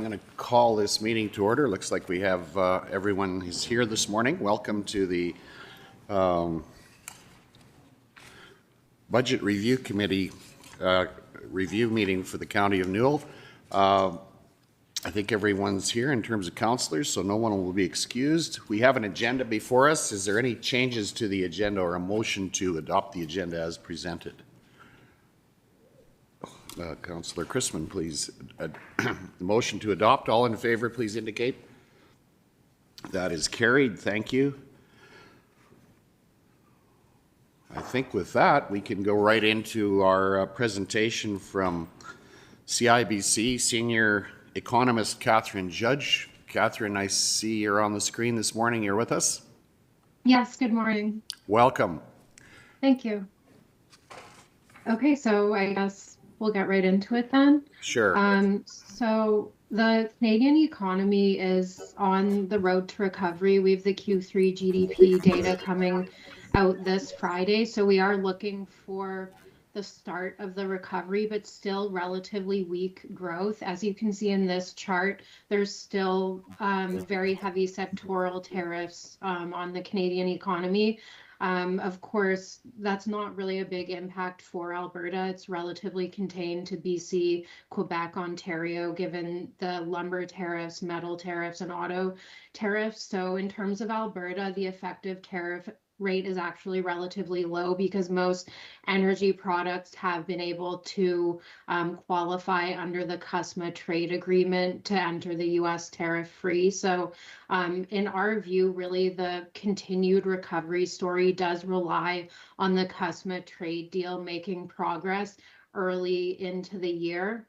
I'm going to call this meeting to order. Looks like we have everyone who's here this morning. Welcome to the Budget Review Committee review meeting for the County of Newell. I think everyone's here in terms of councillors, so no one will be excused. We have an agenda before us. Is there any changes to the agenda or a motion to adopt the agenda as presented? Councillor Chrisman, please. The motion to adopt. All in favor, please indicate. That is carried. Thank you. I think with that, we can go right into our presentation from CIBC Senior Economist Catherine Judge. Catherine, I see you're on the screen this morning. You're with us? Yes, good morning. Welcome. Thank you. Okay, so I guess we'll get right into it then. Sure. So the Canadian economy is on the road to recovery. We have the Q3 GDP data coming out this Friday. So we are looking for the start of the recovery, but still relatively weak growth. As you can see in this chart, there's still very heavy sectoral tariffs on the Canadian economy. Of course, that's not really a big impact for Alberta. It's relatively contained to BC, Quebec, Ontario, given the lumber tariffs, metal tariffs, and auto tariffs. So in terms of Alberta, the effective tariff rate is actually relatively low because most energy products have been able to qualify under the CUSMA trade agreement to enter the US tariff-free. So in our view, really the continued recovery story does rely on the CUSMA trade deal making progress early into the year.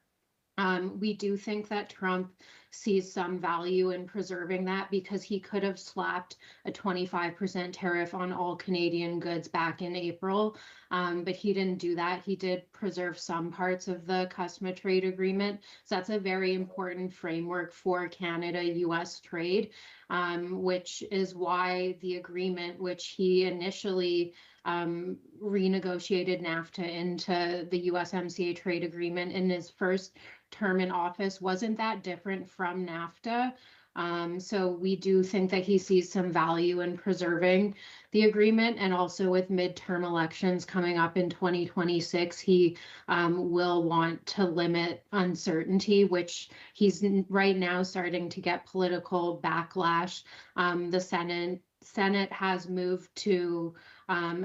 We do think that Trump sees some value in preserving that because he could have slapped a 25% tariff on all Canadian goods back in April, but he didn't do that. He did preserve some parts of the CUSMA trade agreement. So that's a very important framework for Canada-US trade, which is why the agreement, which he initially renegotiated NAFTA into the USMCA trade agreement in his first term in office, wasn't that different from NAFTA. So we do think that he sees some value in preserving the agreement, and also with midterm elections coming up in 2026, he will want to limit uncertainty, which he's right now starting to get political backlash. The Senate has moved to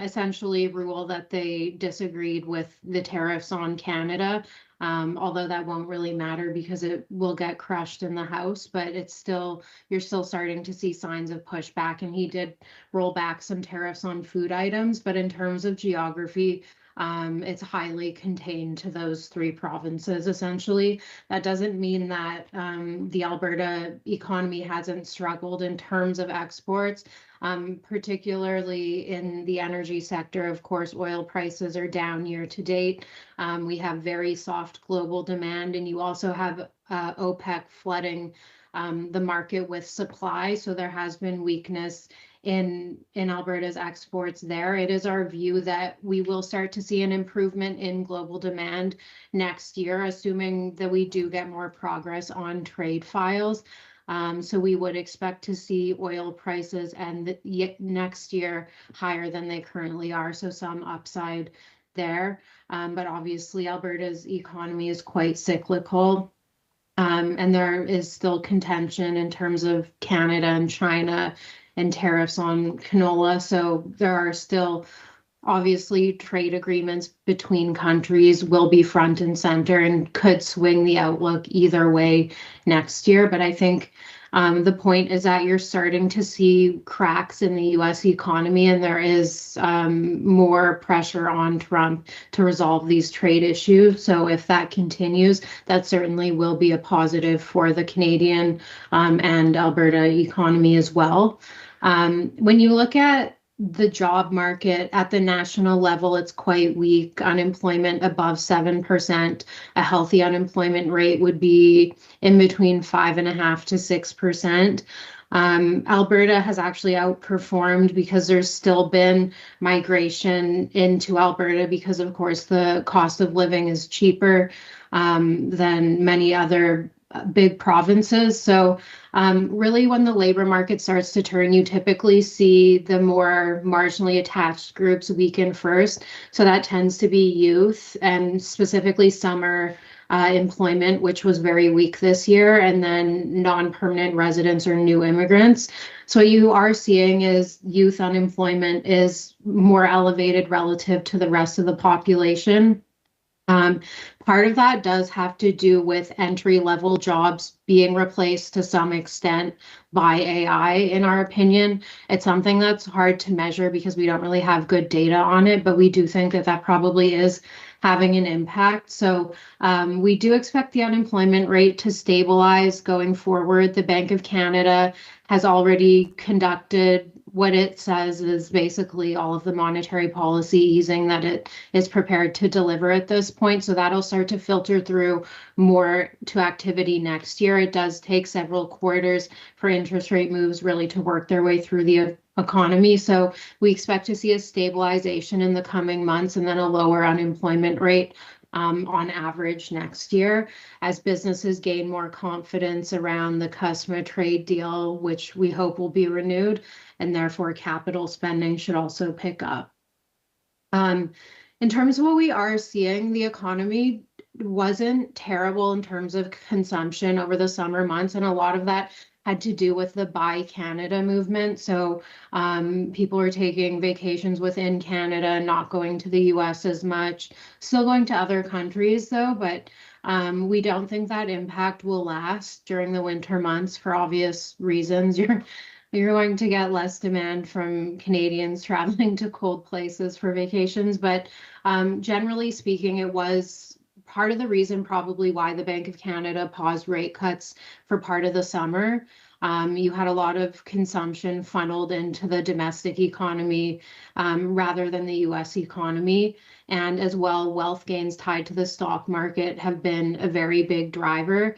essentially rule that they disagreed with the tariffs on Canada, although that won't really matter because it will get crushed in the House, but you're still starting to see signs of pushback, and he did roll back some tariffs on food items, but in terms of geography, it's highly contained to those three provinces, essentially. That doesn't mean that the Alberta economy hasn't struggled in terms of exports, particularly in the energy sector. Of course, oil prices are down year to date. We have very soft global demand, and you also have OPEC flooding the market with supply. So there has been weakness in Alberta's exports there. It is our view that we will start to see an improvement in global demand next year, assuming that we do get more progress on trade files. So we would expect to see oil prices and next year higher than they currently are. So some upside there. But obviously Alberta's economy is quite cyclical. And there is still contention in terms of Canada and China and tariffs on canola. So there are still obviously trade agreements between countries will be front and center and could swing the outlook either way next year. But I think the point is that you're starting to see cracks in the US economy, and there is more pressure on Trump to resolve these trade issues. So if that continues, that certainly will be a positive for the Canadian and Alberta economy as well. When you look at the job market at the national level, it's quite weak. Unemployment above 7%. A healthy unemployment rate would be in between 5.5% to 6%. Alberta has actually outperformed because there's still been migration into Alberta because, of course, the cost of living is cheaper than many other big provinces. So really when the labor market starts to turn, you typically see the more marginally attached groups weaken first. So that tends to be youth and specifically summer employment, which was very weak this year, and then non-permanent residents or new immigrants. So what you are seeing is youth unemployment is more elevated relative to the rest of the population. Um, Part of that does have to do with entry-level jobs being replaced to some extent by AI, in our opinion. It's something that's hard to measure because we don't really have good data on it, but we do think that that probably is having an impact. So we do expect the unemployment rate to stabilize going forward. The Bank of Canada has already conducted what it says is basically all of the monetary policy easing that it is prepared to deliver at this point. So that'll start to filter through more to activity next year. It does take several quarters for interest rate moves really to work their way through the economy. So we expect to see a stabilization in the coming months and then a lower unemployment rate on average next year as businesses gain more confidence around the customer trade deal, which we hope will be renewed, and therefore capital spending should also pick up. In terms of what we are seeing, the economy wasn't terrible in terms of consumption over the summer months, and a lot of that had to do with the Buy Canada movement. So people are taking vacations within Canada, not going to the US as much, still going to other countries though, but we don't think that impact will last during the winter months for obvious reasons. You're going to get less demand from Canadians traveling to cold places for vacations, but generally speaking, it was part of the reason probably why the Bank of Canada paused rate cuts for part of the summer. You had a lot of consumption funneled into the domestic economy rather than the US economy. And as well, wealth gains tied to the stock market have been a very big driver.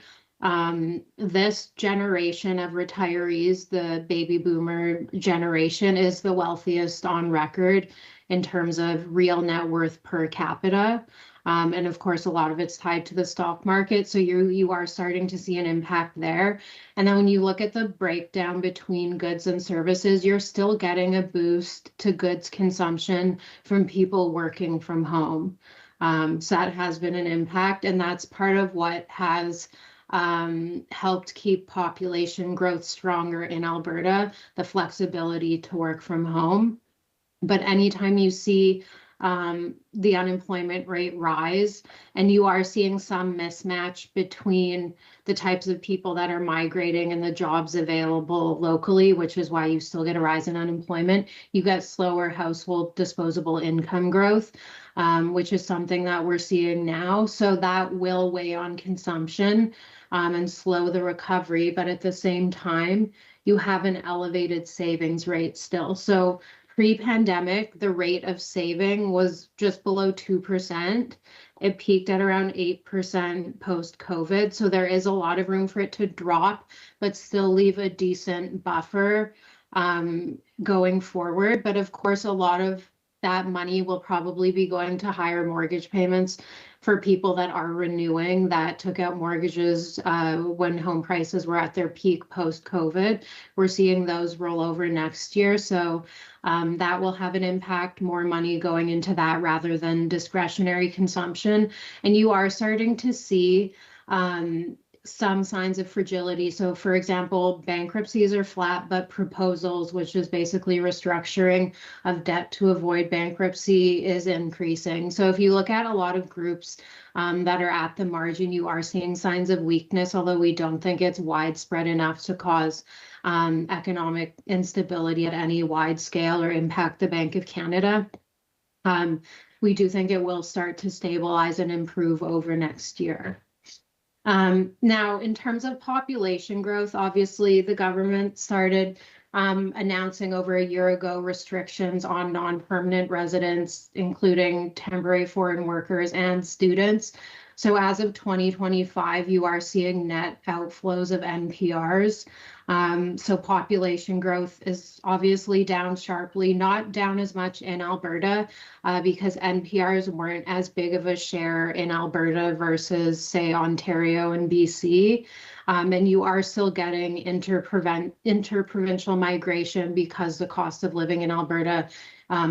This generation of retirees, the baby boomer generation, is the wealthiest on record in terms of real net worth per capita. And of course, a lot of it's tied to the stock market. So you are starting to see an impact there. And then when you look at the breakdown between goods and services, you're still getting a boost to goods consumption from people working from home. So that has been an impact. And that's part of what has helped keep population growth stronger in Alberta, the flexibility to work from home. But anytime you see the unemployment rate rise, and you are seeing some mismatch between the types of people that are migrating and the jobs available locally, which is why you still get a rise in unemployment. You get slower household disposable income growth, which is something that we're seeing now. So that will weigh on consumption and slow the recovery. But at the same time, you have an elevated savings rate still. So pre-pandemic, the rate of saving was just below 2%. It peaked at around 8% post-COVID. So there is a lot of room for it to drop, but still leave a decent buffer going forward. But of course, a lot of that money will probably be going to higher mortgage payments for people that are renewing, that took out mortgages when home prices were at their peak post-COVID. We're seeing those roll over next year. So that will have an impact, more money going into that rather than discretionary consumption. And you are starting to see some signs of fragility. So for example, bankruptcies are flat, but proposals, which is basically restructuring of debt to avoid bankruptcy, is increasing. So if you look at a lot of groups that are at the margin, you are seeing signs of weakness, although we don't think it's widespread enough to cause economic instability at any wide scale or impact the Bank of Canada. We do think it will start to stabilize and improve over next year. Now, in terms of population growth, obviously the government started announcing over a year ago restrictions on non-permanent residents, including temporary foreign workers and students. So as of 2025, you are seeing net outflows of NPRs. So population growth is obviously down sharply, not down as much in Alberta, because NPRs weren't as big of a share in Alberta versus, say, Ontario and BC. And you are still getting interprovincial migration because the cost of living in Alberta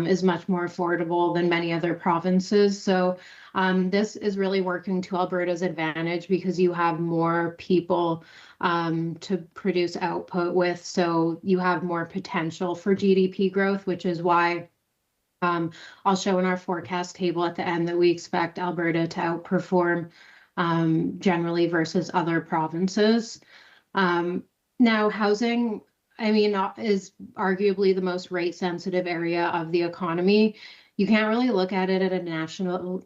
is much more affordable than many other provinces. So this is really working to Alberta's advantage because you have more people to produce output with. So you have more potential for GDP growth, which is why I'll show in our forecast table at the end that we expect Alberta to outperform generally versus other provinces. Now, housing, I mean, is arguably the most rate sensitive area of the economy. You can't really look at it at a national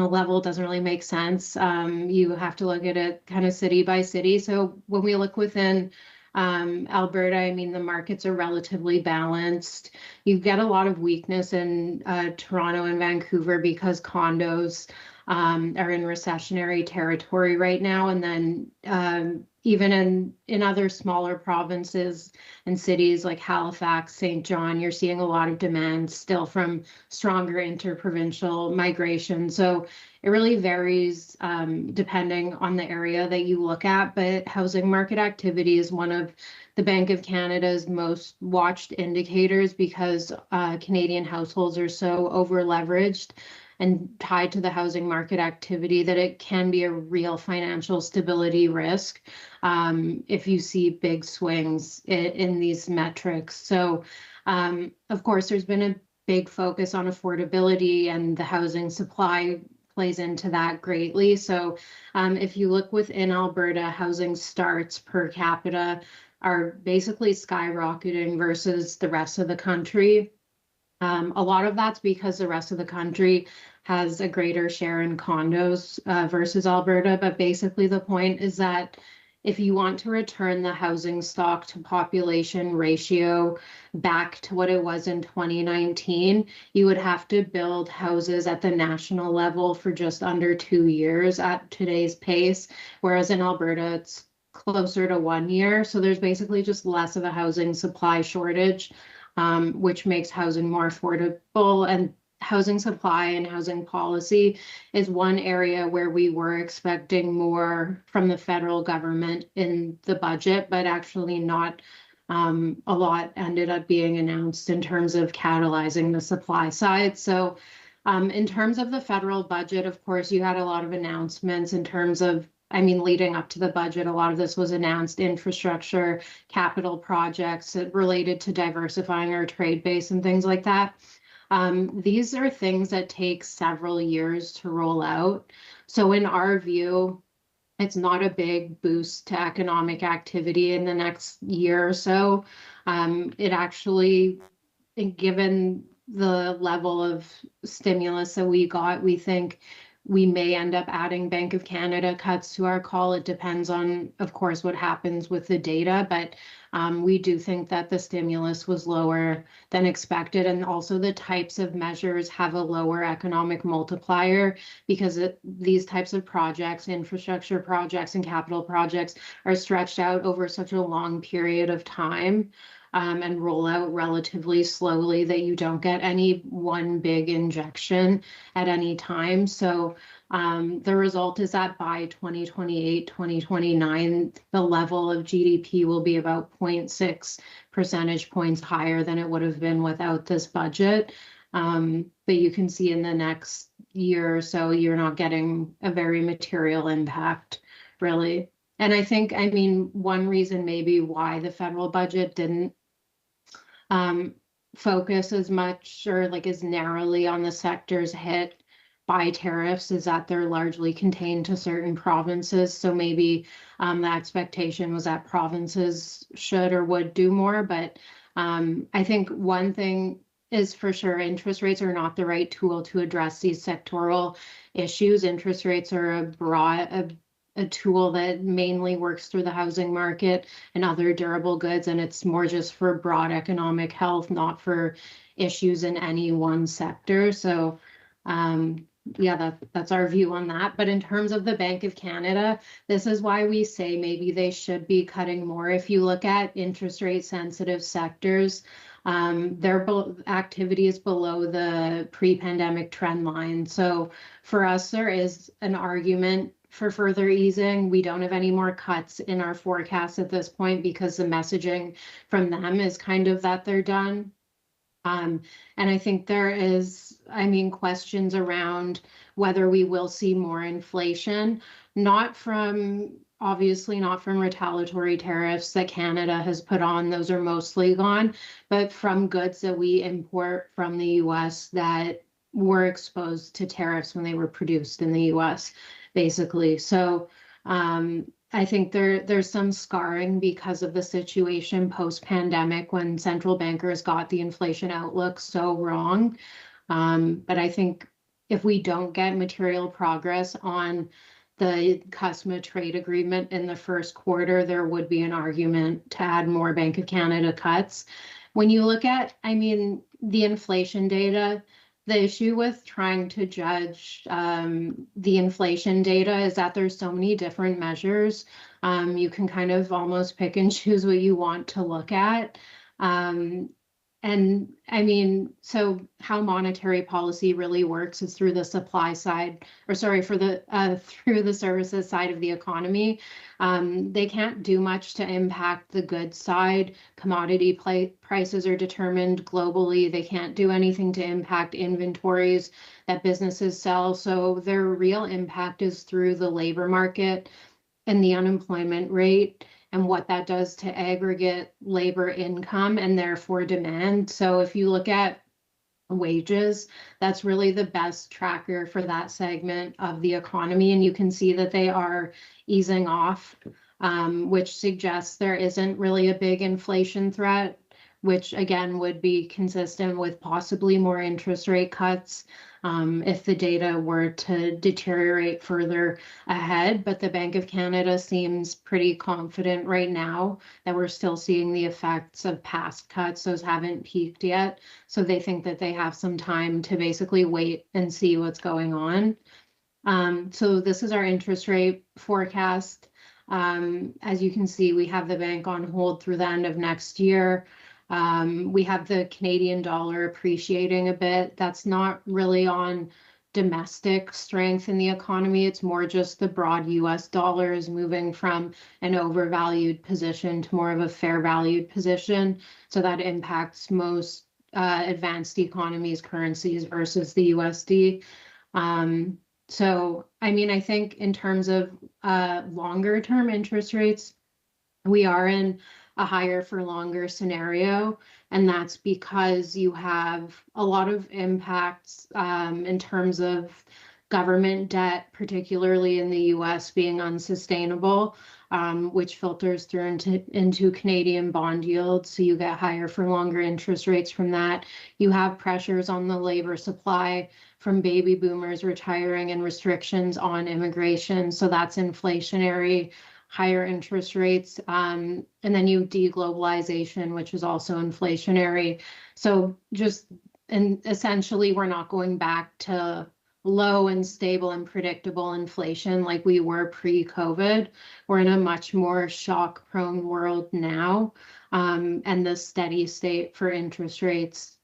level. It doesn't really make sense. You have to look at it kind of city by city. So when we look within Alberta, I mean, the markets are relatively balanced. You get a lot of weakness in Toronto and Vancouver because condos are in recessionary territory right now. And then even in other smaller provinces and cities like Halifax, St. John, you're seeing a lot of demand still from stronger interprovincial migration. So it really varies depending on the area that you look at, but housing market activity is one of the Bank of Canada's most watched indicators because Canadian households are so over leveraged and tied to the housing market activity that it can be a real financial stability risk if you see big swings in these metrics. So, of course, there's been a big focus on affordability, and the housing supply plays into that greatly. So, if you look within Alberta, housing starts per capita are basically skyrocketing versus the rest of the country. A lot of that's because the rest of the country has a greater share in condos versus Alberta. But basically, the point is that if you want to return the housing stock to population ratio back to what it was in 2019, you would have to build houses at the national level for just under 2 years at today's pace, whereas in Alberta, it's closer to 1 year. So there's basically just less of a housing supply shortage, which makes housing more affordable. And housing supply and housing policy is one area where we were expecting more from the federal government in the budget, but actually not a lot ended up being announced in terms of catalyzing the supply side. So in terms of the federal budget, of course, you had a lot of announcements in terms of, I mean, leading up to the budget, a lot of this was announced infrastructure, capital projects related to diversifying our trade base and things like that. These are things that take several years to roll out. So in our view, it's not a big boost to economic activity in the next year or so. It actually, given the level of stimulus that we got, we think we may end up adding Bank of Canada cuts to our call. It depends on, of course, what happens with the data, but we do think that the stimulus was lower than expected. And also the types of measures have a lower economic multiplier because these types of projects, infrastructure projects and capital projects, are stretched out over such a long period of time. And roll out relatively slowly that you don't get any one big injection at any time. So the result is that by 2028, 2029, the level of GDP will be about 0.6 percentage points higher than it would have been without this budget. But you can see in the next year or so, you're not getting a very material impact, really. And I think, I mean, one reason maybe why the federal budget didn't focus as much or like as narrowly on the sectors hit by tariffs is that they're largely contained to certain provinces. So maybe the expectation was that provinces should or would do more. But I think one thing is for sure, interest rates are not the right tool to address these sectoral issues. Interest rates are a tool that mainly works through the housing market and other durable goods, and it's more just for broad economic health, not for issues in any one sector. So yeah, that's our view on that. But in terms of the Bank of Canada, this is why we say maybe they should be cutting more. If you look at interest rate sensitive sectors, their activity is below the pre-pandemic trend line. So for us, there is an argument for further easing. We don't have any more cuts in our forecast at this point because the messaging from them is kind of that they're done. And I think there is, I mean, questions around whether we will see more inflation, not from, obviously not from retaliatory tariffs that Canada has put on, those are mostly gone, but from goods that we import from the US that were exposed to tariffs when they were produced in the US, basically. So I think there's some scarring because of the situation post-pandemic when central bankers got the inflation outlook so wrong. But I think if we don't get material progress on the CUSMA trade agreement in the first quarter, there would be an argument to add more Bank of Canada cuts. When you look at, I mean, the inflation data, the issue with trying to judge the inflation data is that there's so many different measures. You can kind of almost pick and choose what you want to look at. And I mean, so how monetary policy really works is through the supply side, or sorry, for the through the services side of the economy. They can't do much to impact the goods side. Commodity prices are determined globally. They can't do anything to impact inventories that businesses sell. So their real impact is through the labor market and the unemployment rate and what that does to aggregate labor income and therefore demand. So if you look at wages, that's really the best tracker for that segment of the economy. And you can see that they are easing off, which suggests there isn't really a big inflation threat, which again would be consistent with possibly more interest rate cuts if the data were to deteriorate further ahead. But the Bank of Canada seems pretty confident right now that we're still seeing the effects of past cuts. Those haven't peaked yet. So they think that they have some time to basically wait and see what's going on. So this is our interest rate forecast. As you can see, we have the bank on hold through the end of next year. We have the Canadian dollar appreciating a bit. That's not really on domestic strength in the economy. It's more just the broad US dollar is moving from an overvalued position to more of a fair valued position. So that impacts most advanced economies' currencies versus the USD. So, I mean, I think in terms of longer term interest rates, we are in a higher for longer scenario. And that's because you have a lot of impacts in terms of government debt, particularly in the US being unsustainable, which filters through into Canadian bond yields. So you get higher for longer interest rates from that. You have pressures on the labor supply from baby boomers retiring and restrictions on immigration. So that's inflationary, higher interest rates. And then you have deglobalization, which is also inflationary. So just, and essentially we're not going back to low and stable and predictable inflation like we were pre-COVID. We're in a much more shock-prone world now. And the steady state for interest rates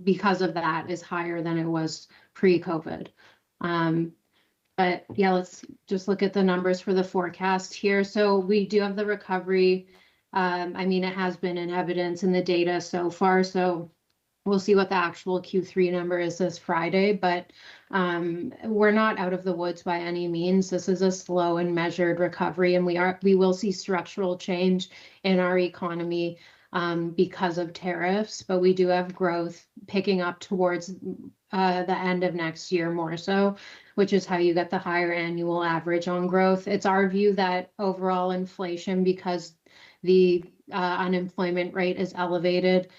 because of that is higher than it was pre-COVID. But yeah, let's just look at the numbers for the forecast here. So we do have the recovery. I mean, it has been in evidence in the data so far. So we'll see what the actual Q3 number is this Friday, but we're not out of the woods by any means. This is a slow and measured recovery, and we will see structural change in our economy because of tariffs, but we do have growth picking up towards the end of next year more so, which is how you get the higher annual average on growth. It's our view that overall inflation, because the unemployment rate is elevated,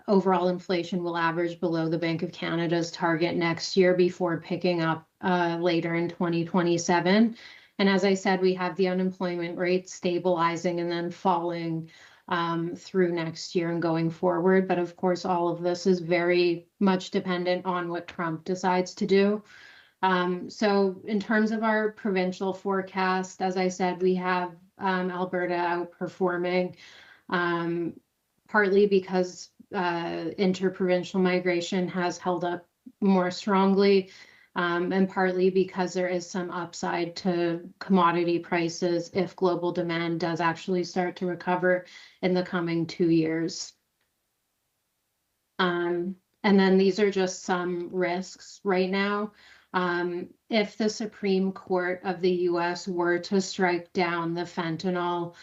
overall inflation will average below the Bank of Canada's target next year before picking up later in 2027. And as I said, we have the unemployment rate stabilizing and then falling through next year and going forward. But of course, all of this is very much dependent on what Trump decides to do. So in terms of our provincial forecast, as I said, we have Alberta outperforming, um, partly because interprovincial migration has held up more strongly, and partly because there is some upside to commodity prices if global demand does actually start to recover in the coming 2 years. And then these are just some risks right now. If the Supreme Court of the US were to strike down the fentanyl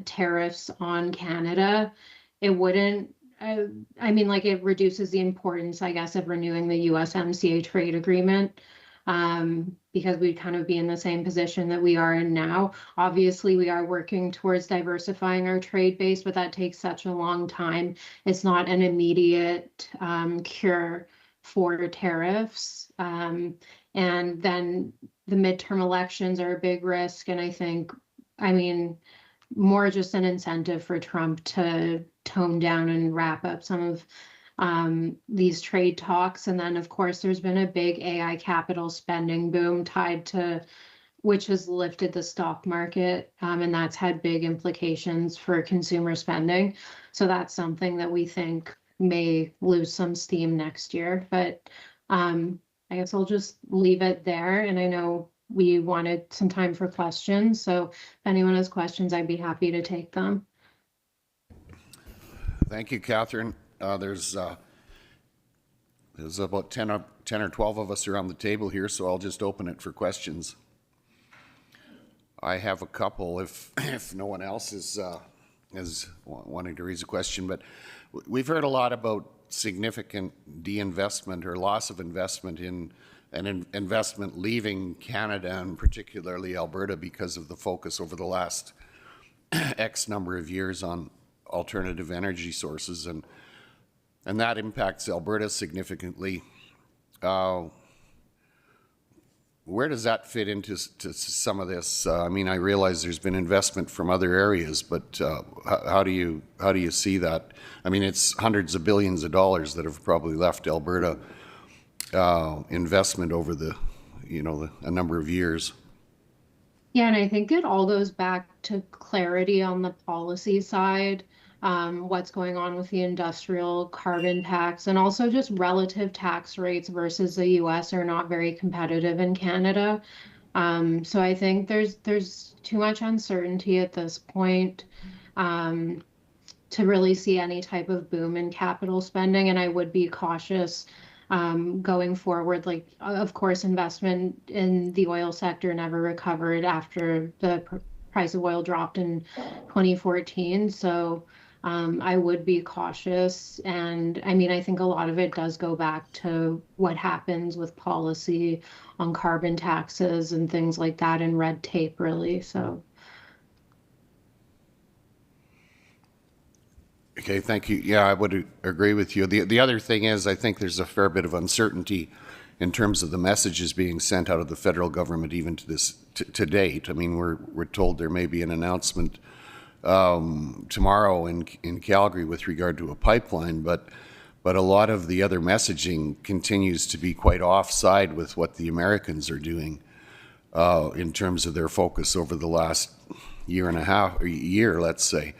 tariffs on Canada, it wouldn't, I mean, like it reduces the importance, I guess, of renewing the USMCA trade agreement, because we'd kind of be in the same position that we are in now. Obviously, we are working towards diversifying our trade base, but that takes such a long time. It's not an immediate cure for tariffs. And then the midterm elections are a big risk. And I think, I mean, more just an incentive for Trump to tone down and wrap up some of these trade talks. And then, of course, there's been a big AI capital spending boom tied to which has lifted the stock market, and that's had big implications for consumer spending. So that's something that we think may lose some steam next year. But I guess I'll just leave it there. And I know we wanted some time for questions. So if anyone has questions, I'd be happy to take them. Thank you, Catherine. There's about 10 or 12 of us around the table here, so I'll just open it for questions. I have a couple if no one else is wanting to raise a question, but we've heard a lot about significant deinvestment or loss of investment in investment leaving Canada and particularly Alberta because of the focus over the last X number of years on alternative energy sources, and that impacts Alberta significantly. Where does that fit into some of this? I mean, I realize there's been investment from other areas, but how do you see that? I mean, it's hundreds of billions of dollars that have probably left Alberta investment over a number of years. Yeah, and I think it all goes back to clarity on the policy side, what's going on with the industrial carbon tax, and also just relative tax rates versus the US are not very competitive in Canada. So I think there's too much uncertainty at this point to really see any type of boom in capital spending, and I would be cautious going forward. Like, of course, investment in the oil sector never recovered after the price of oil dropped in 2014. So I would be cautious. And I mean, I think a lot of it does go back to what happens with policy on carbon taxes and things like that and red tape, really. So. Okay, thank you. Yeah, I would agree with you. The other thing is, I think there's a fair bit of uncertainty in terms of the messages being sent out of the federal government, even to date. I mean, we're told there may be an announcement tomorrow in Calgary with regard to a pipeline, but a lot of the other messaging continues to be quite offside with what the Americans are doing in terms of their focus over the last year and a half, or year, let's say.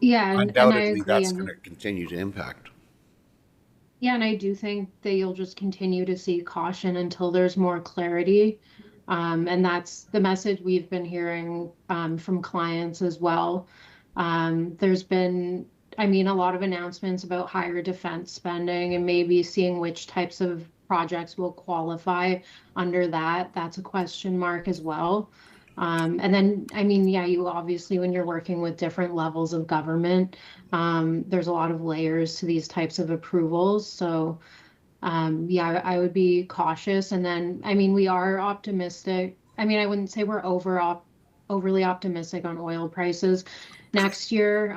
Yeah, and I Undoubtedly, agree. that's going to continue to impact. Yeah, and I do think that you'll just continue to see caution until there's more clarity. And that's the message we've been hearing from clients as well. There's been, I mean, a lot of announcements about higher defense spending and maybe seeing which types of projects will qualify under that. That's a question mark as well. And then, I mean, yeah, you obviously, when you're working with different levels of government, there's a lot of layers to these types of approvals. So, yeah, I would be cautious. And then, I mean, we are optimistic. I mean, I wouldn't say we're overly optimistic on oil prices next year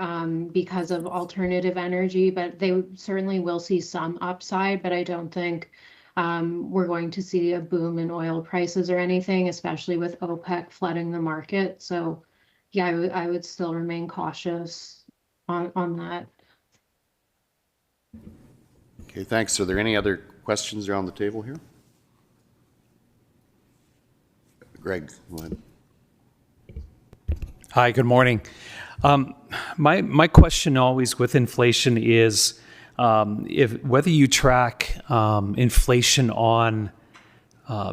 because of alternative energy, but they certainly will see some upside. But I don't think we're going to see a boom in oil prices or anything, especially with OPEC flooding the market. So, yeah, I would still remain cautious on that. Okay, thanks. Are there any other questions around the table here? Greg, go ahead. Hi, good morning. My question always with inflation is whether you track inflation on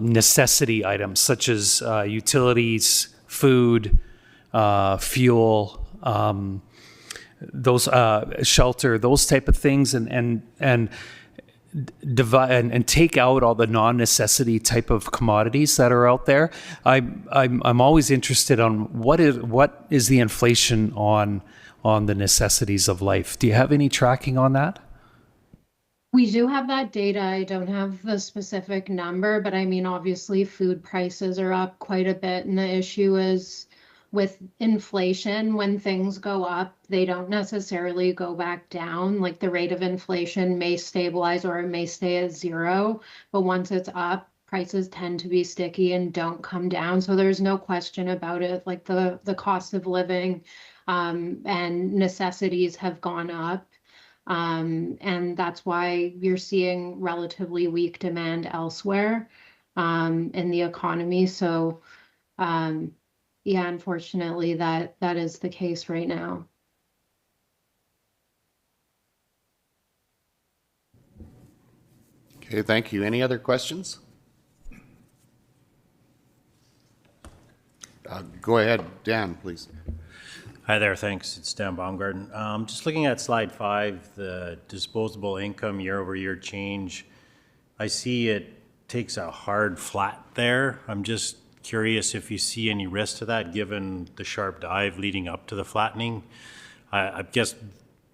necessity items such as utilities, food, fuel, those shelter, those type of things, and divide and take out all the non-necessity type of commodities that are out there. I'm always interested on what is the inflation on the necessities of life. Do you have any tracking on that? We do have that data. I don't have the specific number, but I mean, obviously food prices are up quite a bit. And the issue is with inflation, when things go up, they don't necessarily go back down. Like the rate of inflation may stabilize or it may stay at zero, but once it's up, prices tend to be sticky and don't come down. So there's no question about it. Like the cost of living and necessities have gone up. And that's why you're seeing relatively weak demand elsewhere in the economy. So yeah, unfortunately, that is the case right now. Okay, thank you. Any other questions? Go ahead, Dan, please. Hi there, thanks. It's Dan Baumgarten. Just looking at slide 5, the disposable income year-over-year change, I see it takes a hard flat there. I'm just curious if you see any risk to that given the sharp dive leading up to the flattening. I guess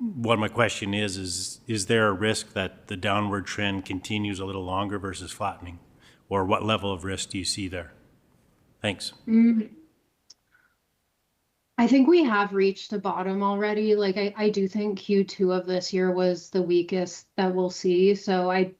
what my question is there a risk that the downward trend continues a little longer versus flattening? Or what level of risk do you see there? Thanks. I think we have reached the bottom already. Like I do think Q2 of this year was the weakest that we'll see. So I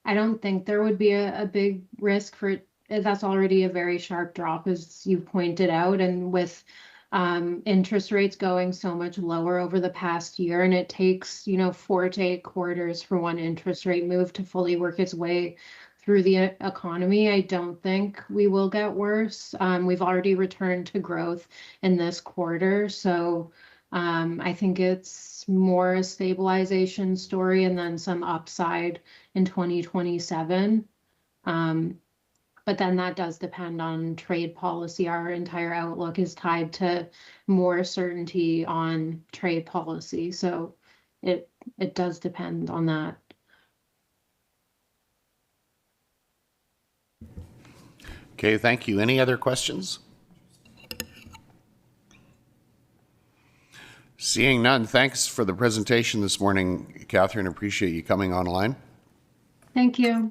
don't think there would be a big risk for it. That's already a very sharp drop, as you pointed out. And with interest rates going so much lower over the past year, and it takes, 4 to 8 quarters for one interest rate move to fully work its way through the economy, I don't think we will get worse. We've already returned to growth in this quarter. So I think it's more a stabilization story and then some upside in 2027. But then that does depend on trade policy. Our entire outlook is tied to more certainty on trade policy. So it does depend on that. Okay, thank you. Any other questions? Seeing none, thanks for the presentation this morning, Catherine. Appreciate you coming online. Thank you.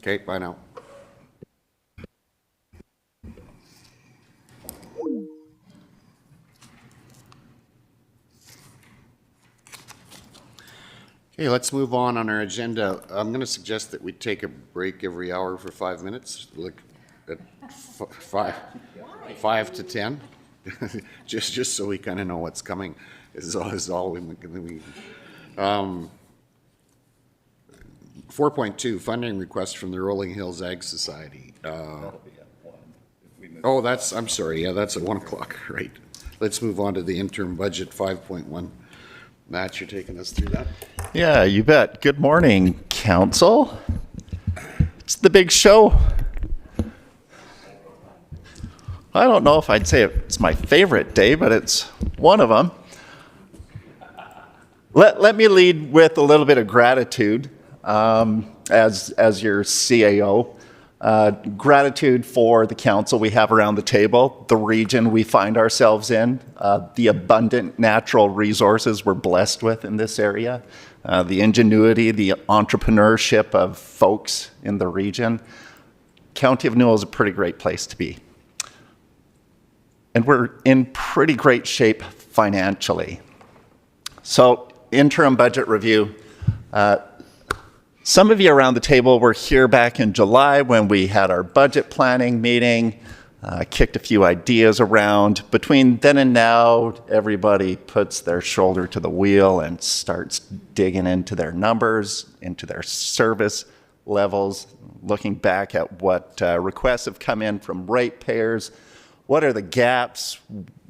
Okay, bye now. Okay, let's move on our agenda. I'm going to suggest that we take a break every hour for 5 minutes, like at 5 to 10, just so we kind of know what's coming. Is all we 4.2 funding request from the Rolling Hills Ag Society. Oh, I'm sorry. Yeah, that's at 1 o'clock. Right. Let's move on to the interim budget 5.1. Matt, you're taking us through that? Yeah, you bet. Good morning, Council. It's the big show. I don't know if I'd say it's my favorite day, but it's one of them. Let me lead with a little bit of gratitude as your CAO. Gratitude for the council we have around the table, the region we find ourselves in, the abundant natural resources we're blessed with in this area, the ingenuity, the entrepreneurship of folks in the region. County of Newell is a pretty great place to be. And we're in pretty great shape financially. So, interim budget review. Some of you around the table were here back in July when we had our budget planning meeting. kicked a few ideas around. Between then and now, everybody puts their shoulder to the wheel and starts digging into their numbers, into their service levels, looking back at what requests have come in from ratepayers. What are the gaps?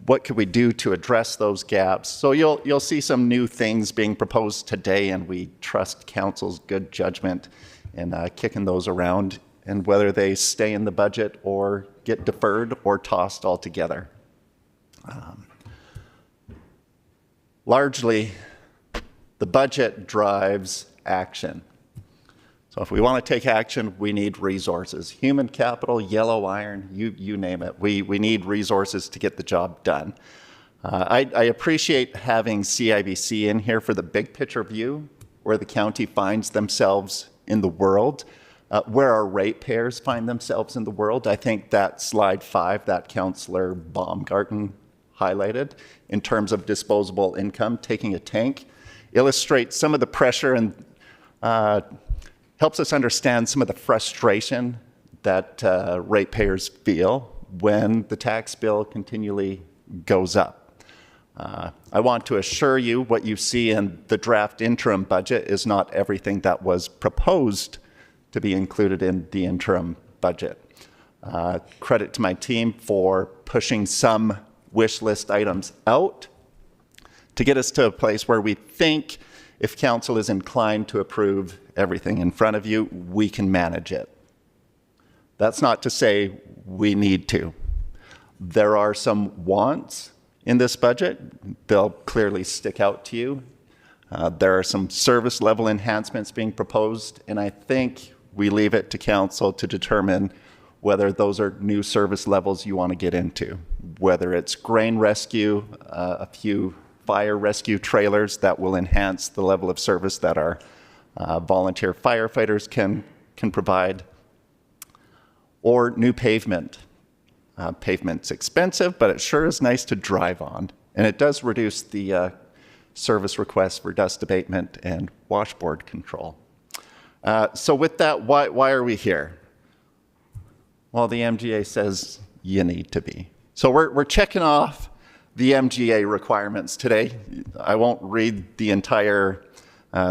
What could we do to address those gaps? So you'll see some new things being proposed today, and we trust council's good judgment in kicking those around, and whether they stay in the budget or get deferred or tossed altogether. Largely, the budget drives action. So if we want to take action, we need resources. Human capital, yellow iron, you name it. We need resources to get the job done. I appreciate having CIBC in here for the big picture view, where the county finds themselves in the world, where our ratepayers find themselves in the world. I think that slide 5 that Councillor Baumgarten highlighted in terms of disposable income, taking a tank, illustrates some of the pressure and helps us understand some of the frustration that ratepayers feel when the tax bill continually goes up. I want to assure you what you see in the draft interim budget is not everything that was proposed to be included in the interim budget. Credit to my team for pushing some wish list items out to get us to a place where we think if council is inclined to approve everything in front of you, we can manage it. That's not to say we need to. There are some wants in this budget. They'll clearly stick out to you. There are some service level enhancements being proposed, and I think we leave it to council to determine whether those are new service levels you want to get into, whether it's grain rescue, a few fire rescue trailers that will enhance the level of service that our volunteer firefighters can provide, or new pavement. Pavement's expensive, but it sure is nice to drive on, and it does reduce the service requests for dust abatement and washboard control. So with that, why are we here? Well, the MGA says you need to be. So we're checking off the MGA requirements today. I won't read the entire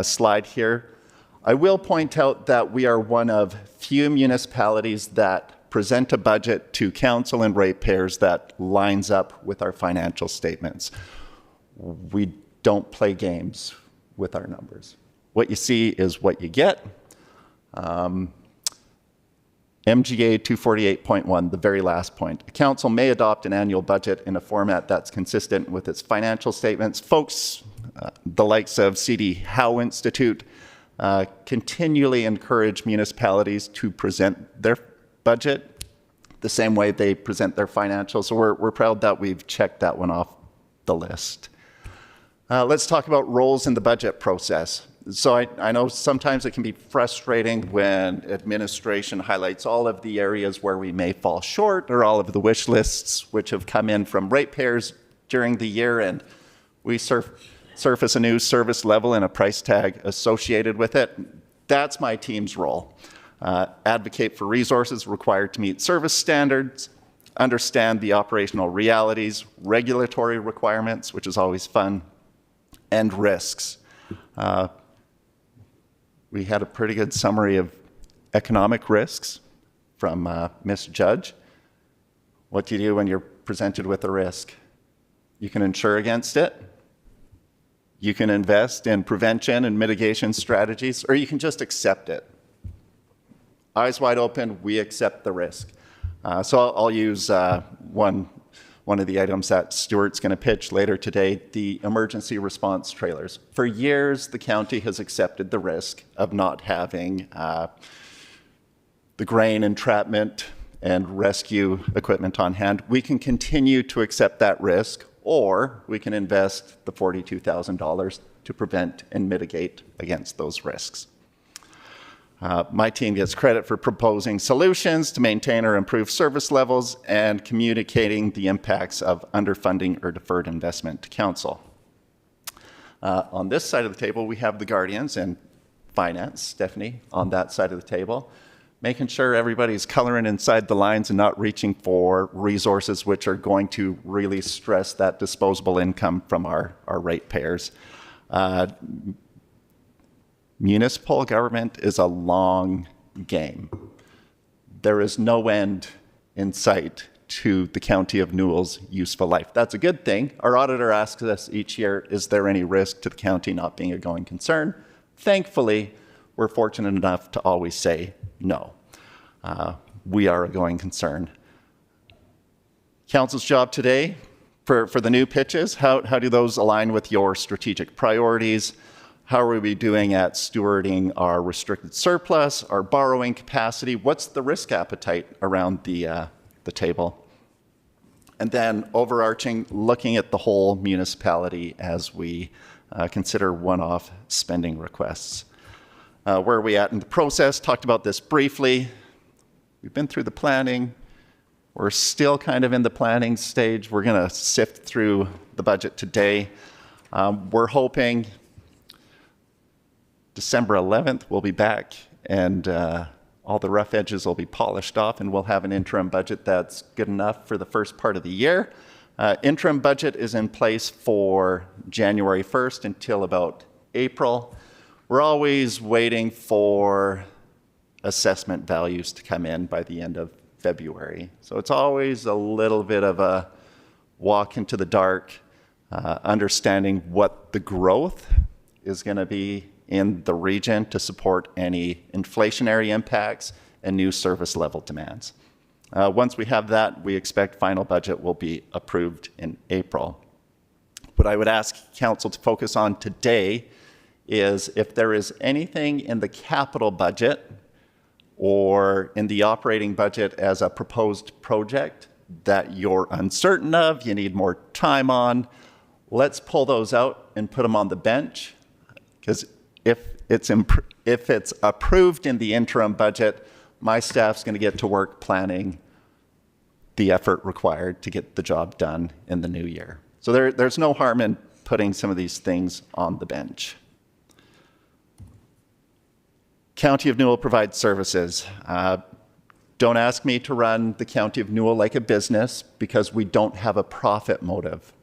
slide here. I will point out that we are one of few municipalities that present a budget to council and ratepayers that lines up with our financial statements. We don't play games with our numbers. What you see is what you get. MGA 248.1, the very last point. A council may adopt an annual budget in a format that's consistent with its financial statements. Folks, the likes of C.D. Howe Institute continually encourage municipalities to present their budget the same way they present their financials. So we're proud that we've checked that one off the list. Let's talk about roles in the budget process. So I know sometimes it can be frustrating when administration highlights all of the areas where we may fall short, or all of the wish lists which have come in from ratepayers during the year, and we surface a new service level and a price tag associated with it. That's my team's role. Advocate for resources required to meet service standards, understand the operational realities, regulatory requirements, which is always fun, and risks. We had a pretty good summary of economic risks from Ms. Judge. What do you do when you're presented with a risk? You can insure against it. You can invest in prevention and mitigation strategies, or you can just accept it. Eyes wide open, we accept the risk. So I'll use one of the items that Stuart's going to pitch later today, the emergency response trailers. For years, the county has accepted the risk of not having the grain entrapment and rescue equipment on hand. We can continue to accept that risk, or we can invest the $42,000 to prevent and mitigate against those risks. My team gets credit for proposing solutions to maintain or improve service levels and communicating the impacts of underfunding or deferred investment to council. On this side of the table, we have the Guardians and Finance, Stephanie, on that side of the table. making sure everybody's coloring inside the lines and not reaching for resources which are going to really stress that disposable income from our ratepayers. Municipal government is a long game. There is no end in sight to the County of Newell's useful life. That's a good thing. Our auditor asks us each year, is there any risk to the county not being a going concern? Thankfully, we're fortunate enough to always say no. We are a going concern. Council's job today, for the new pitches, how do those align with your strategic priorities? How are we doing at stewarding our restricted surplus, our borrowing capacity? What's the risk appetite around the table? And then overarching, looking at the whole municipality as we consider one-off spending requests. Where are we at in the process? Talked about this briefly. We've been through the planning. We're still kind of in the planning stage. We're going to sift through the budget today. We're hoping December 11th we'll be back and all the rough edges will be polished off and we'll have an interim budget that's good enough for the first part of the year. Interim budget is in place for January 1st until about April. We're always waiting for assessment values to come in by the end of February. So it's always a little bit of a walk into the dark, understanding what the growth is going to be in the region to support any inflationary impacts and new service level demands. Once we have that, we expect final budget will be approved in April. What I would ask Council to focus on today is if there is anything in the capital budget or in the operating budget as a proposed project that you're uncertain of, you need more time on, let's pull those out and put them on the bench. Because if it's approved in the interim budget, my staff's going to get to work planning the effort required to get the job done in the new year. So there's no harm in putting some of these things on the bench. County of Newell provides services. Don't ask me to run the County of Newell like a business because we don't have a profit motive.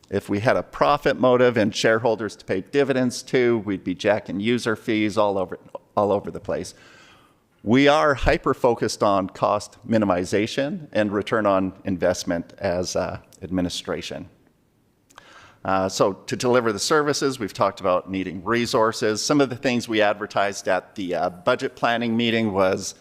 If we had a profit motive and shareholders to pay dividends to, we'd be jacking user fees all over the place. We are hyper-focused on cost minimization and return on investment as administration. So to deliver the services, we've talked about needing resources. Some of the things we advertised at the budget planning meeting was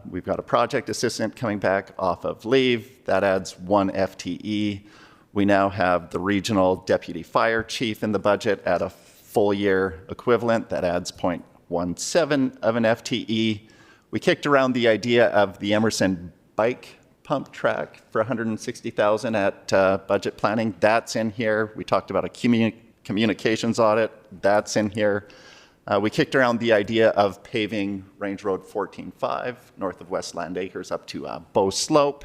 we've got a project assistant coming back off of leave. That adds 1 FTE. We now have the regional deputy fire chief in the budget at a full year equivalent. That adds 0.17 of an FTE. We kicked around the idea of the Emerson bike pump track for $160,000 at budget planning. That's in here. We talked about a communications audit. That's in here. We kicked around the idea of paving Range Road 14.5 north of West Land Acres up to Bow Slope.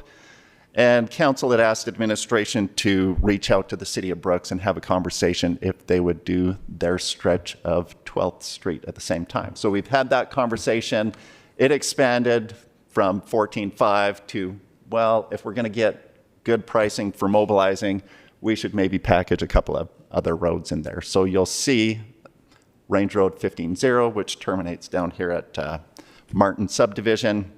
And council had asked administration to reach out to the city of Brooks and have a conversation if they would do their stretch of 12th Street at the same time. So we've had that conversation. It expanded from 14.5 to, well, if we're going to get good pricing for mobilizing, we should maybe package a couple of other roads in there. So you'll see Range Road 15.0, which terminates down here at Martin Subdivision.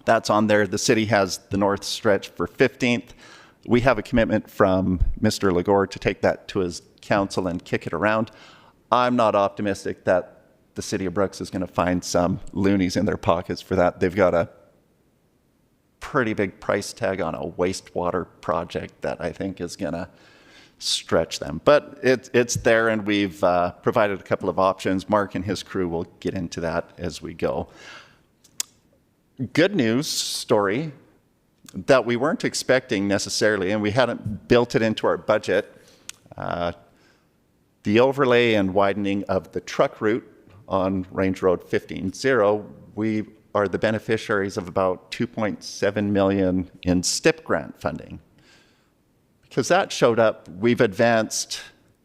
That's on there. The city has the north stretch for 15th. We have a commitment from Mr. Lagore to take that to his council and kick it around. I'm not optimistic that the city of Brooks is going to find some loonies in their pockets for that. They've got a pretty big price tag on a wastewater project that I think is going to stretch them. But it's there, and we've provided a couple of options. Mark and his crew will get into that as we go. Good news story that we weren't expecting necessarily, and we hadn't built it into our budget. The overlay and widening of the truck route on Range Road 15.0, we are the beneficiaries of about $2.7 million in STIP grant funding. Because that showed up, we've advanced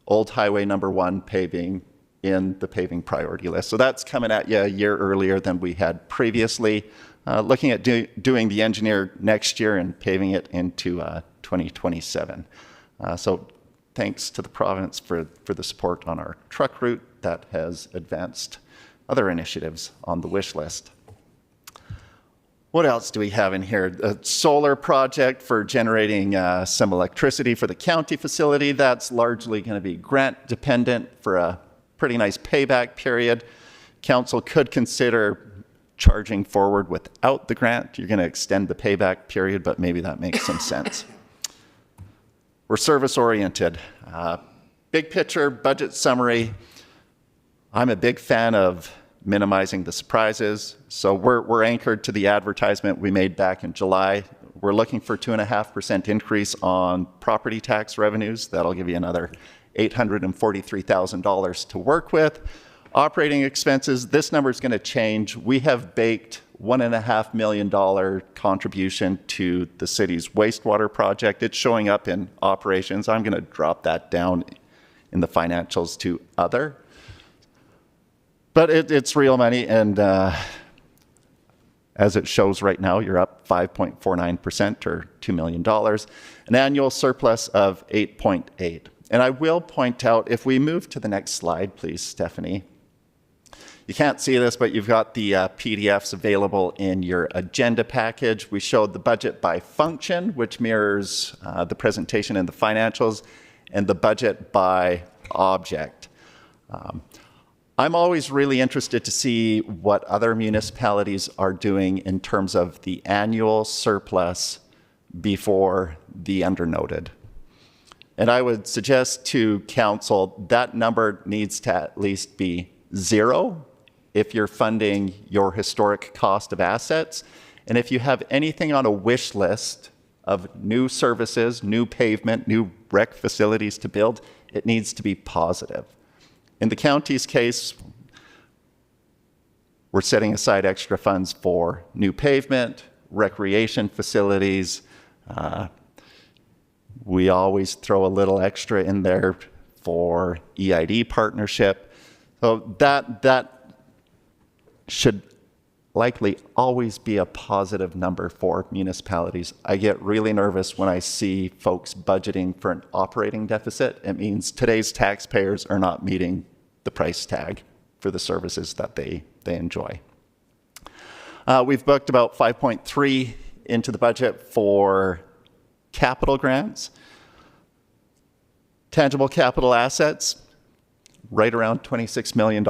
Old Highway number 1 paving in the paving priority list. So that's coming at you a year earlier than we had previously. Looking at doing the engineer next year and paving it into 2027. So thanks to the province for the support on our truck route that has advanced other initiatives on the wish list. What else do we have in here? A solar project for generating some electricity for the county facility. That's largely going to be grant dependent for a pretty nice payback period. Council could consider charging forward without the grant. You're going to extend the payback period, but maybe that makes some sense. We're service oriented. Big picture, budget summary. I'm a big fan of minimizing the surprises. So we're anchored to the advertisement we made back in July. We're looking for 2.5% increase on property tax revenues. That'll give you another $843,000 to work with. Operating expenses, this number is going to change. We have baked $1.5 million contribution to the city's wastewater project. It's showing up in operations. I'm going to drop that down in the financials to other. But it's real money, and as it shows right now, you're up 5.49% or $2 million, an annual surplus of 8.8. And I will point out, if we move to the next slide, please, Stephanie. You can't see this, but you've got the PDFs available in your agenda package. We showed the budget by function, which mirrors the presentation in the financials, and the budget by object. I'm always really interested to see what other municipalities are doing in terms of the annual surplus before the undernoted. And I would suggest to council that number needs to at least be 0 if you're funding your historic cost of assets. And if you have anything on a wish list of new services, new pavement, new rec facilities to build, it needs to be positive. In the county's case, we're setting aside extra funds for new pavement, recreation facilities. We always throw a little extra in there for EID partnership. So that should likely always be a positive number for municipalities. I get really nervous when I see folks budgeting for an operating deficit. It means today's taxpayers are not meeting the price tag for the services that they enjoy. We've booked about 5.3 into the budget for capital grants. Tangible capital assets, right around $26 million.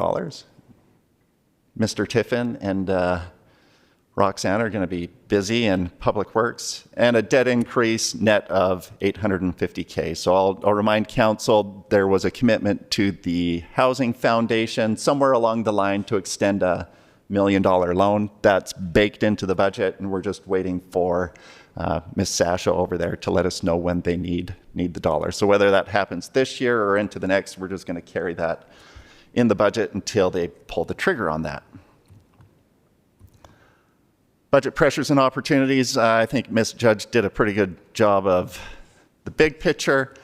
Mr. Tiffin and Roxanne are going to be busy in Public Works, and a debt increase net of $850K. So I'll remind council there was a commitment to the Housing Foundation somewhere along the line to extend a $1 million loan. That's baked into the budget, and we're just waiting for Ms. Sasha over there to let us know when they need the dollars. So whether that happens this year or into the next, we're just going to carry that in the budget until they pull the trigger on that. Budget pressures and opportunities. I think Ms. Judge did a pretty good job of the big picture.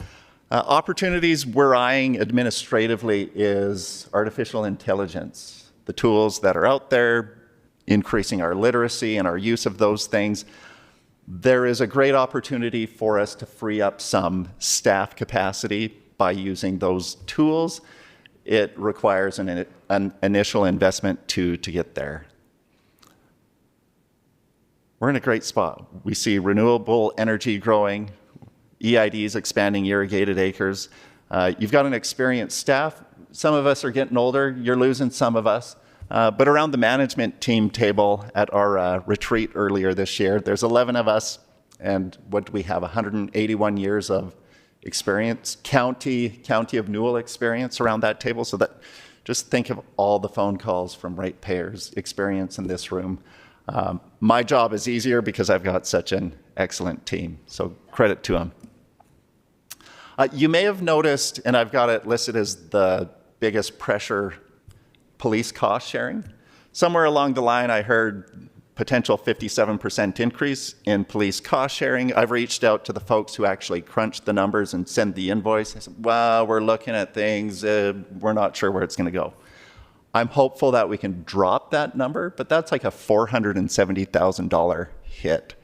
Opportunities we're eyeing administratively is artificial intelligence. The tools that are out there, increasing our literacy and our use of those things. There is a great opportunity for us to free up some staff capacity by using those tools. It requires an initial investment to get there. We're in a great spot. We see renewable energy growing, EIDs expanding irrigated acres. You've got an experienced staff. Some of us are getting older. You're losing some of us. But around the management team table at our retreat earlier this year, there's 11 of us. And what do we have? 181 years of experience, county of Newell experience around that table. So that just think of all the phone calls from ratepayers, experience in this room. My job is easier because I've got such an excellent team. So credit to them. You may have noticed, and I've got it listed as the biggest pressure, police cost sharing. Somewhere along the line, I heard potential 57% increase in police cost sharing. I've reached out to the folks who actually crunch the numbers and send the invoice. I said, well, we're looking at things, we're not sure where it's going to go. I'm hopeful that we can drop that number, but that's like a $470,000 hit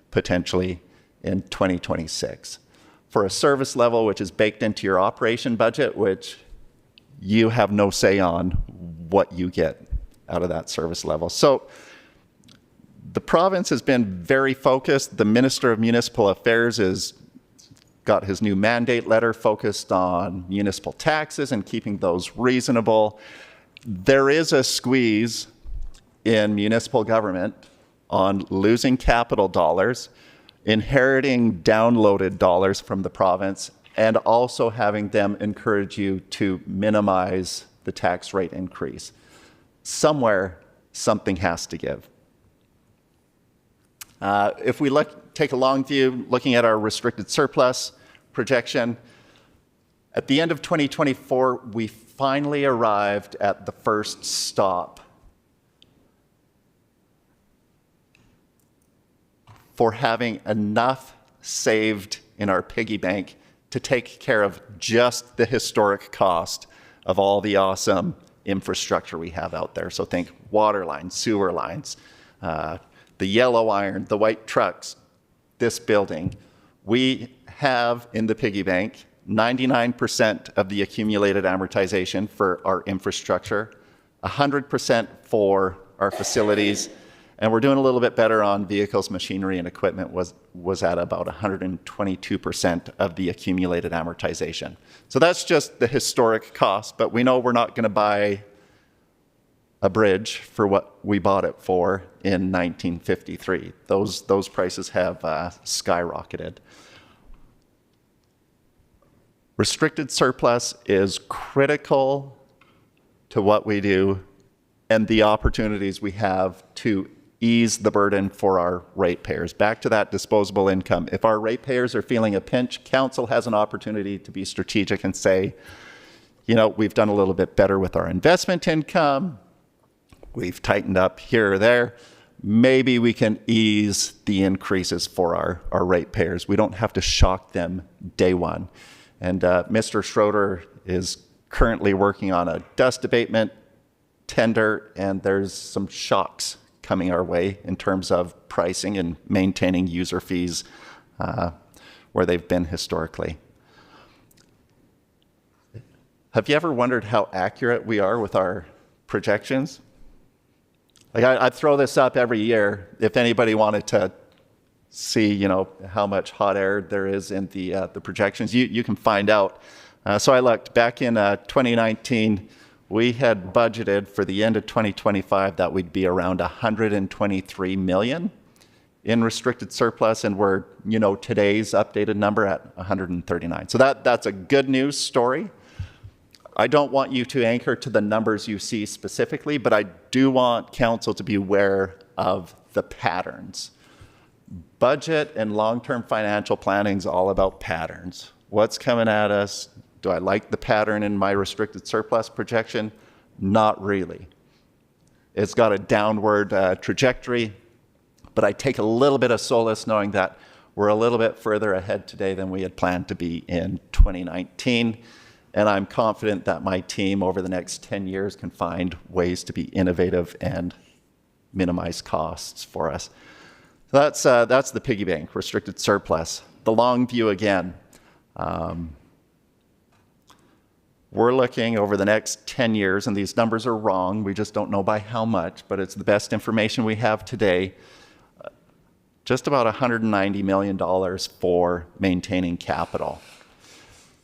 potentially in 2026 for a service level which is baked into your operation budget, which you have no say on what you get out of that service level. So the province has been very focused. The Minister of Municipal Affairs has got his new mandate letter focused on municipal taxes and keeping those reasonable. There is a squeeze in municipal government on losing capital dollars, inheriting downloaded dollars from the province, and also having them encourage you to minimize the tax rate increase. Somewhere, something has to give. If we take a long view, looking at our restricted surplus projection, at the end of 2024, we finally arrived at the first stop for having enough saved in our piggy bank to take care of just the historic cost of all the awesome infrastructure we have out there. So think water lines, sewer lines, the yellow iron, the white trucks, this building. We have in the piggy bank 99% of the accumulated amortization for our infrastructure, 100% for our facilities, and we're doing a little bit better on vehicles, machinery, and equipment was at about 122% of the accumulated amortization. So that's just the historic cost, but we know we're not going to buy a bridge for what we bought it for in 1953. Those prices have skyrocketed. Restricted surplus is critical to what we do and the opportunities we have to ease the burden for our ratepayers. Back to that disposable income. If our ratepayers are feeling a pinch, council has an opportunity to be strategic and say, you know, we've done a little bit better with our investment income. We've tightened up here or there. Maybe we can ease the increases for our ratepayers. We don't have to shock them day one. And Mr. Schroeder is currently working on a dust abatement tender, and there's some shocks coming our way in terms of pricing and maintaining user fees where they've been historically. Have you ever wondered how accurate we are with our projections? Like I throw this up every year if anybody wanted to see, you know, how much hot air there is in the projections. You can find out. So I looked back in 2019. We had budgeted for the end of 2025 that we'd be around 123 million in restricted surplus, and we're, you know, today's updated number at 139. So that's a good news story. I don't want you to anchor to the numbers you see specifically, but I do want council to be aware of the patterns. Budget and long-term financial planning is all about patterns. What's coming at us? Do I like the pattern in my restricted surplus projection? Not really. It's got a downward trajectory, but I take a little bit of solace knowing that we're a little bit further ahead today than we had planned to be in 2019. And I'm confident that my team over the next 10 years can find ways to be innovative and minimize costs for us. So that's the piggy bank, restricted surplus. The long view again. We're looking over the next 10 years, and these numbers are wrong. We just don't know by how much, but it's the best information we have today. Just about $190 million for maintaining capital,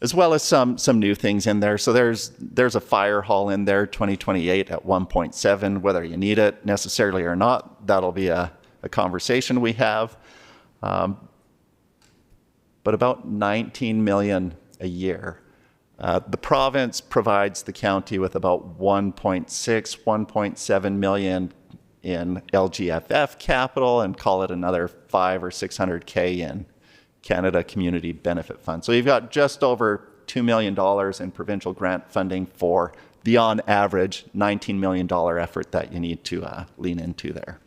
as well as some new things in there. So there's a fire hall in there, 2028 at 1.7. Whether you need it necessarily or not, that'll be a conversation we have. But about 19 million a year. The province provides the county with about 1.6, 1.7 million in LGFF capital, and call it another 500 or 600K in Canada Community Benefit Fund. So you've got just over $2 million in provincial grant funding for the on average $19 million effort that you need to lean into there.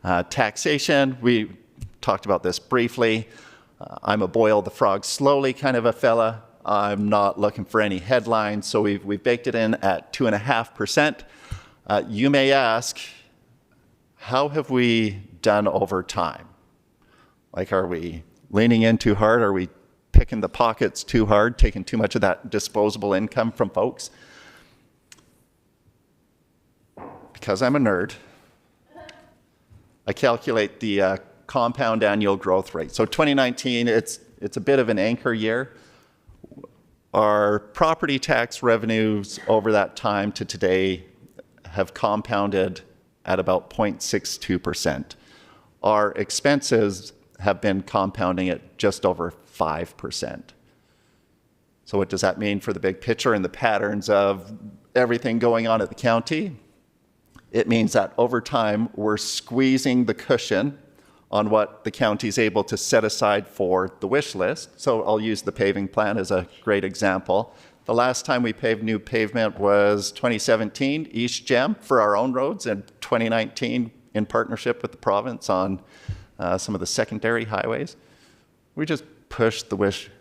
Taxation, we talked about this briefly. I'm a boil the frog slowly kind of a fella. I'm not looking for any headlines, so we've baked it in at 2.5%. You may ask, how have we done over time? Like, are we leaning in too hard? Are we picking the pockets too hard, taking too much of that disposable income from folks? Because I'm a nerd, I calculate the compound annual growth rate. So 2019, it's a bit of an anchor year. Our property tax revenues over that time to today have compounded at about 0.62%. Our expenses have been compounding at just over 5%. So what does that mean for the big picture and the patterns of everything going on at the county? It means that over time, we're squeezing the cushion on what the county is able to set aside for the wish list. So I'll use the paving plan as a great example. The last time we paved new pavement was 2017, East Gem for our own roads, and 2019 in partnership with the province on some of the secondary highways. We just pushed the wish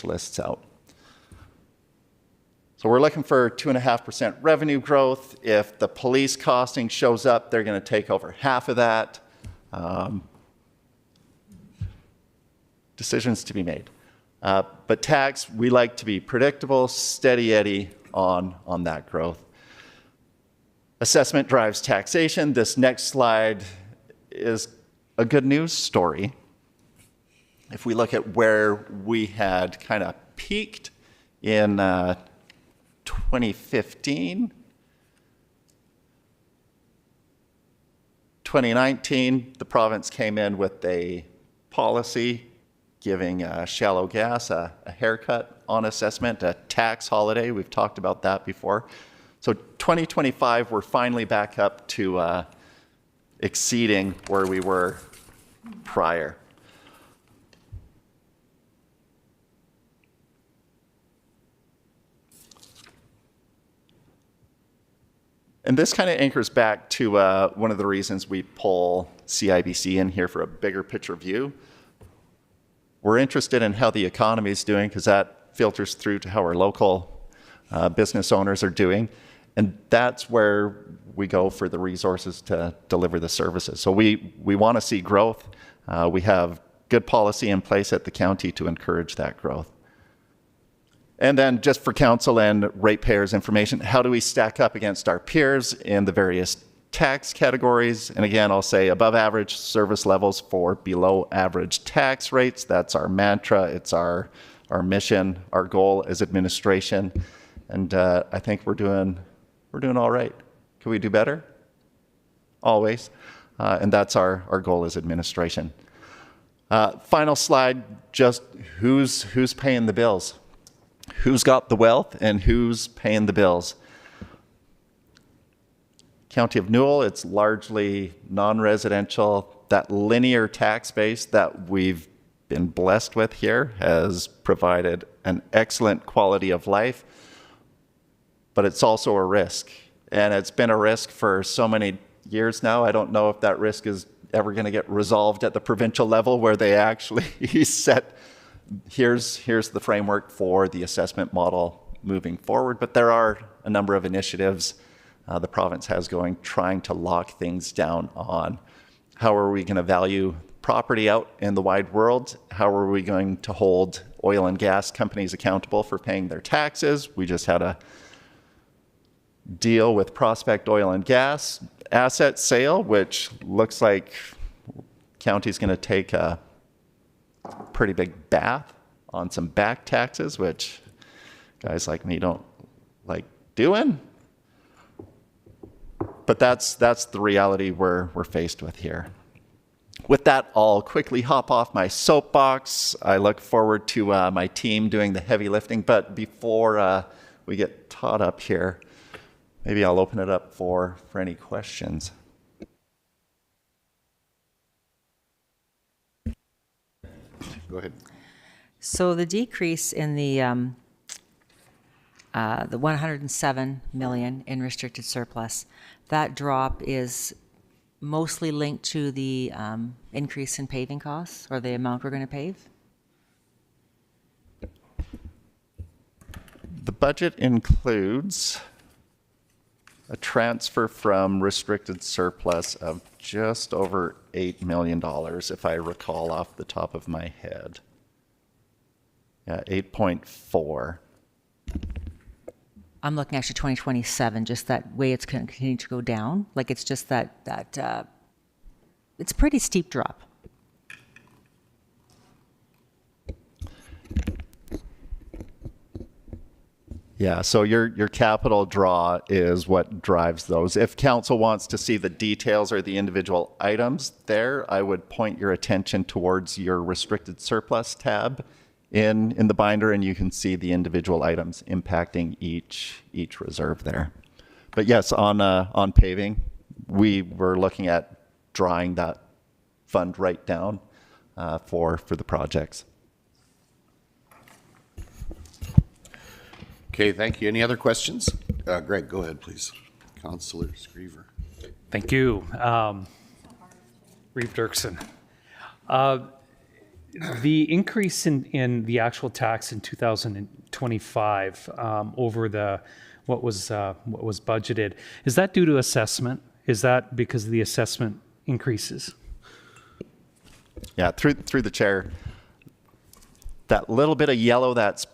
lists out. So we're looking for 2.5% revenue growth. If the police costing shows up, they're going to take over half of that. Decisions to be made. But tax, we like to be predictable, steady Eddie on that growth. Assessment drives taxation. This next slide is a good news story. If we look at where we had kind of peaked in 2015, 2019, the province came in with a policy giving shallow gas a haircut on assessment, a tax holiday. We've talked about that before. So 2025, we're finally back up to exceeding where we were prior. And this kind of anchors back to one of the reasons we pull CIBC in here for a bigger picture view. We're interested in how the economy is doing because that filters through to how our local business owners are doing. And that's where we go for the resources to deliver the services. So we want to see growth. We have good policy in place at the county to encourage that growth. And then just for council and ratepayers information, how do we stack up against our peers in the various tax categories? And again, I'll say above average service levels for below average tax rates. That's our mantra. It's our mission. Our goal is administration. And I think we're doing all right. Can we do better? Always. And that's our goal is administration. Final slide, just who's paying the bills? Who's got the wealth and who's paying the bills? County of Newell, it's largely non-residential. That linear tax base that we've been blessed with here has provided an excellent quality of life, but it's also a risk. And it's been a risk for so many years now. I don't know if that risk is ever going to get resolved at the provincial level where they actually set here's the framework for the assessment model moving forward. But there are a number of initiatives the province has going, trying to lock things down on how are we going to value property out in the wide world? How are we going to hold oil and gas companies accountable for paying their taxes? We just had a deal with Prospect Oil and Gas asset sale, which looks like county's going to take a pretty big bath on some back taxes, which guys like me don't like doing. But that's the reality we're faced with here. With that, I'll quickly hop off my soapbox. I look forward to my team doing the heavy lifting. But before we get taught up here, maybe I'll open it up for any questions. Go ahead. So the decrease in the 107 million in restricted surplus, that drop is mostly linked to the increase in paving costs or the amount we're going to pave? The budget includes a transfer from restricted surplus of just over $8 million, if I recall off the top of my head. Yeah, 8.4. I'm looking actually 2027, just that way it's going to continue to go down. Like it's just that it's a pretty steep drop. Yeah, so your capital draw is what drives those. If council wants to see the details or the individual items there, I would point your attention towards your restricted surplus tab in the binder, and you can see the individual items impacting each reserve there. But yes, on paving, we were looking at drawing that fund right down for the projects. Okay, thank you. Any other questions? Greg, go ahead, please. Councillor Screever. Thank you. Reeve Dirksen. The increase in the actual tax in 2025 over what was budgeted, is that due to assessment? Is that because the assessment increases? Yeah, through the chair, that little bit of yellow that's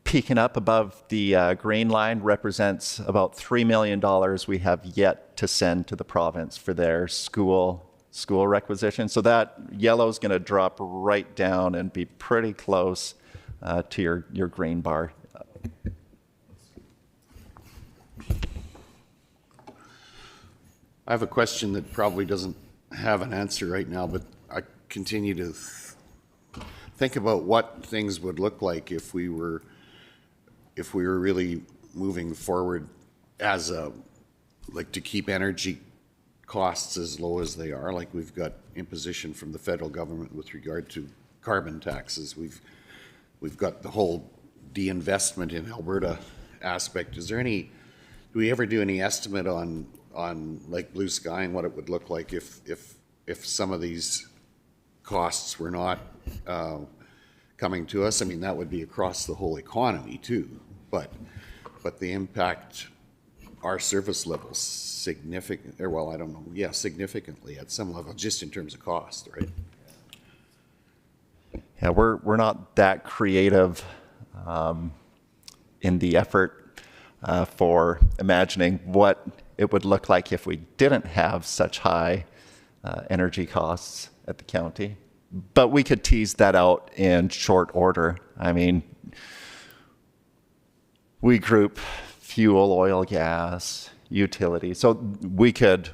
peeking up above the green line represents about $3 million we have yet to send to the province for their school requisition. So that yellow is going to drop right down and be pretty close to your green bar. I have a question that probably doesn't have an answer right now, but I continue to think about what things would look like if we were really moving forward as to keep energy costs as low as they are. Like we've got imposition from the federal government with regard to carbon taxes. We've got the whole de-investment in Alberta aspect. Do we ever do any estimate on like blue sky and what it would look like if some of these costs were not coming to us? I mean, that would be across the whole economy too, but the impact our service levels significantly at some level, just in terms of cost, right? Yeah, we're not that creative in the effort for imagining what it would look like if we didn't have such high energy costs at the county. But we could tease that out in short order. I mean, we group fuel, oil, gas, utility. So we could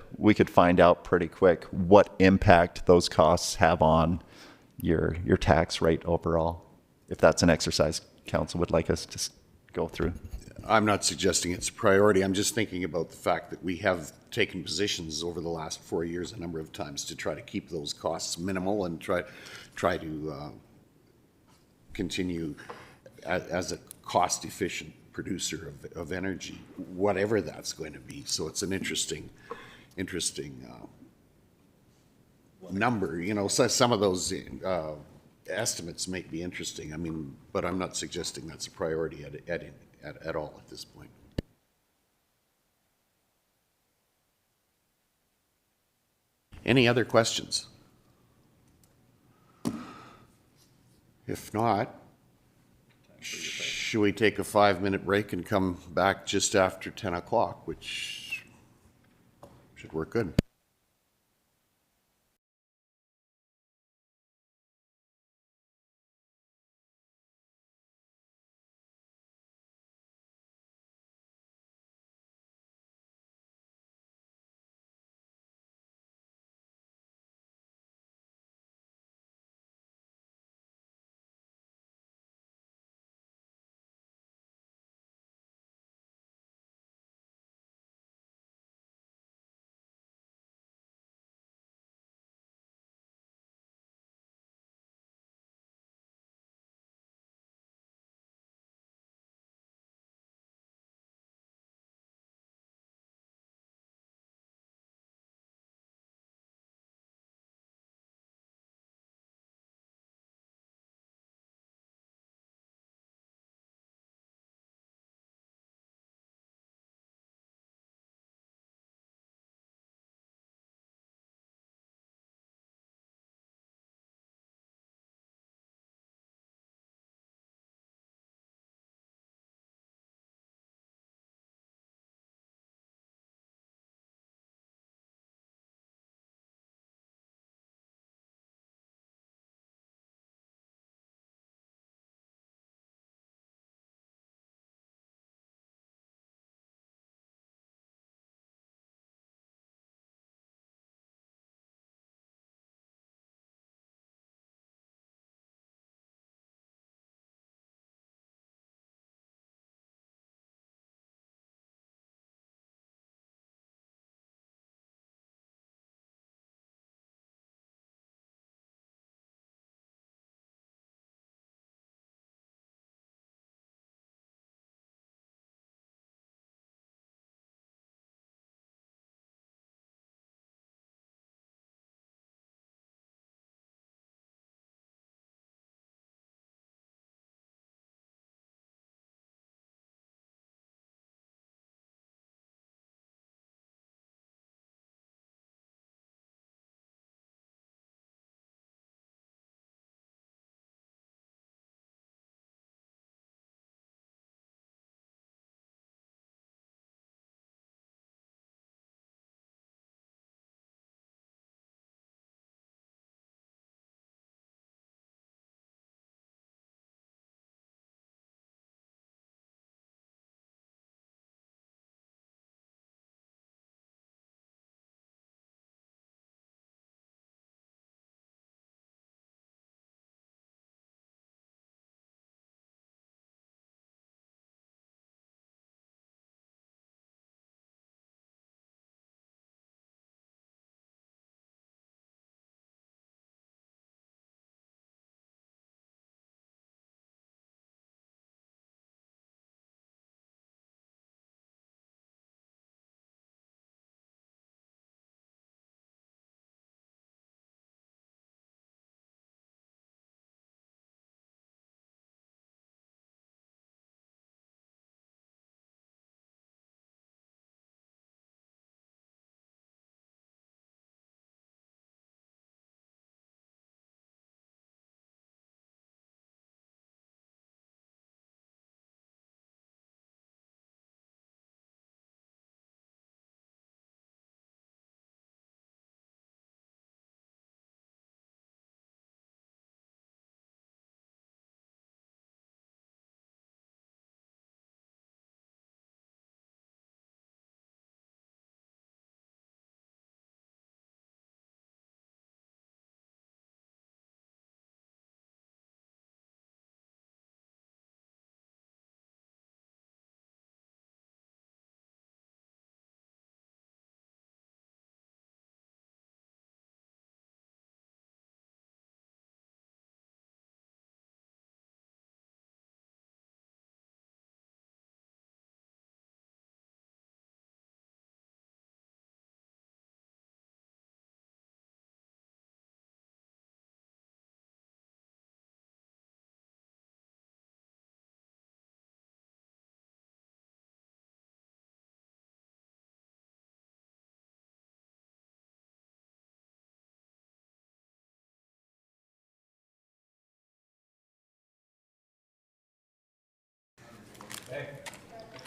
find out pretty quick what impact those costs have on your tax rate overall, if that's an exercise council would like us to go through. I'm not suggesting it's a priority. I'm just thinking about the fact that we have taken positions over the last 4 years a number of times to try to keep those costs minimal and try to continue as a cost-efficient producer of energy, whatever that's going to be. So it's an interesting number. You know, so some of those estimates may be interesting. I mean, but I'm not suggesting that's a priority at all at this point. Any other questions? If not, should we take a 5-minute break and come back just after 10 o'clock, which should work good.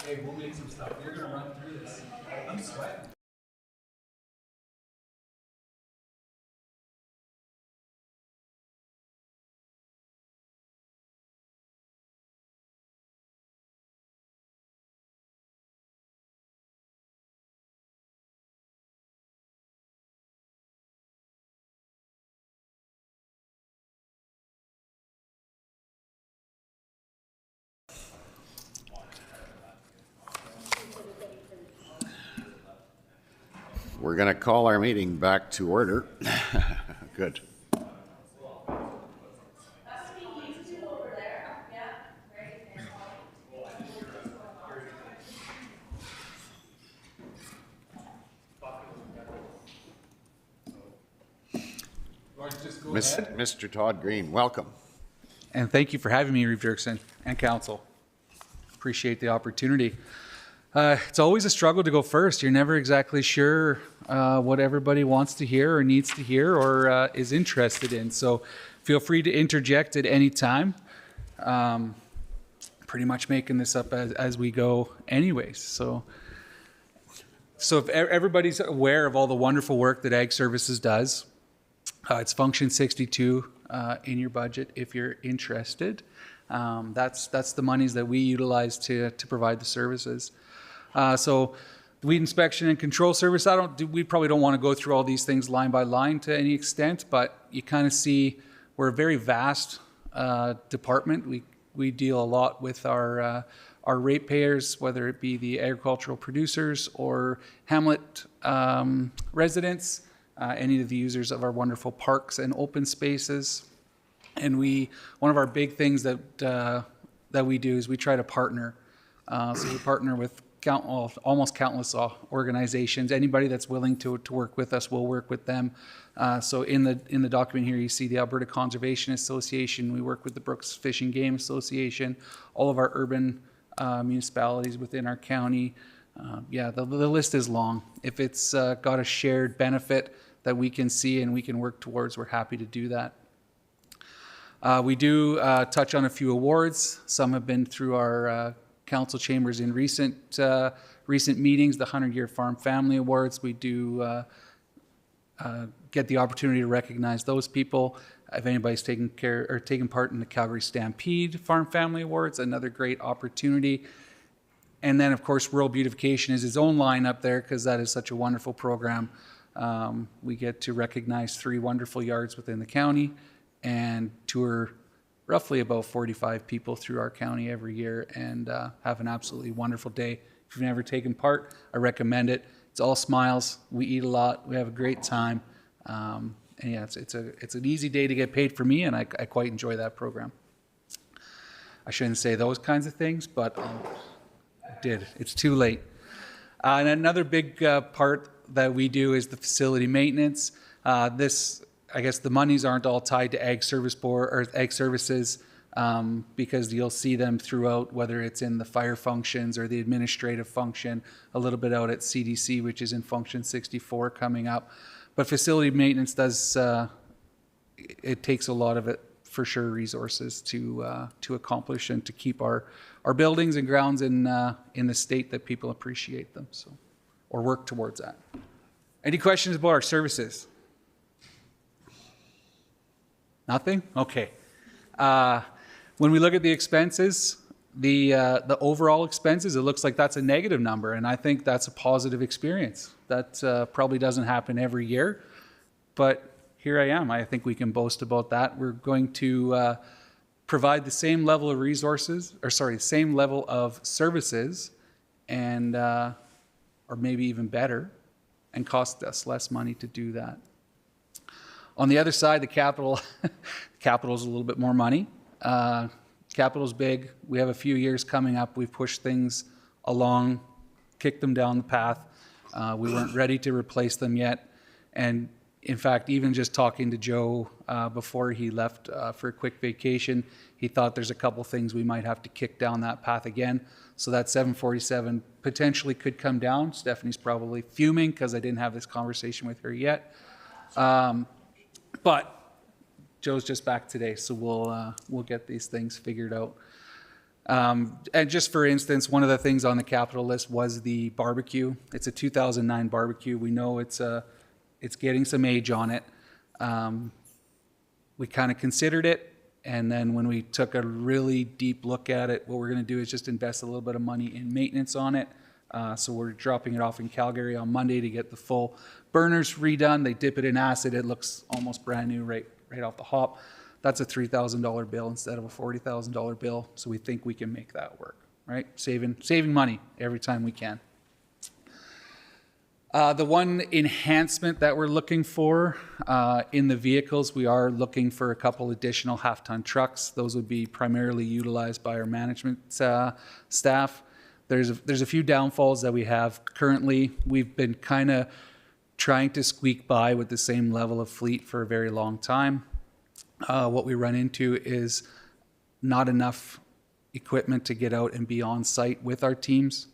Hey, we'll make some stuff. You're gonna run through this. I'm sweating. We're going to call our meeting back to order. Good. Mr. Todd Green, welcome. And thank you for having me, Reeve Dirksen and council. Appreciate the opportunity. It's always a struggle to go first. You're never exactly sure what everybody wants to hear or needs to hear or is interested in. So feel free to interject at any time. Pretty much making this up as we go anyways. So if everybody's aware of all the wonderful work that Ag Services does, it's Function 62 in your budget if you're interested. That's the monies that we utilize to provide the services. So the weed inspection and control service, we probably don't want to go through all these things line by line to any extent, but you kind of see we're a very vast department. We deal a lot with our ratepayers, whether it be the agricultural producers or hamlet residents, any of the users of our wonderful parks and open spaces. And one of our big things that we do is we try to partner. So we partner with almost countless organizations. Anybody that's willing to work with us, we'll work with them. So in the document here, you see the Alberta Conservation Association. We work with the Brooks Fish and Game Association, all of our urban municipalities within our county. The list is long. If it's got a shared benefit that we can see and we can work towards, we're happy to do that. We do touch on a few awards. Some have been through our council chambers in recent meetings, the 100-Year Farm Family Awards. We do get the opportunity to recognize those people. If anybody's taken part in the Calgary Stampede Farm Family Awards, another great opportunity. And then, of course, Rural Beautification is its own line up there because that is such a wonderful program. We get to recognize 3 wonderful yards within the county and tour roughly about 45 people through our county every year and have an absolutely wonderful day. If you've never taken part, I recommend it. It's all smiles. We eat a lot. We have a great time. And yeah, it's an easy day to get paid for me, and I quite enjoy that program. I shouldn't say those kinds of things, but I did. It's too late. And another big part that we do is the facility maintenance. I guess the monies aren't all tied to Ag Service Board or Ag Services because you'll see them throughout, whether it's in the fire functions or the administrative function, a little bit out at CDC, which is in Function 64 coming up. But facility maintenance it takes a lot of it, for sure, resources to accomplish and to keep our buildings and grounds in the state that people appreciate them, or work towards that. Any questions about our services? Nothing? Okay. When we look at the expenses, the overall expenses, it looks like that's a negative number, and I think that's a positive experience. That probably doesn't happen every year, but here I am. I think we can boast about that. We're going to provide the same level of same level of services, and or maybe even better, and cost us less money to do that. On the other side, the capital is a little bit more money. Capital's big. We have a few years coming up. We've pushed things along, kicked them down the path. We weren't ready to replace them yet. And in fact, even just talking to Joe before he left for a quick vacation, he thought there's a couple things we might have to kick down that path again. So that 747 potentially could come down. Stephanie's probably fuming because I didn't have this conversation with her yet. But Joe's just back today, so we'll get these things figured out. And just for instance, one of the things on the capital list was the barbecue. It's a 2009 barbecue. We know it's getting some age on it. We kind of considered it, and then when we took a really deep look at it, what we're going to do is just invest a little bit of money in maintenance on it. So we're dropping it off in Calgary on Monday to get the full burners redone. They dip it in acid. It looks almost brand new right off the hop. That's a $3,000 bill instead of a $40,000 bill. So we think we can make that work, right? Saving money every time we can. The one enhancement that we're looking for in the vehicles, we are looking for a couple additional half-ton trucks. Those would be primarily utilized by our management staff. There's a few downfalls that we have currently. We've been kind of trying to squeak by with the same level of fleet for a very long time. What we run into is not enough equipment to get out and be on site with our teams.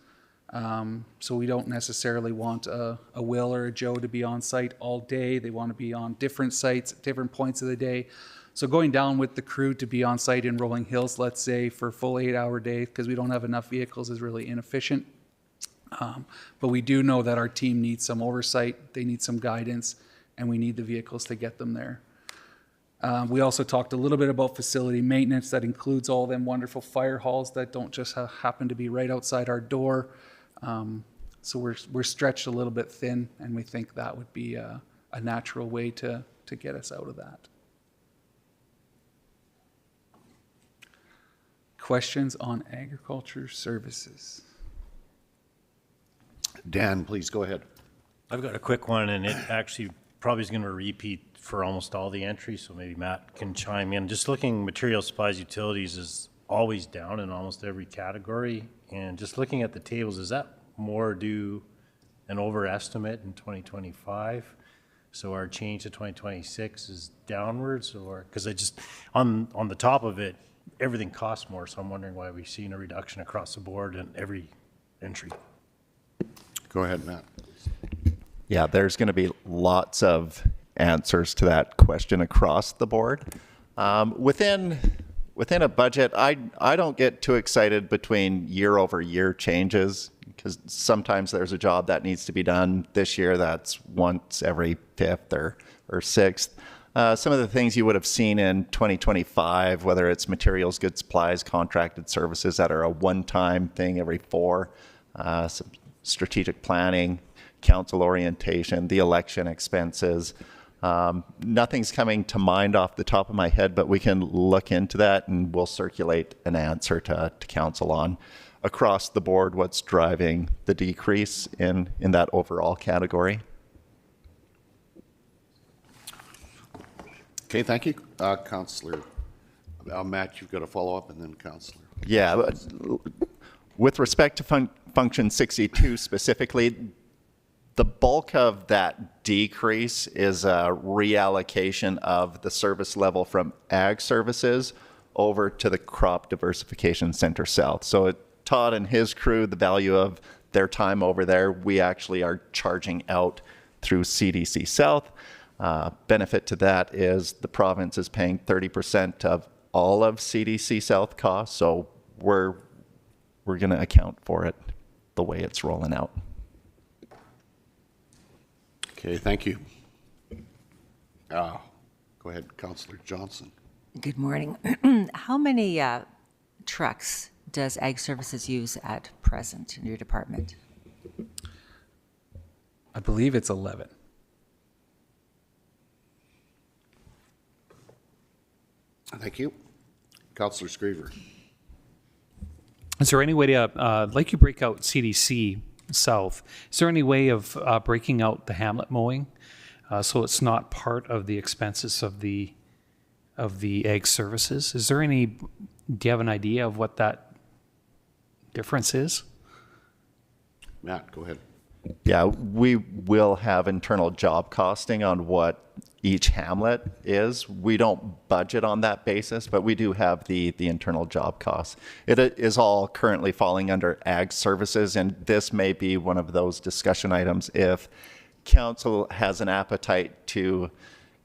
So we don't necessarily want a Will or a Joe to be on site all day. They want to be on different sites at different points of the day. So going down with the crew to be on site in Rolling Hills, let's say, for a full 8-hour day, because we don't have enough vehicles, is really inefficient. But we do know that our team needs some oversight, they need some guidance, and we need the vehicles to get them there. We also talked a little bit about facility maintenance. That includes all them wonderful fire halls that don't just happen to be right outside our door. So we're stretched a little bit thin, and we think that would be a natural way to get us out of that. Questions on agriculture services? Dan, please go ahead. I've got a quick one, and it actually probably is going to repeat for almost all the entries, so maybe Matt can chime in. Just looking, material supplies, utilities is always down in almost every category. And just looking at the tables, is that more due an overestimate in 2025? So our change to 2026 is downwards, or because I just on the top of it, everything costs more. So I'm wondering why we've seen a reduction across the board in every entry. Go ahead, Matt. Yeah, there's going to be lots of answers to that question across the board. Within a budget, I don't get too excited between year-over-year changes, because sometimes there's a job that needs to be done this year that's once every fifth or sixth. Some of the things you would have seen in 2025, whether it's materials, goods, supplies, contracted services that are a one-time thing every four, some strategic planning, council orientation, the election expenses. Nothing's coming to mind off the top of my head, but we can look into that and we'll circulate an answer to council on across the board what's driving the decrease in that overall category. Okay, thank you. Councillor. Matt, you've got a follow-up, and then Councillor. Yeah, but with respect to function 62 specifically, the bulk of that decrease is a reallocation of the service level from ag services over to the crop diversification center south. So Todd and his crew, the value of their time over there, we actually are charging out through CDC South. Benefit to that is the province is paying 30% of all of CDC South costs, so we're going to account for it the way it's rolling out. Okay, thank you. Go ahead, Councillor Johnson. Good morning. How many trucks does Ag Services use at present in your department? I believe it's 11. Thank you. Councillor Screever. Is there any way to, like you break out CDC South, is there any way of breaking out the hamlet mowing so it's not part of the expenses of the ag services? Is there any, do you have an idea of what that difference is? Matt, go ahead. Yeah, we will have internal job costing on what each hamlet is. We don't budget on that basis, but we do have the internal job costs. It is all currently falling under ag services, and this may be one of those discussion items if council has an appetite to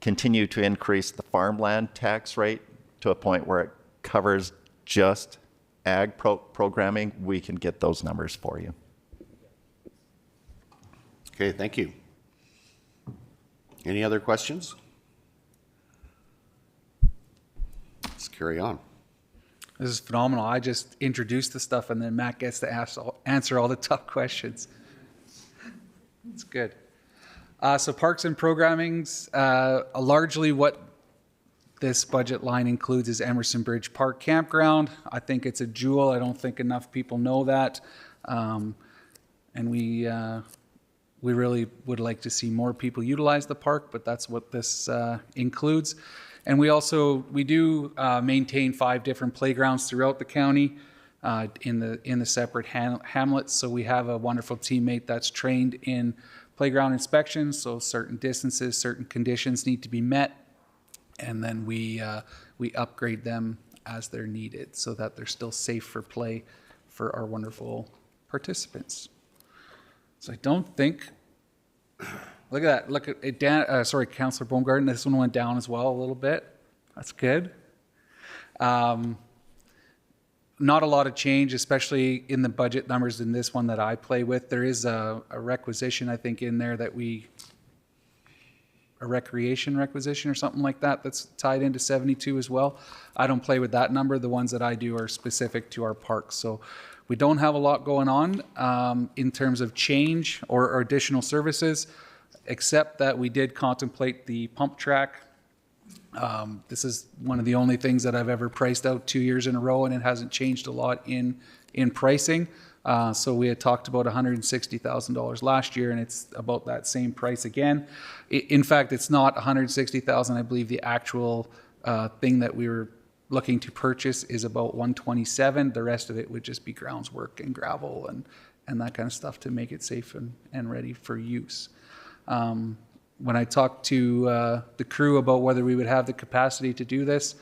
continue to increase the farmland tax rate to a point where it covers just ag programming, we can get those numbers for you. Okay, thank you. Any other questions? Let's carry on. This is phenomenal. I just introduced the stuff and then Matt gets to answer all the tough questions. It's good. So parks and programmings, largely what this budget line includes is Emerson Bridge Park Campground. I think it's a jewel. I don't think enough people know that. And we really would like to see more people utilize the park, but that's what this includes. And we do maintain 5 different playgrounds throughout the county in the separate hamlets. So we have a wonderful teammate that's trained in playground inspections. So certain distances, certain conditions need to be met, and then we upgrade them as they're needed so that they're still safe for play for our wonderful participants. So I don't think. Look at that. Look at it. Dan, sorry, Councillor Baumgarten. This one went down as well a little bit. That's good. Not a lot of change, especially in the budget numbers in this one that I play with. There is a requisition, I think, in there that a recreation requisition or something like that that's tied into 72 as well. I don't play with that number. The ones that I do are specific to our parks. So we don't have a lot going on in terms of change or additional services, except that we did contemplate the pump track. This is one of the only things that I've ever priced out 2 years in a row, and it hasn't changed a lot in pricing. So we had talked about $160,000 last year, and it's about that same price again. In fact, it's not $160,000. I believe the actual thing that we were looking to purchase is about $127,000. The rest of it would just be grounds work and gravel and that kind of stuff to make it safe and ready for use. When I talked to the crew about whether we would have the capacity to do this,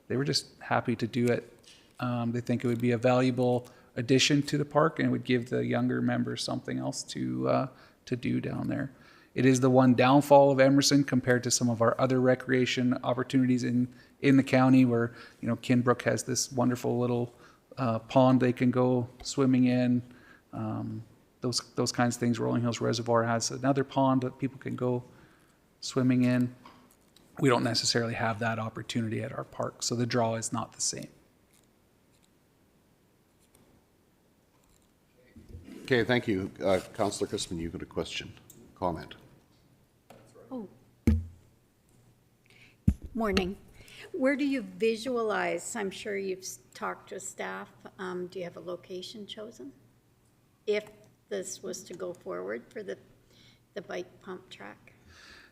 they were just happy to do it. They think it would be a valuable addition to the park and it would give the younger members something else to do down there. It is the one downfall of Emerson compared to some of our other recreation opportunities in the county, where Kinbrook has this wonderful little pond they can go swimming in. Those kinds of things. Rolling Hills Reservoir has another pond that people can go swimming in. We don't necessarily have that opportunity at our park, so the draw is not the same. Okay, thank you. Councillor Christman, you've got a question, comment. Oh. Morning. Where do you visualize, I'm sure you've talked to staff, do you have a location chosen? If this was to go forward for the bike pump track?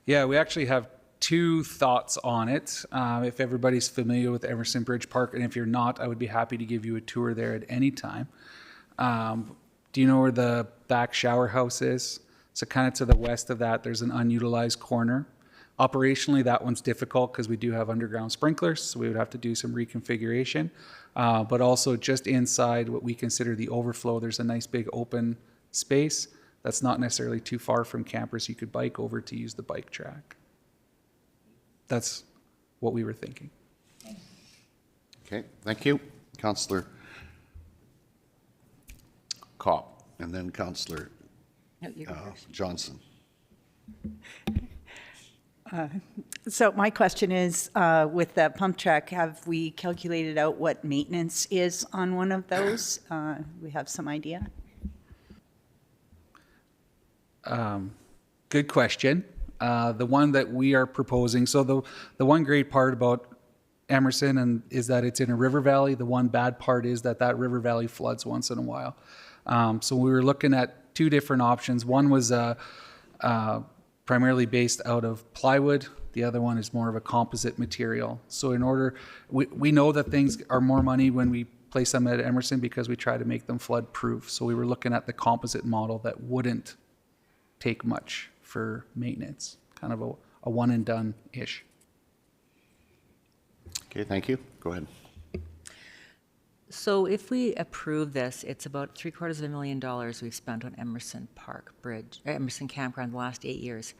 Yeah, we actually have 2 thoughts on it. If everybody's familiar with Emerson Bridge Park, and if you're not, I would be happy to give you a tour there at any time. Do you know where the back shower house is? So kind of to the west of that, there's an unutilized corner. Operationally, that one's difficult because we do have underground sprinklers, so we would have to do some reconfiguration. But also just inside what we consider the overflow, there's a nice big open space that's not necessarily too far from campers you could bike over to use the bike track. That's what we were thinking. Okay, thank you. Councillor Kopp, and then Councillor Johnson. So my question is, with the pump track, have we calculated out what maintenance is on one of those? We have some idea? Good question. The one that we are proposing, so the one great part about Emerson is that it's in a river valley. The one bad part is that river valley floods once in a while. So we were looking at 2 different options. One was primarily based out of plywood. The other one is more of a composite material. So we know that things are more money when we place them at Emerson because we try to make them flood proof. So we were looking at the composite model that wouldn't take much for maintenance, kind of a one and done-ish. Okay, thank you. Go ahead. So if we approve this, it's about $750,000 we've spent on Emerson Park Bridge, Emerson Campground the last 8 years.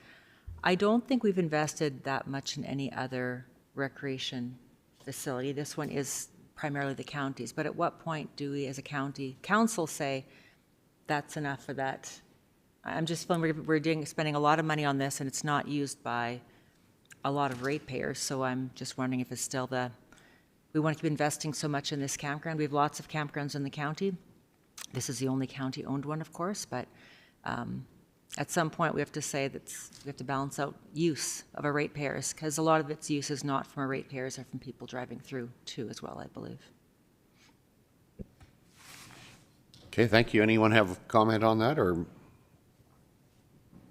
I don't think we've invested that much in any other recreation facility. This one is primarily the counties. But at what point do we, as a county council, say that's enough for that? I'm just feeling we're spending a lot of money on this, and it's not used by a lot of ratepayers. So I'm just wondering if it's still we want to keep investing so much in this campground. We have lots of campgrounds in the county. This is the only county-owned one, of course, but at some point we have to say that we have to balance out use of our ratepayers, because a lot of its use is not from our ratepayers, or from people driving through too as well, I believe. Okay, thank you. Anyone have a comment on that, or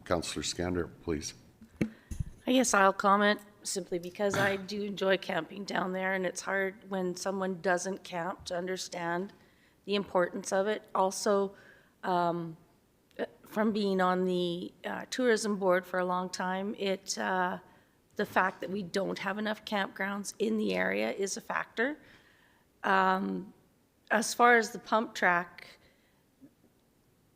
Councillor Skander, please? I guess I'll comment simply because I do enjoy camping down there, and it's hard when someone doesn't camp to understand the importance of it. Also, from being on the tourism board for a long time, the fact that we don't have enough campgrounds in the area is a factor. As far as the pump track,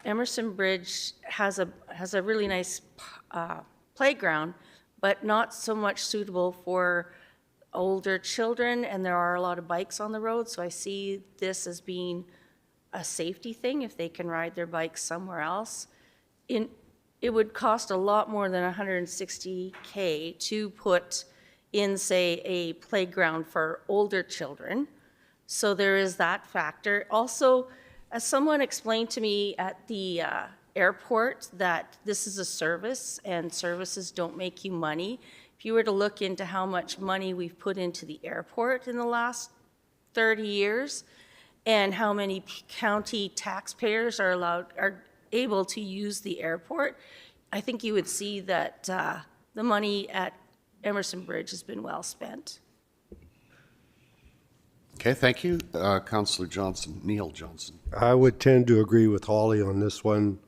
Emerson Bridge has a really nice playground, but not so much suitable for older children, and there are a lot of bikes on the road, so I see this as being a safety thing if they can ride their bikes somewhere else. It would cost a lot more than $160K to put in, say, a playground for older children, so there is that factor. Also, as someone explained to me at the airport, that this is a service and services don't make you money. If you were to look into how much money we've put into the airport in the last 30 years and how many county taxpayers are able to use the airport, I think you would see that the money at Emerson Bridge has been well spent. Okay, thank you. Councillor Johnson, Neil Johnson. I would tend to agree with Holly on this one.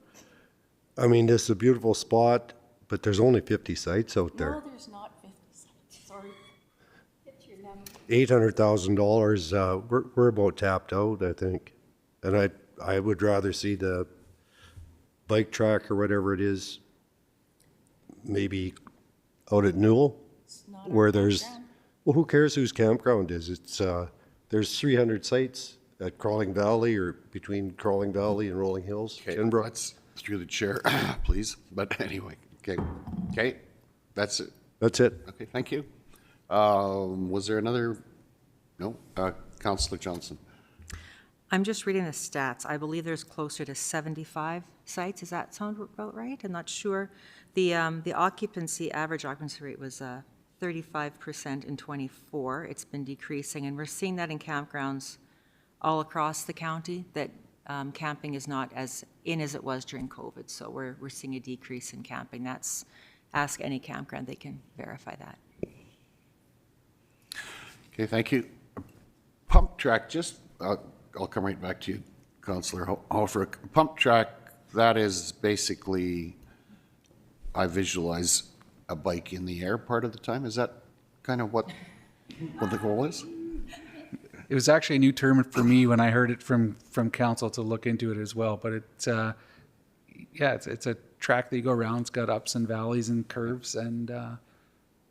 I mean, this is a beautiful spot, but there's only 50 sites out there. No, there's not 50 sites, sorry. It's your number. $800,000, we're about tapped out, I think. And I would rather see the bike track or whatever it is, maybe out at Newell, where there's, well, who cares whose campground is? It's, there's 300 sites at Crawling Valley, or between Crawling Valley and Rolling Hills, Okay, Kinbrook. let's, through the chair, please. But anyway, okay, that's it. That's it. Okay, thank you. Was there another? No, Councillor Johnson. I'm just reading the stats. I believe there's closer to 75 sites. Does that sound about right? I'm not sure. The occupancy, average occupancy rate was 35% in '24. It's been decreasing, and we're seeing that in campgrounds all across the county, that camping is not as in as it was during COVID. So we're seeing a decrease in camping. That's, ask any campground, they can verify that. Okay, thank you. Pump track, just, I'll come right back to you, Councillor Hofer. Pump track, that is basically, I visualize a bike in the air part of the time. Is that kind of what the goal is? It was actually a new term for me when I heard it from council to look into it as well. But it's a track that you go around. It's got ups and valleys and curves, and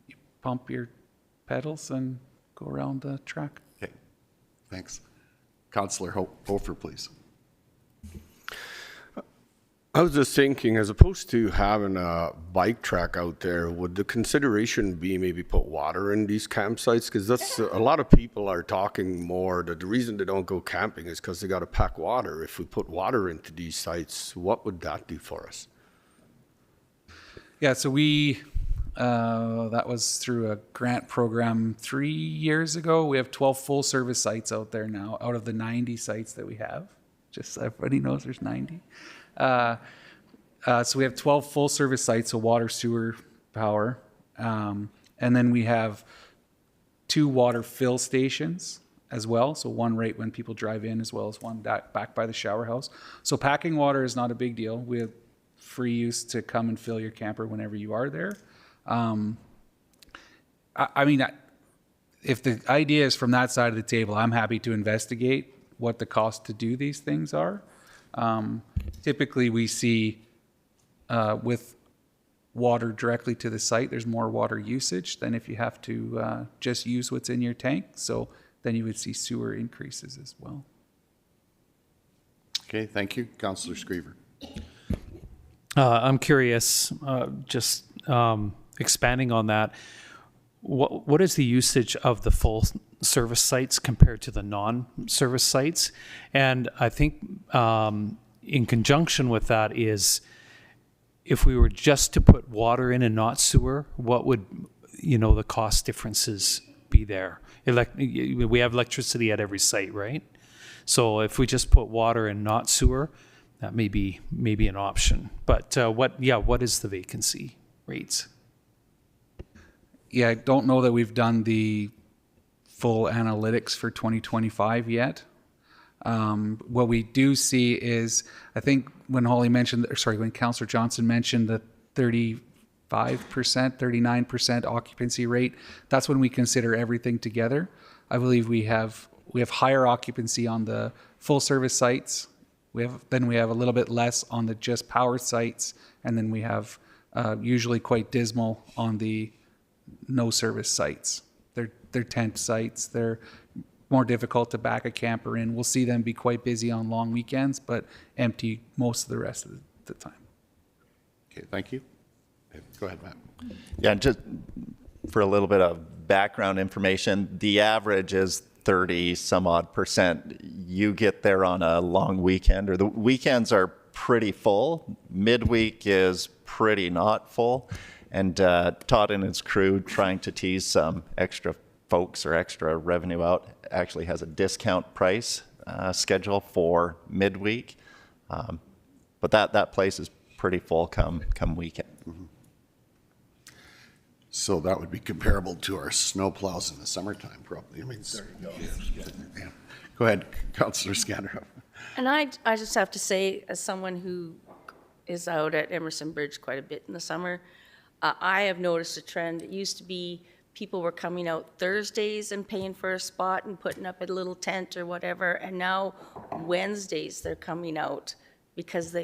you pump your pedals and go around the track. Okay, thanks. Councillor Hofer, please. I was just thinking, as opposed to having a bike track out there, would the consideration be maybe put water in these campsites? Because that's a lot of people are talking more that the reason they don't go camping is because they got to pack water. If we put water into these sites, what would that do for us? Yeah, so we, that was through a grant program 3 years ago. We have 12 full service sites out there now, out of the 90 sites that we have. Just so everybody knows there's 90. So we have 12 full service sites, so water, sewer, power. And then we have 2 water fill stations as well. So one right when people drive in, as well as one back by the shower house. So packing water is not a big deal. We have free use to come and fill your camper whenever you are there. I mean, if the idea is from that side of the table, I'm happy to investigate what the cost to do these things are. Typically, we see with water directly to the site, there's more water usage than if you have to just use what's in your tank. So then you would see sewer increases as well. Okay, thank you. Councillor Screever. I'm curious, just expanding on that, what is the usage of the full service sites compared to the non-service sites? And I think in conjunction with that is, if we were just to put water in and not sewer, what would, the cost differences be there? We have electricity at every site, right? So if we just put water and not sewer, that may be an option. But what is the vacancy rates? Yeah, I don't know that we've done the full analytics for 2025 yet. What we do see is, I think when when Councillor Johnson mentioned the 35%, 39% occupancy rate, that's when we consider everything together. I believe we have higher occupancy on the full service sites. We have a little bit less on the just power sites, and then we have usually quite dismal on the no service sites. They're tent sites. They're more difficult to back a camper in. We'll see them be quite busy on long weekends, but empty most of the rest of the time. Okay, thank you. Go ahead, Matt. Yeah, just for a little bit of background information, the average is 30 some odd percent. You get there on a long weekend, or the weekends are pretty full. Midweek is pretty not full. And Todd and his crew, trying to tease some extra folks or extra revenue out, actually has a discount price schedule for midweek. But that place is pretty full come weekend. Mm-hmm. So that would be comparable to our snow plows in the summertime, probably. I mean, there you go. Yeah. Go ahead, Councillor Scanlon. And I just have to say, as someone who is out at Emerson Bridge quite a bit in the summer, I have noticed a trend. It used to be people were coming out Thursdays and paying for a spot and putting up a little tent or whatever, and now Wednesdays they're coming out because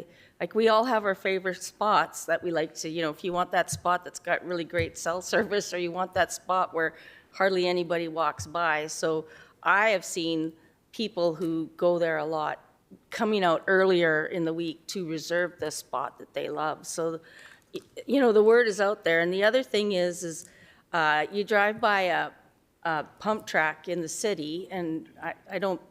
we all have our favorite spots that we like to, if you want that spot that's got really great cell service, or you want that spot where hardly anybody walks by. So I have seen people who go there a lot coming out earlier in the week to reserve this spot that they love. So, the word is out there. And the other thing is you drive by a pump track in the city, and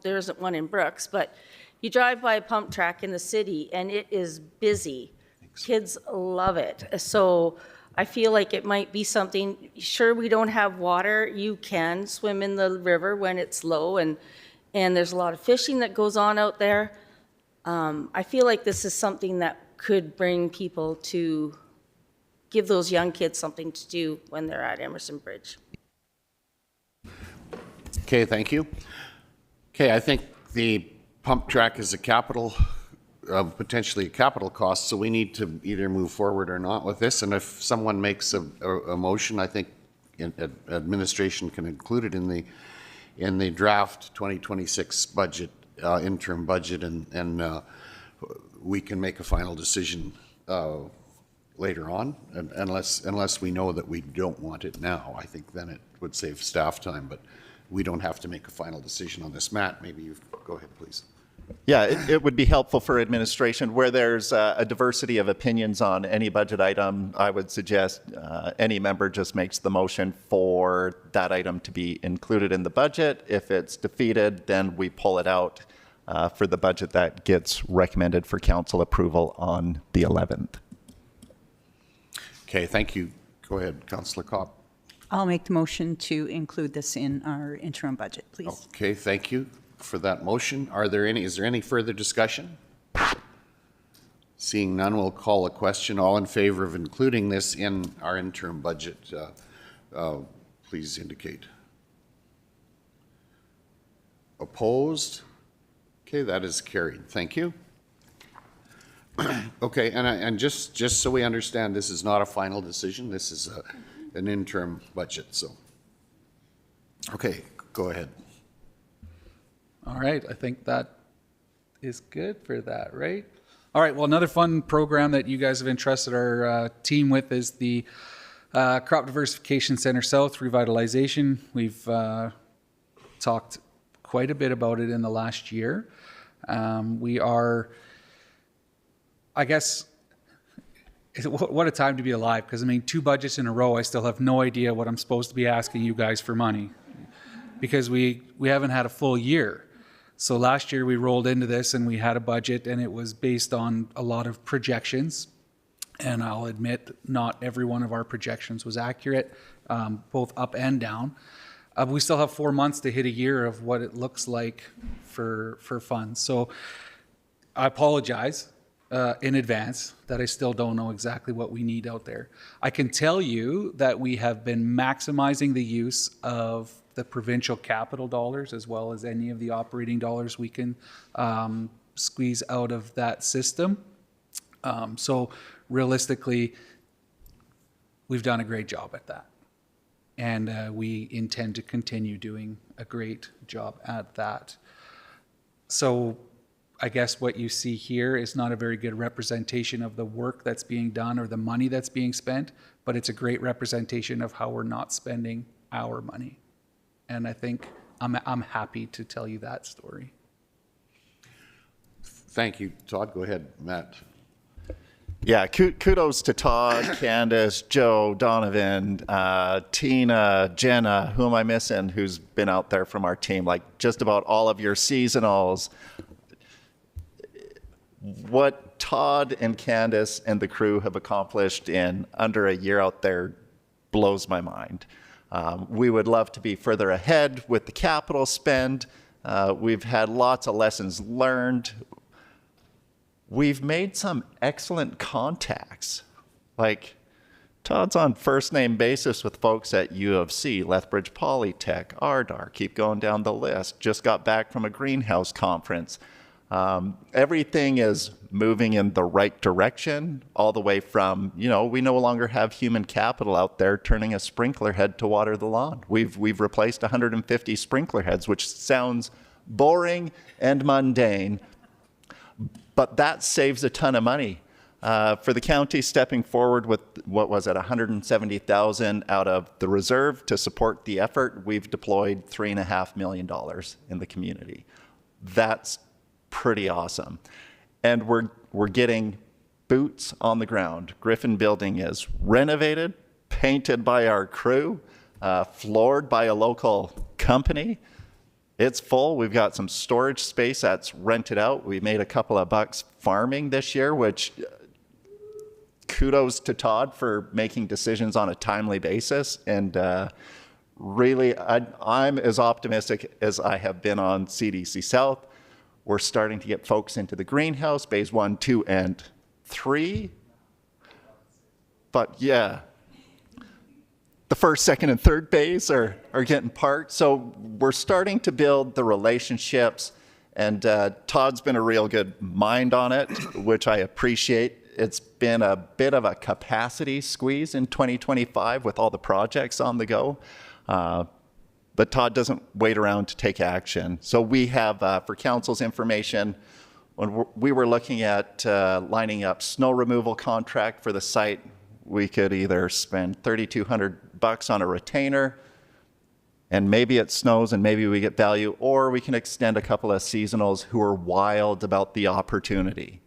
there isn't one in Brooks, but you drive by a pump track in the city and it is busy. Kids love it. So I feel like it might be something, sure, we don't have water. You can swim in the river when it's low, and there's a lot of fishing that goes on out there. I feel like this is something that could bring people to give those young kids something to do when they're at Emerson Bridge. Okay, thank you. Okay, I think the pump track is potentially a capital cost, so we need to either move forward or not with this. And if someone makes a motion, I think administration can include it in the draft 2026 budget, interim budget, and we can make a final decision later on, unless we know that we don't want it now. I think then it would save staff time, but we don't have to make a final decision on this. Matt, maybe you go ahead, please. Yeah, it would be helpful for administration where there's a diversity of opinions on any budget item. I would suggest any member just makes the motion for that item to be included in the budget. If it's defeated, then we pull it out for the budget that gets recommended for council approval on the 11th. Okay, thank you. Go ahead, Councillor Kopp. I'll make the motion to include this in our interim budget, please. Okay, thank you for that motion. Is there any further discussion? Seeing none, we'll call a question. All in favor of including this in our interim budget, please indicate. Opposed? Okay, that is carried. Thank you. Okay, and just so we understand, this is not a final decision. This is an interim budget, so. Okay, go ahead. All right, I think that is good for that, right? All right, well, another fun program that you guys have entrusted our team with is the Crop Diversification Center South Revitalization. We've talked quite a bit about it in the last year. We are, I guess, what a time to be alive, because I mean, 2 budgets in a row, I still have no idea what I'm supposed to be asking you guys for money, because we haven't had a full year. So last year we rolled into this and we had a budget, and it was based on a lot of projections. And I'll admit, not every one of our projections was accurate, both up and down. We still have 4 months to hit a year of what it looks like for funds. So I apologize in advance that I still don't know exactly what we need out there. I can tell you that we have been maximizing the use of the provincial capital dollars, as well as any of the operating dollars we can squeeze out of that system. So realistically, we've done a great job at that. And we intend to continue doing a great job at that. So I guess what you see here is not a very good representation of the work that's being done or the money that's being spent, but it's a great representation of how we're not spending our money. And I think I'm happy to tell you that story. Thank you, Todd. Go ahead, Matt. Yeah, kudos to Todd, Candace, Joe, Donovan, Tina, Jenna, who am I missing, who's been out there from our team, like just about all of your seasonals. What Todd and Candace and the crew have accomplished in under a year out there blows my mind. We would love to be further ahead with the capital spend. We've had lots of lessons learned. We've made some excellent contacts. Like, Todd's on first name basis with folks at U of C, Lethbridge Polytech, Ardar, keep going down the list. Just got back from a greenhouse conference. Everything is moving in the right direction, all the way from, we no longer have human capital out there turning a sprinkler head to water the lawn. We've replaced 150 sprinkler heads, which sounds boring and mundane, but that saves a ton of money. For the county stepping forward with, what was it, $170,000 out of the reserve to support the effort, we've deployed $3.5 million in the community. That's pretty awesome. And we're getting boots on the ground. Griffin Building is renovated, painted by our crew, floored by a local company. It's full. We've got some storage space that's rented out. We made a couple of bucks farming this year, which kudos to Todd for making decisions on a timely basis. And really, I'm as optimistic as I have been on CDC South. We're starting to get folks into the greenhouse, bays 1, 2, and 3. But yeah, the first, second, and third bays are getting parked. So we're starting to build the relationships, and Todd's been a real good mind on it, which I appreciate. It's been a bit of a capacity squeeze in 2025 with all the projects on the go. But Todd doesn't wait around to take action. So we have, for council's information, when we were looking at lining up snow removal contract for the site, we could either spend $3,200 on a retainer, and maybe it snows and maybe we get value, or we can extend a couple of seasonals who are wild about the opportunity.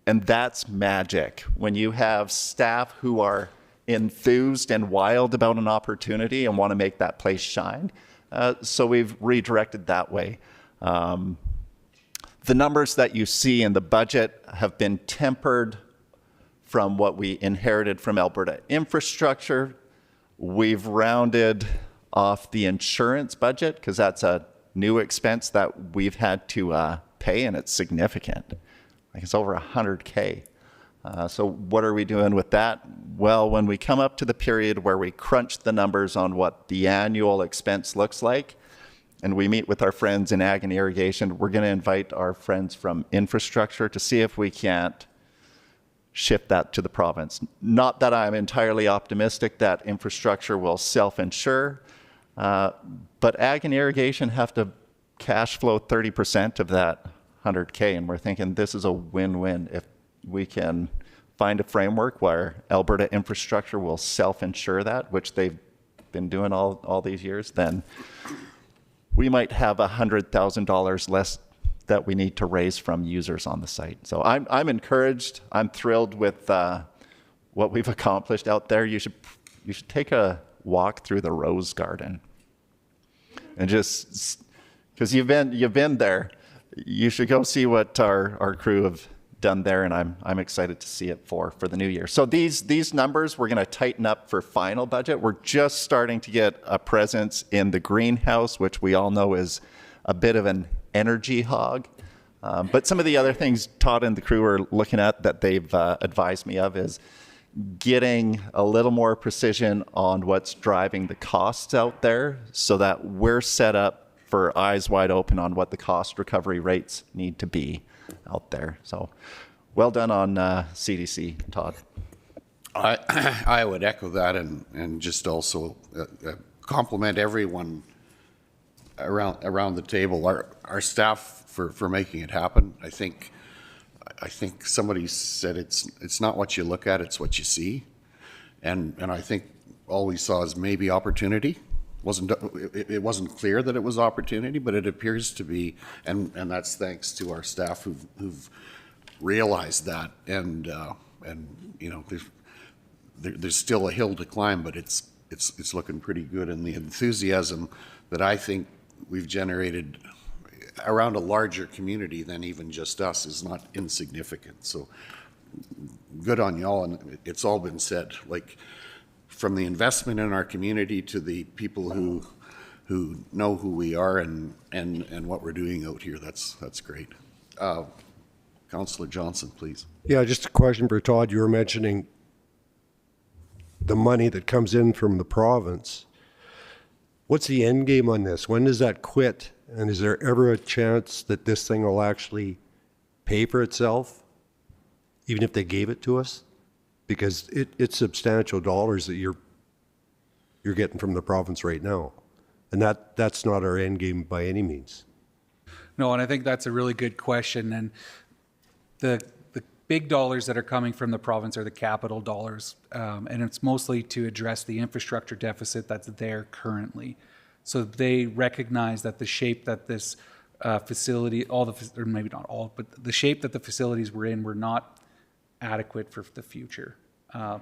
And that's magic. When you have staff who are enthused and wild about an opportunity and want to make that place shine. So we've redirected that way. The numbers that you see in the budget have been tempered from what we inherited from Alberta Infrastructure. We've rounded off the insurance budget because that's a new expense that we've had to pay, and it's significant. It's over $100K. So what are we doing with that? Well, when we come up to the period where we crunch the numbers on what the annual expense looks like, and we meet with our friends in Ag and Irrigation, we're going to invite our friends from Infrastructure to see if we can't shift that to the province. Not that I'm entirely optimistic that Infrastructure will self-insure, but Ag and Irrigation have to cash flow 30% of that $100K, and we're thinking this is a win-win. If we can find a framework where Alberta Infrastructure will self-insure that, which they've been doing all these years, then we might have $100,000 less that we need to raise from users on the site. So I'm encouraged. I'm thrilled with what we've accomplished out there. You should take a walk through the rose garden, and just because you've been there, you should go see what our crew have done there, and I'm excited to see it for the new year. So these numbers we're going to tighten up for final budget. We're just starting to get a presence in the greenhouse, which we all know is a bit of an energy hog. But some of the other things Todd and the crew are looking at that they've advised me of is getting a little more precision on what's driving the costs out there, so that we're set up for eyes wide open on what the cost recovery rates need to be out there. So well done on CDC, Todd. I would echo that, and just also compliment everyone around the table, our staff for making it happen. I think somebody said it's not what you look at, it's what you see, and I think all we saw is maybe opportunity. It wasn't clear that it was opportunity, but it appears to be, and that's thanks to our staff who've realized that, and you know, there's still a hill to climb, but it's looking pretty good, and the enthusiasm that I think we've generated around a larger community than even just us is not insignificant. So good on y'all, and it's all been said. Like, from the investment in our community to the people who know who we are and what we're doing out here, that's great. Councillor Johnson, please. Yeah, just a question for Todd. You were mentioning the money that comes in from the province. What's the end game on this? When does that quit? And is there ever a chance that this thing will actually pay for itself, even if they gave it to us? Because it's substantial dollars that you're getting from the province right now. And that's not our end game by any means. No, and I think that's a really good question. And the big dollars that are coming from the province are the capital dollars. And it's mostly to address the infrastructure deficit that's there currently. So they recognize that the shape that this facility, or maybe not all, but the shape that the facilities were in were not adequate for the future.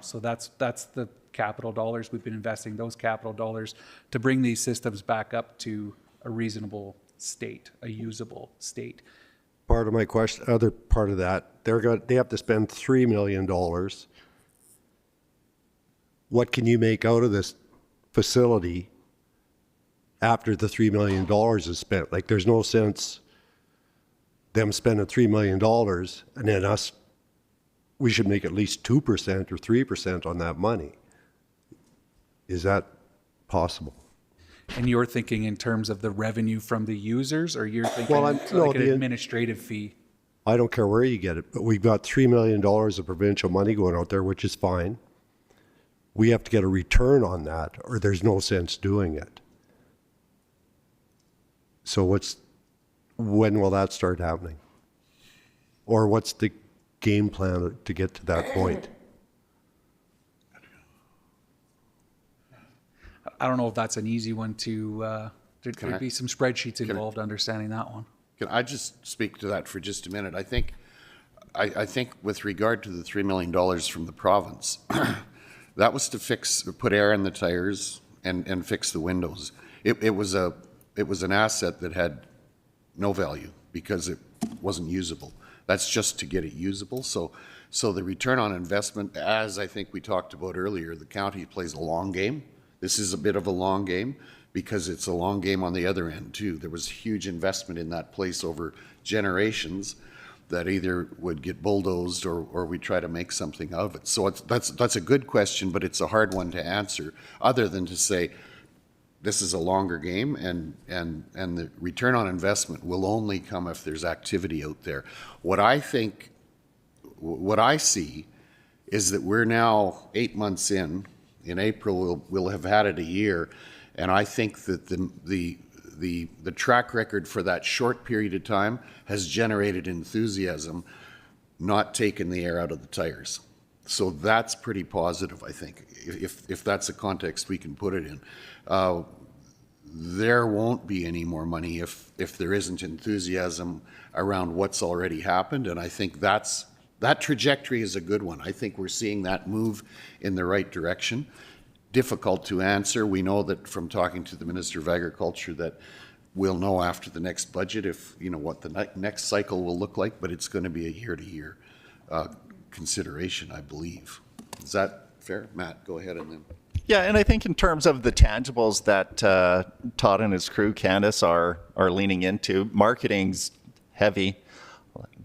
So that's the capital dollars. We've been investing those capital dollars to bring these systems back up to a reasonable state, a usable state. Part of my question, other part of that, they have to spend $3 million. What can you make out of this facility after the $3 million is spent? Like, there's no sense them spending $3 million and then we should make at least 2% or 3% on that money. Is that possible? And you're thinking in terms of the revenue from the users, or you're thinking Well, like an administrative fee? I don't care where you get it, but we've got $3 million of provincial money going out there, which is fine. We have to get a return on that, or there's no sense doing it. So when will that start happening? Or what's the game plan to get to that point? I don't know if that's an easy one to, there'd be some spreadsheets involved understanding that one. Can I just speak to that for just a minute? I think with regard to the $3 million from the province, that was to put air in the tires and fix the windows. It was an asset that had no value because it wasn't usable. That's just to get it usable. So the return on investment, as I think we talked about earlier, the county plays a long game. This is a bit of a long game because it's a long game on the other end too. There was huge investment in that place over generations that either would get bulldozed or we try to make something of it. So that's a good question, but it's a hard one to answer, other than to say this is a longer game, and the return on investment will only come if there's activity out there. What I see is that we're now 8 months in. In April, we'll have had it a year, and I think that the track record for that short period of time has generated enthusiasm, not taken the air out of the tires. So that's pretty positive, I think, if that's a context we can put it in. there won't be any more money if there isn't enthusiasm around what's already happened. And I think that trajectory is a good one. I think we're seeing that move in the right direction. Difficult to answer. We know that from talking to the Minister of Agriculture that we'll know after the next budget if, what the next cycle will look like, but it's going to be a year-to-year consideration, I believe. Is that fair? Matt, go ahead and then. Yeah, and I think in terms of the tangibles that Todd and his crew, Candace, are leaning into, marketing's heavy.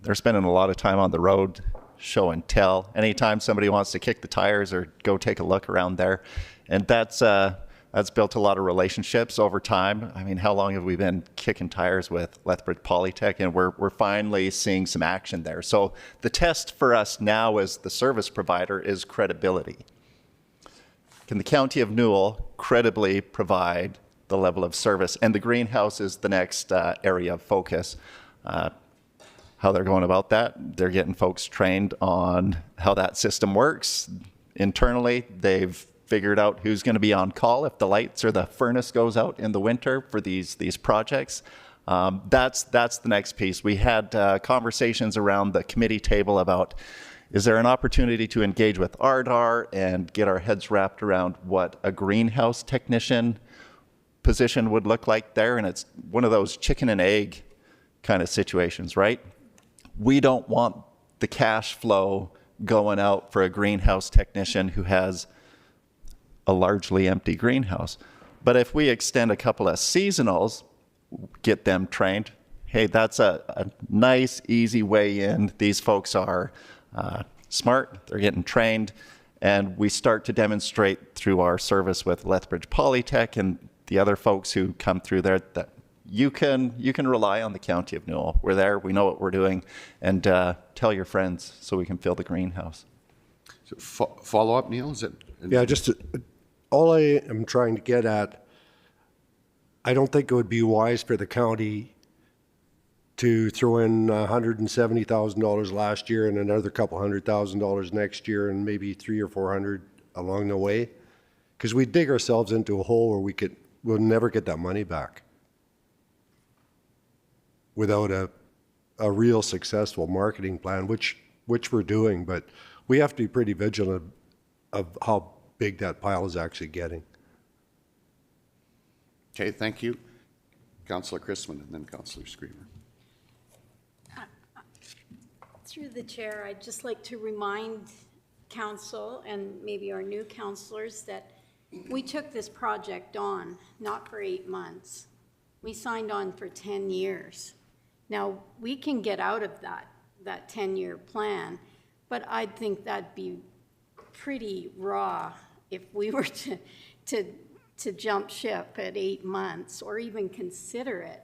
They're spending a lot of time on the road, show and tell. Anytime somebody wants to kick the tires or go take a look around there, and that's built a lot of relationships over time. I mean, how long have we been kicking tires with Lethbridge Polytech, and we're finally seeing some action there. So the test for us now as the service provider is credibility. Can the County of Newell credibly provide the level of service? And the greenhouse is the next area of focus. How they're going about that, they're getting folks trained on how that system works. Internally, they've figured out who's going to be on call if the lights or the furnace goes out in the winter for these projects. That's the next piece. We had conversations around the committee table about, is there an opportunity to engage with ARDAR and get our heads wrapped around what a greenhouse technician position would look like there? And it's one of those chicken and egg kind of situations, right? We don't want the cash flow going out for a greenhouse technician who has a largely empty greenhouse. But if we extend a couple of seasonals, get them trained, hey, that's a nice, easy way in. These folks are smart, they're getting trained, and we start to demonstrate through our service with Lethbridge Polytech and the other folks who come through there that you can rely on the County of Newell. We're there, we know what we're doing, and tell your friends so we can fill the greenhouse. So follow up, Neil? Is it? Yeah, all I am trying to get at, I don't think it would be wise for the county to throw in $170,000 last year and another couple $100,000 next year and maybe $300 or $400 along the way, because we dig ourselves into a hole where we'll never get that money back without a real successful marketing plan, which we're doing, but we have to be pretty vigilant of how big that pile is actually getting. Okay, thank you. Councillor Christman and then Councillor Screamer. Through the chair, I'd just like to remind council and maybe our new councillors that we took this project on, not for 8 months. We signed on for 10 years. Now, we can get out of that 10-year plan, but I think that'd be pretty raw if we were to jump ship at 8 months or even consider it.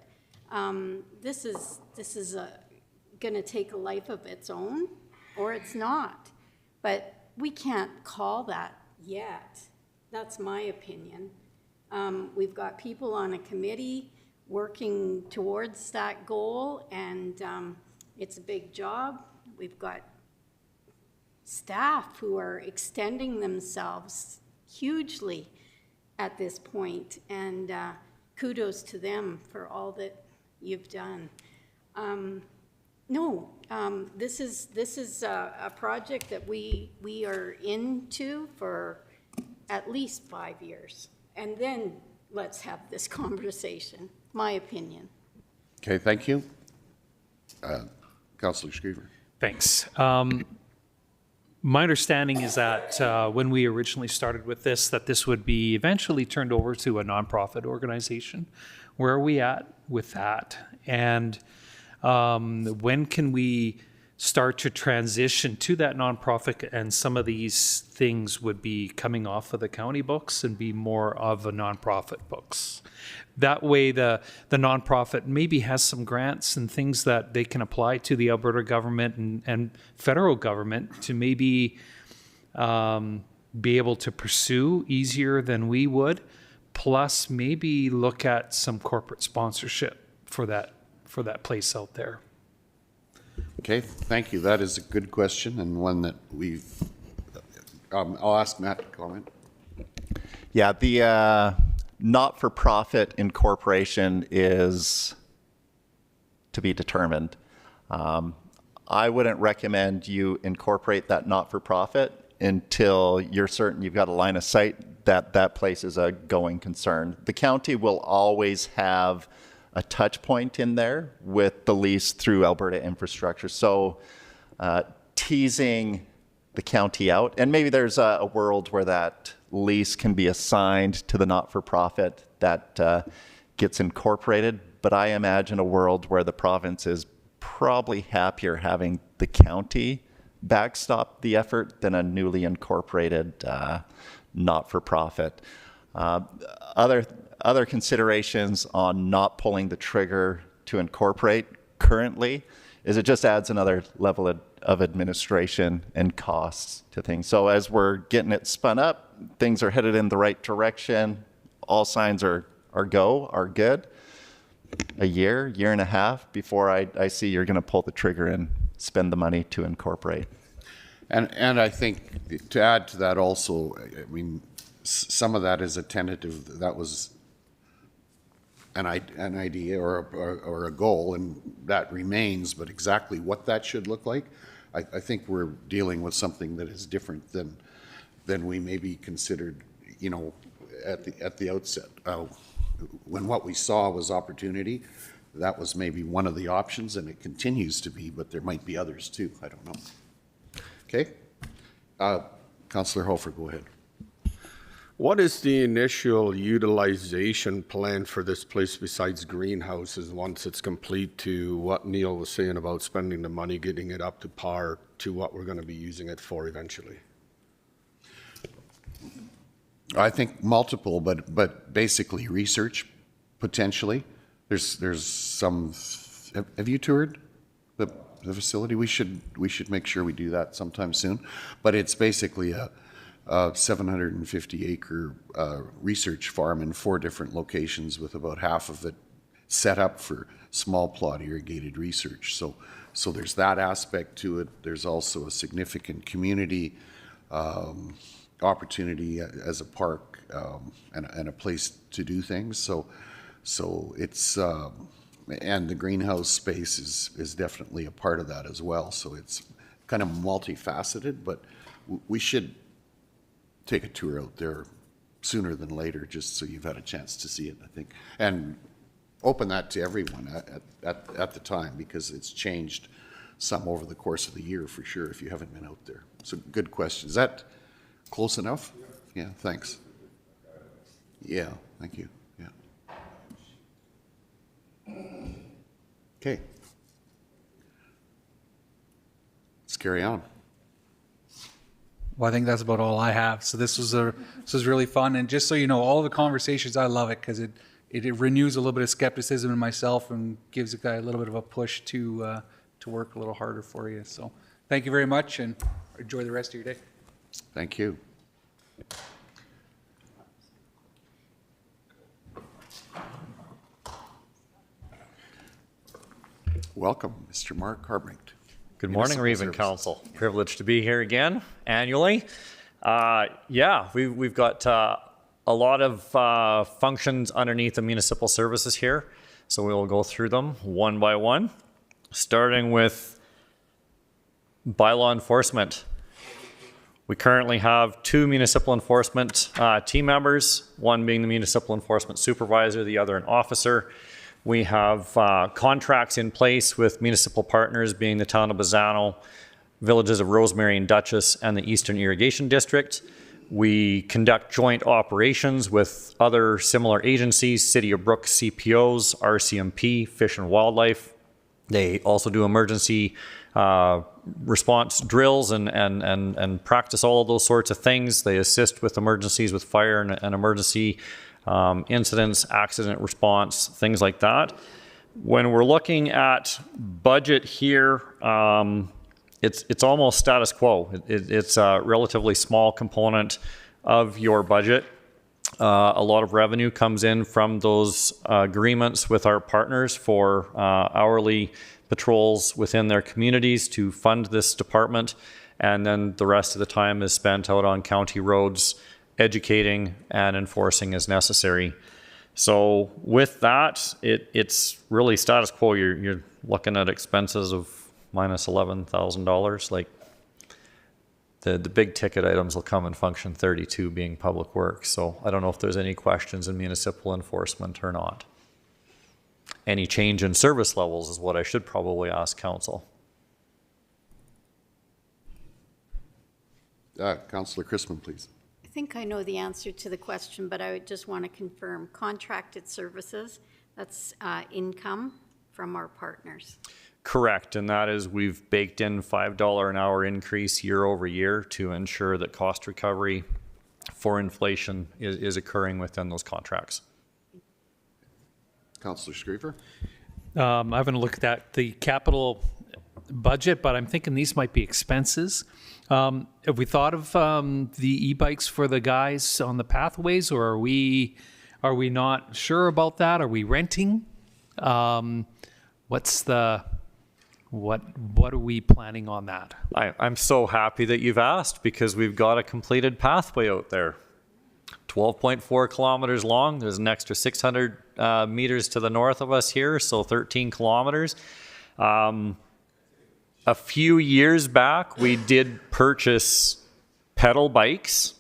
This is going to take a life of its own, or it's not. But we can't call that yet. That's my opinion. We've got people on a committee working towards that goal, and it's a big job. We've got staff who are extending themselves hugely at this point, and kudos to them for all that you've done. This is a project that we are into for at least 5 years, and then let's have this conversation, my opinion. Okay, thank you. Councillor Screamer. Thanks. My understanding is that when we originally started with this, that this would be eventually turned over to a nonprofit organization. Where are we at with that? And when can we start to transition to that nonprofit, and some of these things would be coming off of the county books and be more of a nonprofit books? That way the nonprofit maybe has some grants and things that they can apply to the Alberta government and federal government to maybe be able to pursue easier than we would, plus maybe look at some corporate sponsorship for that place out there. Okay, thank you. That is a good question and one that I'll ask Matt to comment. Yeah, Not-for-profit incorporation is to be determined. I wouldn't recommend you incorporate that not-for-profit until you're certain you've got a line of sight that that place is a going concern. The county will always have a touch point in there with the lease through Alberta Infrastructure. So teasing the county out, and maybe there's a world where that lease can be assigned to the not-for-profit that gets incorporated, but I imagine a world where the province is probably happier having the county backstop the effort than a newly incorporated not-for-profit. Other considerations on not pulling the trigger to incorporate currently is it just adds another level of administration and costs to things. So as we're getting it spun up, things are headed in the right direction. All signs are good. A year and a half before I see you're going to pull the trigger and spend the money to incorporate. And I think to add to that also, I mean, some of that is a tentative, that was an idea or a goal, and that remains, but exactly what that should look like, I think we're dealing with something that is different than we maybe considered, you know, at the outset. When what we saw was opportunity, that was maybe one of the options, and it continues to be, but there might be others too. I don't know. Okay. Councillor Hofer, go ahead. What is the initial utilization plan for this place besides greenhouses once it's complete, to what Neil was saying about spending the money, getting it up to par to what we're going to be using it for eventually? I think multiple, but basically research, potentially. There's some, have you toured the facility? We should make sure we do that sometime soon. But it's basically a 750 acre research farm in 4 different locations, with about half of it set up for small plot irrigated research. So there's that aspect to it. There's also a significant community opportunity as a park and a place to do things. So it's and the greenhouse space is definitely a part of that as well. So it's kind of multifaceted, but we should take a tour out there sooner than later, just so you've had a chance to see it, I think, and open that to everyone at the time, because it's changed some over the course of the year for sure if you haven't been out there. So good question. Is that close enough? Yeah, thanks. Yeah, thank you. Yeah. Okay. Let's carry on. Well, I think that's about all I have. So this was really fun. And just so you know, all the conversations, I love it because it renews a little bit of skepticism in myself and gives a guy a little bit of a push to work a little harder for you. So thank you very much, and enjoy the rest of your day. Thank you. Welcome, Mr. Mark Harbringt. Good morning, Reven Council. Privileged to be here again annually. Yeah, we've got a lot of functions underneath the municipal services here, so we will go through them one by one, starting with bylaw enforcement. We currently have 2 municipal enforcement team members, one being the municipal enforcement supervisor, the other an officer. We have contracts in place with municipal partners, being the town of Bazzano, villages of Rosemary and Dutchess, and the Eastern Irrigation District. We conduct joint operations with other similar agencies, City of Brooks CPOs, RCMP, Fish and Wildlife. They also do emergency response drills and practice all of those sorts of things. They assist with emergencies with fire and emergency incidents, accident response, things like that. When we're looking at budget here, it's almost status quo. It's a relatively small component of your budget. A lot of revenue comes in from those agreements with our partners for hourly patrols within their communities to fund this department, and then the rest of the time is spent out on county roads, educating and enforcing as necessary. So with that, it's really status quo. You're looking at expenses of minus $11,000. Like the big ticket items will come in function 32 being public works. So I don't know if there's any questions in municipal enforcement or not. Any change in service levels is what I should probably ask council. Councillor Chrisman, please. I think I know the answer to the question, but I would just want to confirm contracted services, that's income from our partners. Correct, and that is we've baked in $5 an hour increase year over year to ensure that cost recovery for inflation is occurring within those contracts. Councillor Screever? I haven't looked at the capital budget, but I'm thinking these might be expenses. Have we thought of the e-bikes for the guys on the pathways, or are we not sure about that? Are we renting? What are we planning on that? I'm so happy that you've asked, because we've got a completed pathway out there. 12.4 kilometers long. There's an extra 600 meters to the north of us here, so 13 kilometers. A few years back, we did purchase pedal bikes,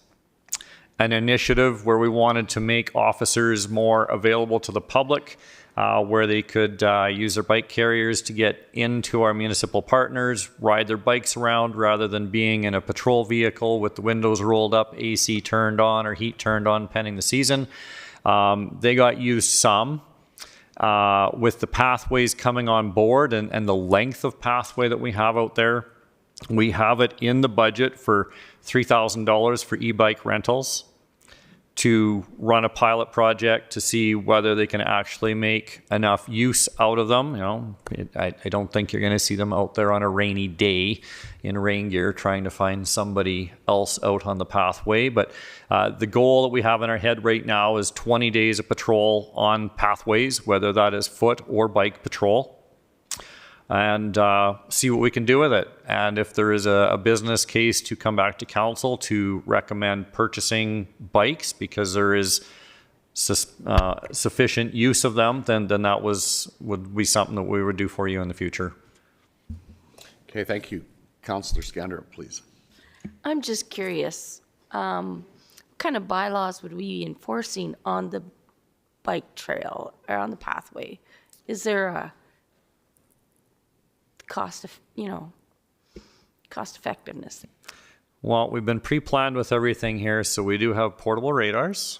an initiative where we wanted to make officers more available to the public, where they could use their bike carriers to get into our municipal partners, ride their bikes around rather than being in a patrol vehicle with the windows rolled up, AC turned on or heat turned on pending the season. They got used some. With the pathways coming on board and the length of pathway that we have out there, we have it in the budget for $3,000 for e-bike rentals to run a pilot project to see whether they can actually make enough use out of them. You know, I don't think you're going to see them out there on a rainy day in rain gear trying to find somebody else out on the pathway. But the goal that we have in our head right now is 20 days of patrol on pathways, whether that is foot or bike patrol, and see what we can do with it. And if there is a business case to come back to council to recommend purchasing bikes because there is sufficient use of them, then that would be something that we would do for you in the future. Okay, thank you. Councillor Scanderup, please. I'm just curious, what kind of bylaws would we be enforcing on the bike trail or on the pathway? Is there a cost effectiveness? Well, we've been pre-planned with everything here, so we do have portable radars.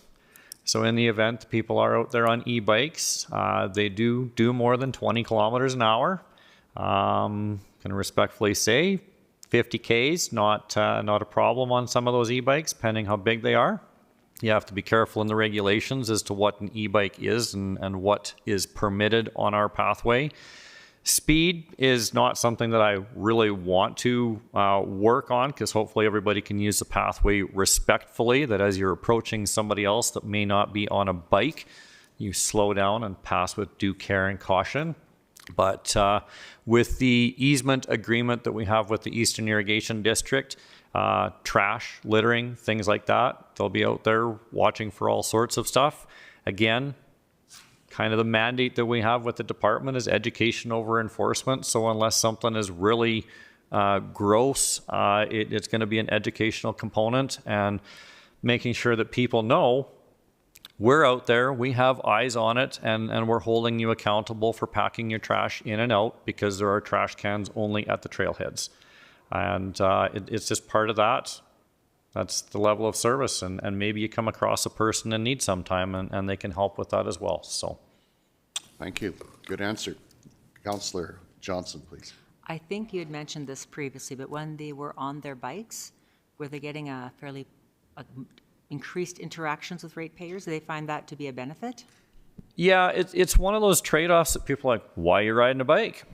So in the event people are out there on e-bikes, they do more than 20 kilometers an hour. Can respectfully say 50 Ks, not a problem on some of those e-bikes, depending how big they are. You have to be careful in the regulations as to what an e-bike is and what is permitted on our pathway. Speed is not something that I really want to work on, because hopefully everybody can use the pathway respectfully, that as you're approaching somebody else that may not be on a bike, you slow down and pass with due care and caution. But with the easement agreement that we have with the Eastern Irrigation District, trash, littering, things like that, they'll be out there watching for all sorts of stuff. Again, kind of the mandate that we have with the department is education over enforcement. So unless something is really gross, it's going to be an educational component, and making sure that people know we're out there, we have eyes on it, and we're holding you accountable for packing your trash in and out, because there are trash cans only at the trailheads. And it's just part of that. That's the level of service, and maybe you come across a person in need sometime, and they can help with that as well. So, thank you. Good answer. Councillor Johnson, please. I think you had mentioned this previously, but when they were on their bikes, were they getting a fairly increased interactions with ratepayers? Do they find that to be a benefit? Yeah, it's one of those trade-offs that people are like, why are you riding a bike?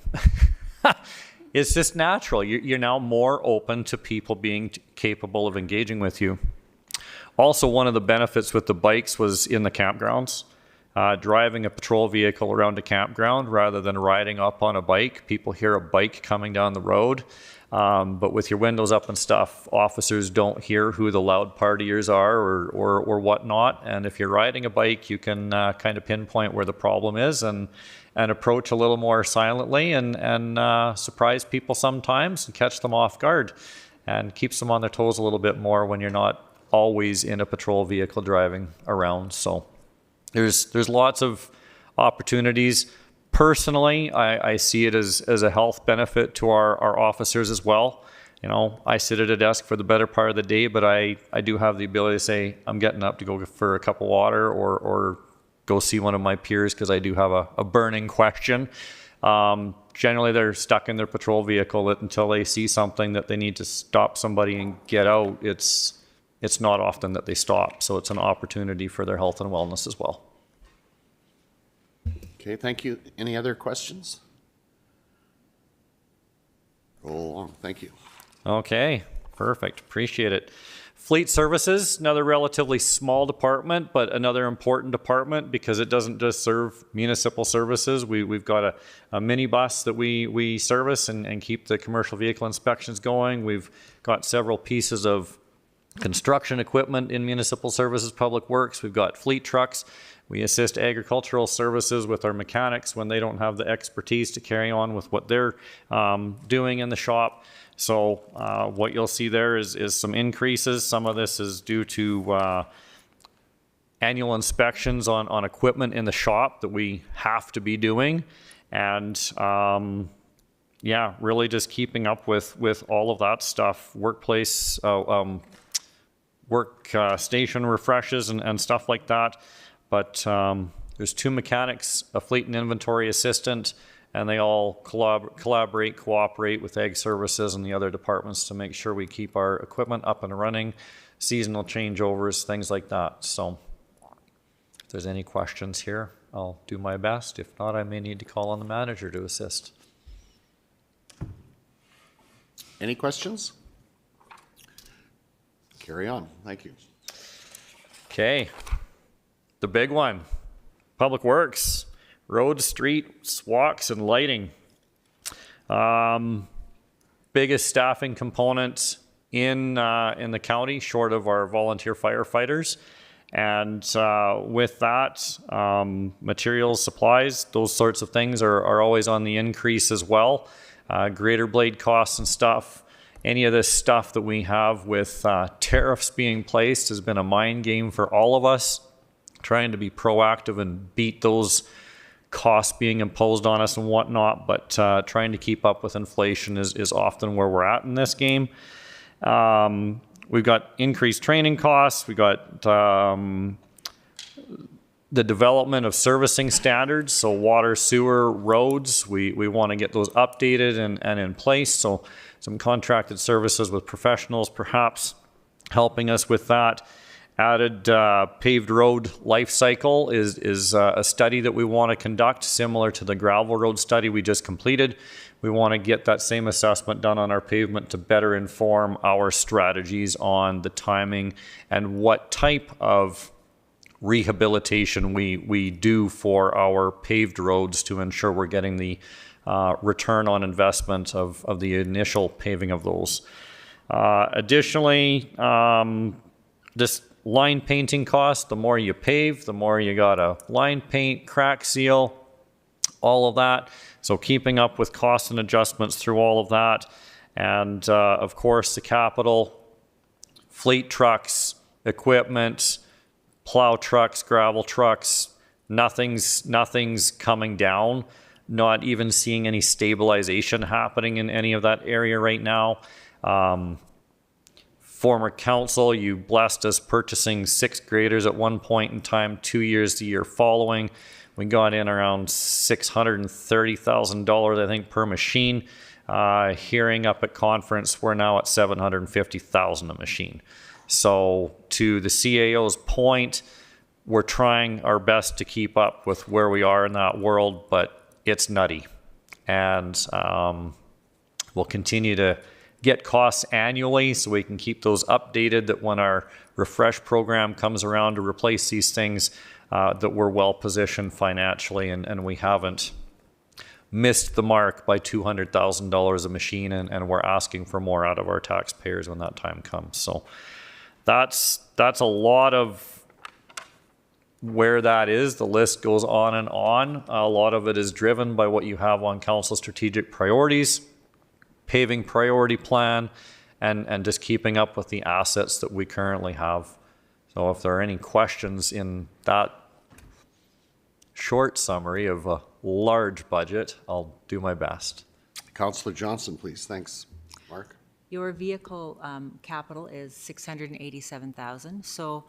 It's just natural. You're now more open to people being capable of engaging with you. Also, one of the benefits with the bikes was in the campgrounds. Driving a patrol vehicle around a campground rather than riding up on a bike. People hear a bike coming down the road. But with your windows up and stuff, officers don't hear who the loud partiers are or whatnot. And if you're riding a bike, you can kind of pinpoint where the problem is and approach a little more silently and surprise people sometimes and catch them off guard and keeps them on their toes a little bit more when you're not always in a patrol vehicle driving around. So there's lots of opportunities. Personally, I see it as a health benefit to our officers as well. You know, I sit at a desk for the better part of the day, but I do have the ability to say, I'm getting up to go for a cup of water or go see one of my peers because I do have a burning question. Generally, they're stuck in their patrol vehicle until they see something that they need to stop somebody and get out. It's not often that they stop, so it's an opportunity for their health and wellness as well. Okay, thank you. Any other questions? Roll along, thank you. Okay, perfect. Appreciate it. Fleet Services, another relatively small department, but another important department because it doesn't just serve municipal services. We've got a minibus that we service and keep the commercial vehicle inspections going. We've got several pieces of construction equipment in municipal services, public works. We've got fleet trucks. We assist agricultural services with our mechanics when they don't have the expertise to carry on with what they're doing in the shop. So what you'll see there is some increases. Some of this is due to annual inspections on equipment in the shop that we have to be doing. And yeah, really just keeping up with all of that stuff, workplace, work station refreshes and stuff like that. But there's 2 mechanics, a fleet and inventory assistant, and they all collaborate, cooperate with Ag Services and the other departments to make sure we keep our equipment up and running, seasonal changeovers, things like that. So if there's any questions here, I'll do my best. If not, I may need to call on the manager to assist. Any questions? Carry on, thank you. Okay. The big one, Public Works, road, street, walks, and lighting. Biggest staffing component in the county, short of our volunteer firefighters. And with that, materials, supplies, those sorts of things are always on the increase as well. Greater blade costs and stuff. Any of this stuff that we have with tariffs being placed has been a mind game for all of us, trying to be proactive and beat those costs being imposed on us and whatnot, but trying to keep up with inflation is often where we're at in this game. We've got increased training costs. We got the development of servicing standards, so water, sewer, roads. We want to get those updated and in place. So some contracted services with professionals perhaps helping us with that. Added paved road life cycle is a study that we want to conduct, similar to the gravel road study we just completed. We want to get that same assessment done on our pavement to better inform our strategies on the timing and what type of rehabilitation we do for our paved roads to ensure we're getting the return on investment of the initial paving of those. Additionally, this line painting cost, the more you pave, the more you gotta line paint, crack seal, all of that. So keeping up with costs and adjustments through all of that. And of course, the capital, fleet trucks, equipment, plow trucks, gravel trucks, nothing's coming down. Not even seeing any stabilization happening in any of that area right now. Former council, you blessed us purchasing 6 graders at one point in time, 2 years the year following. We got in around $630,000, I think, per machine. Hearing up at conference, we're now at $750,000 a machine. So to the CAO's point, we're trying our best to keep up with where we are in that world, but it's nutty. And we'll continue to get costs annually so we can keep those updated, that when our refresh program comes around to replace these things, that we're well positioned financially and we haven't missed the mark by $200,000 a machine, and we're asking for more out of our taxpayers when that time comes. So that's a lot of where that is. The list goes on and on. A lot of it is driven by what you have on council strategic priorities, paving priority plan, and just keeping up with the assets that we currently have. So if there are any questions in that short summary of a large budget, I'll do my best. Councillor Johnson, please. Thanks. Mark? Your vehicle capital is 687,000. So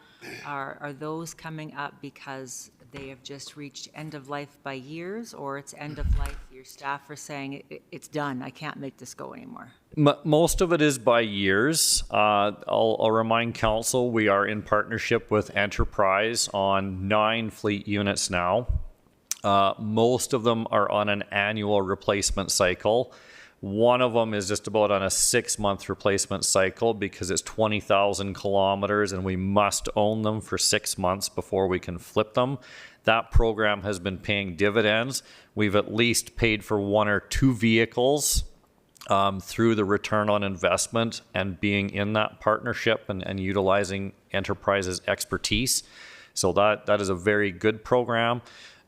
are those coming up because they have just reached end of life by years, or it's end of life, your staff are saying it's done, I can't make this go anymore? Most of it is by years. I'll remind council, we are in partnership with Enterprise on 9 fleet units now. Most of them are on an annual replacement cycle. One of them is just about on a 6-month replacement cycle because it's 20,000 kilometers and we must own them for 6 months before we can flip them. That program has been paying dividends. We've at least paid for 1 or 2 vehicles through the return on investment and being in that partnership and utilizing Enterprise's expertise. So that is a very good program.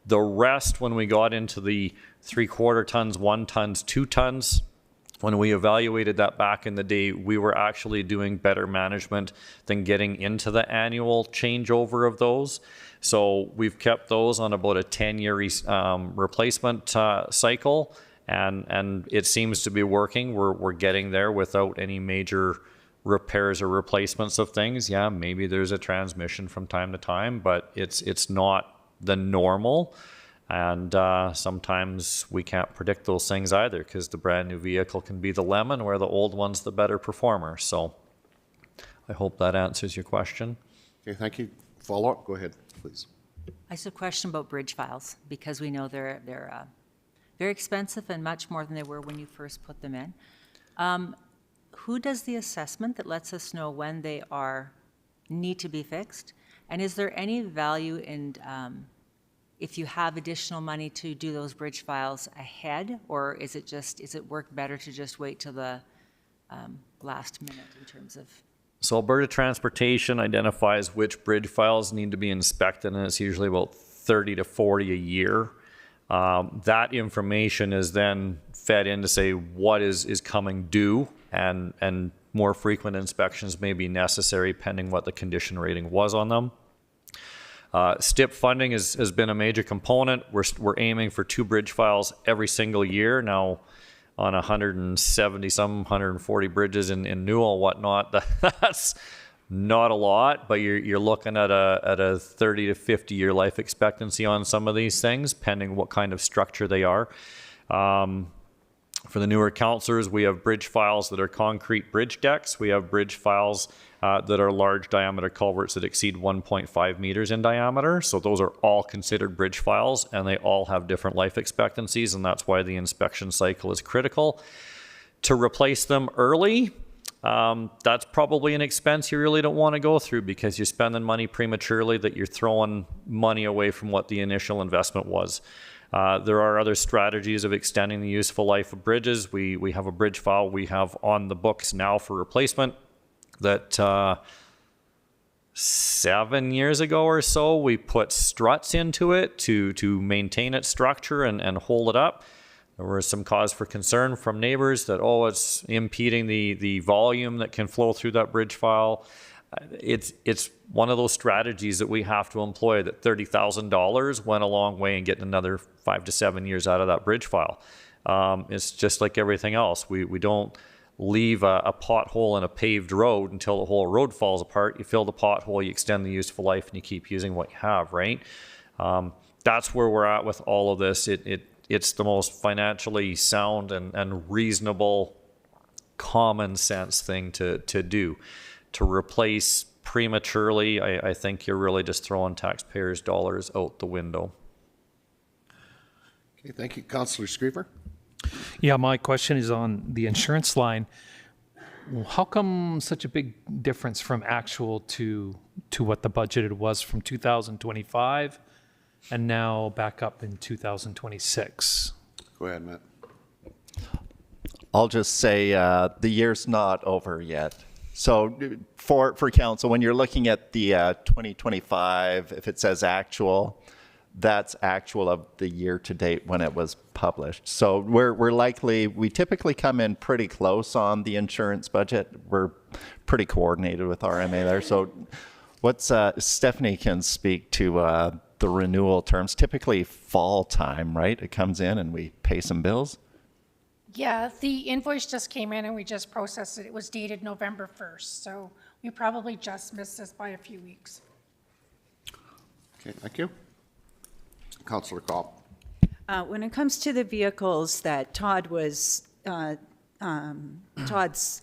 The rest, when we got into the 3/4 tons, 1 tons, 2 tons, when we evaluated that back in the day, we were actually doing better management than getting into the annual changeover of those. So we've kept those on about a 10-year replacement cycle, and it seems to be working. We're getting there without any major repairs or replacements of things. Yeah, maybe there's a transmission from time to time, but it's not the normal. And sometimes we can't predict those things either, because the brand new vehicle can be the lemon where the old one's the better performer. So I hope that answers your question. Okay, thank you. Follow-up? Go ahead, please. I just have a question about bridge files, because we know they're very expensive and much more than they were when you first put them in. Who does the assessment that lets us know when they need to be fixed? And is there any value in if you have additional money to do those bridge files ahead, or is it work better to just wait till the last minute in terms of? So Alberta Transportation identifies which bridge files need to be inspected, and it's usually about 30 to 40 a year. That information is then fed in to say what is coming due, and more frequent inspections may be necessary pending what the condition rating was on them. STIP funding has been a major component. We're aiming for 2 bridge files every single year now on 140 bridges in Newell and whatnot. That's not a lot, but you're looking at a 30 to 50 year life expectancy on some of these things, pending what kind of structure they are. For the newer councillors, we have bridge files that are concrete bridge decks. We have bridge files that are large diameter culverts that exceed 1.5 meters in diameter. So those are all considered bridge files, and they all have different life expectancies, and that's why the inspection cycle is critical. To replace them early, that's probably an expense you really don't want to go through, because you're spending money prematurely that you're throwing money away from what the initial investment was. There are other strategies of extending the useful life of bridges. We have a bridge file we have on the books now for replacement that 7 years ago or so, we put struts into it to maintain its structure and hold it up. There was some cause for concern from neighbors that, it's impeding the volume that can flow through that bridge file. It's one of those strategies that we have to employ, that $30,000 went a long way in getting another 5 to 7 years out of that bridge file. It's just like everything else. We don't leave a pothole in a paved road until the whole road falls apart. You fill the pothole, you extend the useful life, and you keep using what you have, right? That's where we're at with all of this. It's the most financially sound and reasonable, common sense thing to do. To replace prematurely, I think you're really just throwing taxpayers' dollars out the window. Okay, thank you. Councillor Screever? Yeah, my question is on the insurance line. How come such a big difference from actual to what the budgeted was from 2025 and now back up in 2026? Go ahead, Matt. I'll just say the year's not over yet. So for council, when you're looking at the 2025, if it says actual, that's actual of the year to date when it was published. So we typically come in pretty close on the insurance budget. We're pretty coordinated with RMA there. So Stephanie can speak to the renewal terms, typically fall time, right? It comes in and we pay some bills. Yeah, the invoice just came in and we just processed it. It was dated November 1st, so we probably just missed this by a few weeks. Okay, thank you. Councillor Cobb. When it comes to the vehicles that Todd's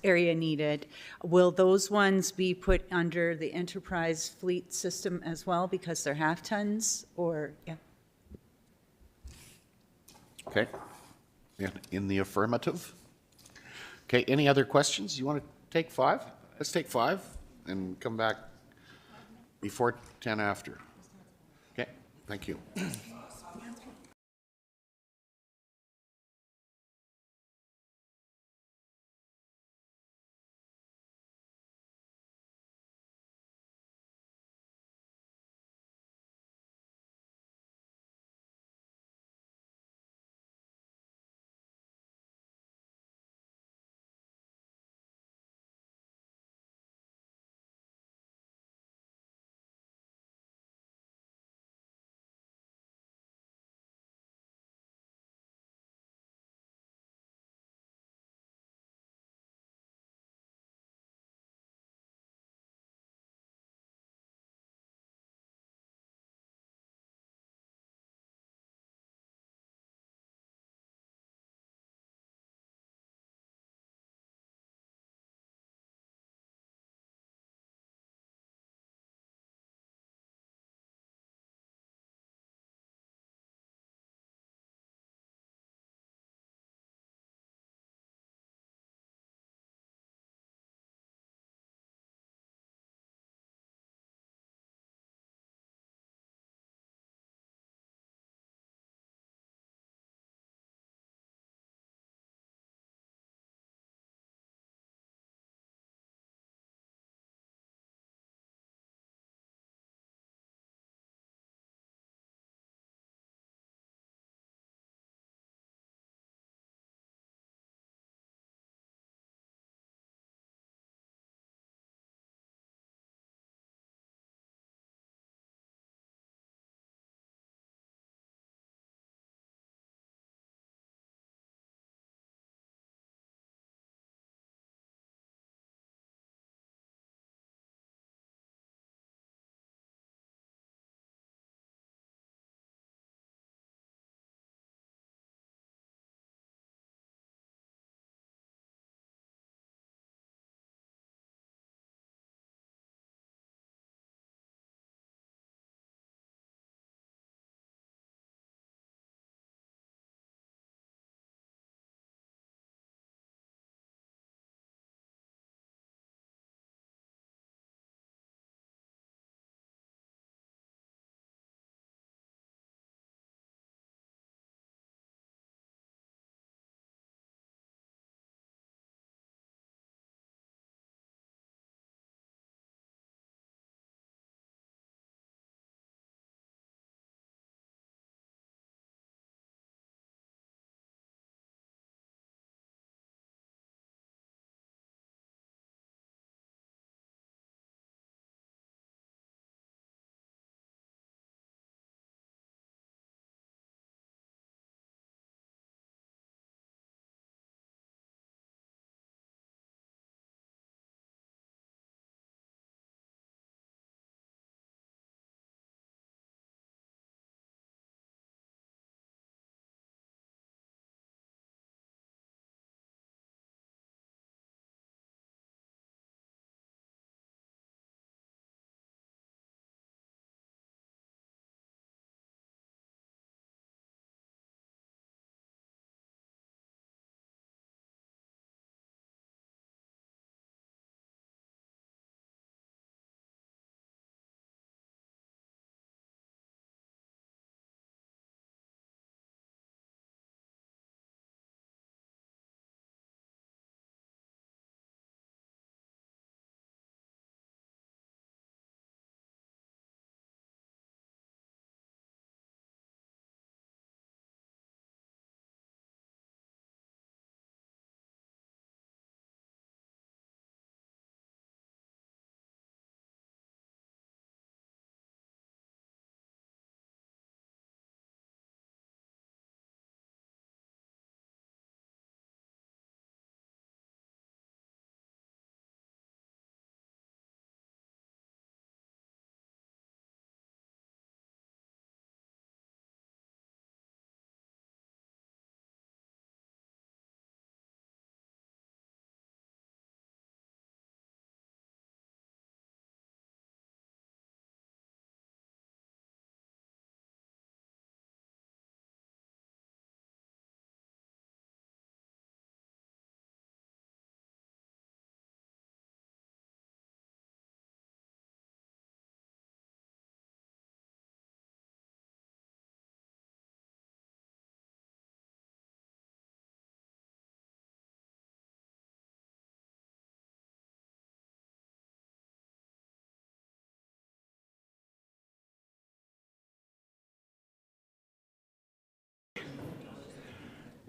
area needed, will those ones be put under the enterprise fleet system as well because they're half tons or, yeah? Okay. In the affirmative. Okay, any other questions? You want to take 5? Let's take 5 and come back before 10 after. Okay, thank you.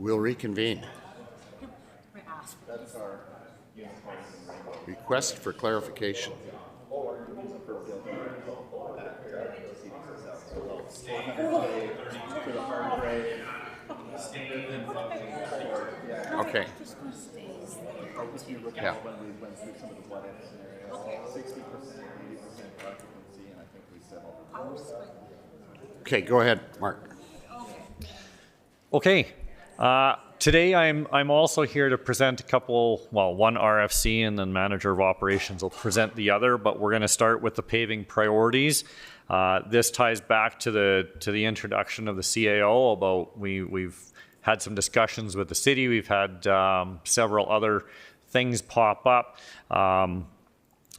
We'll reconvene. Request for clarification. Okay. Yeah. Okay, go ahead, Mark. Okay. Today I'm also here to present a couple, well, one RFC and then manager of operations will present the other, but we're going to start with the paving priorities. This ties back to the introduction of the CAO about we've had some discussions with the city. We've had several other things pop up.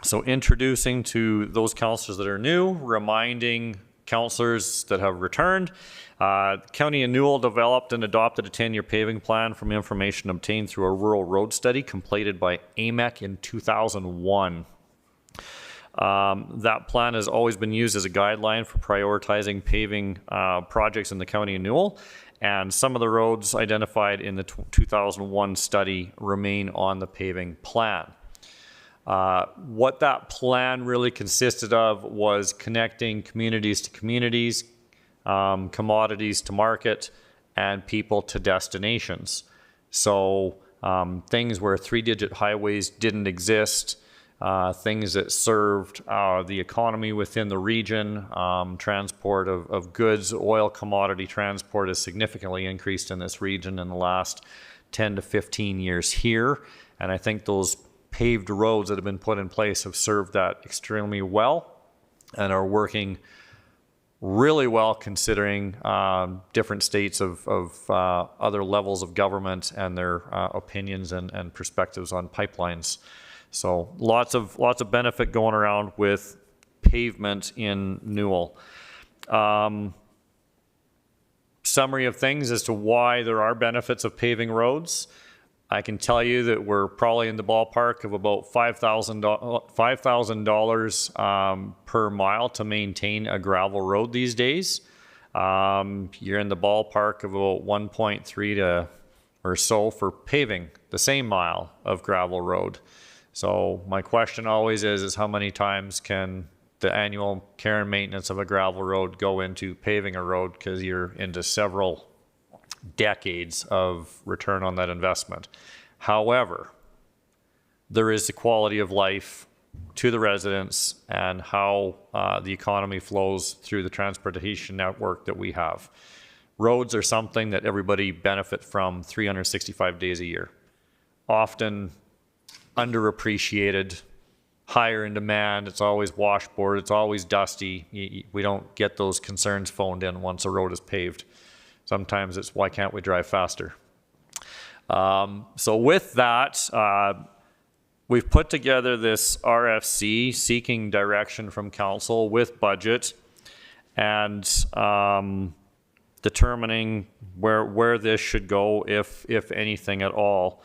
So introducing to those councillors that are new, reminding councillors that have returned. County of Newell developed and adopted a 10-year paving plan from information obtained through a rural road study completed by AMEC in 2001. That plan has always been used as a guideline for prioritizing paving projects in the County of Newell, and some of the roads identified in the 2001 study remain on the paving plan. What that plan really consisted of was connecting communities to communities, commodities to market, and people to destinations. So things where 3-digit highways didn't exist, things that served the economy within the region, transport of goods, oil commodity transport has significantly increased in this region in the last 10 to 15 years here. And I think those paved roads that have been put in place have served that extremely well and are working really well considering different states of other levels of government and their opinions and perspectives on pipelines. So lots of benefit going around with pavement in Newell. Summary of things as to why there are benefits of paving roads. I can tell you that we're probably in the ballpark of about $5,000 per mile to maintain a gravel road these days. You're in the ballpark of about 1.3 to or so for paving the same mile of gravel road. So my question always is how many times can the annual care and maintenance of a gravel road go into paving a road, because you're into several decades of return on that investment. However, there is the quality of life to the residents and how the economy flows through the transportation network that we have. Roads are something that everybody benefit from 365 days a year. Often underappreciated, higher in demand, it's always washboard, it's always dusty. We don't get those concerns phoned in once a road is paved. Sometimes it's, why can't we drive faster? So with that, we've put together this RFC seeking direction from council with budget and determining where this should go, if anything at all.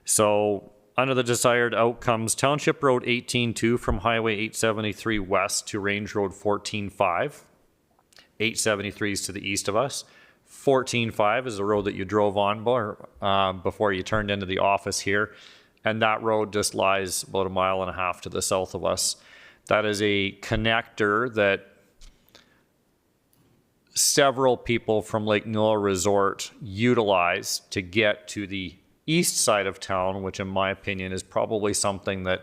So under the desired outcomes, Township Road 18-2 from Highway 873 west to Range Road 14-5. 873 is to the east of us. 14-5 is the road that you drove on before you turned into the office here. And that road just lies about 1.5 miles to the south of us. That is a connector that several people from Lake Newell Resort utilize to get to the east side of town, which in my opinion is probably something that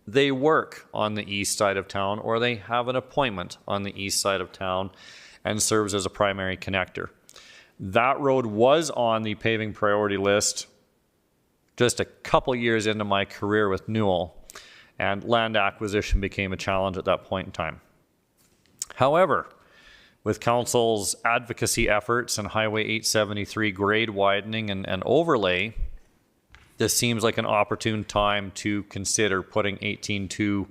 they work on the east side of town or they have an appointment on the east side of town and serves as a primary connector. That road was on the paving priority list just a couple years into my career with Newell, and land acquisition became a challenge at that point in time. However, with council's advocacy efforts and Highway 873 grade widening and overlay, this seems like an opportune time to consider putting 18-2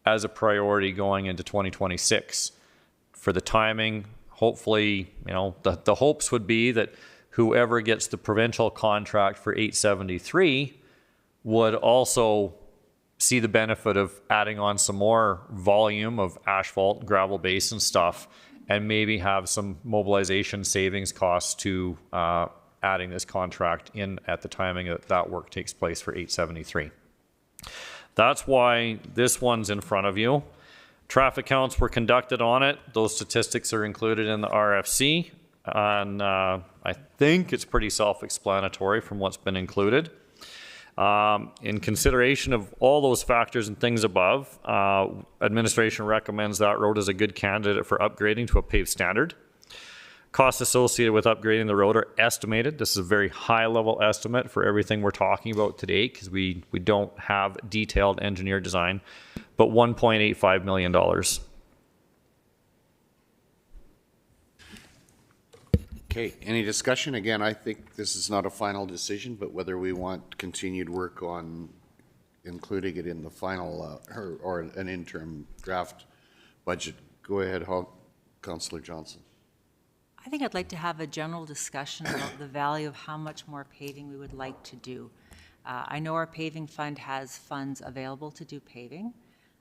as a priority going into 2026. For the timing, hopefully, the hopes would be that whoever gets the provincial contract for 873 would also see the benefit of adding on some more volume of asphalt, gravel base and stuff, and maybe have some mobilization savings costs to adding this contract in at the timing that that work takes place for 873. That's why this one's in front of you. Traffic counts were conducted on it. Those statistics are included in the RFC, and I think it's pretty self-explanatory from what's been included. In consideration of all those factors and things above, administration recommends that road as a good candidate for upgrading to a paved standard. Costs associated with upgrading the road are estimated. This is a very high-level estimate for everything we're talking about today because we don't have detailed engineer design, but $1.85 million. Okay, any discussion? Again, I think this is not a final decision, but whether we want continued work on including it in the final or an interim draft budget. Go ahead, Councillor Johnson. I think I'd like to have a general discussion about the value of how much more paving we would like to do. I know our paving fund has funds available to do paving.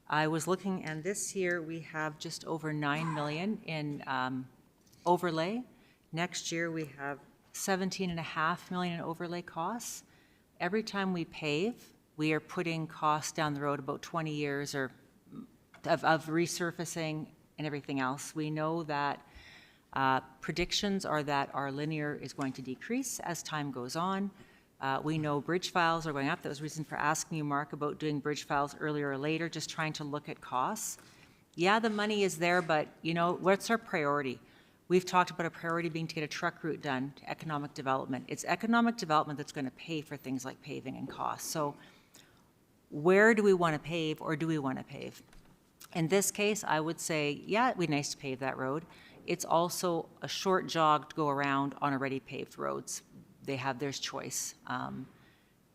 I was looking, and this year we have just over 9 million in overlay. Next year we have 17.5 million in overlay costs. Every time we pave, we are putting costs down the road about 20 years or of resurfacing and everything else. We know that predictions are that our linear is going to decrease as time goes on. We know bridge files are going up. That was the reason for asking you, Mark, about doing bridge files earlier or later, just trying to look at costs. Yeah, the money is there, but you know, what's our priority? We've talked about a priority being to get a truck route done to economic development. It's economic development that's going to pay for things like paving and costs. So where do we want to pave, or do we want to pave? In this case, I would say, yeah, it'd be nice to pave that road. It's also a short jog to go around on already paved roads. There's choice.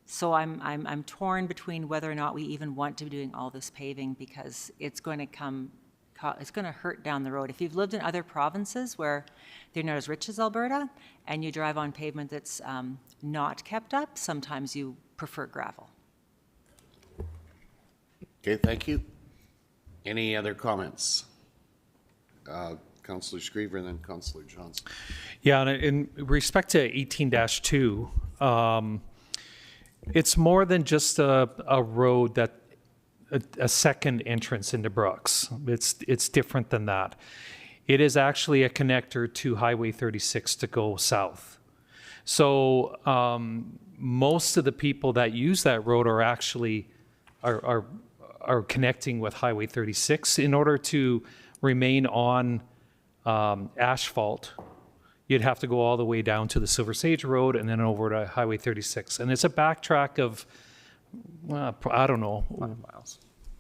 So I'm torn between whether or not we even want to be doing all this paving, because it's going to hurt down the road. If you've lived in other provinces where they're not as rich as Alberta, and you drive on pavement that's not kept up, sometimes you prefer gravel. Okay, thank you. Any other comments? Councillor Screever and then Councillor Johnson. Yeah, and in respect to 18-2, it's more than just a road that a second entrance into Brooks. It's different than that. It is actually a connector to Highway 36 to go south. So most of the people that use that road are actually are connecting with Highway 36 in order to remain on asphalt. You'd have to go all the way down to the Silver Sage Road and then over to Highway 36. And it's a backtrack of, I don't know,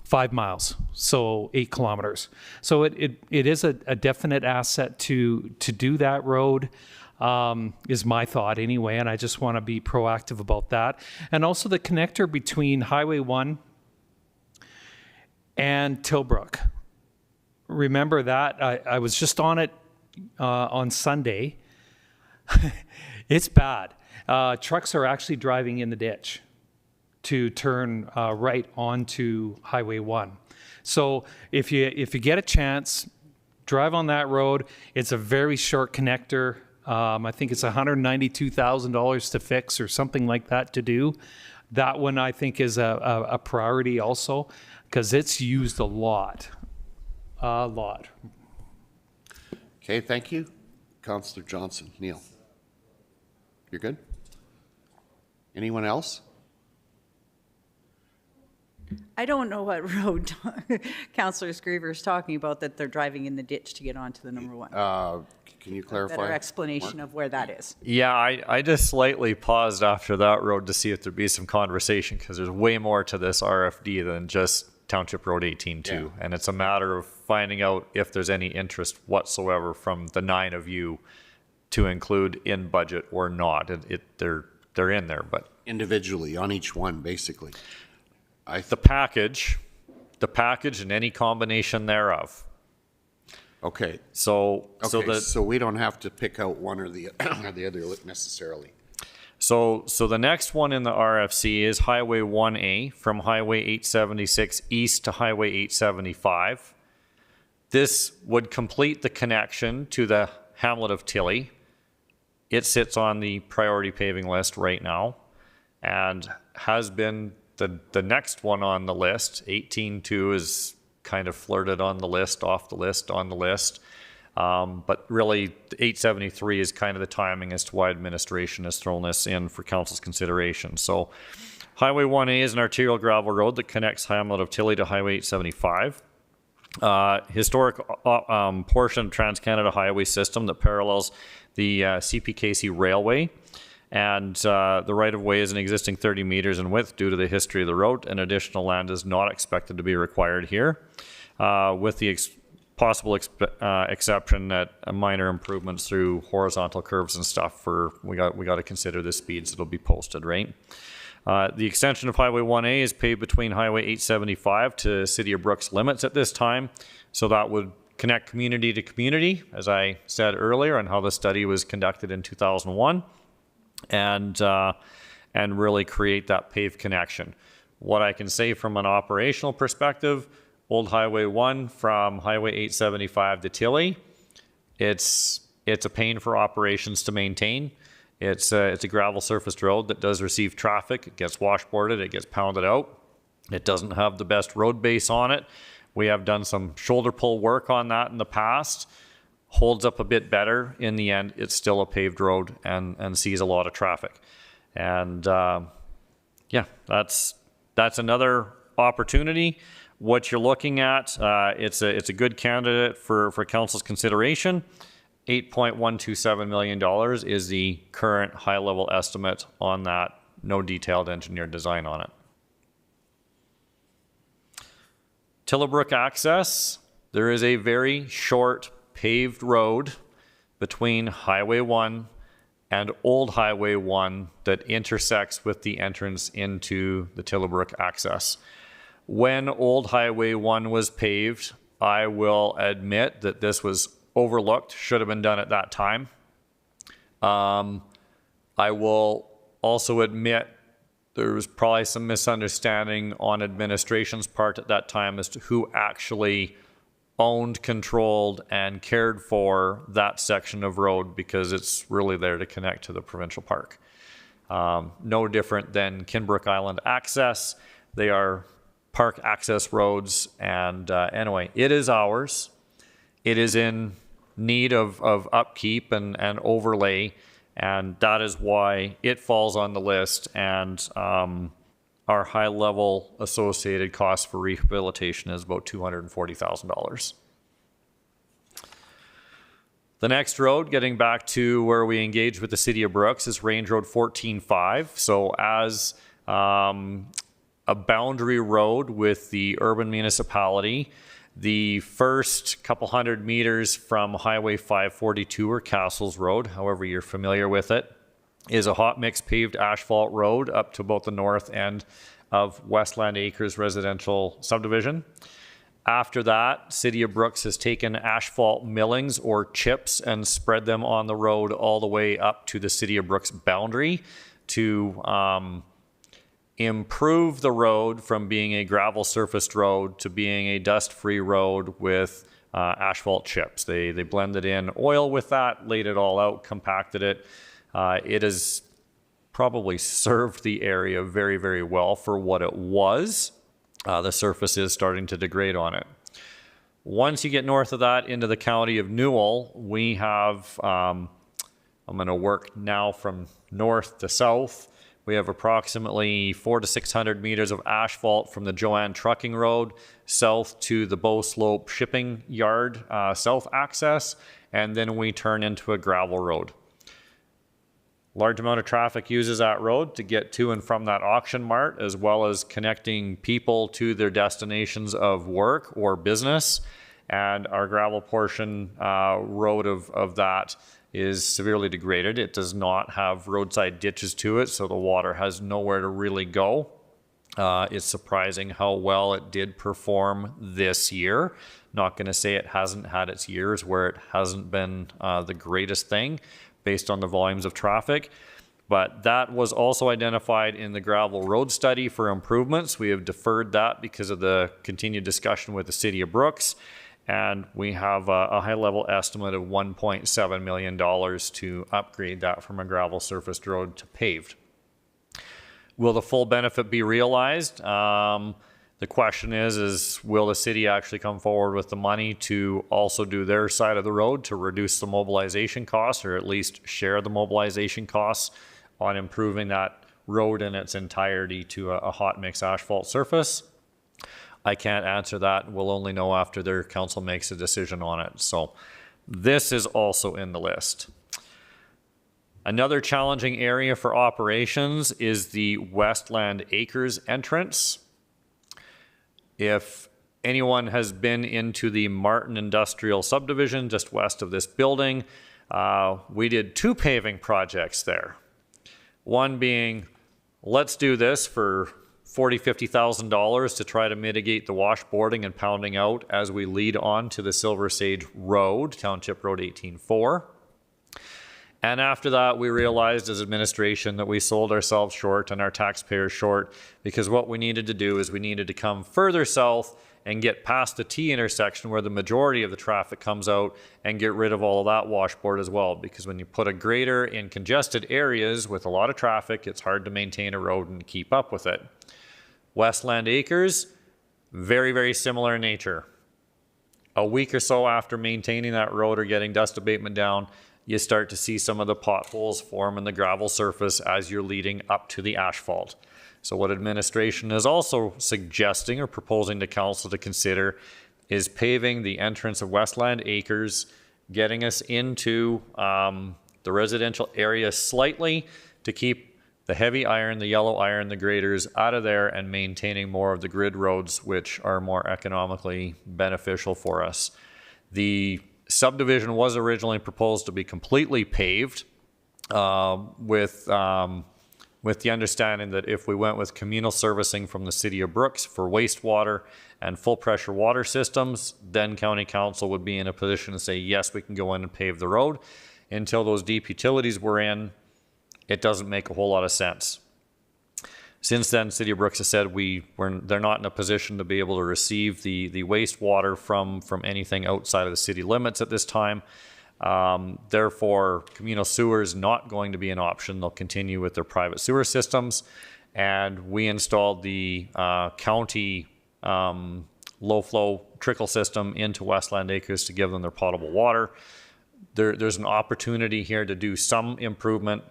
5 miles, so 8 kilometers. So it is a definite asset to do that road, is my thought anyway, and I just want to be proactive about that. And also the connector between Highway 1 and Tilbrook. Remember that? I was just on it on Sunday. It's bad. Trucks are actually driving in the ditch to turn right onto Highway 1. So if you get a chance, drive on that road. It's a very short connector. I think it's $192,000 to fix or something like that to do. That one I think is a priority also, because it's used a lot. A lot. Okay, thank you. Councillor Johnson. Neil. You're good? Anyone else? I don't know what road Councillor Screever is talking about that they're driving in the ditch to get onto the number 1. Can you clarify? Better explanation of where that is. Yeah, I just slightly paused after that road to see if there'd be some conversation, because there's way more to this RFD than just Township Road 18-2. Yeah. And it's a matter of finding out if there's any interest whatsoever from the 9 of you to include in budget or not. They're in there, but individually on each one, basically. The package and any combination thereof. Okay. So we don't have to pick out one or the other necessarily. So the next one in the RFC is Highway 1A from Highway 876 east to Highway 875. This would complete the connection to the hamlet of Tilly It sits on the priority paving list right now and has been the next one on the list. 18.2 is kind of flirted on the list, off the list, on the list. But really, 873 is kind of the timing as to why administration has thrown this in for council's consideration. So Highway 1A is an arterial gravel road that connects Hamlet of Tilly to Highway 875. Historic portion of Trans-Canada Highway system that parallels the CPKC Railway. And the right-of-way is an existing 30 meters in width due to the history of the road, and additional land is not expected to be required here, with the possible exception that minor improvements through horizontal curves and stuff we got to consider the speeds that'll be posted, right? The extension of Highway 1A is paved between Highway 875 to City of Brooks limits at this time, so that would connect community to community, as I said earlier, on how the study was conducted in 2001, and really create that paved connection. What I can say from an operational perspective, Old Highway 1 from Highway 875 to Tilly, it's a pain for operations to maintain. It's a gravel surfaced road that does receive traffic. It gets washboarded, it gets pounded out. It doesn't have the best road base on it. We have done some shoulder pull work on that in the past. Holds up a bit better. In the end, it's still a paved road and sees a lot of traffic. And yeah, that's another opportunity. What you're looking at, it's a good candidate for council's consideration. $8.127 million is the current high-level estimate on that. No detailed engineered design on it. Tillabrook access, there is a very short paved road between Highway 1 and Old Highway 1 that intersects with the entrance into the Tillabrook access. When Old Highway 1 was paved, I will admit that this was overlooked, should have been done at that time. I will also admit there was probably some misunderstanding on administration's part at that time as to who actually owned, controlled, and cared for that section of road, because it's really there to connect to the provincial park. No different than Kinbrook Island access. They are park access roads, and anyway, it is ours. It is in need of upkeep and overlay, and that is why it falls on the list, and our high-level associated cost for rehabilitation is about $240,000. The next road, getting back to where we engage with the City of Brooks, is Range Road 14.5. So as a boundary road with the urban municipality, the first couple hundred meters from Highway 542 or Castles Road, however you're familiar with it, is a hot mix paved asphalt road up to about the north end of Westland Acres residential subdivision. After that, City of Brooks has taken asphalt millings or chips and spread them on the road all the way up to the City of Brooks boundary to improve the road from being a gravel surfaced road to being a dust-free road with asphalt chips. They blended in oil with that, laid it all out, compacted it. It has probably served the area very, very well for what it was. The surface is starting to degrade on it. Once you get north of that into the county of Newell, we have, I'm going to work now from north to south. We have approximately 400 to 600 meters of asphalt from the Joanne Trucking Road south to the Bow Slope Shipping Yard south access, and then we turn into a gravel road. Large amount of traffic uses that road to get to and from that auction mart, as well as connecting people to their destinations of work or business. And our gravel portion road of that is severely degraded. It does not have roadside ditches to it, so the water has nowhere to really go. It's surprising how well it did perform this year. Not going to say it hasn't had its years where it hasn't been the greatest thing based on the volumes of traffic. But that was also identified in the gravel road study for improvements. We have deferred that because of the continued discussion with the City of Brooks. and we have a high-level estimate of $1.7 million to upgrade that from a gravel surfaced road to paved. Will the full benefit be realized? The question is will the city actually come forward with the money to also do their side of the road to reduce the mobilization costs, or at least share the mobilization costs on improving that road in its entirety to a hot mix asphalt surface? I can't answer that. We'll only know after their council makes a decision on it. So this is also in the list. Another challenging area for operations is the Westland Acres entrance. If anyone has been into the Martin Industrial Subdivision just west of this building, we did 2 paving projects there. One being, let's do this for $40,000, $50,000 to try to mitigate the washboarding and pounding out as we lead on to the Silver Sage Road, Township Road 18-4. And after that, we realized as administration that we sold ourselves short and our taxpayers short, because what we needed to do is we needed to come further south and get past the T intersection where the majority of the traffic comes out and get rid of all of that washboard as well. Because when you put a grader in congested areas with a lot of traffic, it's hard to maintain a road and keep up with it. Westland Acres, very, very similar in nature. A week or so after maintaining that road or getting dust abatement down, you start to see some of the potholes form in the gravel surface as you're leading up to the asphalt. So what administration is also suggesting or proposing to council to consider is paving the entrance of Westland Acres, getting us into the residential area slightly to keep the heavy iron, the yellow iron, the graders out of there, and maintaining more of the grid roads, which are more economically beneficial for us. The subdivision was originally proposed to be completely paved with the understanding that if we went with communal servicing from the city of Brooks for wastewater and full pressure water systems, then county council would be in a position to say, yes, we can go in and pave the road. Until those deep utilities were in, it doesn't make a whole lot of sense. Since then, City of Brooks has said they're not in a position to be able to receive the wastewater from anything outside of the city limits at this time. Therefore, communal sewer is not going to be an option. They'll continue with their private sewer systems. And we installed the county low flow trickle system into Westland Acres to give them their potable water. There's an opportunity here to do some improvement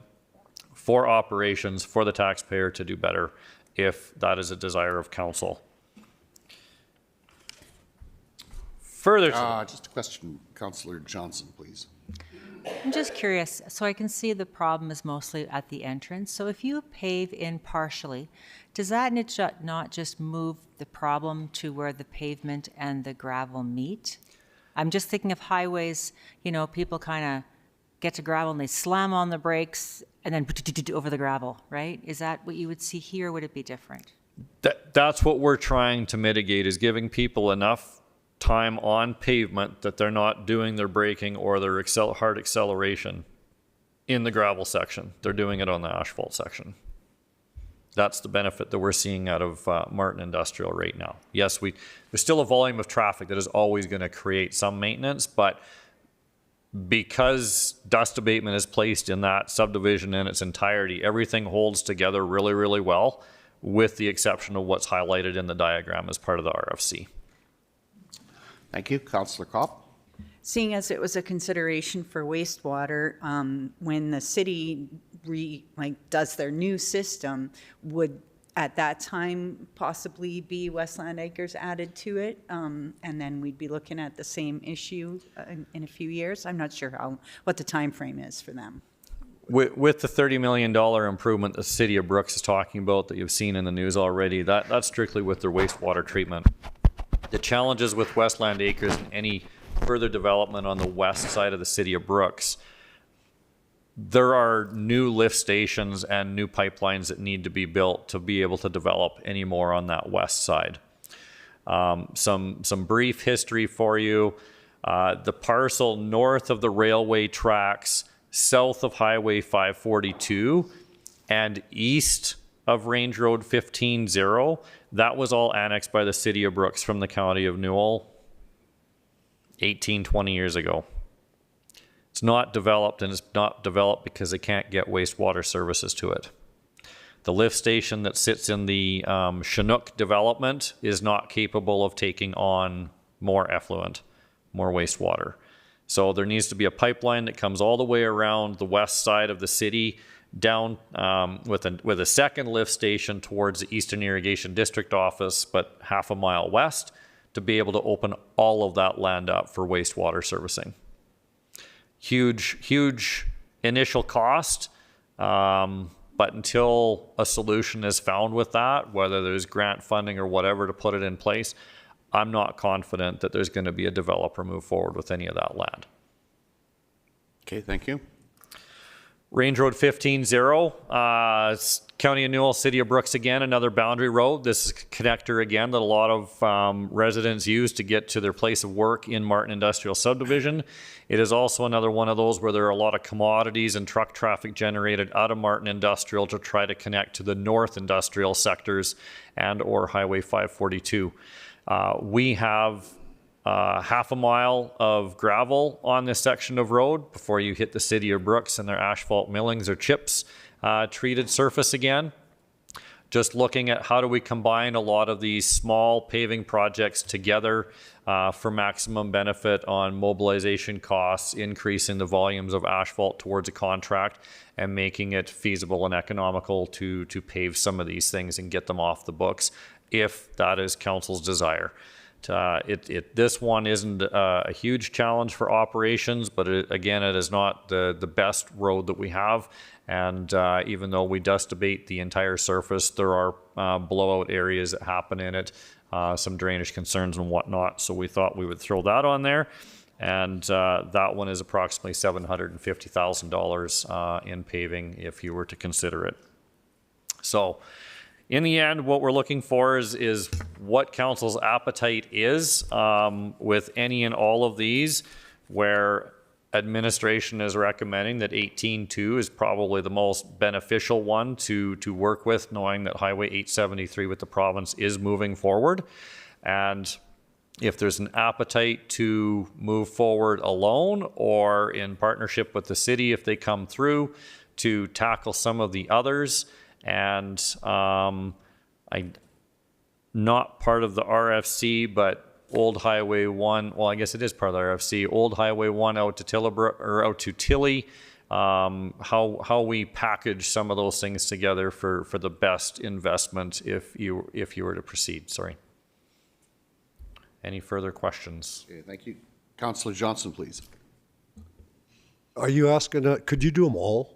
for operations, for the taxpayer to do better if that is a desire of council. Further just a question, Councillor Johnson, please. I'm just curious, so I can see the problem is mostly at the entrance. So if you pave in partially, does that not just move the problem to where the pavement and the gravel meet? I'm just thinking of highways, you know, people kind of get to gravel and they slam on the brakes and then over the gravel, right? Is that what you would see here? Would it be different? That's what we're trying to mitigate, is giving people enough time on pavement that they're not doing their braking or their hard acceleration in the gravel section. They're doing it on the asphalt section. That's the benefit that we're seeing out of Martin Industrial right now. Yes, there's still a volume of traffic that is always going to create some maintenance, but because dust abatement is placed in that subdivision in its entirety, everything holds together really, really well, with the exception of what's highlighted in the diagram as part of the RFC. Thank you. Councillor Kopp. Seeing as it was a consideration for wastewater, when the city does their new system, would at that time possibly be Westland Acres added to it? And then we'd be looking at the same issue in a few years? I'm not sure what the time frame is for them. With the $30 million improvement the City of Brooks is talking about that you've seen in the news already, that's strictly with their wastewater treatment. The challenges with Westland Acres and any further development on the west side of the City of Brooks, there are new lift stations and new pipelines that need to be built to be able to develop any more on that west side. Some brief history for you. The parcel north of the railway tracks, south of Highway 542, and east of Range Road 15-0, that was all annexed by the City of Brooks from the County of Newell 18, 20 years ago. It's not developed, and it's not developed because they can't get wastewater services to it. The lift station that sits in the Chinook development is not capable of taking on more effluent, more wastewater. So there needs to be a pipeline that comes all the way around the west side of the city down with a second lift station towards the Eastern Irrigation District office, but half a mile west, to be able to open all of that land up for wastewater servicing. Huge initial cost, but until a solution is found with that, whether there's grant funding or whatever to put it in place, I'm not confident that there's going to be a developer move forward with any of that land. Okay, thank you. Range Road 15-0, County of Newell, City of Brooks again, another boundary road. This is a connector again that a lot of residents use to get to their place of work in Martin Industrial Subdivision. It is also another one of those where there are a lot of commodities and truck traffic generated out of Martin Industrial to try to connect to the North Industrial sectors and or Highway 542. We have half a mile of gravel on this section of road before you hit the City of Brooks and their asphalt millings or chips treated surface again. Just looking at how do we combine a lot of these small paving projects together for maximum benefit on mobilization costs, increasing the volumes of asphalt towards a contract and making it feasible and economical to pave some of these things and get them off the books if that is council's desire. This one isn't a huge challenge for operations, but again, it is not the best road that we have. And even though we dust abate the entire surface, there are blowout areas that happen in it, some drainage concerns and whatnot. So we thought we would throw that on there. And that one is approximately $750,000 in paving if you were to consider it. So in the end, what we're looking for is what council's appetite is with any and all of these, where administration is recommending that 18.2 is probably the most beneficial one to work with, knowing that Highway 873 with the province is moving forward. And if there's an appetite to move forward alone or in partnership with the city, if they come through to tackle some of the others. And I'm not part of the RFC, but Old Highway 1, well, I guess it is part of the RFC, Old Highway 1 out to Tillabrook, or out to Tilly, how we package some of those things together for the best investment if you were to proceed. Sorry. Any further questions? Okay, thank you. Councillor Johnson, please. Are you asking, could you do them all?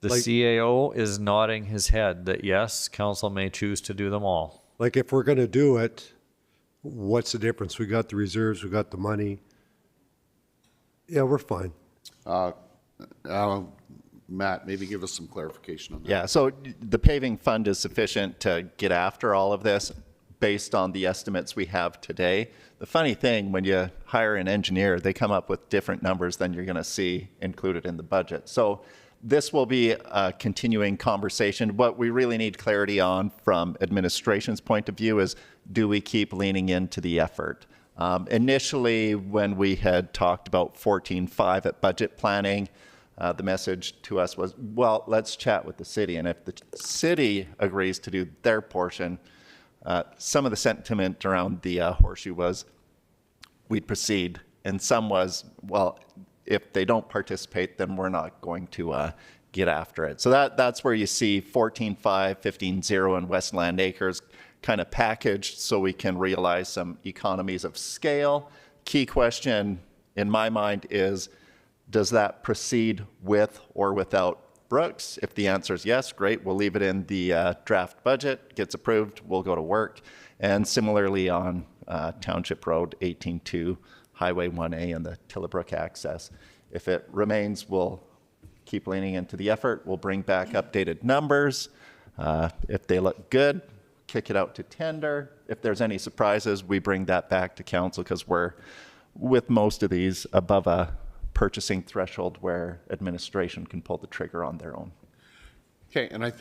The CAO is nodding his head that yes, council may choose to do them all. Like if we're going to do it, what's the difference? We got the reserves, we got the money. Yeah, we're fine. Matt, maybe give us some clarification on that. Yeah, so the paving fund is sufficient to get after all of this based on the estimates we have today. The funny thing, when you hire an engineer, they come up with different numbers than you're going to see included in the budget. So this will be a continuing conversation. What we really need clarity on from administration's point of view is, do we keep leaning into the effort? Initially, when we had talked about 14.5 at budget planning, the message to us was, well, let's chat with the city. And if the city agrees to do their portion, some of the sentiment around the horseshoe was, we'd proceed. And some was, well, if they don't participate, then we're not going to get after it. So that's where you see 14.5, 15.0, and Westland Acres kind of packaged so we can realize some economies of scale. Key question in my mind is, does that proceed with or without Brooks? If the answer is yes, great, we'll leave it in the draft budget, gets approved, we'll go to work. And similarly on Township Road 18.2, Highway 1A and the Tillabrook access. If it remains, we'll keep leaning into the effort. We'll bring back updated numbers. If they look good, kick it out to tender. If there's any surprises, we bring that back to council because we're, with most of these, above a purchasing threshold where administration can pull the trigger on their own. Okay, and I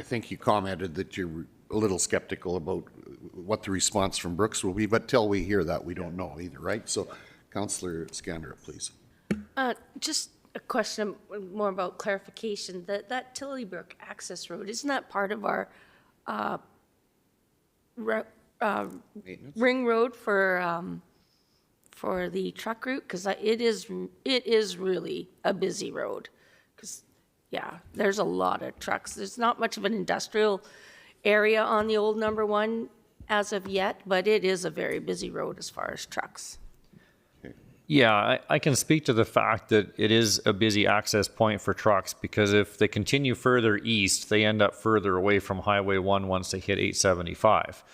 think you commented that a little skeptical about what the response from Brooks will be, but till we hear that, we don't know either, right? So Councillor Scandra, please. Just a question more about clarification. That Tillybrook access road, isn't that part of our ring road for the truck route? Because it is really a busy road. Because, yeah, there's a lot of trucks. There's not much of an industrial area on the old number one as of yet, but it is a very busy road as far as trucks. Yeah, I can speak to the fact that it is a busy access point for trucks, because if they continue further east, they end up further away from Highway 1 once they hit 875.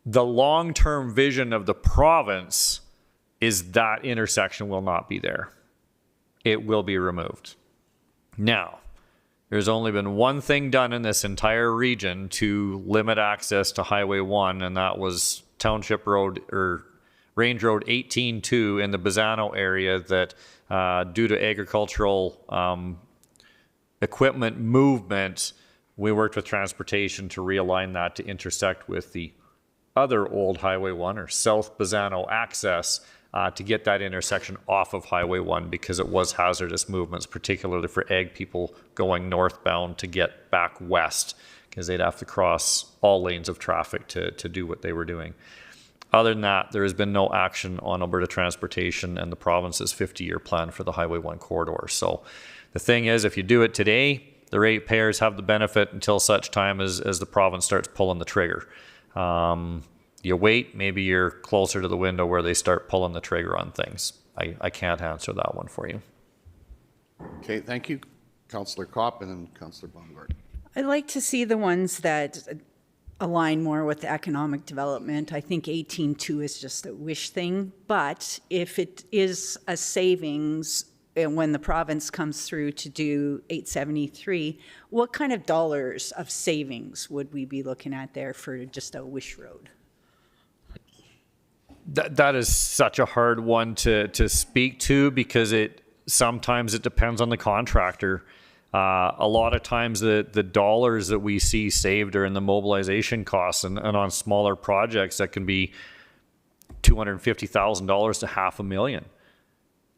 The long-term vision of the province is that intersection will not be there. It will be removed. Now, there's only been one thing done in this entire region to limit access to Highway 1, and that was Township Road, or Range Road 18-2 in the Bazzano area, that due to agricultural equipment movement, we worked with transportation to realign that to intersect with the other old Highway 1 or South Bazzano access to get that intersection off of Highway 1, because it was hazardous movements, particularly for ag people going northbound to get back west, because they'd have to cross all lanes of traffic to do what they were doing. Other than that, there has been no action on Alberta Transportation and the province's 50-year plan for the Highway 1 corridor. So the thing is, if you do it today, the ratepayers have the benefit until such time as the province starts pulling the trigger. You wait, maybe you're closer to the window where they start pulling the trigger on things. I can't answer that one for you. Okay, thank you. Councillor Kopp and then Councillor Baumgart. I'd like to see the ones that align more with economic development. I think 18.2 is just a wish thing, but if it is a savings and when the province comes through to do 873, what kind of dollars of savings would we be looking at there for just a wish road? That is such a hard one to speak to, because sometimes it depends on the contractor. A lot of times the dollars that we see saved are in the mobilization costs, and on smaller projects that can be $250,000 to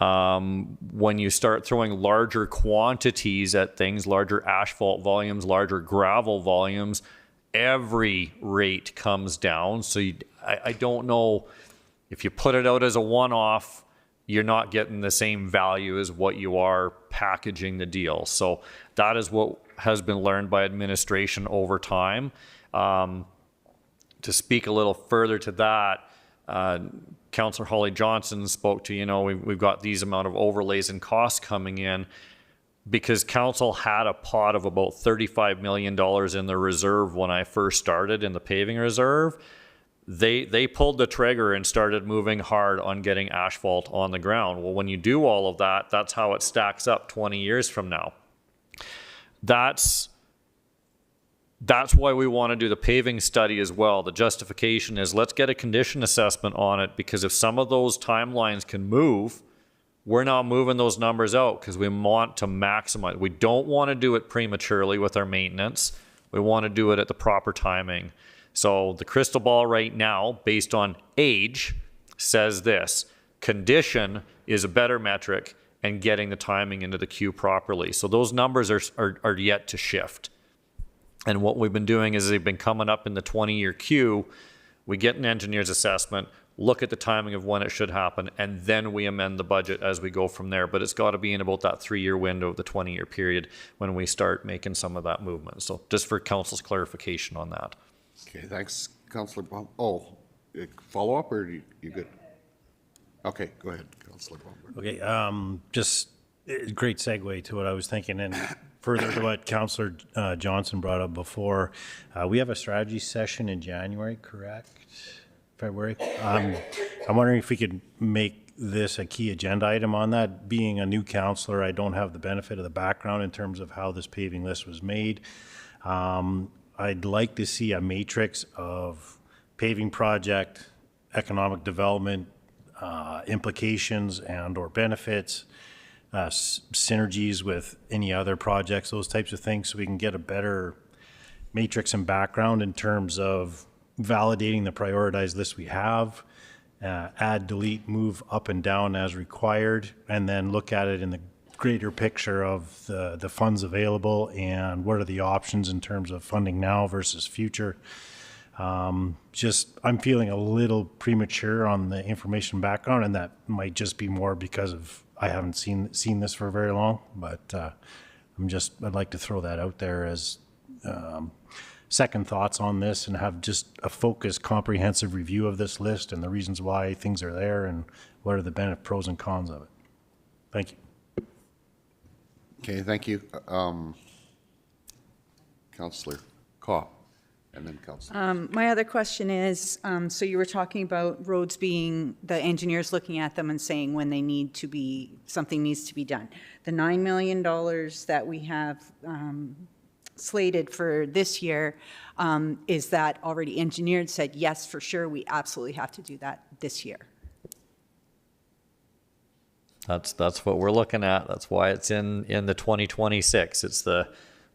$500,000. When you start throwing larger quantities at things, larger asphalt volumes, larger gravel volumes, every rate comes down. So I don't know, if you put it out as a one-off, you're not getting the same value as what you are packaging the deal. So that is what has been learned by administration over time. To speak a little further to that, Councillor Holly Johnson spoke to, we've got these amount of overlays and costs coming in, because council had a pot of about $35 million in the reserve when I first started in the paving reserve. They pulled the trigger and started moving hard on getting asphalt on the ground. Well, when you do all of that, that's how it stacks up 20 years from now. That's why we want to do the paving study as well. The justification is, let's get a condition assessment on it, because if some of those timelines can move, we're not moving those numbers out because we want to maximize. We don't want to do it prematurely with our maintenance. We want to do it at the proper timing. So the crystal ball right now, based on age, says this: condition is a better metric, and getting the timing into the queue properly. So those numbers are yet to shift. And what we've been doing is they've been coming up in the 20-year queue. We get an engineer's assessment, look at the timing of when it should happen, and then we amend the budget as we go from there. But it's got to be in about that 3-year window of the 20-year period when we start making some of that movement. So just for council's clarification on that. Okay, thanks, Councillor Baum. Oh, follow up, or are you good? Okay, go ahead, Councillor Baumgart. Okay, just a great segue to what I was thinking, and further to what Councillor Johnson brought up before. We have a strategy session in January, correct? February. I'm wondering if we could make this a key agenda item on that. Being a new councillor, I don't have the benefit of the background in terms of how this paving list was made. I'd like to see a matrix of paving project, economic development, implications and or benefits, synergies with any other projects, those types of things, so we can get a better matrix and background in terms of validating the prioritized list we have, add, delete, move up and down as required, and then look at it in the greater picture of the funds available and what are the options in terms of funding now versus future. I'm feeling a little premature on the information background, and that might just be more because of I haven't seen this for very long, but I'd like to throw that out there as second thoughts on this and have just a focused, comprehensive review of this list and the reasons why things are there and what are the pros and cons of it. Thank you. Okay, thank you. Councillor Kopp, and then Councillor. My other question is, so you were talking about roads being, the engineers looking at them and saying when they need to be, something needs to be done. The $9 million that we have slated for this year, is that already engineered, said, yes, for sure, we absolutely have to do that this year? That's what we're looking at. That's why it's in the 2026. It's the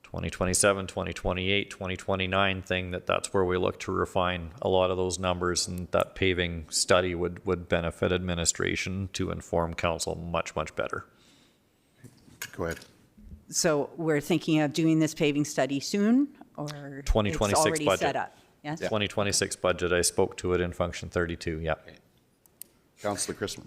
2027, 2028, 2029 thing that's where we look to refine a lot of those numbers, and that paving study would benefit administration to inform council much, much better. Go ahead. So we're thinking of doing this paving study soon, or 2026 it's already budget. set up? Yes? 2026 budget, I spoke to it in function 32, yeah. Councillor Christman,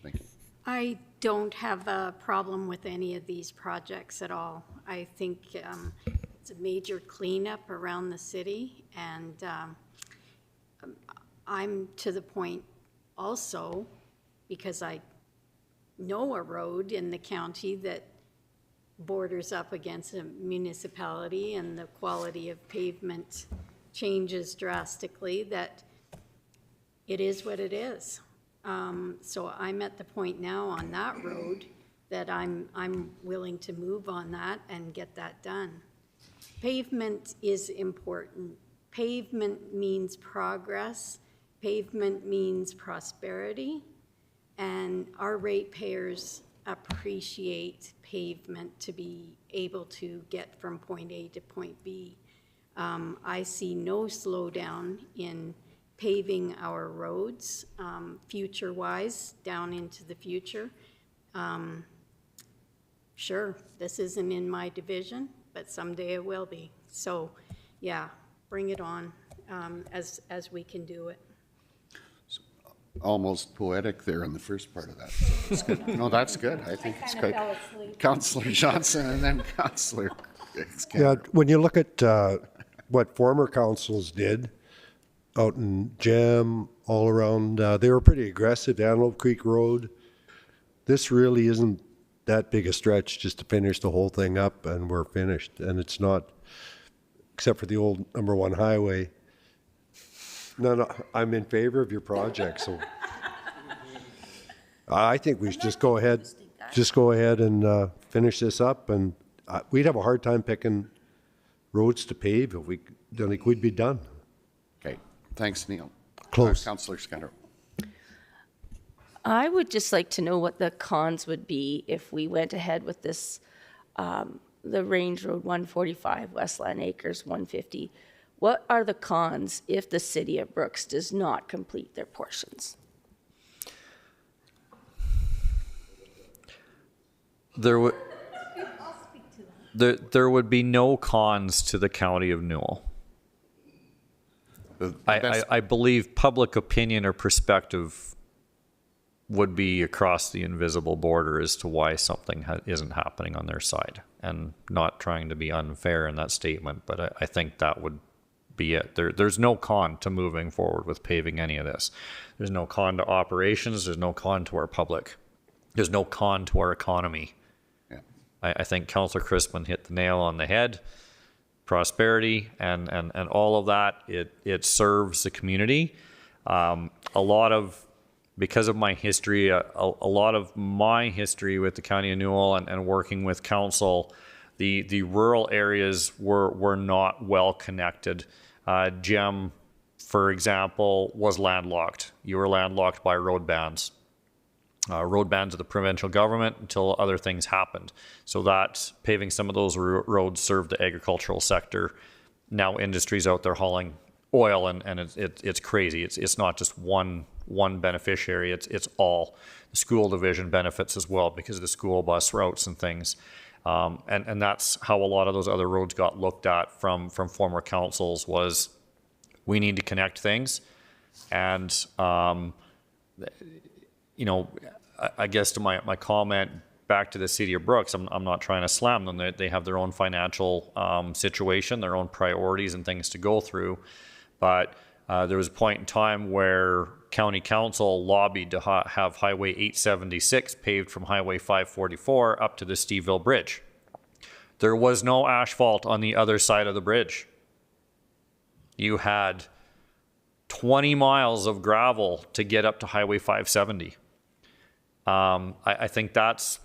thank you. I don't have a problem with any of these projects at all. I think it's a major cleanup around the city, and I'm to the point also, because I know a road in the county that borders up against a municipality and the quality of pavement changes drastically, that it is what it is. So I'm at the point now on that road that I'm willing to move on that and get that done. Pavement is important. Pavement means progress. Pavement means prosperity. And our ratepayers appreciate pavement to be able to get from point A to point B. I see no slowdown in paving our roads, future-wise, down into the future. Sure, this isn't in my division, but someday it will be. So, yeah, bring it on as we can do it. Almost poetic there in the first part of that. So it's good. No, that's good. I think it's good. Councillor Johnson and then Councillor. Yeah, when you look at what former councils did out in Gem, all around, they were pretty aggressive. Antelope Creek Road. This really isn't that big a stretch just to finish the whole thing up, and we're finished. And it's not, except for the old number 1 highway. No, I'm in favor of your project, so I think we should just go ahead and finish this up, and we'd have a hard time picking roads to pave if we don't think we'd be done. Okay, thanks, Neil. Close. Councillor Scudder. I would just like to know what the cons would be if we went ahead with this, the Range Road 145, Westland Acres 150. What are the cons if the city of Brooks does not complete their portions? There would be no cons to the county of Newell. I believe public opinion or perspective would be across the invisible border as to why something isn't happening on their side. And not trying to be unfair in that statement, but I think that would be it. There's no con to moving forward with paving any of this. There's no con to operations. There's no con to our public. There's no con to our economy. Yeah. I think Councillor Crispin hit the nail on the head. Prosperity and all of that, it serves the community. Because of my history, a lot of my history with the County of Newell and working with council, the rural areas were not well connected. Gem, for example, was landlocked. You were landlocked by road bans. Road bans of the provincial government until other things happened. So that paving some of those roads served the agricultural sector now industries out there hauling oil, and it's crazy. It's not just one beneficiary. It's all. The school division benefits as well because of the school bus routes and things. And that's how a lot of those other roads got looked at from former councils was we need to connect things. And, you know, I guess to my comment back to the city of Brooks, I'm not trying to slam them. They have their own financial situation, their own priorities and things to go through. But there was a point in time where county council lobbied to have Highway 876 paved from Highway 544 up to the Steveville Bridge. There was no asphalt on the other side of the bridge. You had 20 miles of gravel to get up to Highway 570. I think that's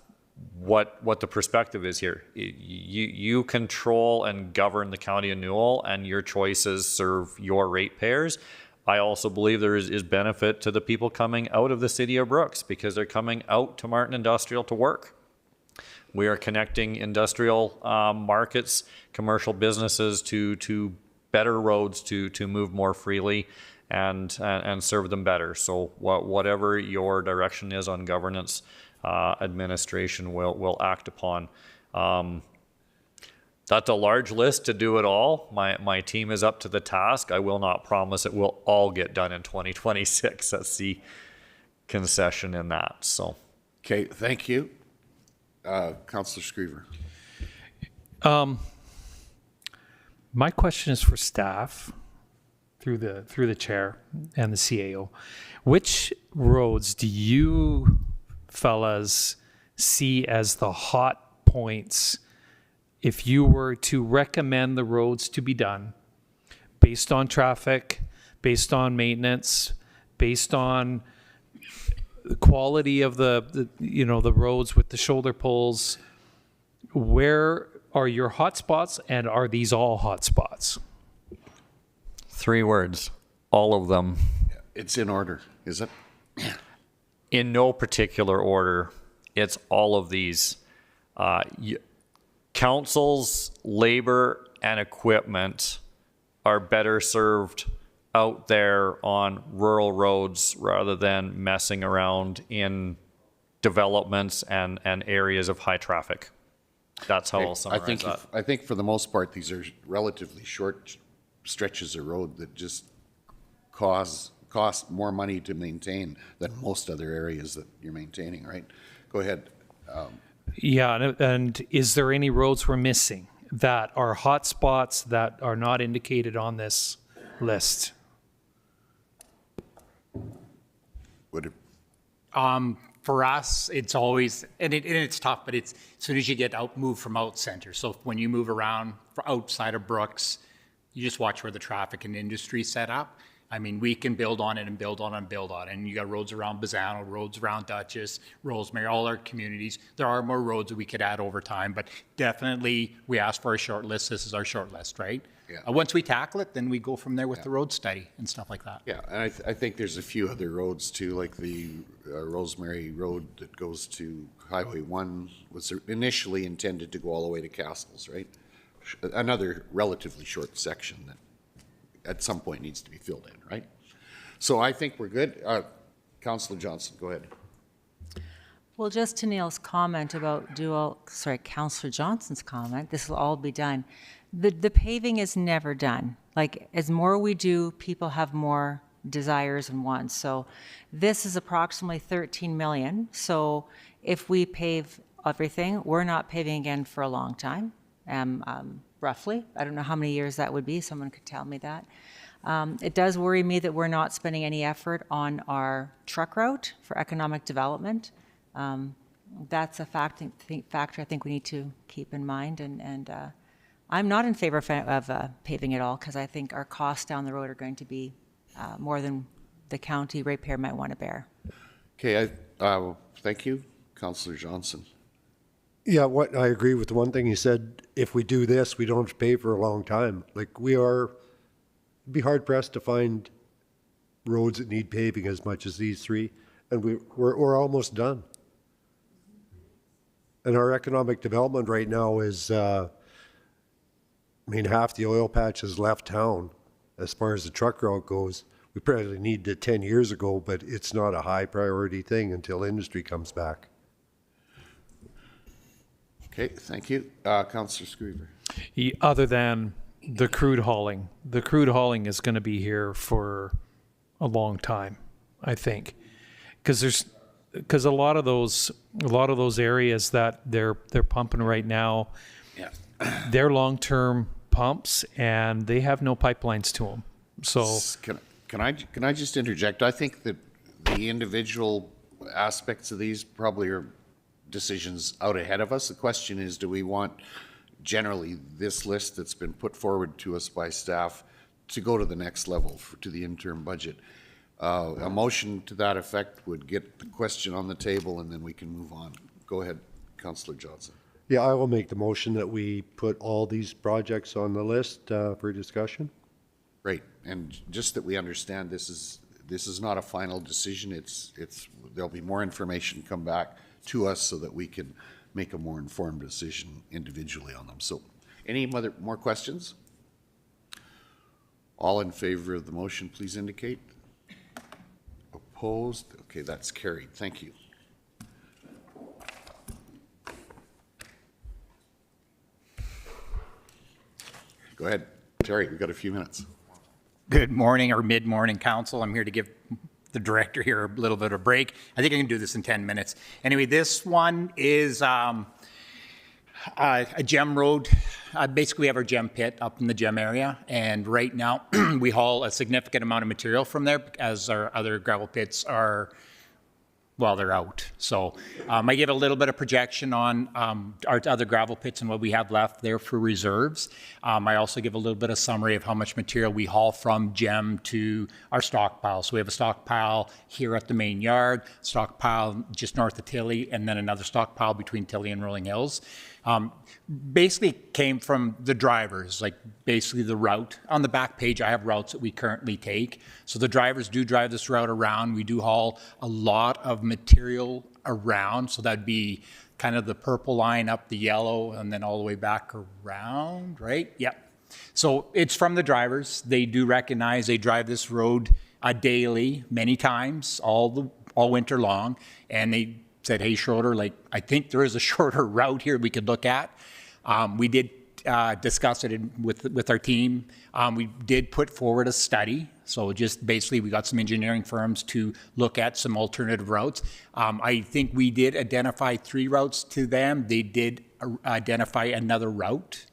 what the perspective is here. You control and govern the county of Newell, and your choices serve your ratepayers. I also believe there is benefit to the people coming out of the city of Brooks because they're coming out to Martin Industrial to work. We are connecting industrial markets, commercial businesses to better roads to move more freely and serve them better. So whatever your direction is on governance, administration will act upon. That's a large list to do it all. My team is up to the task. I will not promise it will all get done in 2026. That's the concession in that. So, Okay, thank you. Councillor Screever. My question is for staff through the chair and the CAO. Which roads do you fellas see as the hot points if you were to recommend the roads to be done based on traffic, based on maintenance, based on the quality of the roads with the shoulder pulls? Where are your hot spots, and are these all hot spots? 3 words, all of them. It's in order, is it? In no particular order, it's all of these. Council's labor and equipment are better served out there on rural roads rather than messing around in developments and areas of high traffic. That's how I'll summarize that. I think for the most part, these are relatively short stretches of road that just cost more money to maintain than most other areas that you're maintaining, right? Go ahead. Yeah, and is there any roads we're missing that are hot spots that are not indicated on this list? Would it, for us, it's always, and it's tough, but it's as soon as you get moved from out center. So when you move around for outside of Brooks, you just watch where the traffic and industry set up. I mean, we can build on it and build on it and build on it. And you got roads around Bazzano, roads around Dutchess, Rosemary, all our communities. There are more roads that we could add over time, but definitely we asked for a short list. This is our short list, right? Yeah. Once we tackle it, then we go from there with the road study and stuff like that. yeah, and I think there's a few other roads too, like the Rosemary Road that goes to Highway 1 was initially intended to go all the way to Castles, right? Another relatively short section that at some point needs to be filled in, right? So I think we're good. Councillor Johnson, go ahead. Well, just to Neil's comment about Councillor Johnson's comment, this will all be done. The paving is never done. Like, as more we do, people have more desires and wants. So this is approximately 13 million. So if we pave everything, we're not paving again for a long time, roughly. I don't know how many years that would be. Someone could tell me that. It does worry me that we're not spending any effort on our truck route for economic development. That's a factor I think we need to keep in mind. And I'm not in favor of paving at all because I think our costs down the road are going to be more than the county ratepayer might want to bear. Okay, thank you, Councillor Johnson. Yeah, I agree with the one thing you said. If we do this, we don't have to pay for a long time. Like it'd be hard pressed to find roads that need paving as much as these 3, and we're almost done. And our economic development right now is I mean, half the oil patch has left town as far as the truck route goes. We probably needed it 10 years ago, but it's not a high priority thing until industry comes back. Okay, thank you. Councillor Screever. Other than the crude hauling is going to be here for a long time, I think, because a lot of those areas that they're pumping right now, Yeah. they're long-term pumps and they have no pipelines to them. So Can I just interject? I think that the individual aspects of these probably are decisions out ahead of us. The question is, do we want generally this list that's been put forward to us by staff to go to the next level to the interim budget? A motion to that effect would get the question on the table and then we can move on. Go ahead, Councillor Johnson. Yeah, I will make the motion that we put all these projects on the list for discussion. Great, and just that we understand this is not a final decision. There'll be more information come back to us so that we can make a more informed decision individually on them. So, any more questions? All in favor of the motion, please indicate. Opposed? Okay, that's carried. Thank you. Go ahead, Terry. We've got a few minutes. Good morning or mid-morning, council. I'm here to give the director here a little bit of a break. I think I can do this in 10 minutes. Anyway, this one is a gem road. Basically, we have our gem pit up in the gem area, and right now we haul a significant amount of material from there as our other gravel pits are, well, they're out. So I give a little bit of projection on our other gravel pits and what we have left there for reserves. I also give a little bit of summary of how much material we haul from gem to our stockpile. So we have a stockpile here at the main yard, stockpile just north of Tilly, and then another stockpile between Tilly and Rolling Hills. Basically came from the drivers, like basically the route. On the back page, I have routes that we currently take. So the drivers do drive this route around. We do haul a lot of material around. So that'd be kind of the purple line up the yellow and then all the way back around, right? Yep. So it's from the drivers. They do recognize they drive this road daily, many times, all winter long. And they said, hey, Schroeder, like, I think there is a shorter route here we could look at. We did discuss it with our team. We did put forward a study. So just basically we got some engineering firms to look at some alternative routes. I think we did identify 3 routes to them. They did identify another route.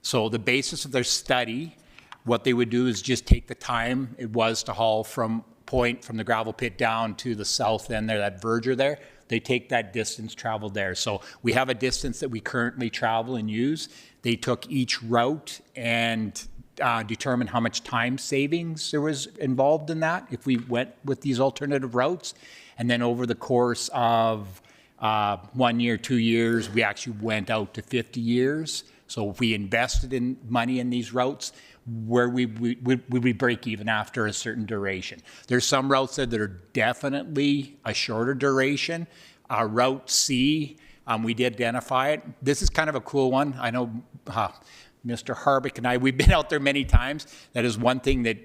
So the basis of their study, what they would do is just take the time it was to haul from the gravel pit down to the south end there, that verger there. They take that distance traveled there. So we have a distance that we currently travel and use. They took each route and determined how much time savings there was involved in that if we went with these alternative routes. And then over the course of 1 year, 2 years, we actually went out to 50 years. So if we invested in money in these routes, where we break even after a certain duration. There's some routes that are definitely a shorter duration. Route C, we did identify it. This is kind of a cool one. I know Mr. Harbeck and I, we've been out there many times. That is one thing that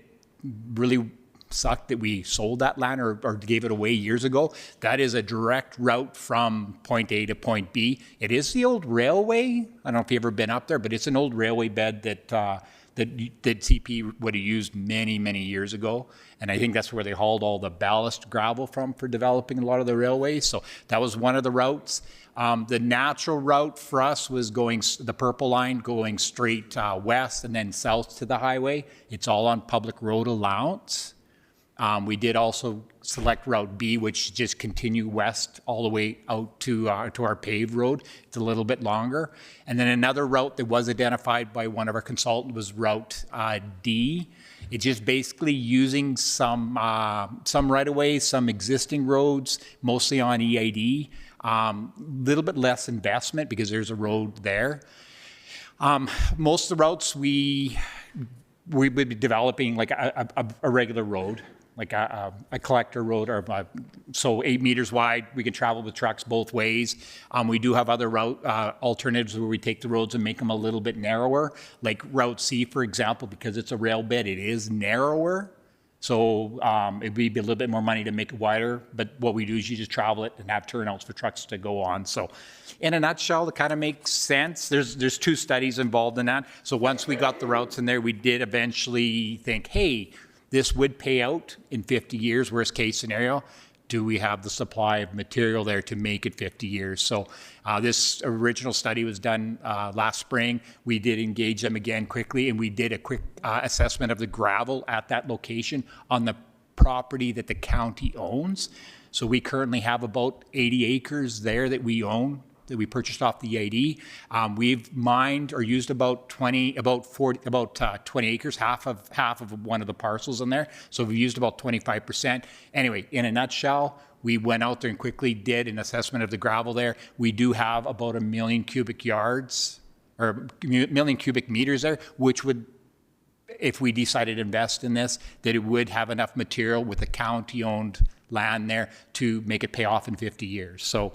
really sucked that we sold that land or gave it away years ago. That is a direct route from point A to point B. It is the old railway. I don't know if you've ever been up there, but it's an old railway bed that CP would have used many, many years ago. And I think that's where they hauled all the ballast gravel from for developing a lot of the railways. So that was one of the routes. The natural route for us was going the purple line, going straight west and then south to the highway. It's all on public road allowance. We did also select Route B, which just continue west all the way out to our paved road. It's a little bit longer. And then another route that was identified by one of our consultants was Route D. It's just basically using some right-of-way, some existing roads, mostly on EID. Little bit less investment because there's a road there. Most of the routes we would be developing like a regular road, like a collector road, or so 8 meters wide. We can travel with trucks both ways. We do have other route alternatives where we take the roads and make them a little bit narrower, like Route C, for example, because it's a rail bed, it is narrower. So it'd be a little bit more money to make it wider, but what we do is you just travel it and have turnouts for trucks to go on. So in a nutshell, it kind of makes sense. There's 2 studies involved in that. So once we got the routes in there, we did eventually think, hey, this would pay out in 50 years, worst case scenario. Do we have the supply of material there to make it 50 years? So this original study was done last spring. We did engage them again quickly, and we did a quick assessment of the gravel at that location on the property that the county owns. So we currently have about 80 acres there that we own, that we purchased off the EID. We've mined or used about 20 acres, half of one of the parcels in there. So we've used about 25%. Anyway, in a nutshell, we went out there and quickly did an assessment of the gravel there. We do have about 1 million cubic yards or 1 million cubic meters there, which would, if we decided to invest in this, that it would have enough material with the county-owned land there to make it pay off in 50 years. So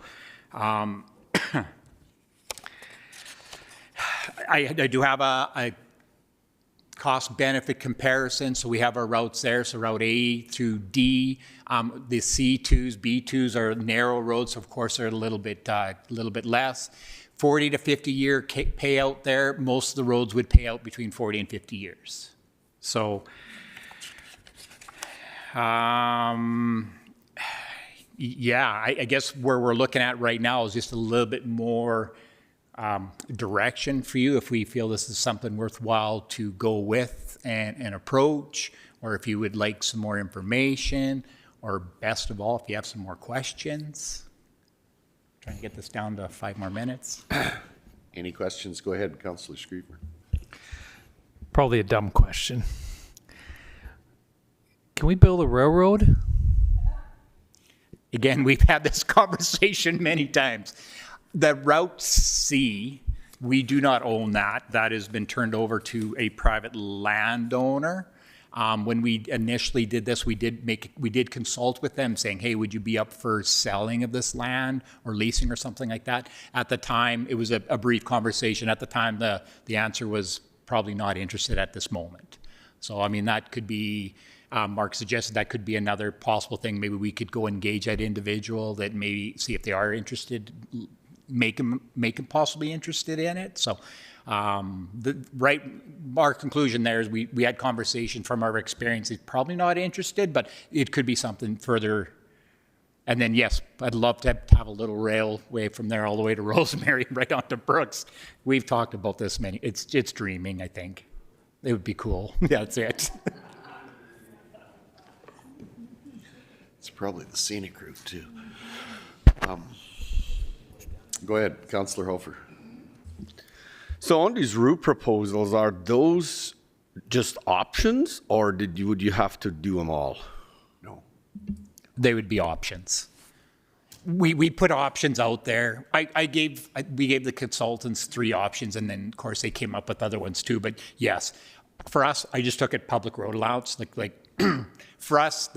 I do have a cost-benefit comparison. So we have our routes there. So Route A through D, the C2s, B2s are narrow roads. So of course, they're a little bit less. 40 to 50 year payout there. Most of the roads would pay out between 40 and 50 years. So, yeah, I guess where we're looking at right now is just a little bit more direction for you if we feel this is something worthwhile to go with and approach, or if you would like some more information, or best of all, if you have some more questions. Trying to get this down to 5 more minutes. Any questions? Go ahead, Councillor Screever. Probably a dumb question. Can we build a railroad? Again, we've had this conversation many times. The Route C, we do not own that. That has been turned over to a private landowner. When we initially did this, we did consult with them saying, hey, would you be up for selling of this land or leasing or something like that? At the time, it was a brief conversation. At the time, the answer was probably not interested at this moment. So, I mean, that could be, Mark suggested that could be another possible thing. Maybe we could go engage that individual, that maybe see if they are interested, make them possibly interested in it. So, our conclusion there is we had conversation from our experience. He's probably not interested, but it could be something further. And then, yes, I'd love to have a little railway from there all the way to Rosemary, right onto Brooks. We've talked about this it's dreaming, I think. It would be cool. That's it. It's probably the scenic route too. Go ahead, Councillor Hofer. So on these route proposals, are those just options, or would you have to do them all? No. They would be options. We put options out there. We gave the consultants 3 options, and then of course they came up with other ones too. But yes, for us, I just took it public road allowance. Like for us,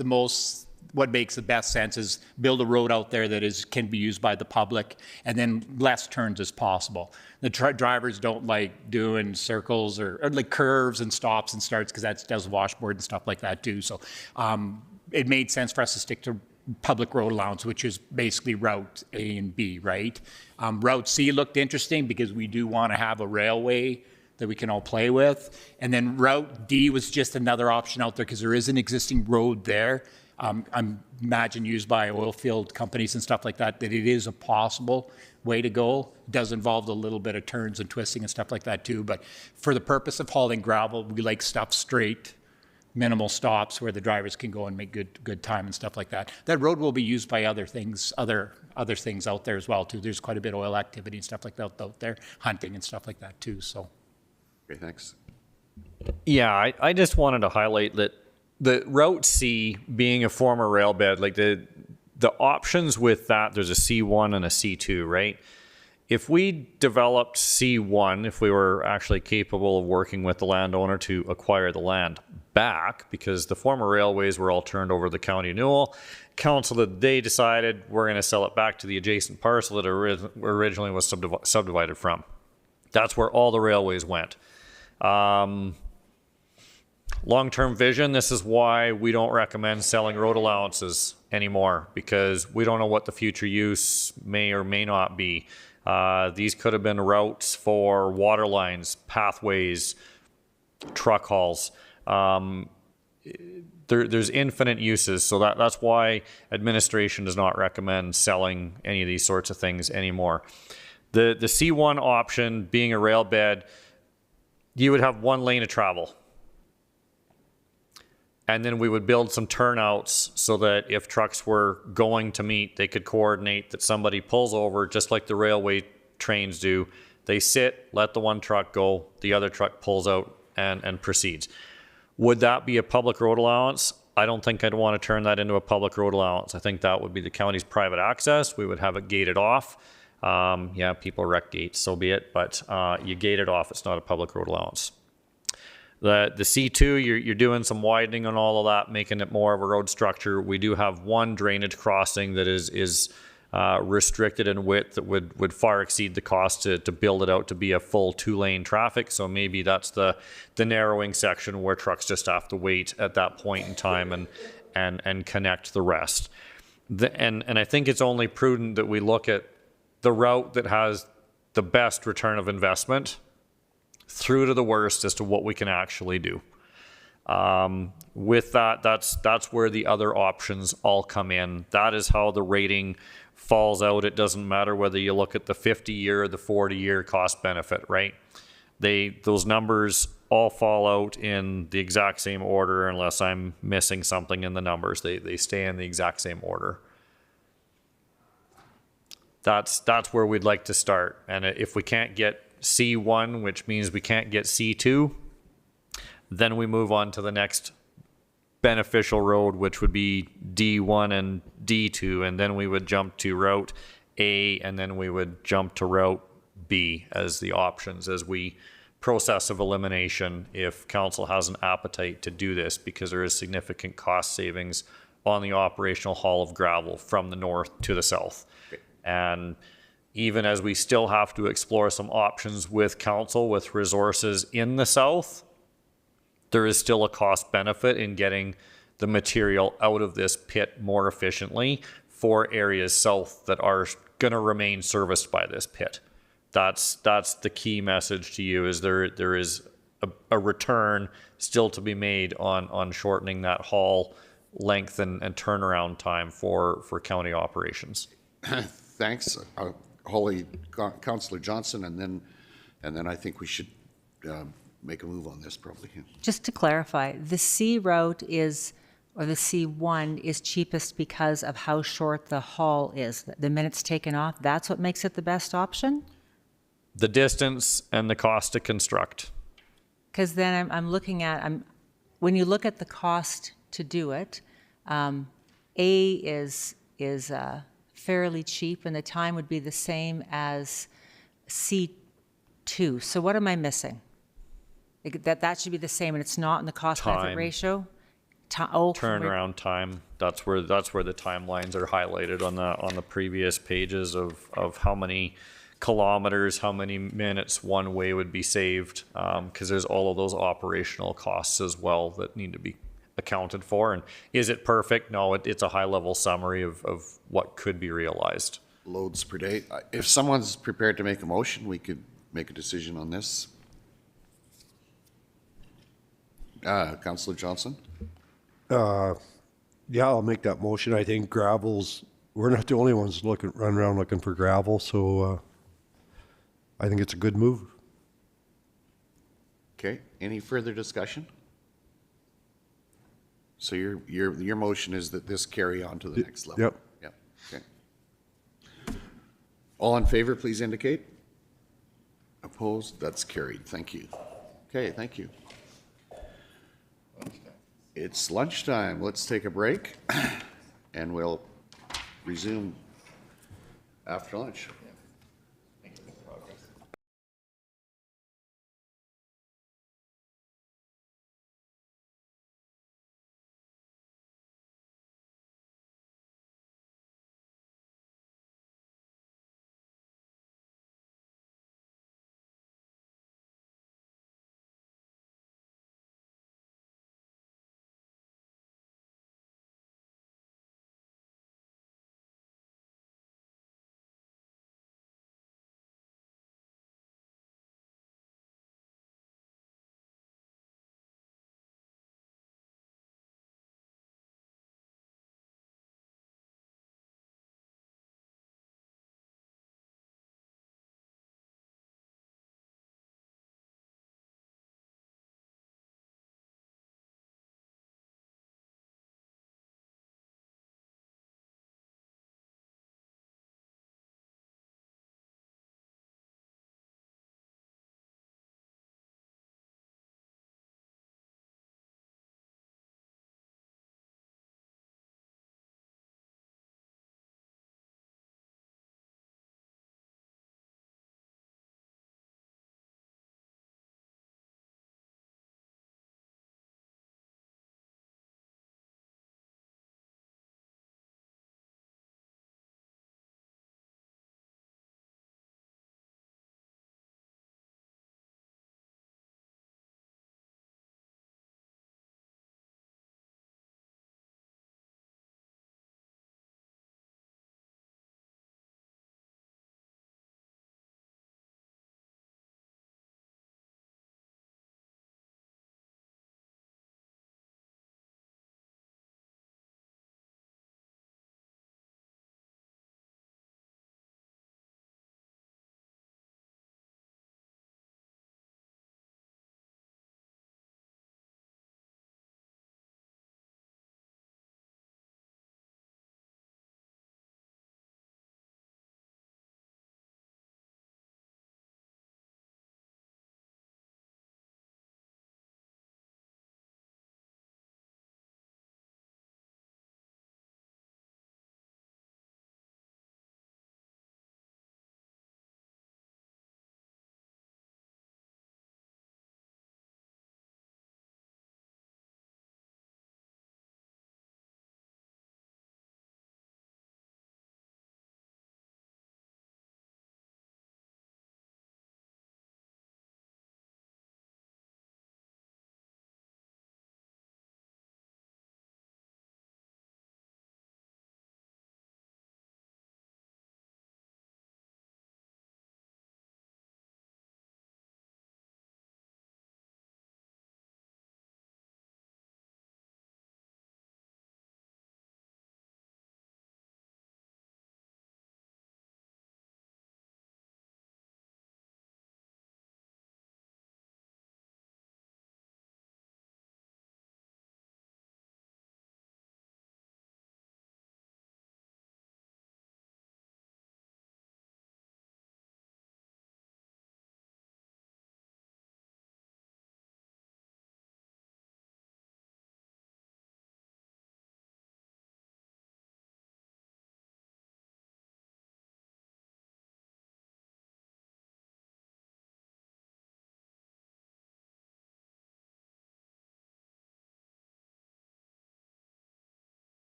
what makes the best sense is build a road out there that can be used by the public, and then less turns as possible. The drivers don't like doing circles or like curves and stops and starts, because that does washboard and stuff like that too. So it made sense for us to stick to public road allowance, which is basically Route A and B, right? Route C looked interesting because we do want to have a railway that we can all play with. And then Route D was just another option out there because there is an existing road there. I imagine used by oil field companies and stuff like that, that it is a possible way to go. It does involve a little bit of turns and twisting and stuff like that too. But for the purpose of hauling gravel, we like stuff straight, minimal stops where the drivers can go and make good time and stuff like that. That road will be used by other things out there as well too. There's quite a bit of oil activity and stuff like that out there, hunting and stuff like that too. So. Okay, thanks. Yeah, I just wanted to highlight that the Route C being a former rail bed, like the options with that, there's a C1 and a C2, right? If we developed C1, if we were actually capable of working with the landowner to acquire the land back, because the former railways were all turned over to the County of Newell, council that they decided we're going to sell it back to the adjacent parcel that originally was subdivided from. That's where all the railways went. Long-term vision, this is why we don't recommend selling road allowances anymore, because we don't know what the future use may or may not be. These could have been routes for water lines, pathways, truck hauls. There's infinite uses, so that's why administration does not recommend selling any of these sorts of things anymore. The C1 option, being a rail bed, you would have one lane of travel. And then we would build some turnouts so that if trucks were going to meet, they could coordinate that somebody pulls over, just like the railway trains do. They sit, let the one truck go, the other truck pulls out and proceeds. Would that be a public road allowance? I don't think I'd want to turn that into a public road allowance. I think that would be the county's private access. We would have it gated off. Yeah, people wreck gates, so be it, but you gate it off. It's not a public road allowance. The C2, you're doing some widening on all of that, making it more of a road structure. We do have one drainage crossing that is restricted in width that would far exceed the cost to build it out to be a full 2-lane traffic. So maybe that's the narrowing section where trucks just have to wait at that point in time and connect the rest. And I think it's only prudent that we look at the route that has the best return of investment through to the worst as to what we can actually do. With that, that's where the other options all come in. That is how the rating falls out. It doesn't matter whether you look at the 50-year or the 40-year cost benefit, right? Those numbers all fall out in the exact same order unless I'm missing something in the numbers. They stay in the exact same order. That's where we'd like to start. And if we can't get C1, which means we can't get C2, then we move on to the next beneficial road, which would be D1 and D2, and then we would jump to route A, and then we would jump to route B as the options as we process of elimination if council has an appetite to do this, because there is significant cost savings on the operational haul of gravel from the north to the south. And even as we still have to explore some options with council with resources in the south, there is still a cost benefit in getting the material out of this pit more efficiently for areas south that are going to remain serviced by this pit. That's the key message to you, is there is a return still to be made on shortening that haul length and turnaround time for county operations. Thanks, Councillor Johnson, and then I think we should make a move on this probably. Just to clarify, the C route is, or the C1 is cheapest because of how short the haul is. The minutes taken off, that's what makes it the best option? The distance and the cost to construct. Because then I'm looking at, when you look at the cost to do it, A is fairly cheap, and the time would be the same as C2. So what am I missing? That should be the same, and it's not in the cost benefit ratio? Turnaround time. That's where the timelines are highlighted on the previous pages of how many kilometers, how many minutes one way would be saved, because there's all of those operational costs as well that need to be accounted for. And is it perfect? No, it's a high-level summary of what could be realized. Loads per day. If someone's prepared to make a motion, we could make a decision on this. Councillor Johnson? Yeah, I'll make that motion. I think gravel's, we're not the only ones running around looking for gravel, so I think it's a good move. Okay, any further discussion? So your motion is that this carry on to the next level? Yep. Yep, okay. All in favor, please indicate. Opposed? That's carried. Thank you. Okay, thank you. It's lunchtime. Let's take a break, and we'll resume after lunch.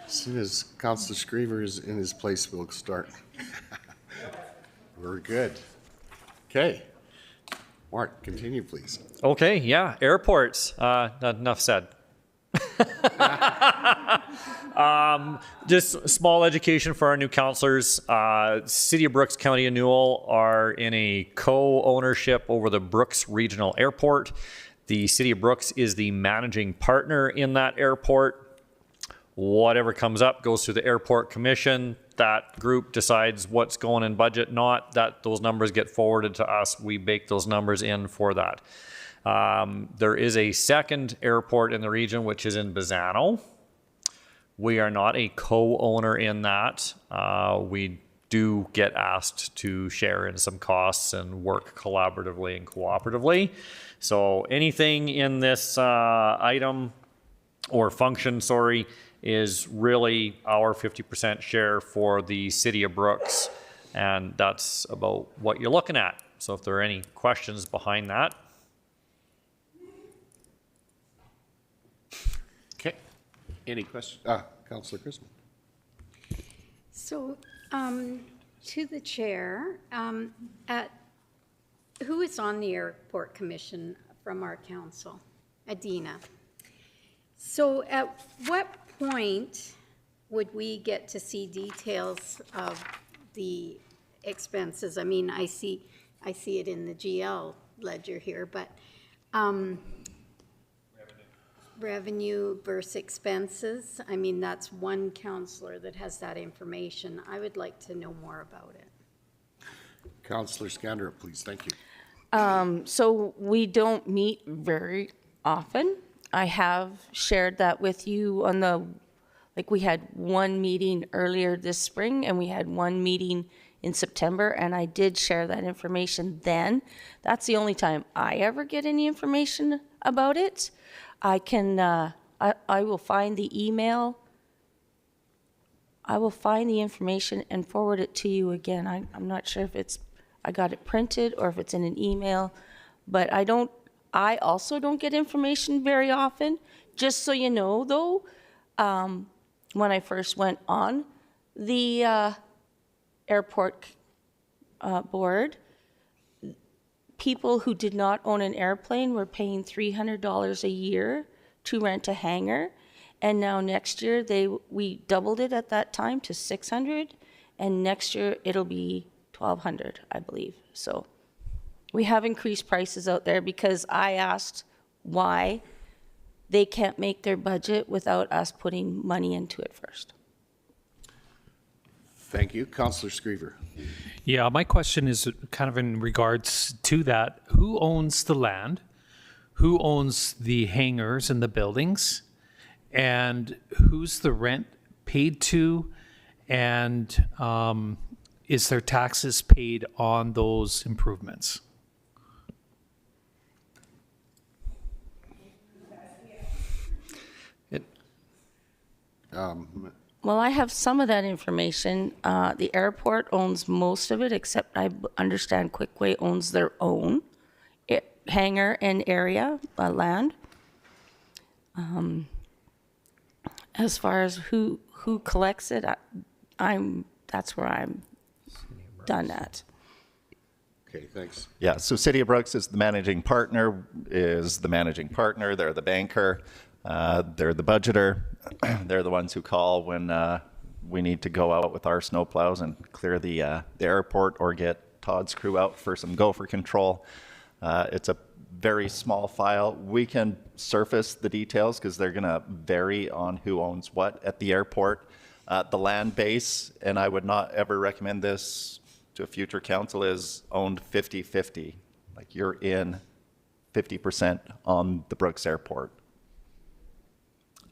As soon as Councilor Screever is in his place, we'll start. We're good. Okay. Mark, continue, please. Okay, yeah, airports. Enough said. Just small education for our new councilors. City of Brooks, County of Newell are in a co-ownership over the Brooks Regional Airport. The City of Brooks is the managing partner in that airport. Whatever comes up goes through the airport commission. That group decides what's going in budget, not that those numbers get forwarded to us. We bake those numbers in for that. There is a second airport in the region, which is in Bazzano. We are not a co-owner in that. We do get asked to share in some costs and work collaboratively and cooperatively. So anything in this item or function, is really our 50% share for the City of Brooks. And that's about what you're looking at. So if there are any questions behind that. Okay. Any questions? Councilor Chrisman. So, to the chair, who is on the airport commission from our council? Adina. So at what point would we get to see details of the expenses? I mean, I see it in the GL ledger here, but revenue versus expenses, I mean, that's one counselor that has that information. I would like to know more about it. Councilor Scandra, please. Thank you. So we don't meet very often. I have shared that with you on we had one meeting earlier this spring and we had one meeting in September, and I did share that information then. That's the only time I ever get any information about it. I can, I will find the email. I will find the information and forward it to you again. I'm not sure if I got it printed or if it's in an email, but I also don't get information very often. Just so you know, though, when I first went on the airport board, people who did not own an airplane were paying $300 a year to rent a hangar. And now next year, we doubled it at that time to $600, and next year it'll be $1,200, I believe. So we have increased prices out there because I asked why they can't make their budget without us putting money into it first. Thank you. Councilor Screever. Yeah, my question is kind of in regards to that. Who owns the land? Who owns the hangars and the buildings? And who's the rent paid to? And is there taxes paid on those improvements? Well, I have some of that information. The airport owns most of it, except I understand Quickway owns their own hangar and area, land. As far as who collects it, that's where I'm done at. Okay, thanks. Yeah, so City of Brooks is the managing partner, They're the banker, they're the budgeter. They're the ones who call when we need to go out with our snowplows and clear the airport or get Todd's crew out for some gopher control. It's a very small file. We can surface the details because they're going to vary on who owns what at the airport. The land base, and I would not ever recommend this to a future council, is owned 50-50. Like you're in 50% on the Brooks Airport.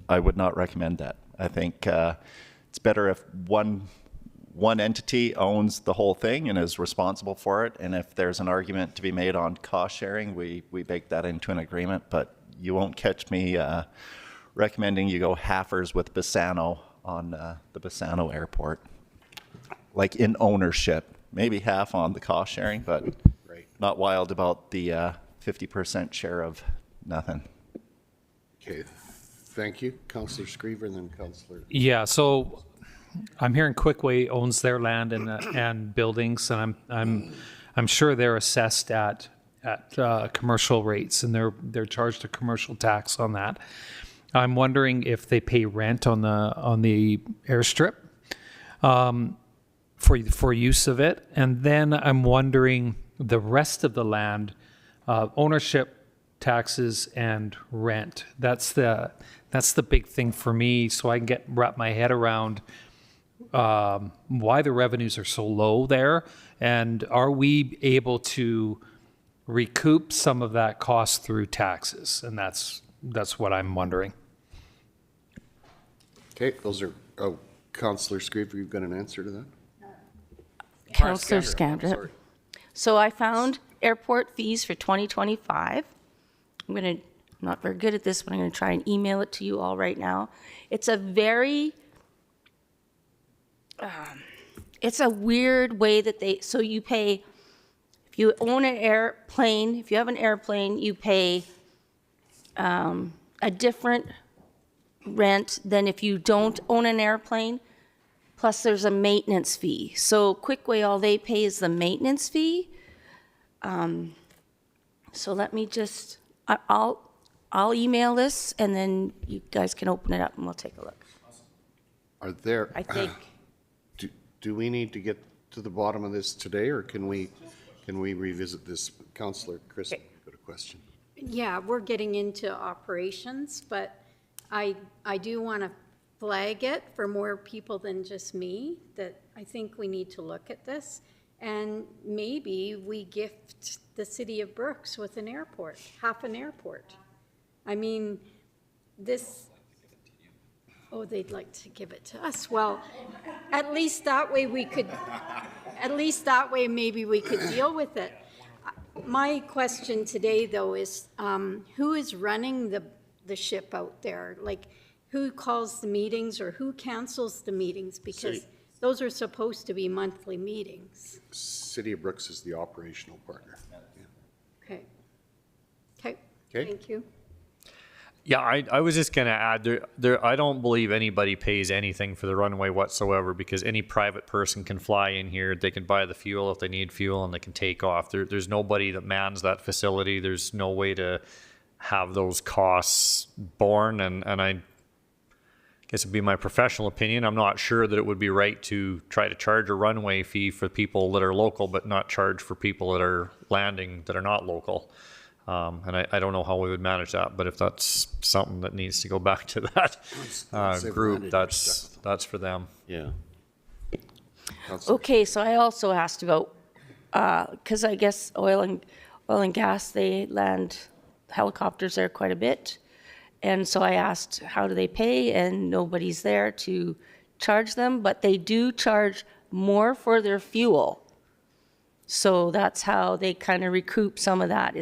I would not recommend that. I think it's better if one entity owns the whole thing and is responsible for it. And if there's an argument to be made on cost sharing, we bake that into an agreement. But you won't catch me recommending you go halfers with Bassano on the Bassano Airport. Like in ownership, maybe half on the cost sharing, but not wild about the 50% share of nothing. Okay. Thank you. Councillor Screever and then Councillor. Yeah, so I'm hearing Quickway owns their land and buildings, and I'm sure they're assessed at commercial rates, and they're charged a commercial tax on that. I'm wondering if they pay rent on the airstrip for use of it, and then I'm wondering the rest of the land, ownership, taxes, and rent. That's the big thing for me, so I can wrap my head around why the revenues are so low there, and are we able to recoup some of that cost through taxes? And that's what I'm wondering. Okay, those are, Councillor Screever, you've got an answer to that? Councillor Scandrett. So I found airport fees for 2025. I'm not very good at this, but I'm going to try and email it to you all right now. It's a very, it's a weird way that so you pay, if you own an airplane, if you have an airplane, you pay a different rent than if you don't own an airplane. Plus there's a maintenance fee. So Quickway, all they pay is the maintenance fee. So let me just, I'll email this and then you guys can open it up and we'll take a look. Are there? I think. Do we need to get to the bottom of this today, or can we revisit this? Councillor Chris, you've got a question. Yeah, we're getting into operations, but I do want to flag it for more people than just me, that I think we need to look at this. And maybe we gift the city of Brooks with an airport, half an airport. I mean, this, oh, they'd like to give it to us. Well, at least that way maybe we could deal with it. My question today, though, is who is running the ship out there? Like, who calls the meetings or who cancels the meetings? Because those are supposed to be monthly meetings. City of Brooks is the operational partner. Okay. Okay. Thank you. Yeah, I was just going to add, I don't believe anybody pays anything for the runway whatsoever, because any private person can fly in here, they can buy the fuel if they need fuel, and they can take off. There's nobody that mans that facility. There's no way to have those costs borne, and I guess it'd be my professional opinion. I'm not sure that it would be right to try to charge a runway fee for people that are local, but not charge for people that are landing that are not local. And I don't know how we would manage that, but if that's something that needs to go back to that group, that's for them. Yeah. Okay, so I also asked about, because I guess oil and gas, they land helicopters there quite a bit. And so I asked, how do they pay? And nobody's there to charge them, but they do charge more for their fuel. So that's how they kind of recoup some of that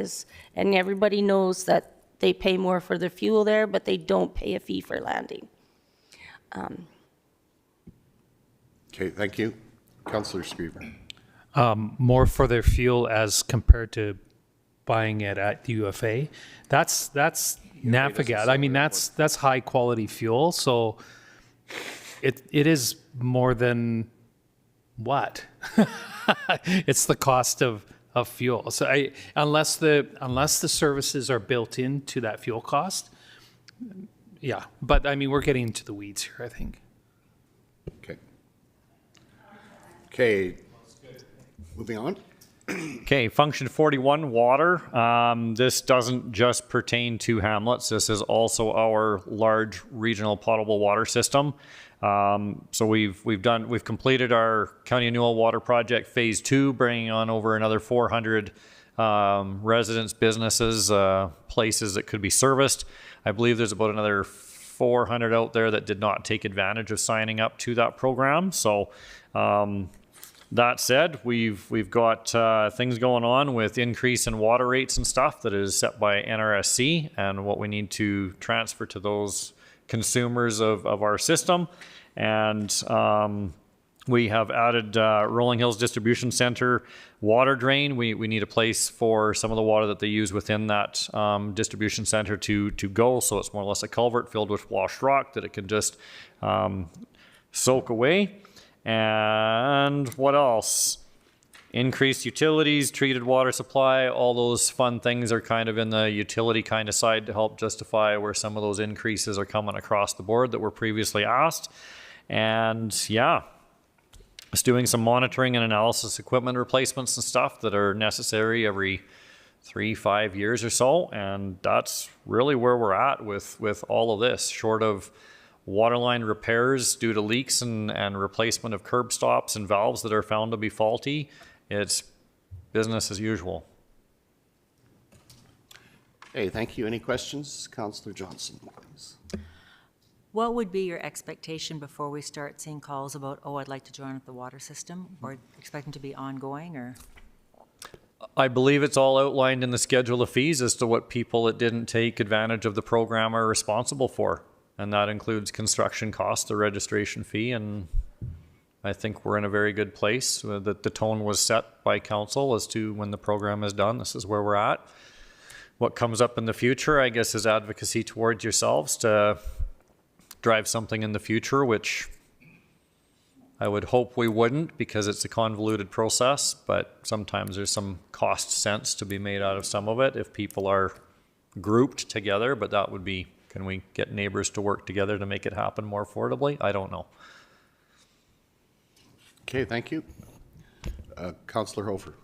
and everybody knows that they pay more for their fuel there, but they don't pay a fee for landing. Okay, thank you. Councillor Screever. More for their fuel as compared to buying it at UFA. That's Navigat. I mean, that's high quality fuel. So it is more than what? It's the cost of fuel. So unless the services are built into that fuel cost, yeah. But I mean, we're getting into the weeds here, I think. Okay. Okay. Moving on. Okay, function 41, water. This doesn't just pertain to hamlets. This is also our large regional potable water system. So we've completed our County of Newell water project phase 2, bringing on over another 400 residents, businesses, places that could be serviced. I believe there's about another 400 out there that did not take advantage of signing up to that program. So that said, we've got things going on with increase in water rates and stuff that is set by NRSC, and what we need to transfer to those consumers of our system. And We have added Rolling Hills Distribution Center water drain. We need a place for some of the water that they use within that distribution center to go. So it's more or less a culvert filled with washed rock that it can just soak away. And what else? Increased utilities, treated water supply, all those fun things are kind of in the utility kind of side to help justify where some of those increases are coming across the board that were previously asked. And yeah, it's doing some monitoring and analysis equipment replacements and stuff that are necessary every 3-5 years or so. And that's really where we're at with all of this, short of waterline repairs due to leaks and replacement of curb stops and valves that are found to be faulty. It's business as usual. Hey, thank you. Any questions? Councillor Johnson, please. What would be your expectation before we start seeing calls about, oh, I'd like to join up the water system, or expect them to be ongoing, or? I believe it's all outlined in the schedule of fees as to what people that didn't take advantage of the program are responsible for. And that includes construction costs, the registration fee, and I think we're in a very good place. That the tone was set by council as to when the program is done, this is where we're at. What comes up in the future, I guess, is advocacy towards yourselves to drive something in the future, which I would hope we wouldn't, because it's a convoluted process, but sometimes there's some cost sense to be made out of some of it if people are grouped together. But that would be, can we get neighbors to work together to make it happen more affordably? I don't know. Okay, thank you. Councillor Hofer.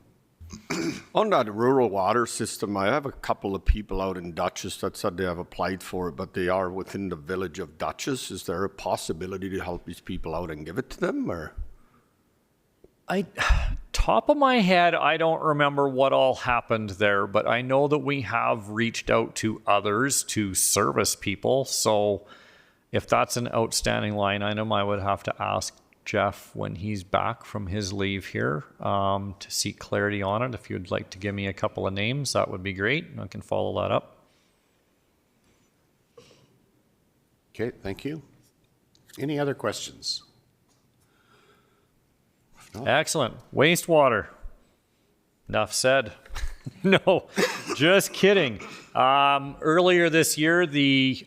On that rural water system, I have a couple of people out in Dutchess that said they have applied for it, but they are within the village of Dutchess. Is there a possibility to help these people out and give it to them, or? Top of my head, I don't remember what all happened there, but I know that we have reached out to others to service people. So if that's an outstanding line item, I would have to ask Jeff when he's back from his leave here to seek clarity on it. If you'd like to give me a couple of names, that would be great. I can follow that up. Okay, thank you. Any other questions? Excellent. Wastewater. Enough said. No, just kidding. Earlier this year, the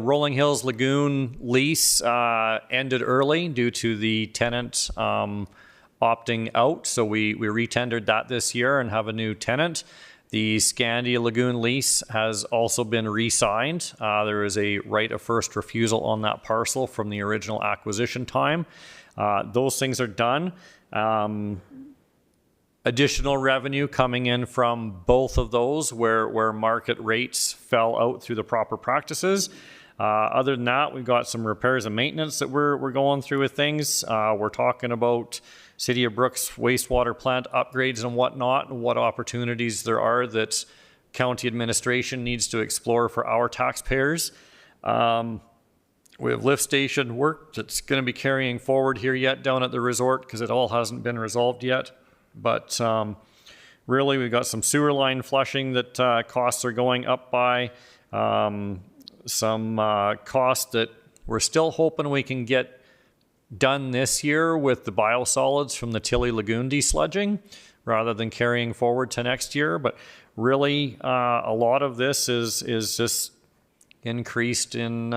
Rolling Hills Lagoon lease ended early due to the tenant opting out. So we retendered that this year and have a new tenant. The Scandia Lagoon lease has also been re-signed. There is a right of first refusal on that parcel from the original acquisition time. Those things are done. Additional revenue coming in from both of those where market rates fell out through the proper practices. Other than that, we've got some repairs and maintenance that we're going through with things. We're talking about City of Brooks wastewater plant upgrades and whatnot, and what opportunities there are that county administration needs to explore for our taxpayers. We have lift station work that's going to be carrying forward here yet down at the resort because it all hasn't been resolved yet. But really, we've got some sewer line flushing that costs are going up by. Some costs that we're still hoping we can get done this year with the biosolids from the Tilly Lagoon desludging rather than carrying forward to next year. But really, a lot of this is just increased in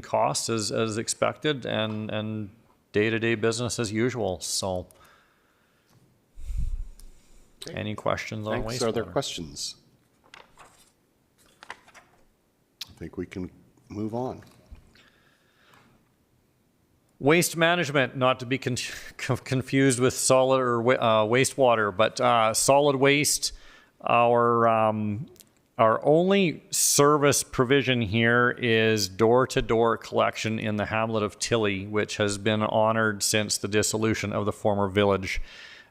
costs as expected and day-to-day business as usual. So. Okay. Any questions on wastewater? Thanks. Are there questions? I think we can move on. Waste management, not to be confused with solid or wastewater, but solid waste. Our only service provision here is door-to-door collection in the hamlet of Tilly, which has been honored since the dissolution of the former village.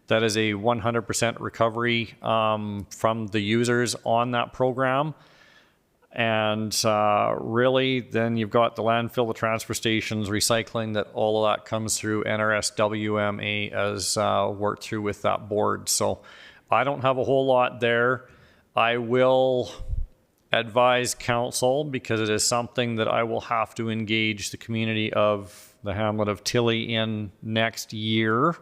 That is a 100% recovery from the users on that program. And really, then you've got the landfill, the transfer stations, recycling, that all of that comes through NRSWMA as worked through with that board. So I don't have a whole lot there. I will advise council, because it is something that I will have to engage the community of the hamlet of Tilly in next year.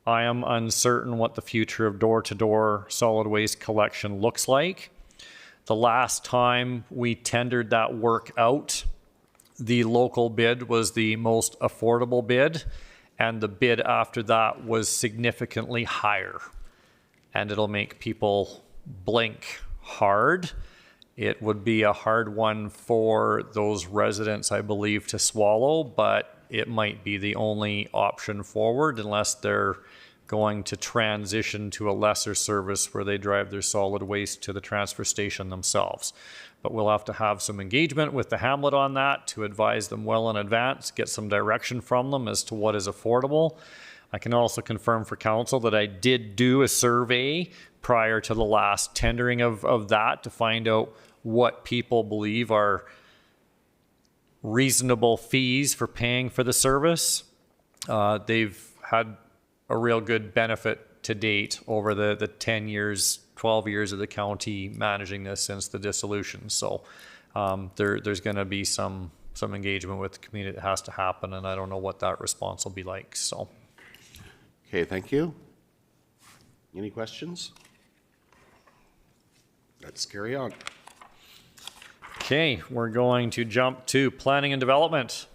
I am uncertain what the future of door-to-door solid waste collection looks like. The last time we tendered that work out, the local bid was the most affordable bid, and the bid after that was significantly higher. And it'll make people blink hard. It would be a hard one for those residents, I believe, to swallow, but it might be the only option forward unless they're going to transition to a lesser service where they drive their solid waste to the transfer station themselves. But we'll have to have some engagement with the hamlet on that to advise them well in advance, get some direction from them as to what is affordable. I can also confirm for council that I did do a survey prior to the last tendering of that to find out what people believe are reasonable fees for paying for the service. They've had a real good benefit to date over the 10 years, 12 years of the county managing this since the dissolution. So there's going to be some engagement with the community that has to happen, and I don't know what that response will be like. So. Okay, thank you. Any questions? Let's carry on. Okay, we're going to jump to planning and development.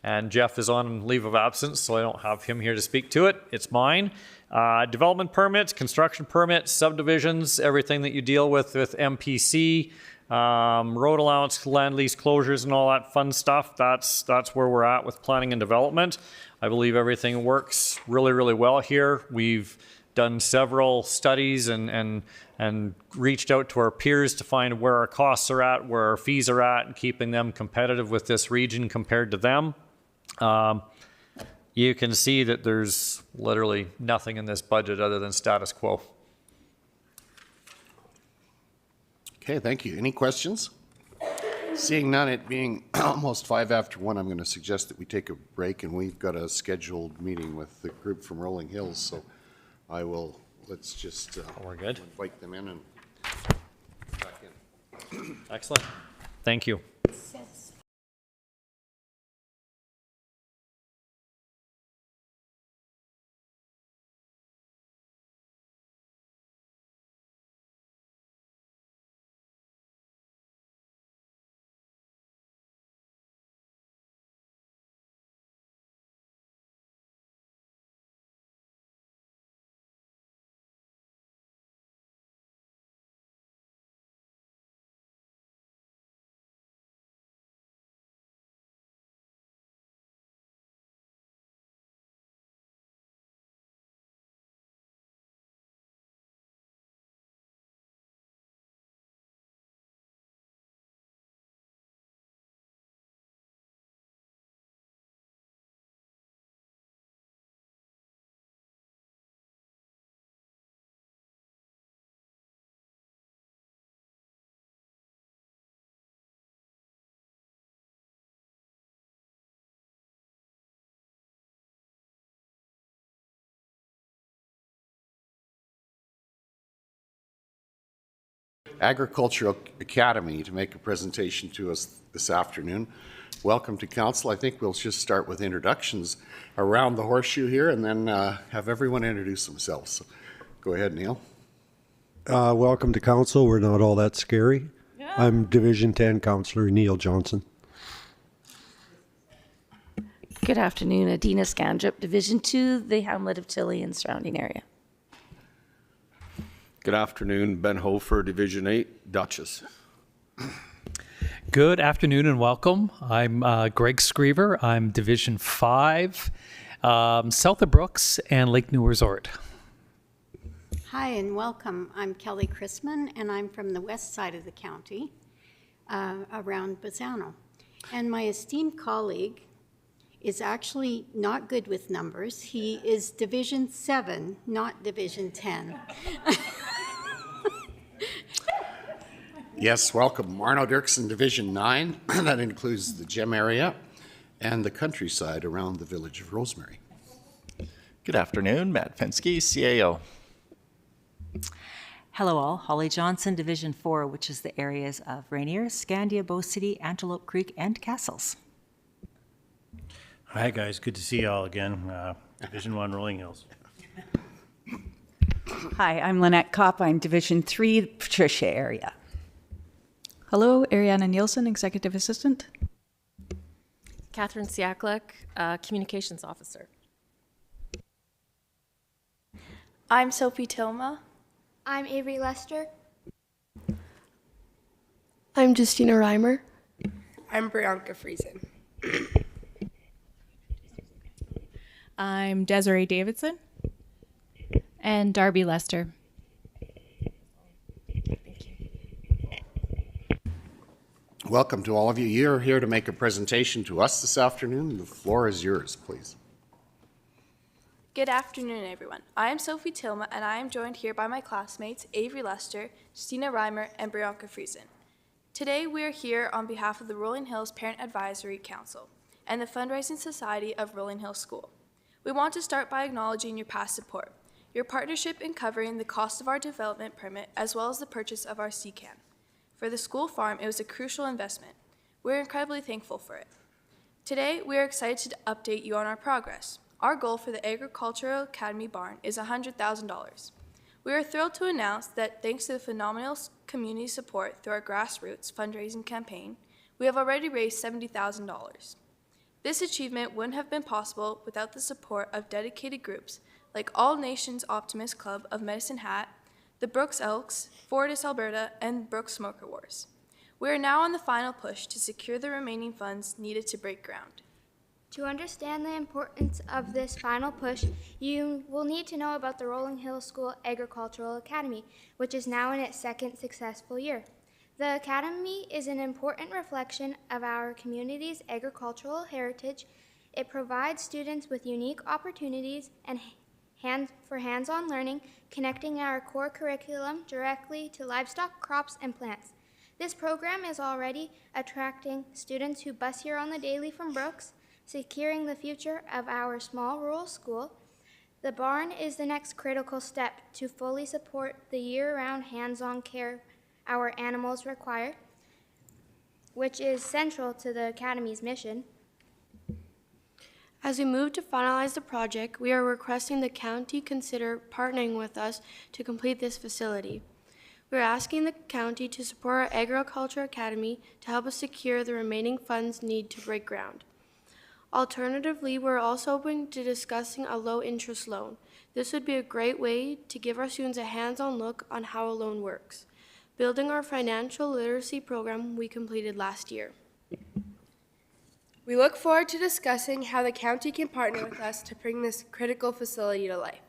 And Jeff is on leave of absence, so I don't have him here to speak to it. It's mine. Development permits, construction permits, subdivisions, everything that you deal with MPC, road allowance, land lease closures, and all that fun stuff. That's where we're at with planning and development. I believe everything works really, really well here. We've done several studies and reached out to our peers to find where our costs are at, where our fees are at, and keeping them competitive with this region compared to them. You can see that there's literally nothing in this budget other than status quo. Okay, thank you. Any questions? Seeing none, it being almost 5 after 1, I'm going to suggest that we take a break, and we've got a scheduled meeting with the group from Rolling Hills, so let's just we're good. Invite them in and back in. Excellent. Thank you. Agricultural Academy to make a presentation to us this afternoon. Welcome to council. I think we'll just start with introductions around the horseshoe here and then have everyone introduce themselves. So go ahead, Neil. Welcome to council. We're not all that scary. Yeah. I'm Division 10 Councillor Neil Johnson. Good afternoon, Adina Scandrip, Division 2, the hamlet of Tilly and surrounding area. Good afternoon, Ben Hofer, Division 8, Dutchess. Good afternoon and welcome. I'm Greg Screever. I'm Division 5, south of Brooks and Lake New Resort. Hi and welcome. I'm Kelly Chrisman and I'm from the west side of the county, around Bassano. And my esteemed colleague is actually not good with numbers. He is Division 7, not Division 10. Yes, welcome. Marno Dirksen, Division 9. That includes the Gem area and the countryside around the village of Rosemary. Good afternoon, Matt Fensky, CAO. Hello all, Holly Johnson, Division 4, which is the areas of Rainier, Scandia, Bow City, Antelope Creek, and Castles. Hi, guys. Good to see you all again. Division 1 Rolling Hills. Hi, I'm Lynette Kopp. I'm Division 3, Patricia area. Hello, Ariana Nielsen, Executive Assistant. Catherine Siaklek, Communications Officer. I'm Sophie Tilma. I'm Avery Lester. I'm Justina Reimer. I'm Brianka Friesen. I'm Desiree Davidson. And Darby Lester. Welcome to all of you. You're here to make a presentation to us this afternoon. The floor is yours, please. Good afternoon, everyone. I am Sophie Tilma, and I am joined here by my classmates Avery Lester, Justina Reimer, and Brianka Friesen. Today, we are here on behalf of the Rolling Hills Parent Advisory Council and the Fundraising Society of Rolling Hills School. We want to start by acknowledging your past support, your partnership in covering the cost of our development permit, as well as the purchase of our CCAN. For the school farm, it was a crucial investment. We're incredibly thankful for it. Today, we are excited to update you on our progress. Our goal for the Agricultural Academy barn is $100,000. We are thrilled to announce that thanks to the phenomenal community support through our grassroots fundraising campaign, we have already raised $70,000. This achievement wouldn't have been possible without the support of dedicated groups like All Nations Optimist Club of Medicine Hat, the Brooks Elks, Fortis Alberta, and Brooks Smoker Wars. We are now on the final push to secure the remaining funds needed to break ground. To understand the importance of this final push, you will need to know about the Rolling Hills School Agricultural Academy, which is now in its second successful year. The Academy is an important reflection of our community's agricultural heritage. It provides students with unique opportunities and hands-on learning, connecting our core curriculum directly to livestock, crops, and plants. This program is already attracting students who bus here on the daily from Brooks, securing the future of our small rural school. The barn is the next critical step to fully support the year-round hands-on care our animals require, which is central to the Academy's mission. As we move to finalize the project, we are requesting the county consider partnering with us to complete this facility. We are asking the county to support our Agriculture Academy to help us secure the remaining funds needed to break ground. Alternatively, we're also open to discussing a low-interest loan. This would be a great way to give our students a hands-on look on how a loan works, building our financial literacy program we completed last year. We look forward to discussing how the county can partner with us to bring this critical facility to life.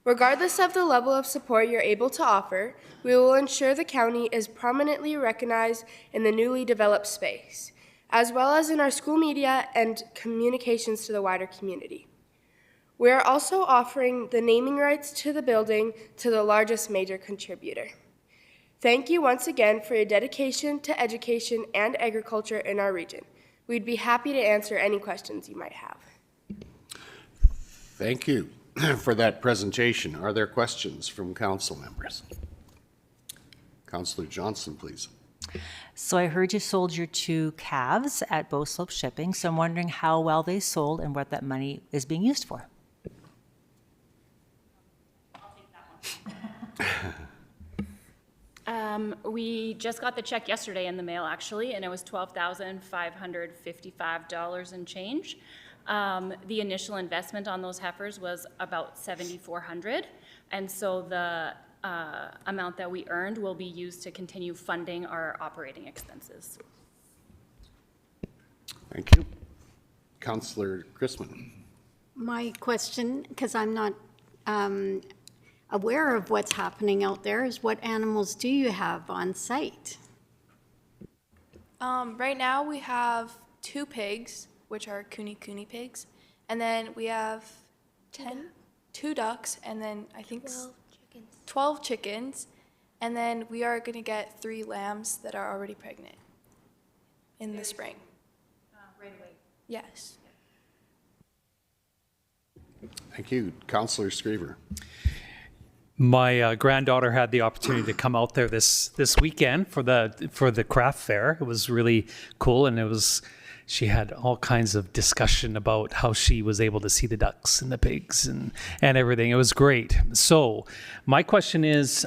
Regardless of the level of support you're able to offer, we will ensure the county is prominently recognized in the newly developed space, as well as in our school media and communications to the wider community. We are also offering the naming rights to the building to the largest major contributor. Thank you once again for your dedication to education and agriculture in our region. We'd be happy to answer any questions you might have. Thank you for that presentation. Are there questions from council members? Councillor Johnson, please. So I heard you sold your 2 calves at Bow Slope Shipping, so I'm wondering how well they sold and what that money is being used for. I'll take that one. We just got the check yesterday in the mail, actually, and it was $12,555 and change. The initial investment on those heifers was about $7,400, and so the amount that we earned will be used to continue funding our operating expenses. Thank you. Councillor Chrisman. My question, because I'm not aware of what's happening out there, is what animals do you have on site? Right now we have 2 pigs, which are kuni pigs, and then we have 2 ducks, and then I think 12 chickens, and then we are going to get 3 lambs that are already pregnant in the spring. Right away. Yes. Thank you. Councillor Screever. My granddaughter had the opportunity to come out there this weekend for the craft fair. It was really cool, and she had all kinds of discussion about how she was able to see the ducks and the pigs and everything. It was great. So my question is,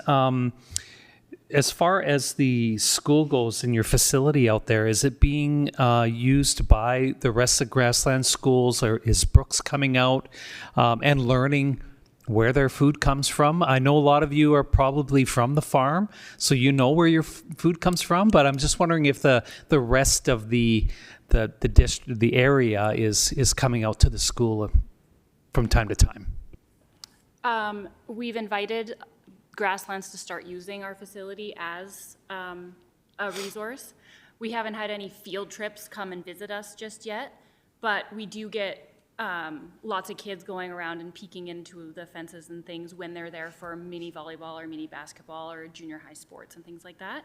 as far as the school goes in your facility out there, is it being used by the rest of Grassland schools, or is Brooks coming out and learning where their food comes from? I know a lot of you are probably from the farm, so you know where your food comes from, but I'm just wondering if the rest of the area is coming out to the school from time to time. We've invited Grasslands to start using our facility as a resource. We haven't had any field trips come and visit us just yet, but we do get lots of kids going around and peeking into the fences and things when they're there for mini volleyball or mini basketball or junior high sports and things like that.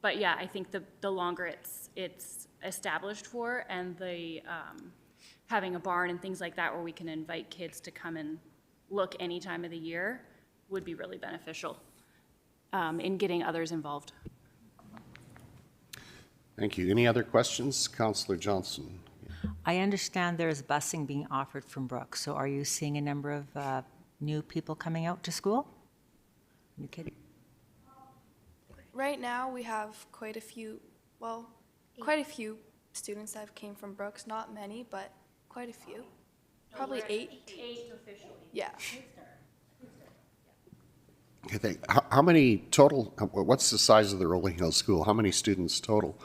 But yeah, I think the longer it's established for, and the having a barn and things like that where we can invite kids to come and look any time of the year would be really beneficial in getting others involved. Thank you. Any other questions? Councillor Johnson. I understand there is busing being offered from Brooks, so are you seeing a number of new people coming out to school? New kids? Right now, we have quite a few students that came from Brooks. Not many, but quite a few. Probably 8. 8 officially. Yeah. I think, how many total, what's the size of the Rolling Hill School? How many students total?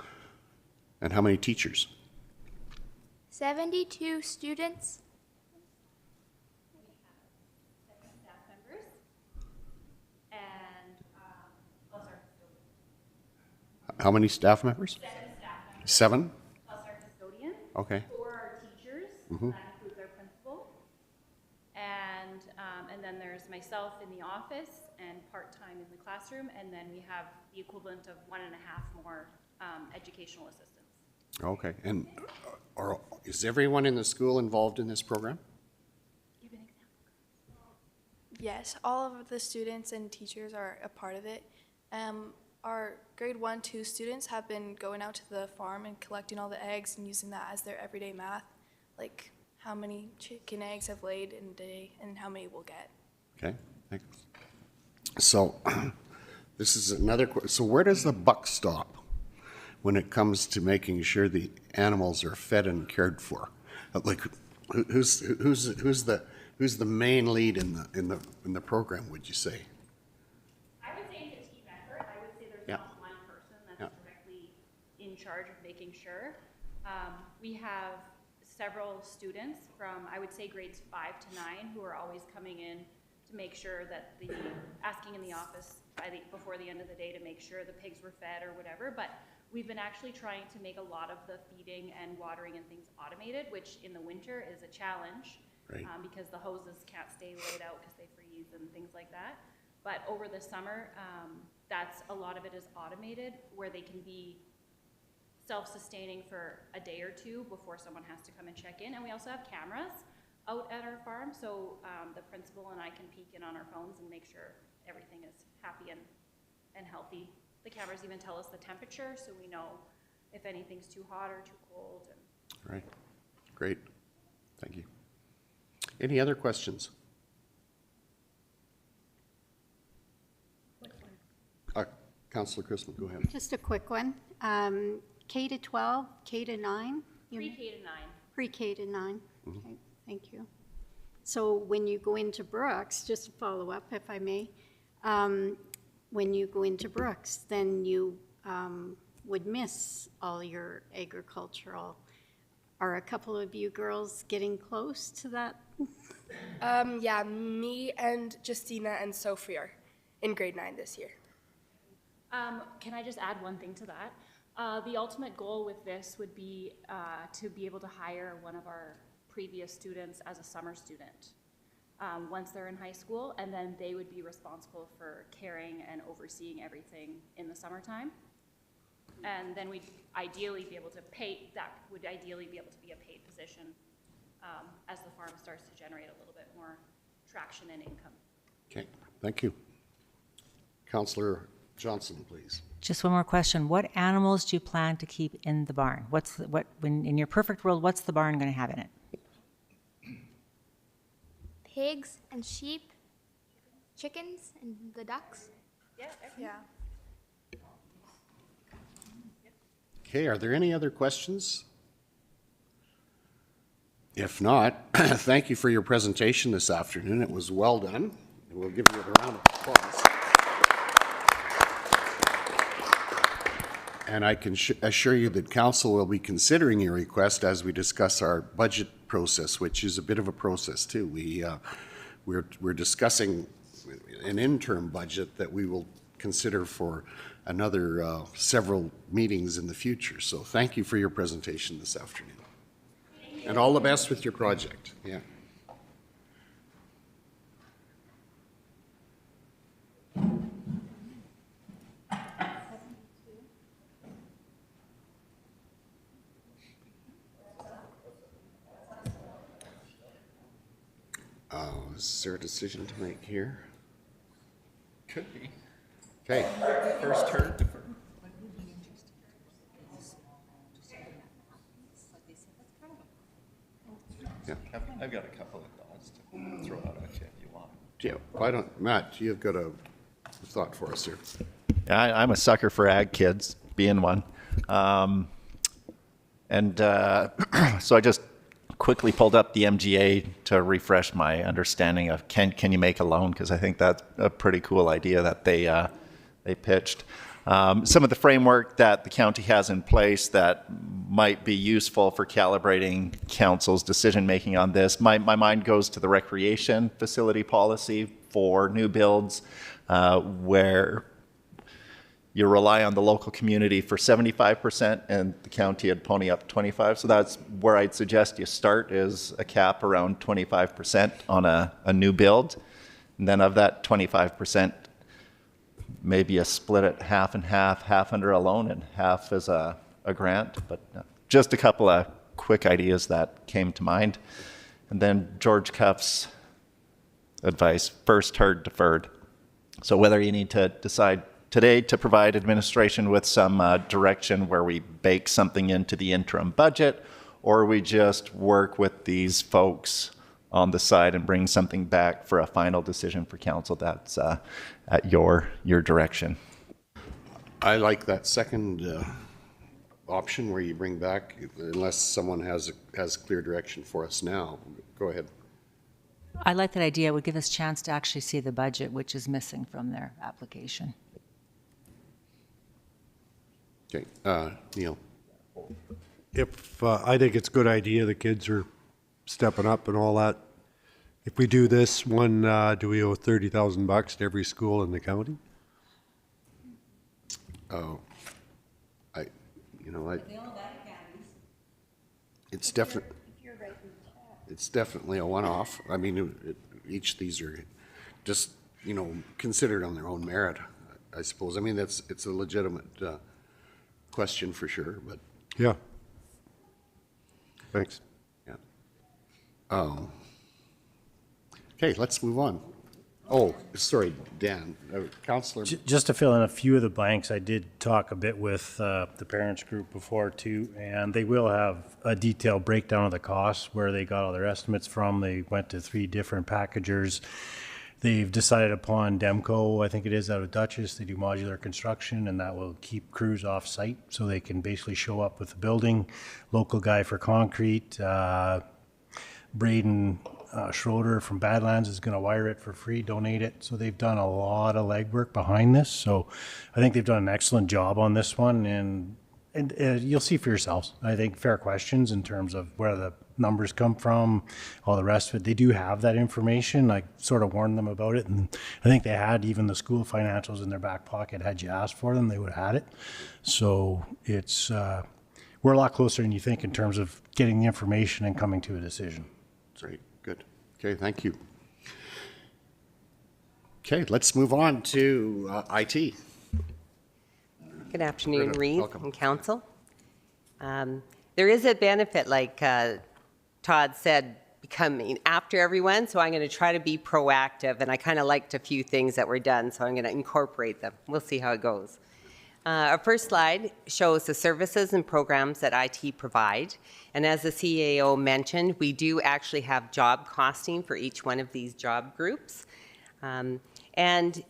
And how many teachers? 72 students. We have 7 staff members and plus our custodian. How many staff members? 7 staff members. 7? Plus our custodian. Okay. 4 are teachers. Mhm. That includes our principal. And then there's myself in the office and part-time in the classroom, and then we have the equivalent of 1.5 more educational assistants. Okay. And is everyone in the school involved in this program? Give an example. Yes, all of the students and teachers are a part of it. Our grade 1-2 students have been going out to the farm and collecting all the eggs and using that as their everyday math, like how many chicken eggs have laid in a day and how many we'll get. Okay, thanks. So this is another, so where does the buck stop when it comes to making sure the animals are fed and cared for? Like, who's the main lead in the program, would you say? I would say it's a team effort. I would say there's not one person that's directly in charge of making sure. We have several students from, I would say, grades 5 to 9 who are always coming in to make sure that asking in the office before the end of the day to make sure the pigs were fed or whatever. But we've been actually trying to make a lot of the feeding and watering and things automated, which in the winter is a challenge. Right. Because the hoses can't stay laid out because they freeze and things like that. But over the summer, a lot of it is automated where they can be self-sustaining for a day or two before someone has to come and check in. And we also have cameras out at our farm, so the principal and I can peek in on our phones and make sure everything is happy and healthy. The cameras even tell us the temperature, so we know if anything's too hot or too cold. Right. Great. Thank you. Any other questions? Councillor Christman, go ahead. Just a quick one. K to 12, K to 9? Pre-K to 9. Pre-K to 9. Okay, thank you. So when you go into Brooks, just to follow up if I may, when you go into Brooks, then you would miss all your agricultural. Are a couple of you girls getting close to that? Yeah, me and Justina and Sophie are in grade 9 this year. Can I just add one thing to that? The ultimate goal with this would be to be able to hire one of our previous students as a summer student once they're in high school, and then they would be responsible for caring and overseeing everything in the summertime. And then we'd ideally be able to pay, that would ideally be able to be a paid position as the farm starts to generate a little bit more traction and income. Okay, thank you. Councillor Johnson, please. Just one more question. What animals do you plan to keep in the barn? When in your perfect world, what's the barn going to have in it? Pigs and sheep, chickens and the ducks. Yeah. Okay, are there any other questions? If not, thank you for your presentation this afternoon. It was well done. And we'll give you a round of applause. And I can assure you that council will be considering your request as we discuss our budget process, which is a bit of a process too. We're discussing an interim budget that we will consider for another several meetings in the future. So thank you for your presentation this afternoon. And all the best with your project. Yeah. Is there a decision to make here? Could be. Okay. First heard, deferred. Yeah. I've got a couple of thoughts to throw out at you if you want. Yeah. Why don't, Matt, you've got a thought for us here. Yeah, I'm a sucker for ag kids, being one. So I just quickly pulled up the MGA to refresh my understanding of can you make a loan, because I think that's a pretty cool idea that they pitched. Some of the framework that the county has in place that might be useful for calibrating council's decision making on this. My mind goes to the recreation facility policy for new builds, where you rely on the local community for 75% and the county would pony up 25%. So that's where I'd suggest you start, is a cap around 25% on a new build. And then of that 25%, maybe a split it half and half under a loan and half as a grant. But just a couple of quick ideas that came to mind. And then George Cuff's advice, first heard, deferred. So whether you need to decide today to provide administration with some direction where we bake something into the interim budget, or we just work with these folks on the side and bring something back for a final decision for council, that's at your direction. I like that second option where you bring back, unless someone has clear direction for us now. Go ahead. I like that idea. It would give us a chance to actually see the budget, which is missing from their application. Okay, Neil. If I think it's a good idea, the kids are stepping up and all that. If we do this one, do we owe $30,000 to every school in the county? Oh, it's definitely a one-off. I mean, each of these are just, considered on their own merit, I suppose. I mean, it's a legitimate question for sure, but. Yeah. Thanks. Yeah. Okay, let's move on. Oh, sorry, Dan, Councillor. Just to fill in a few of the blanks, I did talk a bit with the parents group before too, and they will have a detailed breakdown of the costs, where they got all their estimates from. They went to 3 different packagers. They've decided upon Demco, I think it is, out of Dutchess. They do modular construction, and that will keep crews off site so they can basically show up with the building. Local guy for concrete, Braden Schroeder from Badlands is going to wire it for free, donate it. So they've done a lot of legwork behind this. So I think they've done an excellent job on this one, and you'll see for yourselves. I think fair questions in terms of where the numbers come from, all the rest of it. They do have that information. I sort of warned them about it, and I think they had even the school financials in their back pocket. Had you asked for them, they would have had it. So it's we're a lot closer than you think in terms of getting the information and coming to a decision. Great, good. Okay, thank you. Okay, let's move on to IT. Good afternoon, Greta, Reed welcome. from Council. There is a benefit, like Todd said, coming after everyone, so I'm going to try to be proactive, and I kind of liked a few things that were done, so I'm going to incorporate them. We'll see how it goes. Our first slide shows the services and programs that IT provide, and as the CAO mentioned, we do actually have job costing for each one of these job groups. And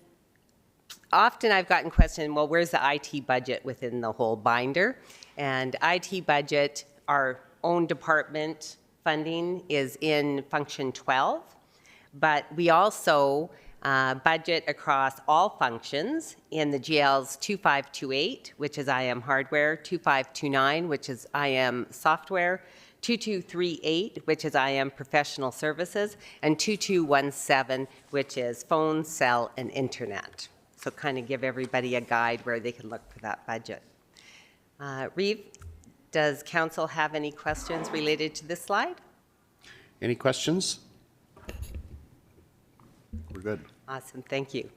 often I've gotten questioned, well, where's the IT budget within the whole binder? And IT budget, our own department funding is in function 12, but we also budget across all functions in the GLs 2528, which is IM hardware, 2529, which is IM software, 2238, which is IM professional services, and 2217, which is phone, cell, and internet. So kind of give everybody a guide where they can look for that budget. Reeve, does council have any questions related to this slide? Any questions? We're good. Awesome, thank you.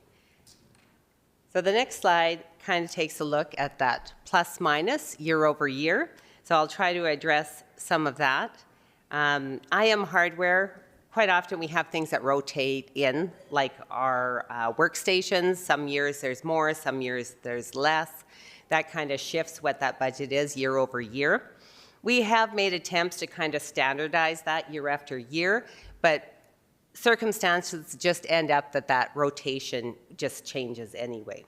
So the next slide kind of takes a look at that plus minus year over year. So I'll try to address some of that. IM hardware, quite often we have things that rotate in, like our workstations. Some years there's more, some years there's less. That kind of shifts what that budget is year over year. We have made attempts to kind of standardize that year after year, but circumstances just end up that rotation just changes anyway.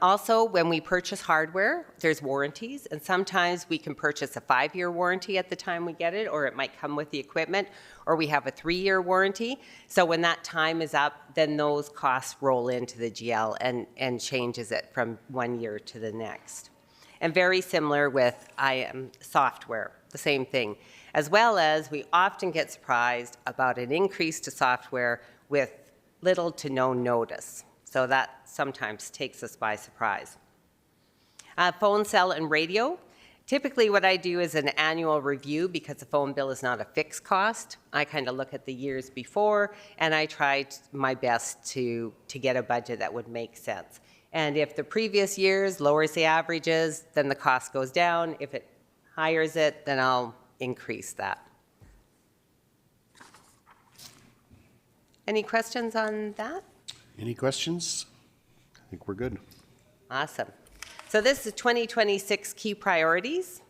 Also, when we purchase hardware, there's warranties, and sometimes we can purchase a 5-year warranty at the time we get it, or it might come with the equipment, or we have a 3-year warranty. So when that time is up, then those costs roll into the GL and changes it from one year to the next. And very similar with IM software, the same thing. As well as we often get surprised about an increase to software with little to no notice. So that sometimes takes us by surprise. Phone, cell, and radio. Typically what I do is an annual review because the phone bill is not a fixed cost. I kind of look at the years before and I try my best to get a budget that would make sense. And if the previous years lowers the averages, then the cost goes down. If it hires it, then I'll increase that. Any questions on that? Any questions? I think we're good. Awesome. So this is 2026 key priorities.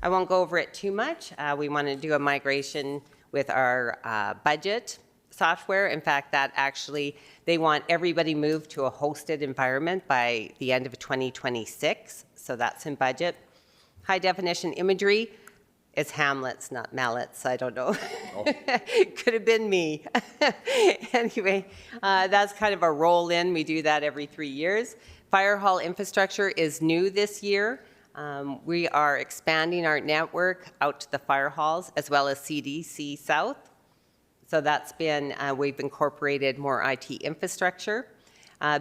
I won't go over it too much. We want to do a migration with our budget software. In fact, that actually, they want everybody moved to a hosted environment by the end of 2026. So that's in budget. High definition imagery. It's Hamlet's, not Mallet's. I don't know. Oh. Could have been me. Anyway, that's kind of a roll in. We do that every 3 years. Fire hall infrastructure is new this year. We are expanding our network out to the fire halls as well as CDC South. So that's been, we've incorporated more IT infrastructure.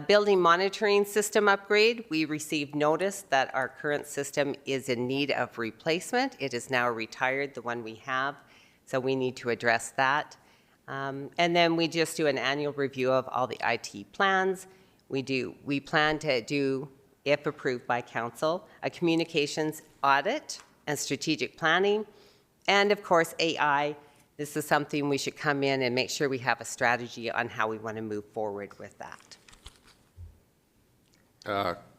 Building monitoring system upgrade, we received notice that our current system is in need of replacement. It is now retired, the one we have, so we need to address that. And then we just do an annual review of all the IT plans. We plan to do, if approved by council, a communications audit and strategic planning. And of course, AI. This is something we should come in and make sure we have a strategy on how we want to move forward with that.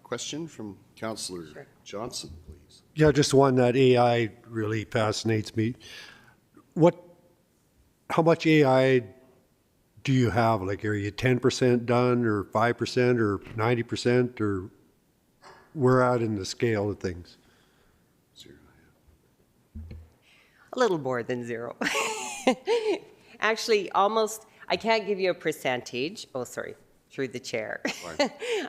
Question from Councillor Johnson, please. Yeah, just one that AI really fascinates me. How much AI do you have? Like, are you 10% done or 5% or 90% or where out in the scale of things? A little more than zero. Actually, almost, I can't give you a percentage. Oh, sorry. Through the chair.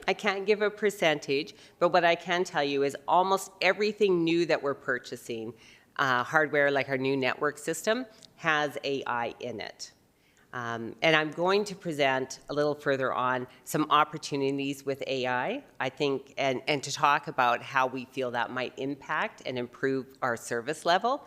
I can't give a percentage, but what I can tell you is almost everything new that we're purchasing, hardware like our new network system, has AI in it. And I'm going to present a little further on some opportunities with AI, I think, and to talk about how we feel that might impact and improve our service level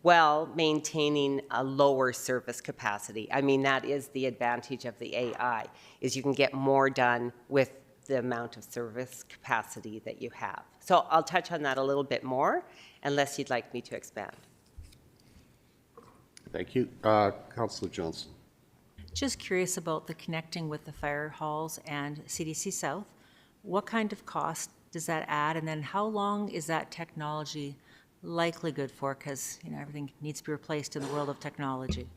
while maintaining a lower service capacity. I mean, that is the advantage of the AI, is you can get more done with the amount of service capacity that you have. So I'll touch on that a little bit more, unless you'd like me to expand. Thank you. Councillor Johnson. Just curious about the connecting with the fire halls and CDC South. What kind of cost does that add? And then how long is that technology likely good for? Because, you know, everything needs to be replaced in the world of technology.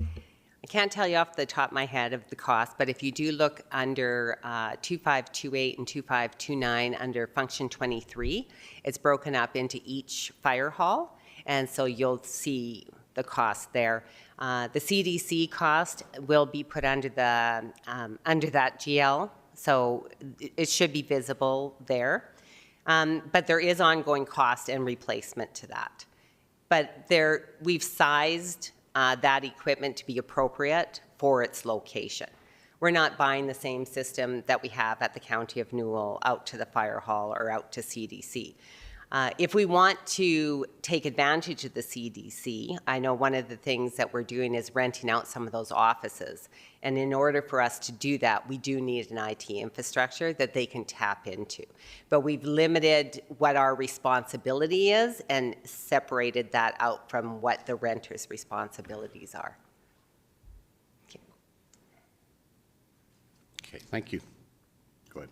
I can't tell you off the top of my head of the cost, but if you do look under 2528 and 2529 under function 23, it's broken up into each fire hall, and so you'll see the cost there. The CDC cost will be put under the under that GL, so it should be visible there. But there is ongoing cost and replacement to that. But we've sized that equipment to be appropriate for its location. We're not buying the same system that we have at the County of Newell out to the fire hall or out to CDC. If we want to take advantage of the CDC, I know one of the things that we're doing is renting out some of those offices. And in order for us to do that, we do need an IT infrastructure that they can tap into. But we've limited what our responsibility is and separated that out from what the renter's responsibilities are. Okay, thank you. Go ahead.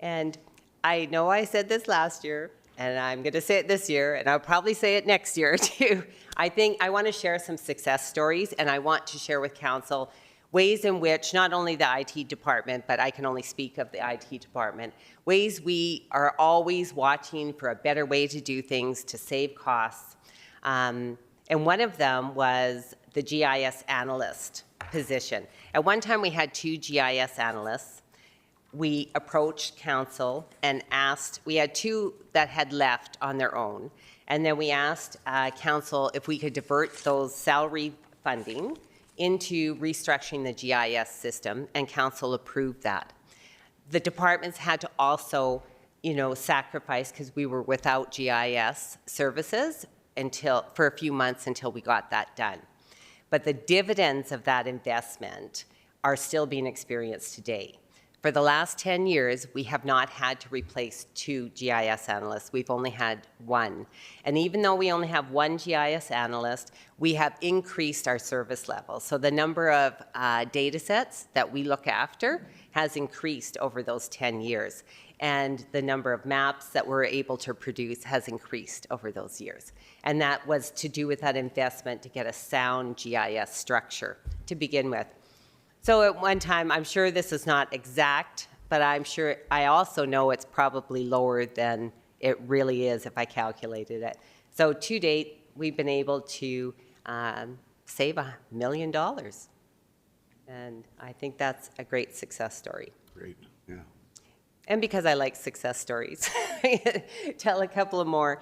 And I know I said this last year, and I'm going to say it this year, and I'll probably say it next year too. I want to share some success stories, and I want to share with council ways in which not only the IT department, but I can only speak of the IT department, ways we are always watching for a better way to do things to save costs. And one of them was the GIS analyst position. At one time, we had 2 GIS analysts. We approached council and asked, we had 2 that had left on their own, and then we asked council if we could divert those salary funding into restructuring the GIS system, and council approved that. The departments had to also, sacrifice, because we were without GIS services for a few months until we got that done. But the dividends of that investment are still being experienced today. For the last 10 years, we have not had to replace 2 GIS analysts. We've only had 1. And even though we only have 1 GIS analyst, we have increased our service level. So the number of data sets that we look after has increased over those 10 years. And the number of maps that we're able to produce has increased over those years. And that was to do with that investment to get a sound GIS structure to begin with. So at one time, I'm sure this is not exact, but I also know it's probably lower than it really is if I calculated it. So to date, we've been able to save $1 million. And I think that's a great success story. Great, yeah. And because I like success stories, tell a couple of more.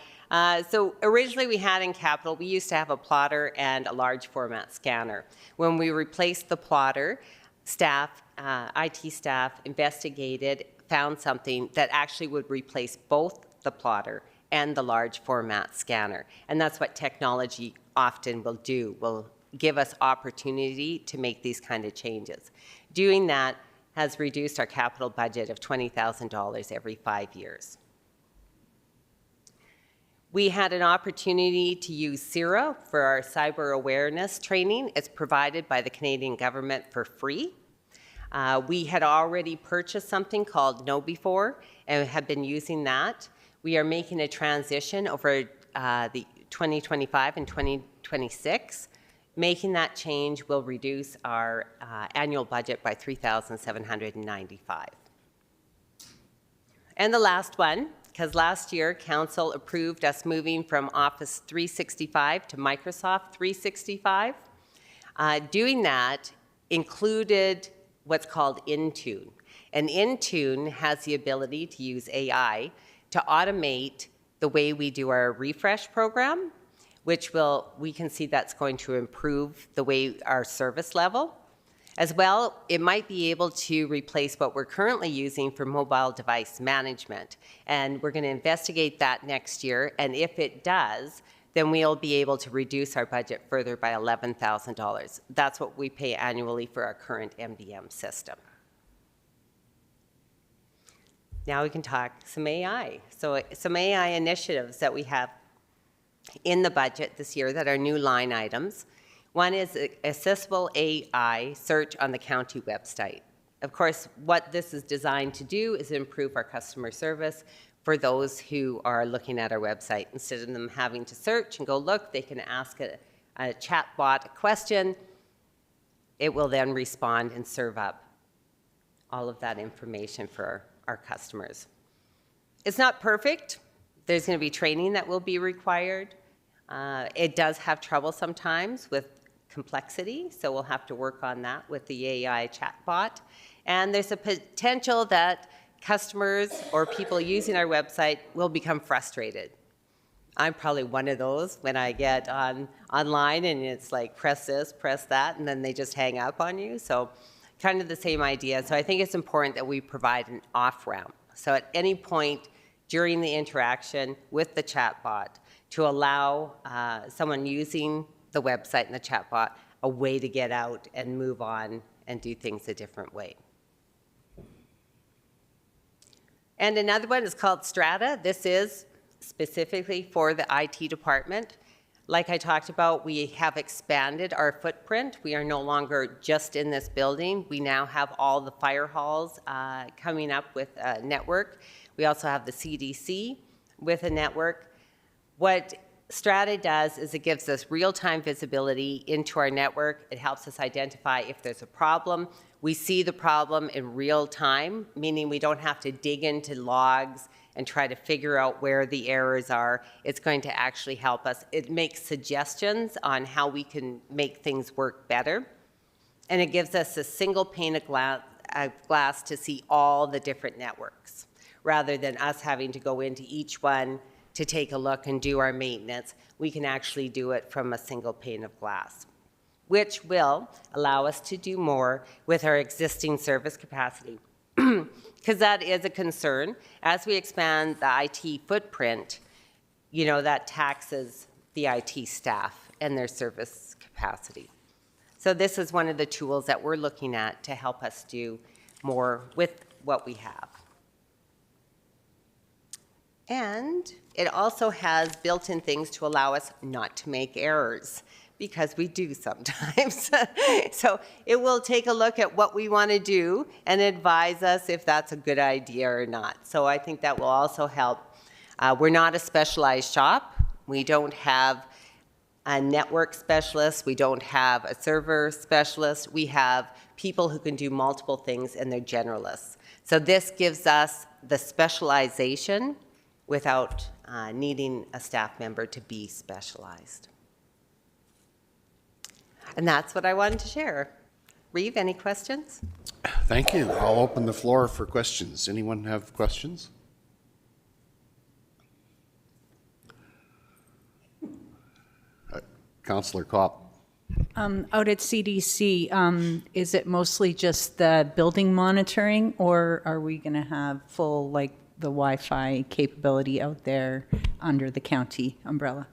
So originally we had in Capital, we used to have a plotter and a large format scanner. When we replaced the plotter, IT staff investigated, found something that actually would replace both the plotter and the large format scanner. And that's what technology often will do, will give us opportunity to make these kind of changes. Doing that has reduced our capital budget of $20,000 every 5 years. We had an opportunity to use CIRA for our cyber awareness training. It's provided by the Canadian government for free. We had already purchased something called KnowBe4 and have been using that. We are making a transition over the 2025 and 2026. Making that change will reduce our annual budget by $3,795. And the last one, because last year council approved us moving from Office 365 to Microsoft 365. Doing that included what's called Intune. And Intune has the ability to use AI to automate the way we do our refresh program, which we can see that's going to improve the way our service level. As well, it might be able to replace what we're currently using for mobile device management. And we're going to investigate that next year. And if it does, then we'll be able to reduce our budget further by $11,000. That's what we pay annually for our current MDM system. Now we can talk some AI. So some AI initiatives that we have. in the budget this year that are new line items. One is accessible AI search on the county website. Of course, what this is designed to do is improve our customer service for those who are looking at our website. Instead of them having to search and go look, they can ask a chat bot a question. It will then respond and serve up all of that information for our customers. It's not perfect. There's going to be training that will be required. It does have trouble sometimes with complexity, so we'll have to work on that with the AI chatbot. And there's a potential that customers or people using our website will become frustrated. I'm probably one of those when I get online and it's like press this, press that, and then they just hang up on you. So kind of the same idea. So I think it's important that we provide an off-ramp. So at any point during the interaction with the chatbot to allow someone using the website and the chatbot a way to get out and move on and do things a different way. And another one is called Strata. This is specifically for the IT department. Like I talked about, we have expanded our footprint. We are no longer just in this building. We now have all the fire halls coming up with a network. We also have the CDC with a network. What Strata does is it gives us real-time visibility into our network. It helps us identify if there's a problem. We see the problem in real time, meaning we don't have to dig into logs and try to figure out where the errors are. It's going to actually help us. It makes suggestions on how we can make things work better. And it gives us a single pane of glass to see all the different networks, rather than us having to go into each one to take a look and do our maintenance. We can actually do it from a single pane of glass, which will allow us to do more with our existing service capacity. Because that is a concern. As we expand the IT footprint, you know, that taxes the IT staff and their service capacity. So this is one of the tools that we're looking at to help us do more with what we have. And it also has built-in things to allow us not to make errors, because we do sometimes. So it will take a look at what we want to do and advise us if that's a good idea or not. So I think that will also help. We're not a specialized shop. We don't have a network specialist. We don't have a server specialist. We have people who can do multiple things, and they're generalists. So this gives us the specialization without needing a staff member to be specialized. And that's what I wanted to share. Reeve, any questions? Thank you. I'll open the floor for questions. Anyone have questions? Councillor Kopp. Out at CDC, is it mostly just the building monitoring, or are we going to have full, like, the Wi-Fi capability out there under the county umbrella?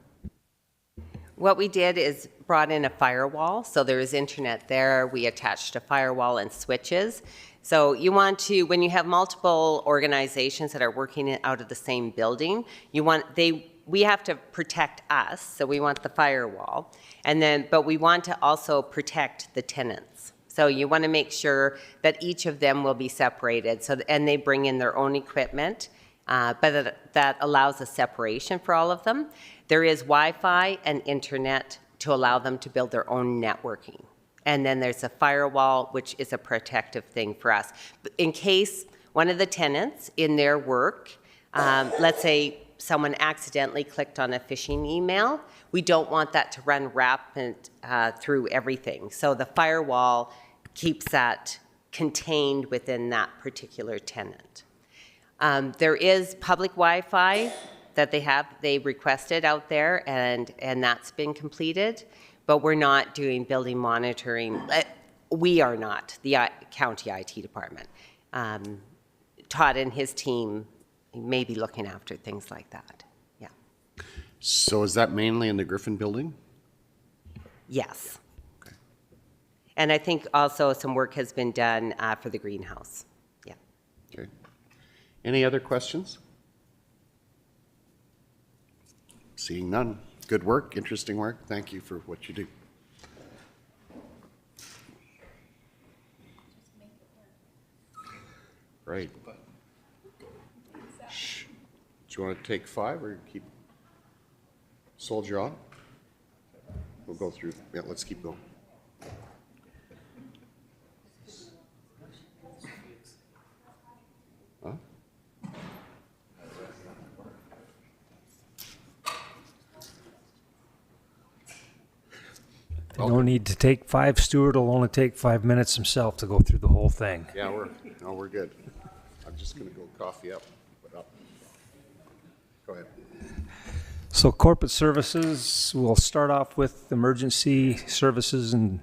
What we did is brought in a firewall, so there is internet there. We attached a firewall and switches. So you want to, when you have multiple organizations that are working out of the same building, we have to protect us, so we want the firewall. And then, but we want to also protect the tenants. So you want to make sure that each of them will be separated, and they bring in their own equipment, but that allows a separation for all of them. There is Wi-Fi and internet to allow them to build their own networking. And then there's a firewall, which is a protective thing for us. In case one of the tenants in their work, let's say someone accidentally clicked on a phishing email, we don't want that to run rapid through everything. So the firewall keeps that contained within that particular tenant. There is public Wi-Fi that they requested out there, and that's been completed, but we're not doing building monitoring. We are not, the county IT department. Todd and his team may be looking after things like that, yeah. So is that mainly in the Griffin building? Yes. Okay. And I think also some work has been done for the greenhouse, yeah. Okay. Any other questions? Seeing none. Good work, interesting work. Thank you for what you do. Right. Shh. Do you want to take 5 or keep soldier on? We'll go through. Yeah, let's keep going. Huh? No need to take 5. Stuart will only take 5 minutes himself to go through the whole thing. Yeah, we're good. I'm just going to go coffee up. Go ahead. So corporate services, we'll start off with emergency services and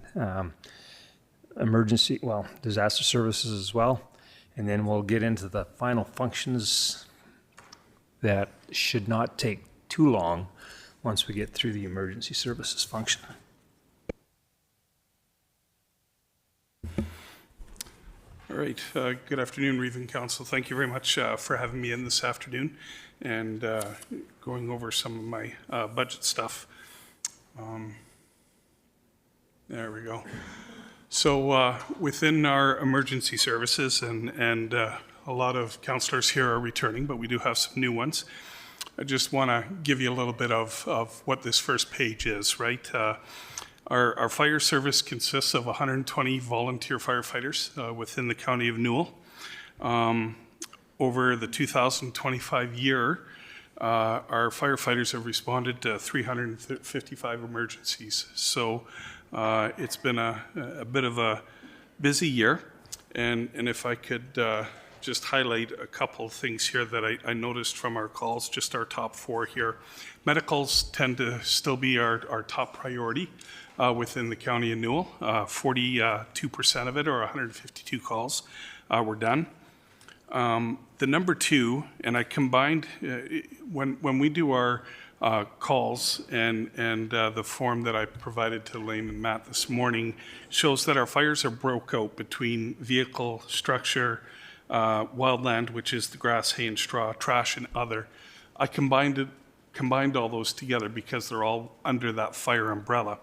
disaster services as well. And then we'll get into the final functions that should not take too long once we get through the emergency services function. All right. Good afternoon, Reeve Council. Thank you very much for having me in this afternoon and going over some of my budget stuff. There we go. So within our emergency services, and a lot of councillors here are returning, but we do have some new ones. I just want to give you a little bit of what this first page is, right? Our fire service consists of 120 volunteer firefighters within the County of Newell. Over the 2025 year, our firefighters have responded to 355 emergencies. So it's been a bit of a busy year. And if I could just highlight a couple of things here that I noticed from our calls, just our top 4 here. Medicals tend to still be our top priority within the County of Newell. 42% of it, or 152 calls, were done. The number 2, and I combined, when we do our calls and the form that I provided to Lane and Matt this morning shows that our fires are broke out between vehicle, structure, wildland, which is the grass, hay, and straw, trash, and other. I combined all those together because they're all under that fire umbrella.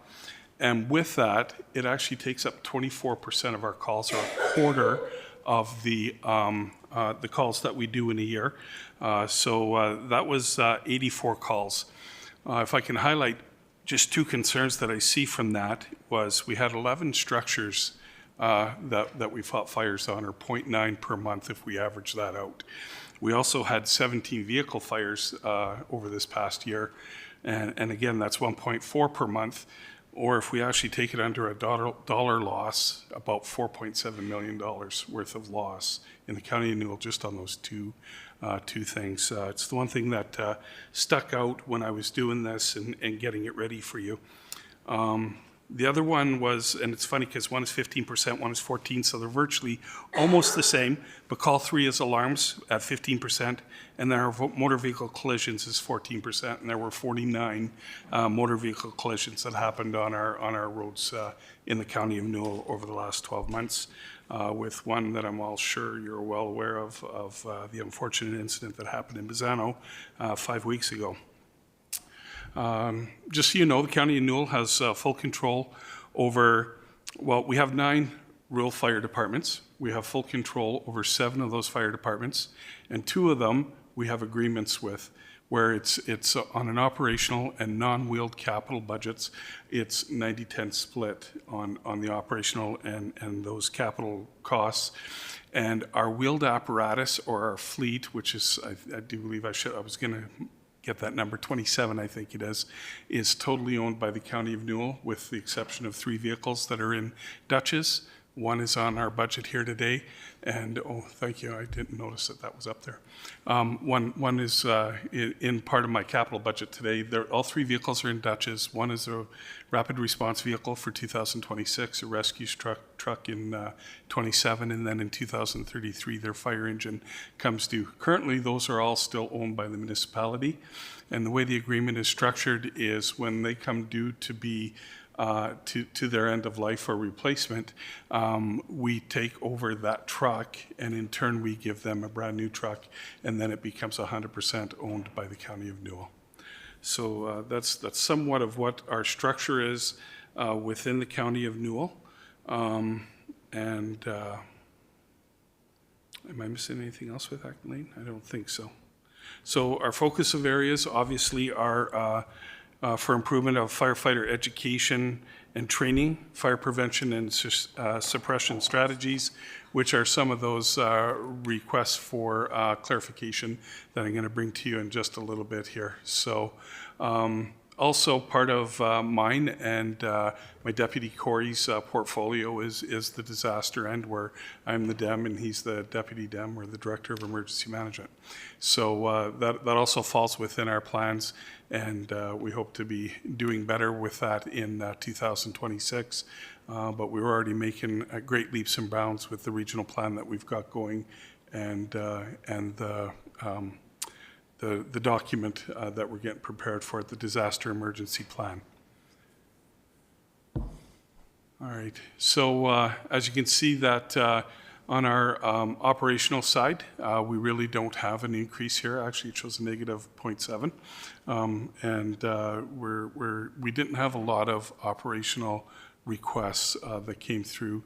And with that, it actually takes up 24% of our calls, or a quarter of the calls that we do in a year. So that was 84 calls. If I can highlight just 2 concerns that I see from that was we had 11 structures that we fought fires on, or 0.9 per month if we average that out. We also had 17 vehicle fires over this past year. And again, that's 1.4 per month. Or if we actually take it under a dollar loss, about $4.7 million worth of loss in the County of Newell just on those two things. It's the one thing that stuck out when I was doing this and getting it ready for you. The other one was, and it's funny because one is 15%, one is 14%, so they're virtually almost the same, but call 3 is alarms at 15%, and then our motor vehicle collisions is 14%, and there were 49 motor vehicle collisions that happened on our roads in the County of Newell over the last 12 months, with one that I'm well sure you're well aware of the unfortunate incident that happened in Bazzano 5 weeks ago. Just so you know, the County of Newell has full control over, well, we have 9 rural fire departments. We have full control over 7 of those fire departments, and 2 of them we have agreements with, where it's on an operational and non-wheeled capital budgets. It's 90-10 split on the operational and those capital costs. And our wheeled apparatus, or our fleet, which is, I do believe I was going to get that number, 27 I think it is totally owned by the County of Newell, with the exception of 3 vehicles that are in Dutchess. 1 is on our budget here today, and oh, thank you, I didn't notice that was up there. One is in part of my capital budget today. All 3 vehicles are in Dutchess. 1 is a rapid response vehicle for 2026, a rescue truck in 27, and then in 2033 their fire engine comes due. Currently, those are all still owned by the municipality, and the way the agreement is structured is when they come due to be to their end of life or replacement, we take over that truck, and in turn we give them a brand new truck, and then it becomes 100% owned by the County of Newell. So that's somewhat of what our structure is within the County of Newell. And am I missing anything else with that, Lane? I don't think so. So our focus of areas obviously are for improvement of firefighter education and training, fire prevention and suppression strategies, which are some of those requests for clarification that I'm going to bring to you in just a little bit here. So also part of mine and my Deputy Corey's portfolio is the disaster end, where I'm the DEM and he's the Deputy DEM, or the Director of Emergency Management. So that also falls within our plans, and we hope to be doing better with that in 2026. But we're already making great leaps and bounds with the regional plan that we've got going, and the document that we're getting prepared for, the disaster emergency plan. All right, so as you can see that on our operational side, we really don't have an increase here. Actually, it shows a negative 0.7. And we didn't have a lot of operational requests that came through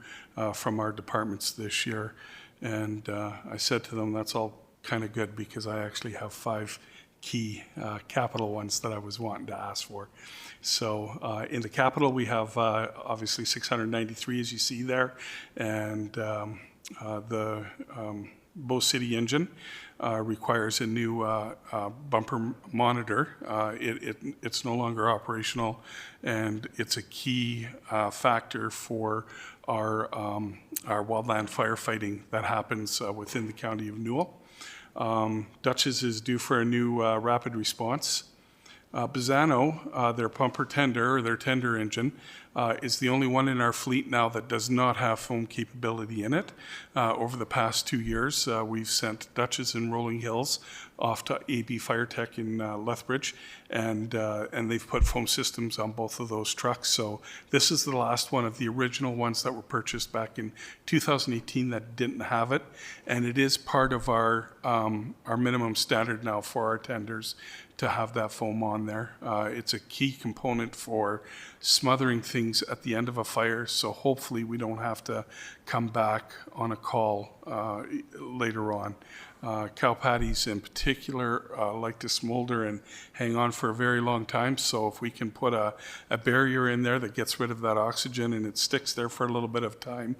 from our departments this year. And I said to them, that's all kind of good, because I actually have 5 key capital ones that I was wanting to ask for. So in the capital, we have obviously 693, as you see there, and the Bow City engine requires a new bumper monitor. It's no longer operational, and it's a key factor for our wildland firefighting that happens within the County of Newell. Dutchess is due for a new rapid response. Bizano, their pumper tender, or their tender engine, is the only one in our fleet now that does not have foam capability in it. Over the past 2 years, we've sent Dutchess in Rolling Hills off to AB Firetech in Lethbridge, and they've put foam systems on both of those trucks. So this is the last one of the original ones that were purchased back in 2018 that didn't have it, and it is part of our minimum standard now for our tenders to have that foam on there. It's a key component for smothering things at the end of a fire, so hopefully we don't have to come back on a call later on. Cow patties in particular like to smolder and hang on for a very long time, so if we can put a barrier in there that gets rid of that oxygen and it sticks there for a little bit of time,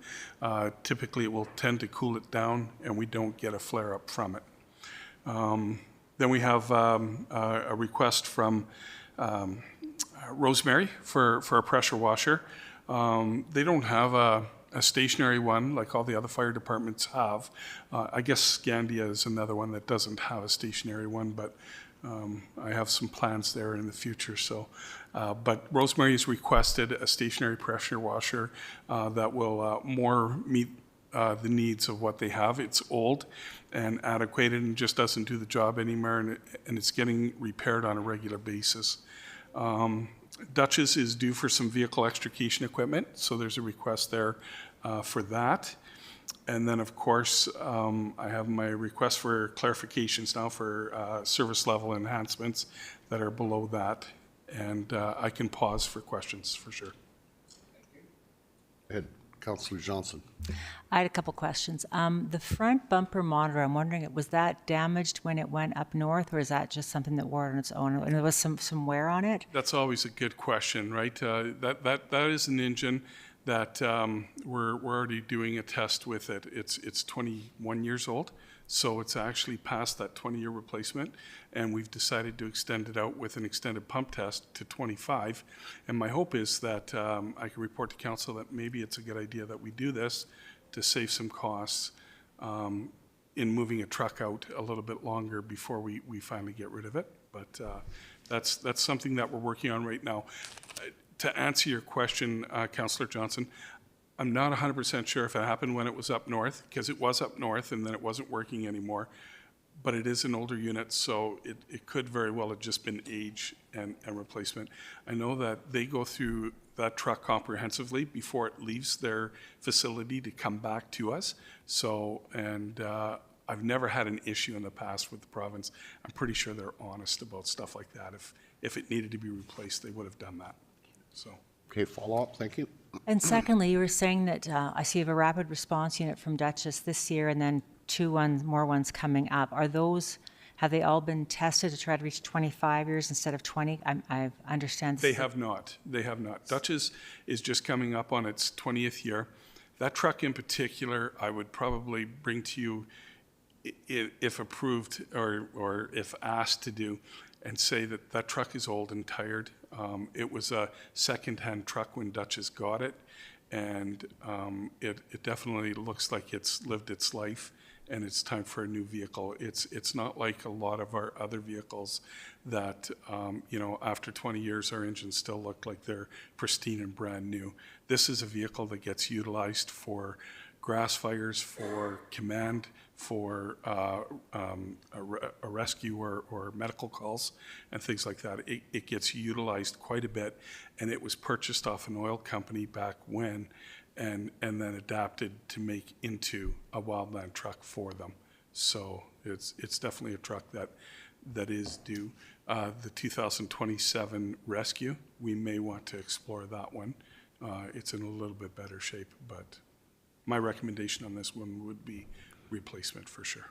typically it will tend to cool it down and we don't get a flare-up from it. Then we have a request from Rosemary for a pressure washer. They don't have a stationary one like all the other fire departments have. I guess Scandia is another one that doesn't have a stationary one, but I have some plans there in the future. So, but Rosemary has requested a stationary pressure washer that will more meet the needs of what they have. It's old and antiquated and just doesn't do the job anymore, and it's getting repaired on a regular basis. Dutchess is due for some vehicle extrication equipment, so there's a request there for that. And then, of course, I have my request for clarifications now for service level enhancements that are below that, and I can pause for questions for sure. Go ahead, Councillor Johnson. I had a couple questions. The front bumper monitor, I'm wondering, was that damaged when it went up north, or is that just something that wore on its own? And there was some wear on it? That's always a good question, right? That is an engine that we're already doing a test with it. It's 21 years old, so it's actually past that 20-year replacement, and we've decided to extend it out with an extended pump test to 25. And my hope is that I can report to council that maybe it's a good idea that we do this to save some costs in moving a truck out a little bit longer before we finally get rid of it. But that's something that we're working on right now. To answer your question, Councillor Johnson, I'm not 100% sure if it happened when it was up north, because it was up north and then it wasn't working anymore. But it is an older unit, so it could very well have just been age and replacement. I know that they go through that truck comprehensively before it leaves their facility to come back to us. So, and I've never had an issue in the past with the province. I'm pretty sure they're honest about stuff like that if it needed to be replaced, they would have done that. So. Okay, follow-up, thank you. And secondly, you were saying that I see you have a rapid response unit from Dutchess this year and then more ones coming up. Have they all been tested to try to reach 25 years instead of 20? I understand. They have not. They have not. Dutchess is just coming up on its 20th year. That truck in particular, I would probably bring to you if approved or if asked to do, and say that that truck is old and tired. It was a second-hand truck when Dutchess got it, and it definitely looks like it's lived its life, and it's time for a new vehicle. It's not like a lot of our other vehicles that, after 20 years, our engines still look like they're pristine and brand new. This is a vehicle that gets utilized for grass fires, for command, for a rescue or medical calls and things like that. It gets utilized quite a bit, and it was purchased off an oil company back when, and then adapted to make into a wildland truck for them. So it's definitely a truck that is due. The 2027 rescue, we may want to explore that one. It's in a little bit better shape, but my recommendation on this one would be replacement for sure.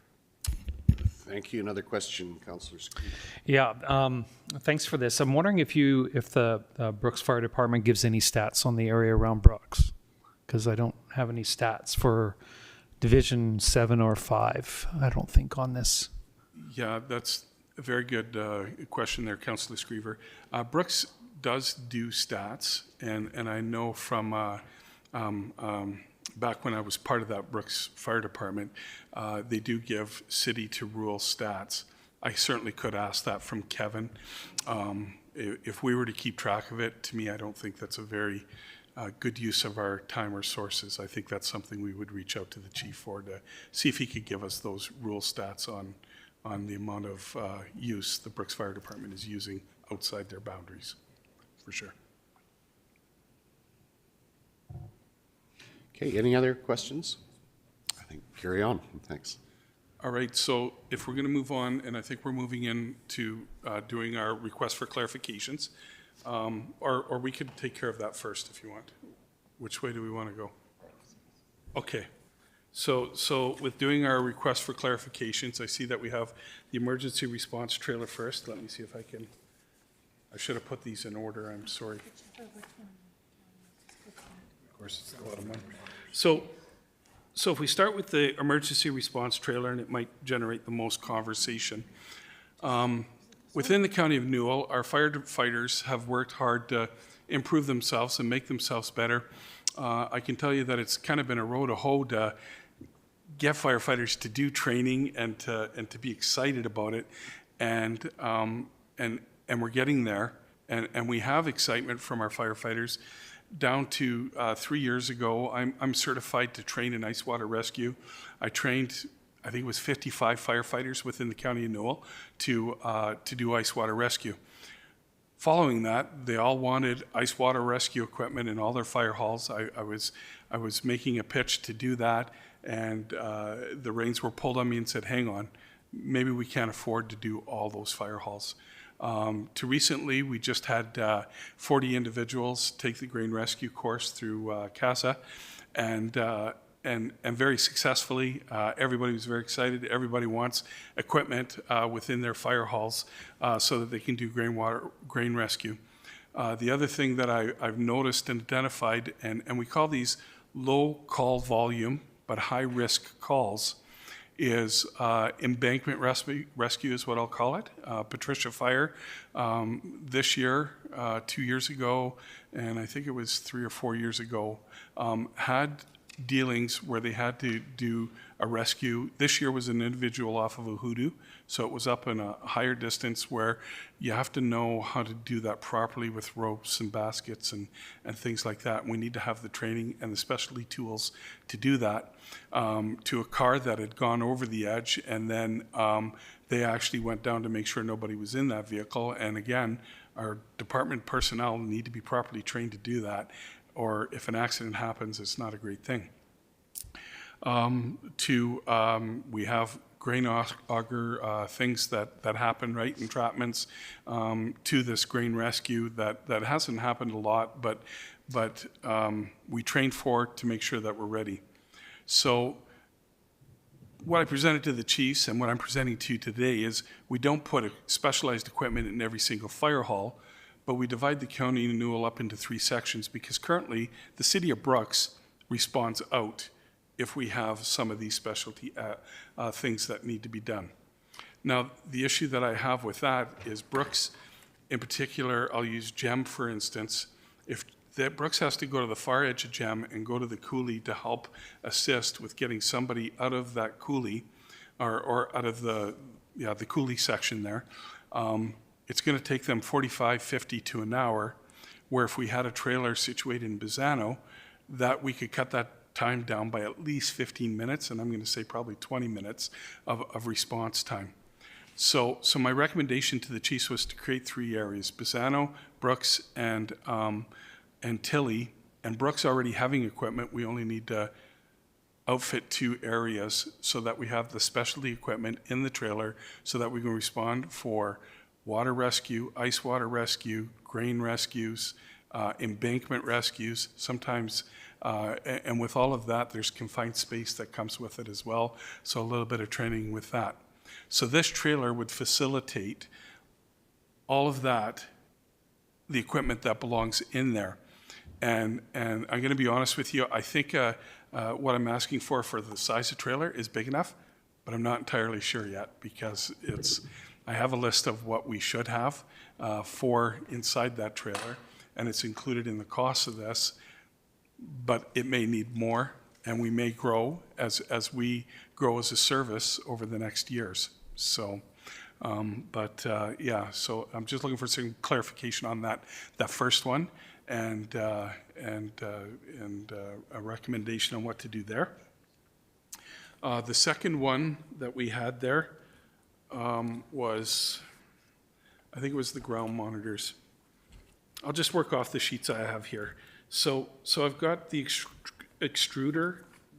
Thank you. Another question, Councillor Screen. Yeah, thanks for this. I'm wondering if the Brooks Fire Department gives any stats on the area around Brooks, because I don't have any stats for Division 7 or 5, I don't think, on this. Yeah, that's a very good question there, Councillor Screever. Brooks does do stats, and I know from back when I was part of that Brooks Fire Department, they do give city to rural stats. I certainly could ask that from Kevin. If we were to keep track of it, to me, I don't think that's a very good use of our time or sources. I think that's something we would reach out to the chief for, to see if he could give us those rural stats on the amount of use the Brooks Fire Department is using outside their boundaries, for sure. Okay, any other questions? I think carry on. Thanks. All right, so if we're going to move on, and I think we're moving into doing our request for clarifications, or we could take care of that first if you want. Which way do we want to go? Okay, so with doing our request for clarifications, I see that we have the emergency response trailer first. Let me see if I should have put these in order, I'm sorry. Of course, it's a lot of money. So if we start with the emergency response trailer, and it might generate the most conversation. Within the County of Newell, our firefighters have worked hard to improve themselves and make themselves better. I can tell you that it's kind of been a road to hoe to get firefighters to do training and to be excited about it, and we're getting there, and we have excitement from our firefighters. Down to 3 years ago, I'm certified to train in ice water rescue. I trained, I think it was 55 firefighters within the County of Newell to do ice water rescue. Following that, they all wanted ice water rescue equipment in all their fire halls. I was making a pitch to do that, and the reins were pulled on me and said, hang on, maybe we can't afford to do all those fire halls. To recently, we just had 40 individuals take the grain rescue course through CASA, and very successfully. Everybody was very excited. Everybody wants equipment within their fire halls so that they can do grain rescue. The other thing that I've noticed and identified, and we call these low call volume but high risk calls, is embankment rescue is what I'll call it. Patricia Fire this year, 2 years ago, and I think it was 3 or 4 years ago, had dealings where they had to do a rescue. This year was an individual off of a hoodoo, so it was up in a higher distance where you have to know how to do that properly with ropes and baskets and things like that. And we need to have the training and the specialty tools to do that. To a car that had gone over the edge, and then they actually went down to make sure nobody was in that vehicle. And again, our department personnel need to be properly trained to do that, or if an accident happens, it's not a great thing. We have grain auger things that happen, right, entrapments, to this grain rescue that hasn't happened a lot, but we trained for to make sure that we're ready. So what I presented to the chiefs and what I'm presenting to you today is we don't put specialized equipment in every single fire hall, but we divide the county of Newell up into 3 sections because currently the city of Brooks responds out if we have some of these specialty things that need to be done. Now, the issue that I have with that is Brooks, in particular, I'll use GEM for instance. If Brooks has to go to the far edge of GEM and go to the coulee to help assist with getting somebody out of that coulee or out of the coulee section there, it's going to take them 45, 50 to an hour, where if we had a trailer situated in Bizano, that we could cut that time down by at least 15 minutes, and I'm going to say probably 20 minutes of response time. So my recommendation to the chiefs was to create 3 areas: Bizano, Brooks, and Tilly. And Brooks already having equipment, we only need to outfit 2 areas so that we have the specialty equipment in the trailer so that we can respond for water rescue, ice water rescue, grain rescues, embankment rescues, sometimes, and with all of that, there's confined space that comes with it as well, so a little bit of training with that. So this trailer would facilitate all of that, the equipment that belongs in there. And I'm going to be honest with you, I think what I'm asking for the size of trailer is big enough, but I'm not entirely sure yet because I have a list of what we should have for inside that trailer, and it's included in the cost of this, but it may need more, and we may grow as we grow as a service over the next years. So, yeah, so I'm just looking for some clarification on that first one, and a recommendation on what to do there. The second one that we had there was, I think it was the ground monitors. I'll just work off the sheets I have here. So I've got the extruder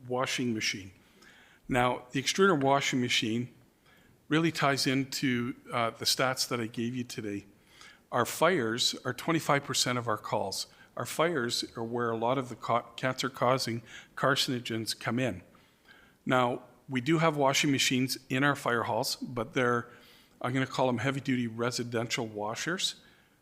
washing machine. Now, the extruder washing machine really ties into the stats that I gave you today. Our fires are 25% of our calls. Our fires are where a lot of the cancer-causing carcinogens come in. Now, we do have washing machines in our fire halls, but they're, I'm going to call them heavy-duty residential washers,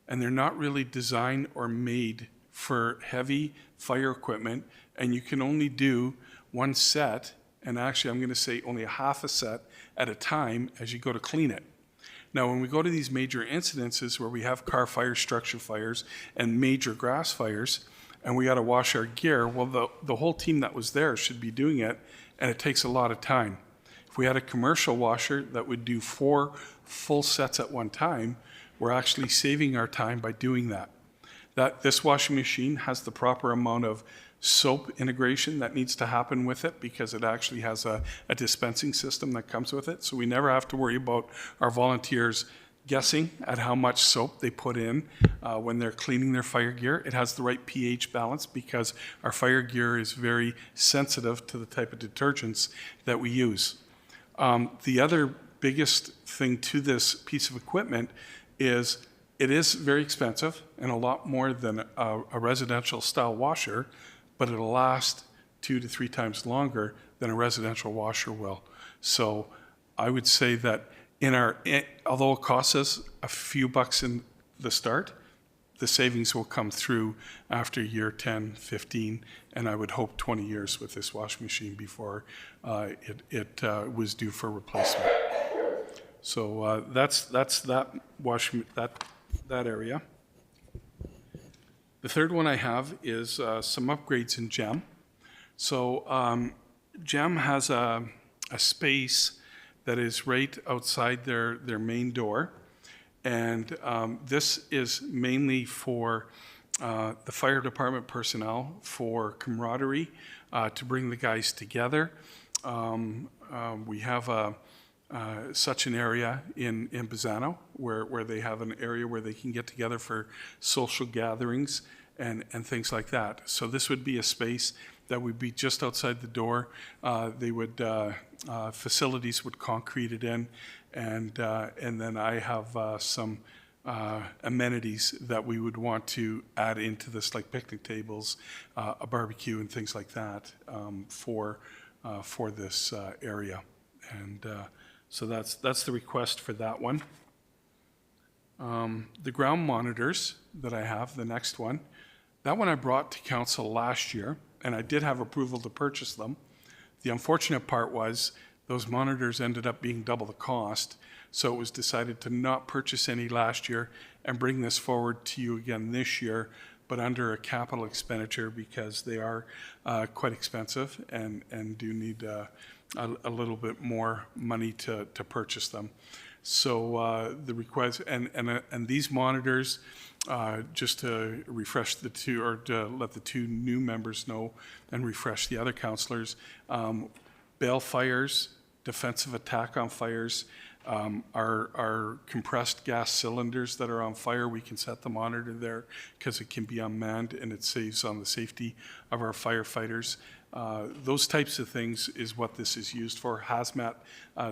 and they're not really designed or made for heavy fire equipment, and you can only do 1 set, and actually I'm going to say only a half a set at a time as you go to clean it. Now, when we go to these major incidences where we have car fires, structure fires, and major grass fires, and we got to wash our gear, well, the whole team that was there should be doing it, and it takes a lot of time. If we had a commercial washer that would do 4 full sets at one time, we're actually saving our time by doing that. This washing machine has the proper amount of soap integration that needs to happen with it because it actually has a dispensing system that comes with it. So we never have to worry about our volunteers guessing at how much soap they put in when they're cleaning their fire gear. It has the right pH balance because our fire gear is very sensitive to the type of detergents that we use. The other biggest thing to this piece of equipment is it is very expensive and a lot more than a residential style washer, but it'll last 2 to 3 times longer than a residential washer will. So I would say that although it costs us a few bucks in the start, the savings will come through after year 10, 15, and I would hope 20 years with this washing machine before it was due for replacement. So that's that that area. The third one I have is some upgrades in GEM. So GEM has a space that is right outside their main door. And this is mainly for the fire department personnel for camaraderie, to bring the guys together. We have such an area in Bizano where they have an area where they can get together for social gatherings and things like that. So this would be a space that would be just outside the door. They would, facilities would concrete it in, and then I have some amenities that we would want to add into this, like picnic tables, a barbecue and things like that, for this area. And so that's the request for that one. The ground monitors that I have, the next one, that one I brought to council last year, and I did have approval to purchase them. The unfortunate part was those monitors ended up being double the cost, so it was decided to not purchase any last year and bring this forward to you again this year, but under a capital expenditure because they are quite expensive and do need a little bit more money to purchase them. So the request, and these monitors, just to refresh the two, or to let the two new members know and refresh the other councillors, bale fires, defensive attack on fires, our compressed gas cylinders that are on fire, we can set the monitor there because it can be unmanned and it saves on the safety of our firefighters. Those types of things is what this is used for. Hazmat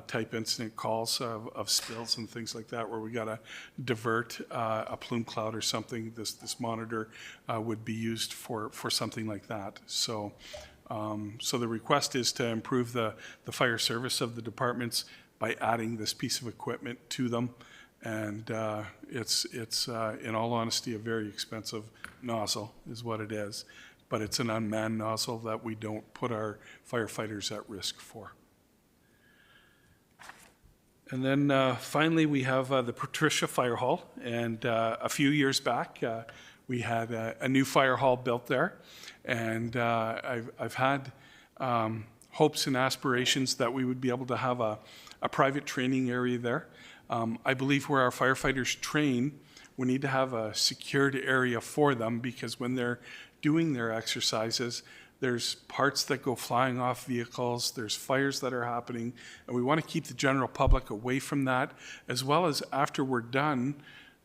type incident calls of spills and things like that, where we got to divert a plume cloud or something. This monitor would be used for something like that. So, so the request is to improve the fire service of the departments by adding this piece of equipment to them. And it's in all honesty, a very expensive nozzle is what it is. But it's an unmanned nozzle that we don't put our firefighters at risk for. And then finally, we have the Patricia Fire Hall. And a few years back, we had a new fire hall built there. And I've had hopes and aspirations that we would be able to have a private training area there. I believe where our firefighters train, we need to have a secured area for them, because when they're doing their exercises, there's parts that go flying off vehicles, there's fires that are happening, and we want to keep the general public away from that, as well as after we're done,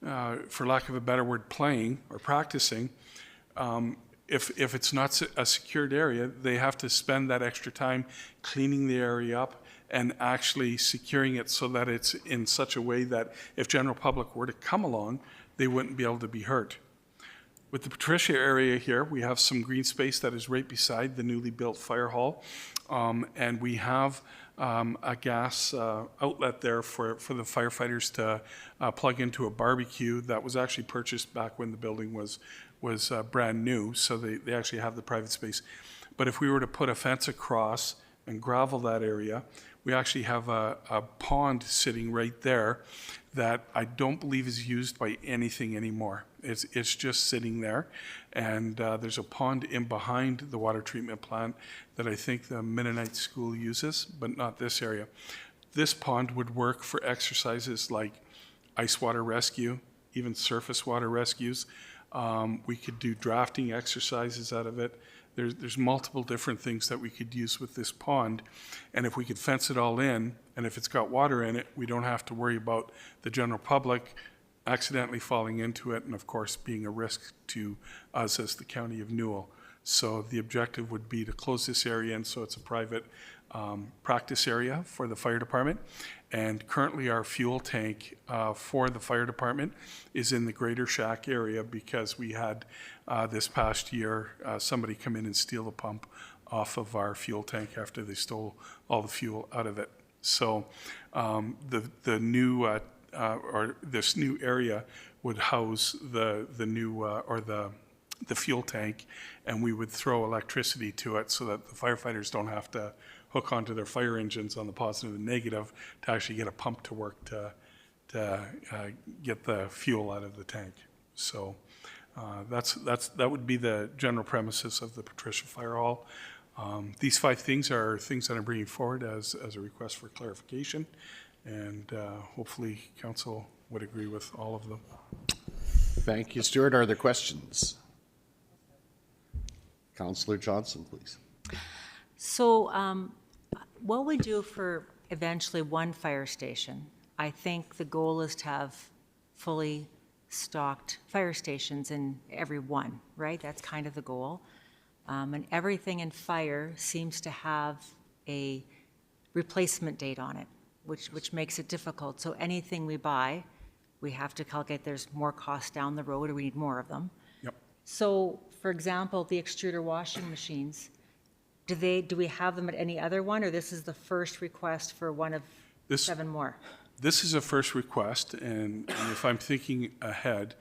for lack of a better word, playing or practicing, if it's not a secured area, they have to spend that extra time cleaning the area up and actually securing it so that it's in such a way that if general public were to come along, they wouldn't be able to be hurt. With the Patricia area here, we have some green space that is right beside the newly built fire hall. And we have a gas outlet there for the firefighters to plug into a barbecue that was actually purchased back when the building was brand new. So they actually have the private space. But if we were to put a fence across and gravel that area, we actually have a pond sitting right there that I don't believe is used by anything anymore. It's just sitting there, and there's a pond in behind the water treatment plant that I think the Mennonite school uses, but not this area. This pond would work for exercises like ice water rescue, even surface water rescues. We could do drafting exercises out of it. There's multiple different things that we could use with this pond, and if we could fence it all in, and if it's got water in it, we don't have to worry about the general public accidentally falling into it, and of course being a risk to us as the County of Newell. So the objective would be to close this area in so it's a private practice area for the fire department. And currently our fuel tank for the fire department is in the Greater Shack area, because we had this past year somebody come in and steal the pump off of our fuel tank after they stole all the fuel out of it. So the new or this new area would house the new or the fuel tank, and we would throw electricity to it so that the firefighters don't have to hook onto their fire engines on the positive and negative to actually get a pump to work to get the fuel out of the tank. So that would be the general premises of the Patricia Fire Hall. These 5 things are things that I'm bringing forward as a request for clarification, and hopefully council would agree with all of them. Thank you, Stuart. Are there questions? Councillor Johnson, please. So what we do for eventually one fire station, I think the goal is to have fully stocked fire stations in every one, right? That's kind of the goal. And everything in fire seems to have a replacement date on it, which makes it difficult. So anything we buy, we have to calculate there's more cost down the road, or we need more of them. Yep. So, for example, the extruder washing machines, do we have them at any other one, or this is the first request for one of 7 more? This is a first request, and if I'm thinking ahead,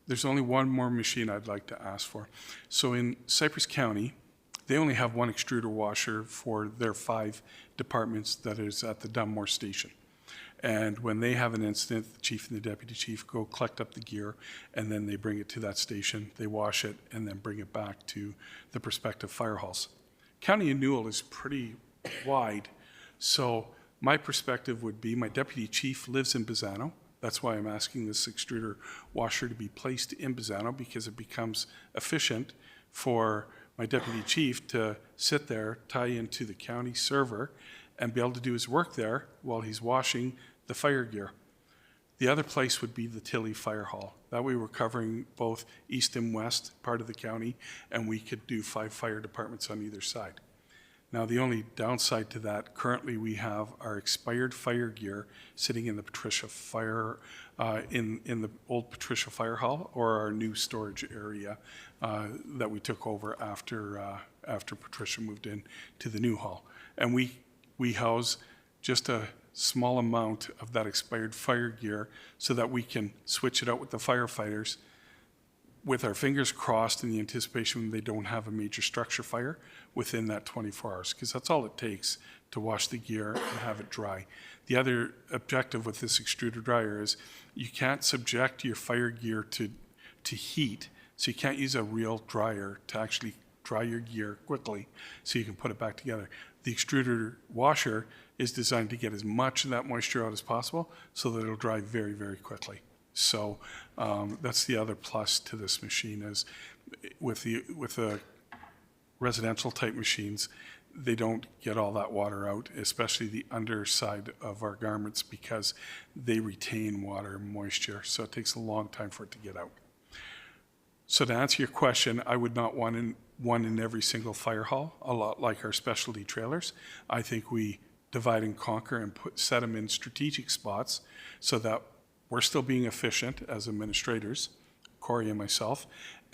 there's only one more machine I'd like to ask for. So in Cypress County, they only have one extruder washer for their 5 departments that is at the Dunmore station. And when they have an incident, the chief and the deputy chief go collect up the gear, and then they bring it to that station, they wash it, and then bring it back to the prospective fire halls. County of Newell is pretty wide, so my perspective would be my deputy chief lives in Bazzano. That's why I'm asking this extruder washer to be placed in Bazzano, because it becomes efficient for my deputy chief to sit there, tie into the county server, and be able to do his work there while he's washing the fire gear. The other place would be the Tilly Fire Hall. That way we're covering both east and west part of the county, and we could do 5 fire departments on either side. Now, the only downside to that, currently we have our expired fire gear sitting in the Patricia Fire, in the old Patricia Fire Hall, or our new storage area that we took over after Patricia moved in to the new hall. And we house just a small amount of that expired fire gear so that we can switch it out with the firefighters with our fingers crossed in the anticipation they don't have a major structure fire within that 24 hours, because that's all it takes to wash the gear and have it dry. The other objective with this extruder dryer is you can't subject your fire gear to heat, so you can't use a real dryer to actually dry your gear quickly so you can put it back together. The extruder washer is designed to get as much of that moisture out as possible so that it'll dry very, very quickly. So that's the other plus to this machine is with the residential type machines, they don't get all that water out, especially the underside of our garments, because they retain water and moisture. So it takes a long time for it to get out. So to answer your question, I would not want one in every single fire hall, a lot like our specialty trailers. I think we divide and conquer and set them in strategic spots so that we're still being efficient as administrators, Corey and myself,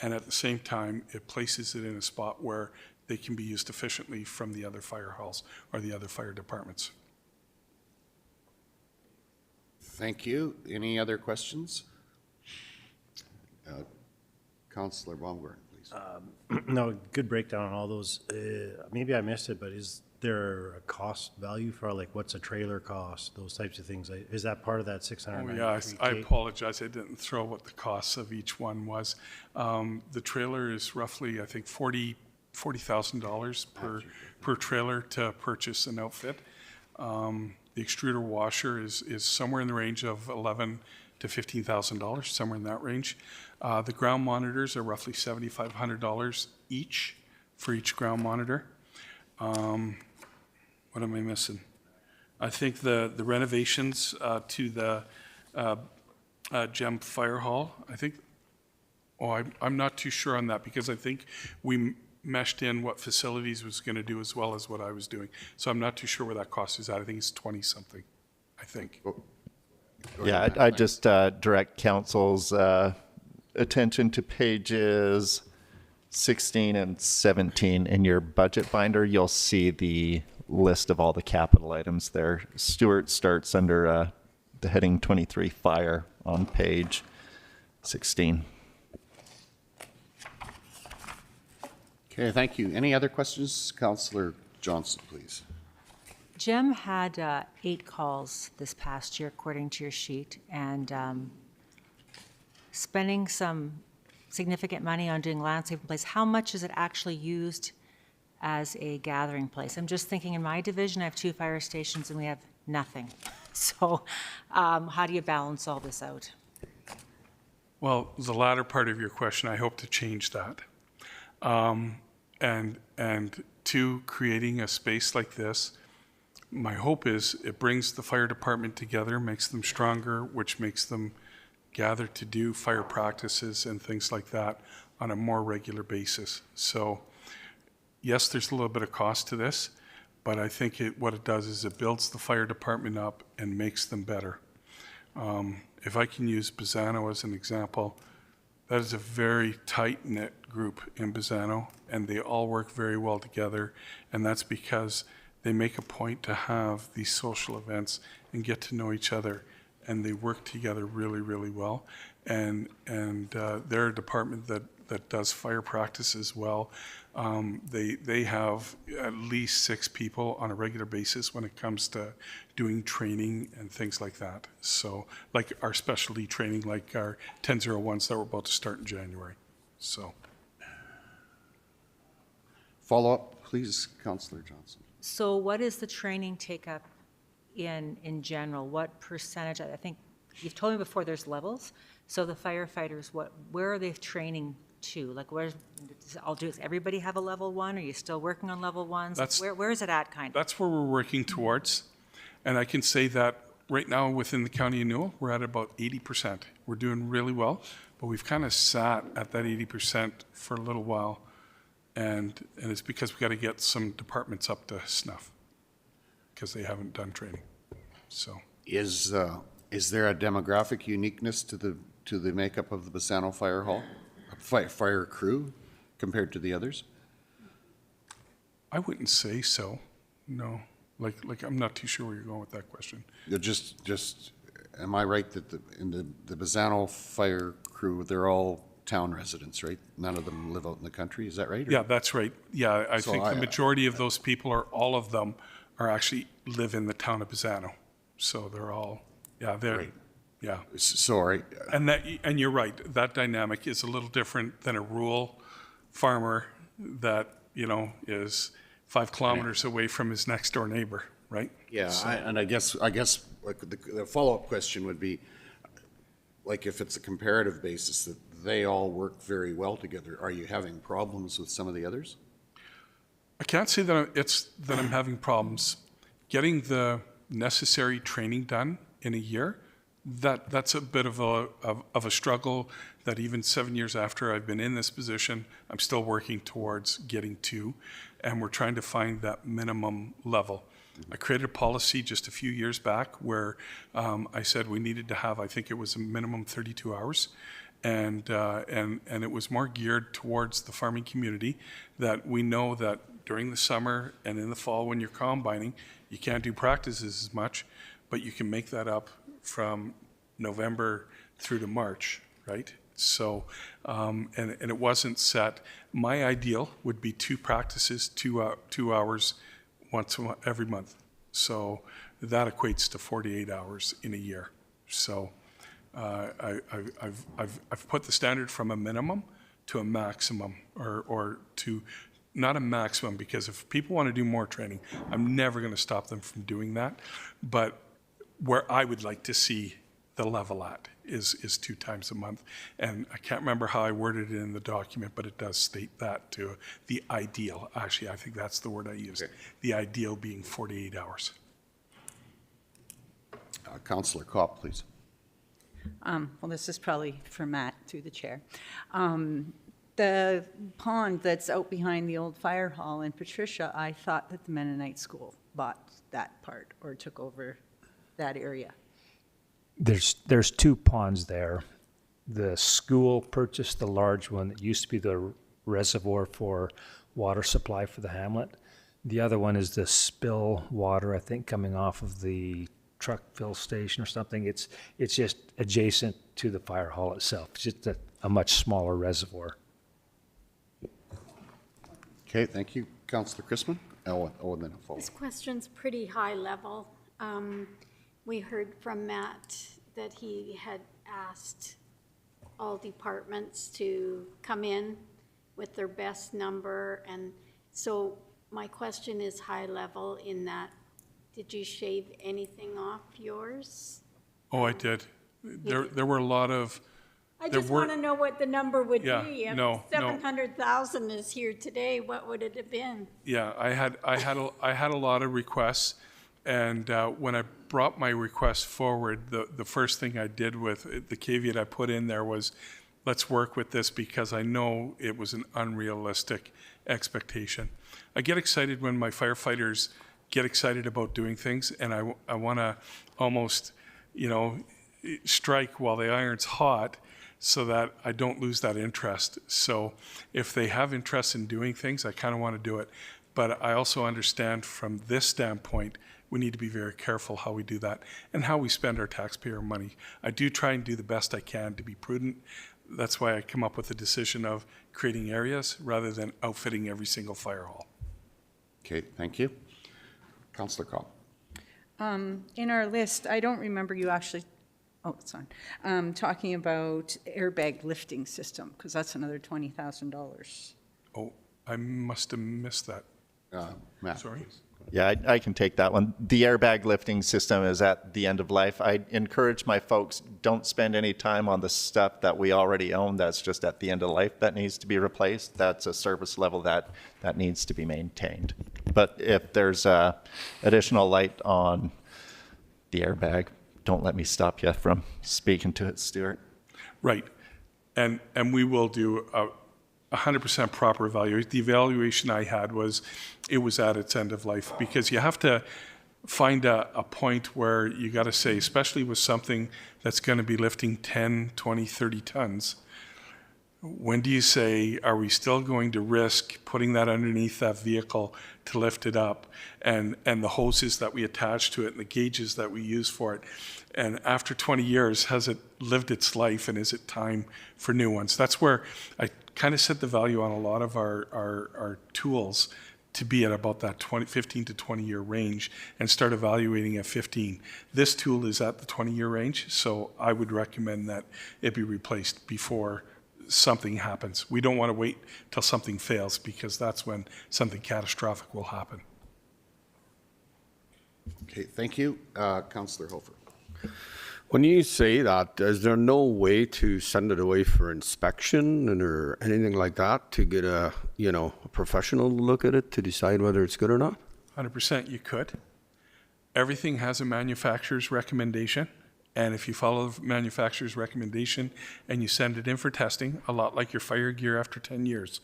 and at the same time, it places it in a spot where they can be used efficiently from the other fire halls or the other fire departments. Thank you. Any other questions? Councillor Baumgarten, please. No, good breakdown on all those. Maybe I missed it, but is there a cost value for, like, what's a trailer cost, those types of things? Is that part of that 693K? Oh, yeah, I apologize. I didn't throw what the costs of each one was. The trailer is roughly, I think, $40,000 per trailer to purchase an outfit. The extruder washer is somewhere in the range of $11,000 to $15,000, somewhere in that range. The ground monitors are roughly $7,500 each for each ground monitor. What am I missing? I think the renovations to the Gem Fire Hall, I think, I'm not too sure on that, because I think we meshed in what facilities was going to do as well as what I was doing. So I'm not too sure where that cost is at. I think it's 20-something, I think. Yeah, I just direct council's attention to pages 16 and 17 in your budget binder. You'll see the list of all the capital items there. Stuart starts under the heading 23 fire on page 16. Okay, thank you. Any other questions? Councillor Johnson, please. Gem had 8 calls this past year, according to your sheet, and spending some significant money on doing landscaping place. How much is it actually used as a gathering place? I'm just thinking in my division, I have 2 fire stations and we have nothing. So how do you balance all this out? Well, the latter part of your question, I hope to change that. And to creating a space like this, my hope is it brings the fire department together, makes them stronger, which makes them gather to do fire practices and things like that on a more regular basis. So yes, there's a little bit of cost to this, but I think what it does is it builds the fire department up and makes them better. If I can use Bazzano as an example, that is a very tight-knit group in Bazzano, and they all work very well together, and that's because they make a point to have these social events and get to know each other, and they work together really, really well. And they're a department that does fire practice as well. They have at least 6 people on a regular basis when it comes to doing training and things like that. So like our specialty training, like our 1001s that we're about to start in January. So. Follow up, please, Councillor Johnson. So what is the training take up in general? What percentage? I think you've told me before there's levels. So the firefighters, where are they training to? Like does everybody have a level 1? Are you still working on level 1s? Where is it at kind of? That's where we're working towards. And I can say that right now within the County of Newell, we're at about 80%. We're doing really well, but we've kind of sat at that 80% for a little while. And it's because we got to get some departments up to snuff because they haven't done training. So is there a demographic uniqueness to the makeup of the Bazzano Fire Hall, fire crew, compared to the others? I wouldn't say so. No, like I'm not too sure where you're going with that question. Just am I right that in the Bazzano fire crew, they're all town residents, right? None of them live out in the country. Is that right? Yeah, that's right. Yeah, I think the majority of those people, or all of them, are actually live in the town of Bazzano. So they're all, they're, right. Yeah. Sorry. And you're right. That dynamic is a little different than a rural farmer that, is 5 kilometers away from his next door neighbor, right? Yeah, So- I guess like the follow-up question would be, like if it's a comparative basis that they all work very well together, are you having problems with some of the others? I can't say that I'm having problems getting the necessary training done in a year. That's a bit of a struggle that even 7 years after I've been in this position, I'm still working towards getting to, and we're trying to find that minimum level. I created a policy just a few years back where I said we needed to have, I think it was a minimum 32 hours. And it was more geared towards the farming community, that we know that during the summer and in the fall when you're combining, you can't do practices as much, but you can make that up from November through to March, right? So, and it wasn't set. My ideal would be 2 practices, 2 hours every month. So that equates to 48 hours in a year. So I've put the standard from a minimum to a maximum, or to not a maximum, because if people want to do more training, I'm never going to stop them from doing that. But where I would like to see the level at is 2 times a month. And I can't remember how I worded it in the document, but it does state that to the ideal. Actually, I think that's the word I used. Okay. The ideal being 48 hours. Councillor Kopp, please. Well, this is probably for Matt through the chair. The pond that's out behind the old fire hall in Patricia, I thought that the Mennonite school bought that part or took over that area. There's 2 ponds there. The school purchased the large one that used to be the reservoir for water supply for the hamlet. The other one is the spill water, I think, coming off of the truck fill station or something. It's just adjacent to the fire hall itself. It's just a much smaller reservoir. Okay, thank you. Councillor Chrisman? And then a follow. This question's pretty high level. We heard from Matt that he had asked all departments to come in with their best number. And so my question is high level in that, did you shave anything off yours? Oh, I did. There were a lot of. I just want to know what the number would Yeah, be. If no. 700,000 is here today, what would it have been? Yeah, I had a lot of requests, and when I brought my request forward, the first thing I did with the caveat I put in there was, let's work with this because I know it was an unrealistic expectation. I get excited when my firefighters get excited about doing things, and I want to almost, strike while the iron's hot so that I don't lose that interest. So if they have interest in doing things, I kind of want to do it. But I also understand from this standpoint, we need to be very careful how we do that and how we spend our taxpayer money. I do try and do the best I can to be prudent. That's why I come up with the decision of creating areas rather than outfitting every single fire hall. Okay, thank you. Councillor Cobb. In our list, I don't remember you actually, oh, it's on, talking about airbag lifting system, because that's another $20,000. Oh, I must have missed that. Matt. Sorry. Yeah, I can take that one. The airbag lifting system is at the end of life. I encourage my folks, don't spend any time on the stuff that we already own that's just at the end of life that needs to be replaced. That's a service level that needs to be maintained. But if there's additional light on the airbag, don't let me stop you from speaking to it, Stuart. Right. And we will do a 100% proper evaluation. The evaluation I had was, it was at its end of life, because you have to find a point where you got to say, especially with something that's going to be lifting 10, 20, 30 tons, when do you say, are we still going to risk putting that underneath that vehicle to lift it up, and the hoses that we attach to it and the gauges that we use for it? And after 20 years, has it lived its life, and is it time for new ones? That's where I kind of set the value on a lot of our tools to be at about that 15 to 20 year range, and start evaluating at 15. This tool is at the 20-year range, so I would recommend that it be replaced before something happens. We don't want to wait till something fails, because that's when something catastrophic will happen. Okay, thank you. Councillor Hofer. When you say that, is there no way to send it away for inspection or anything like that to get a professional look at it to decide whether it's good or not? 100% you could. Everything has a manufacturer's recommendation, and if you follow the manufacturer's recommendation and you send it in for testing, a lot like your fire gear after 10 years.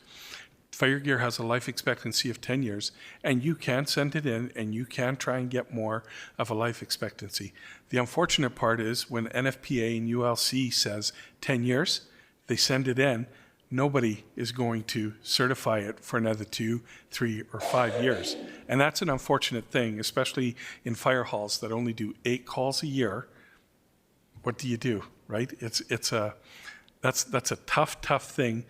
Fire gear has a life expectancy of 10 years, and you can send it in and you can try and get more of a life expectancy. The unfortunate part is when NFPA and ULC says 10 years, they send it in, nobody is going to certify it for another 2, 3, or 5 years. And that's an unfortunate thing, especially in fire halls that only do 8 calls a year. What do you do, right? That's a tough thing.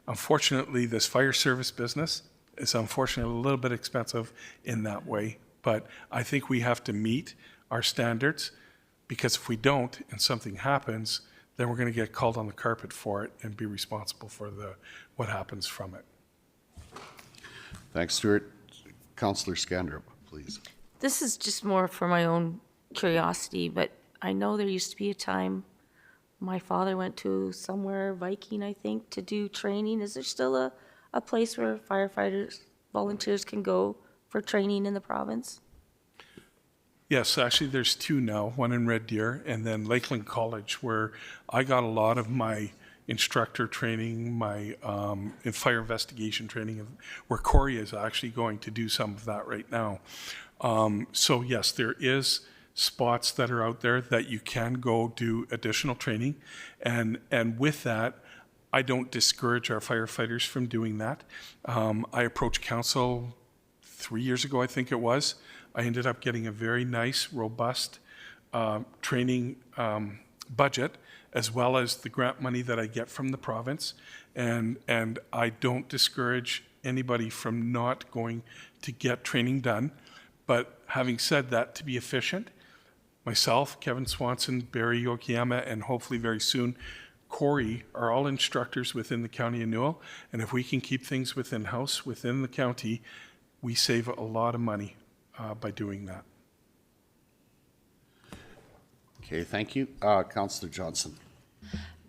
Unfortunately, this fire service business is unfortunately a little bit expensive in that way, but I think we have to meet our standards, because if we don't and something happens, then we're going to get called on the carpet for it and be responsible for what happens from it. Thanks, Stuart. Councillor Scandrup, please. This is just more for my own curiosity, but I know there used to be a time my father went to somewhere, Viking, I think, to do training. Is there still a place where firefighters, volunteers can go for training in the province? Yes, actually there's 2 now, one in Red Deer and then Lakeland College, where I got a lot of my instructor training, my in fire investigation training, where Corey is actually going to do some of that right now. So yes, there is spots that are out there that you can go do additional training, and with that, I don't discourage our firefighters from doing that. I approached council 3 years ago, I think it was. I ended up getting a very nice, robust training budget, as well as the grant money that I get from the province, and I don't discourage anybody from not going to get training done. But having said that, to be efficient, myself, Kevin Swanson, Barry Yokiyama, and hopefully very soon, Corey, are all instructors within the County of Newell. And if we can keep things within house, within the county, we save a lot of money by doing that. Okay, thank you. Councillor Johnson.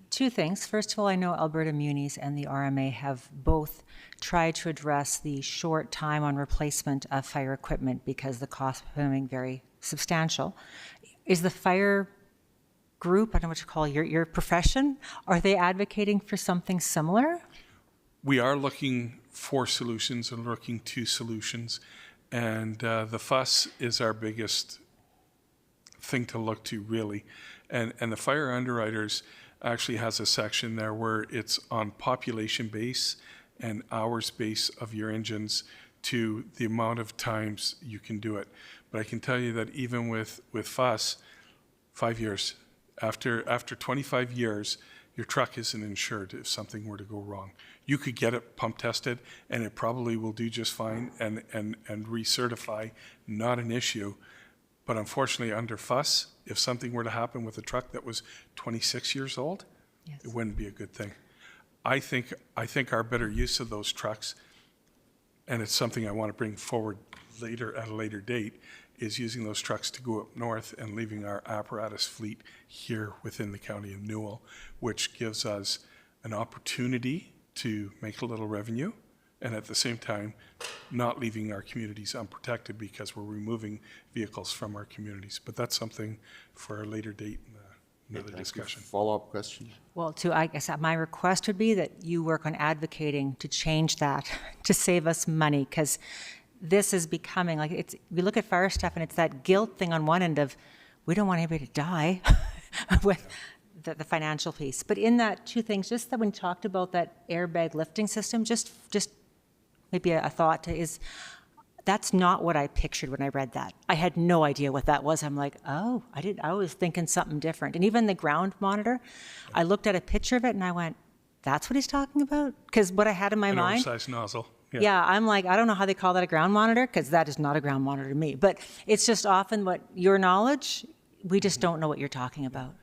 2 things. First of all, I know Alberta Munis and the RMA have both tried to address the short time on replacement of fire equipment because the cost is becoming very substantial. Is the fire group, I don't know what you call your profession, are they advocating for something similar? we are looking for solutions and looking to solutions. And the fuss is our biggest thing to look to, really. And the fire underwriters actually has a section there where it's on population base and hours base of your engines to the amount of times you can do it. But I can tell you that even with fuss, 5 years, after 25 years, your truck isn't insured if something were to go wrong. You could get it pump tested and it probably will do just fine and recertify, not an issue. But unfortunately, under fuss, if something were to happen with a truck that was 26 years old, it wouldn't be a good thing. I think our better use of those trucks, and it's something I want to bring forward later at a later date, is using those trucks to go up north and leaving our apparatus fleet here within the county of Newell, which gives us an opportunity to make a little revenue, and at the same time, not leaving our communities unprotected because we're removing vehicles from our communities. But that's something for a later date and another discussion. Follow-up question? Well, I guess my request would be that you work on advocating to change that, to save us money, because this is becoming like we look at fire stuff and it's that guilt thing on one end of we don't want anybody to die with the financial piece. But in that two things, just that when you talked about that airbag lifting system, just maybe a thought is that's not what I pictured when I read that. I had no idea what that was. I'm like, oh, I was thinking something different. And even the ground monitor, I looked at a picture of it and I went, that's what he's talking about? Because what I had in my mind. An oversized nozzle. Yeah, I'm like, I don't know how they call that a ground monitor, because that is not a ground monitor to me. But it's just often what your knowledge, we just don't know what you're talking about.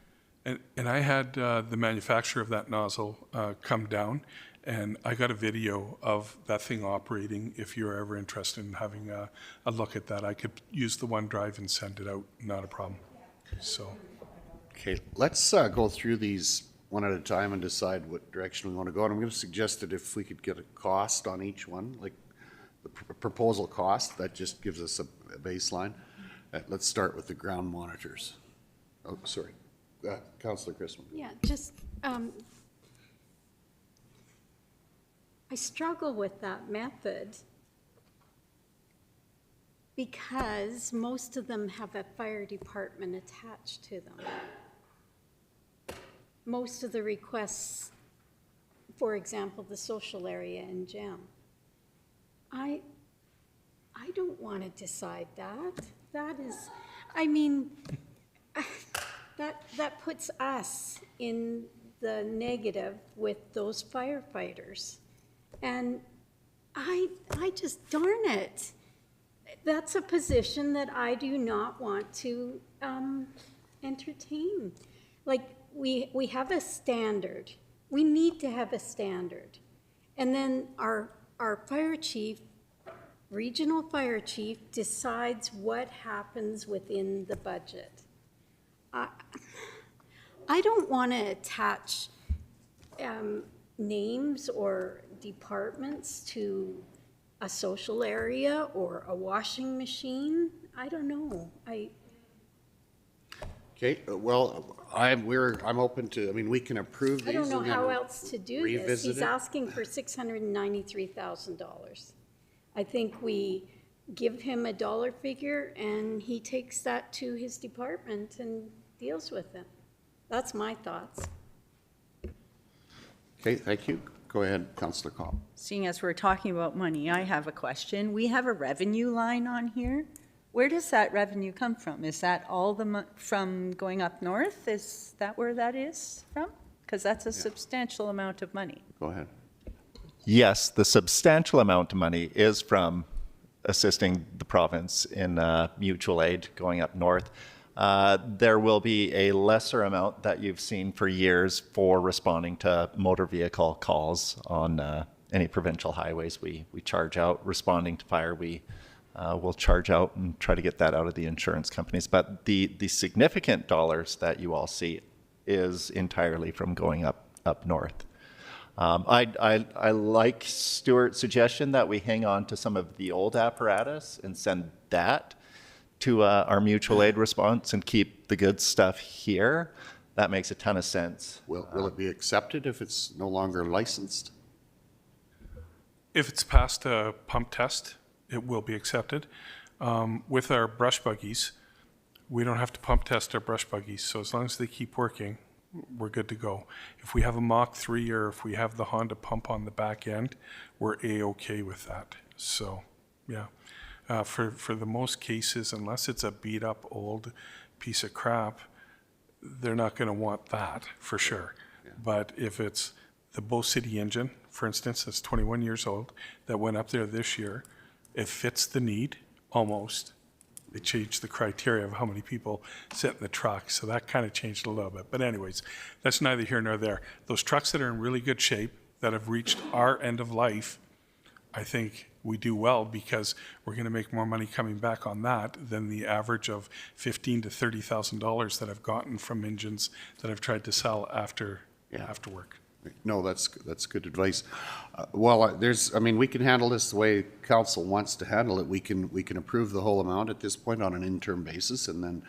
And I had the manufacturer of that nozzle come down, and I got a video of that thing operating. If you're ever interested in having a look at that, I could use the OneDrive and send it out, not a problem. So, okay, let's go through these one at a time and decide what direction we want to go. And I'm going to suggest that if we could get a cost on each one, like the proposal cost, that just gives us a baseline. Let's start with the ground monitors. Oh, sorry. Councillor Christman. Yeah, just, I struggle with that method because most of them have a fire department attached to them. Most of the requests, for example, the social area in GEM, I don't want to decide that. That is, I mean, that puts us in the negative with those firefighters. And I just, darn it. That's a position that I do not want to entertain. Like, we have a standard. We need to have a standard. And then our fire chief, regional fire chief, decides what happens within the budget. I don't want to attach names or departments to a social area or a washing machine. I don't know. Okay, well, I'm open to, I mean, we can approve these. I don't know and how then else to do this. revisit He's it. asking for $693,000. I think we give him a dollar figure and he takes that to his department and deals with it. That's my thoughts. Okay, thank you. Go ahead, Councillor Cobb. Seeing as we're talking about money, I have a question. We have a revenue line on here. Where does that revenue come from? Is that all from going up north? Is that where that is from? Because that's a substantial amount of money. Go ahead. Yes, the substantial amount of money is from assisting the province in mutual aid going up north. There will be a lesser amount that you've seen for years for responding to motor vehicle calls on any provincial highways. We charge out. Responding to fire, we will charge out and try to get that out of the insurance companies. But the significant dollars that you all see is entirely from going up north. I like Stuart's suggestion that we hang on to some of the old apparatus and send that to our mutual aid response and keep the good stuff here. That makes a ton of sense. Will it be accepted if it's no longer licensed? If it's passed a pump test, it will be accepted. With our brush buggies, we don't have to pump test our brush buggies, so as long as they keep working, we're good to go. If we have a Mach 3 or if we have the Honda pump on the back end, we're A-okay with that. So, yeah. For the most cases, unless it's a beat-up old piece of crap, they're not going to want that for sure. But if it's the Bow City engine, for instance, that's 21 years old, that went up there this year, it fits the need almost. They changed the criteria of how many people sit in the truck, so that kind of changed a little bit. But anyways, that's neither here nor there. Those trucks that are in really good shape, that have reached our end of life, I think we do well because we're going to make more money coming back on that than the average of $15,000 to $30,000 that I've gotten from engines that I've tried to sell after work. No, that's good advice. We can handle this the way council wants to handle it. We can approve the whole amount at this point on an interim basis and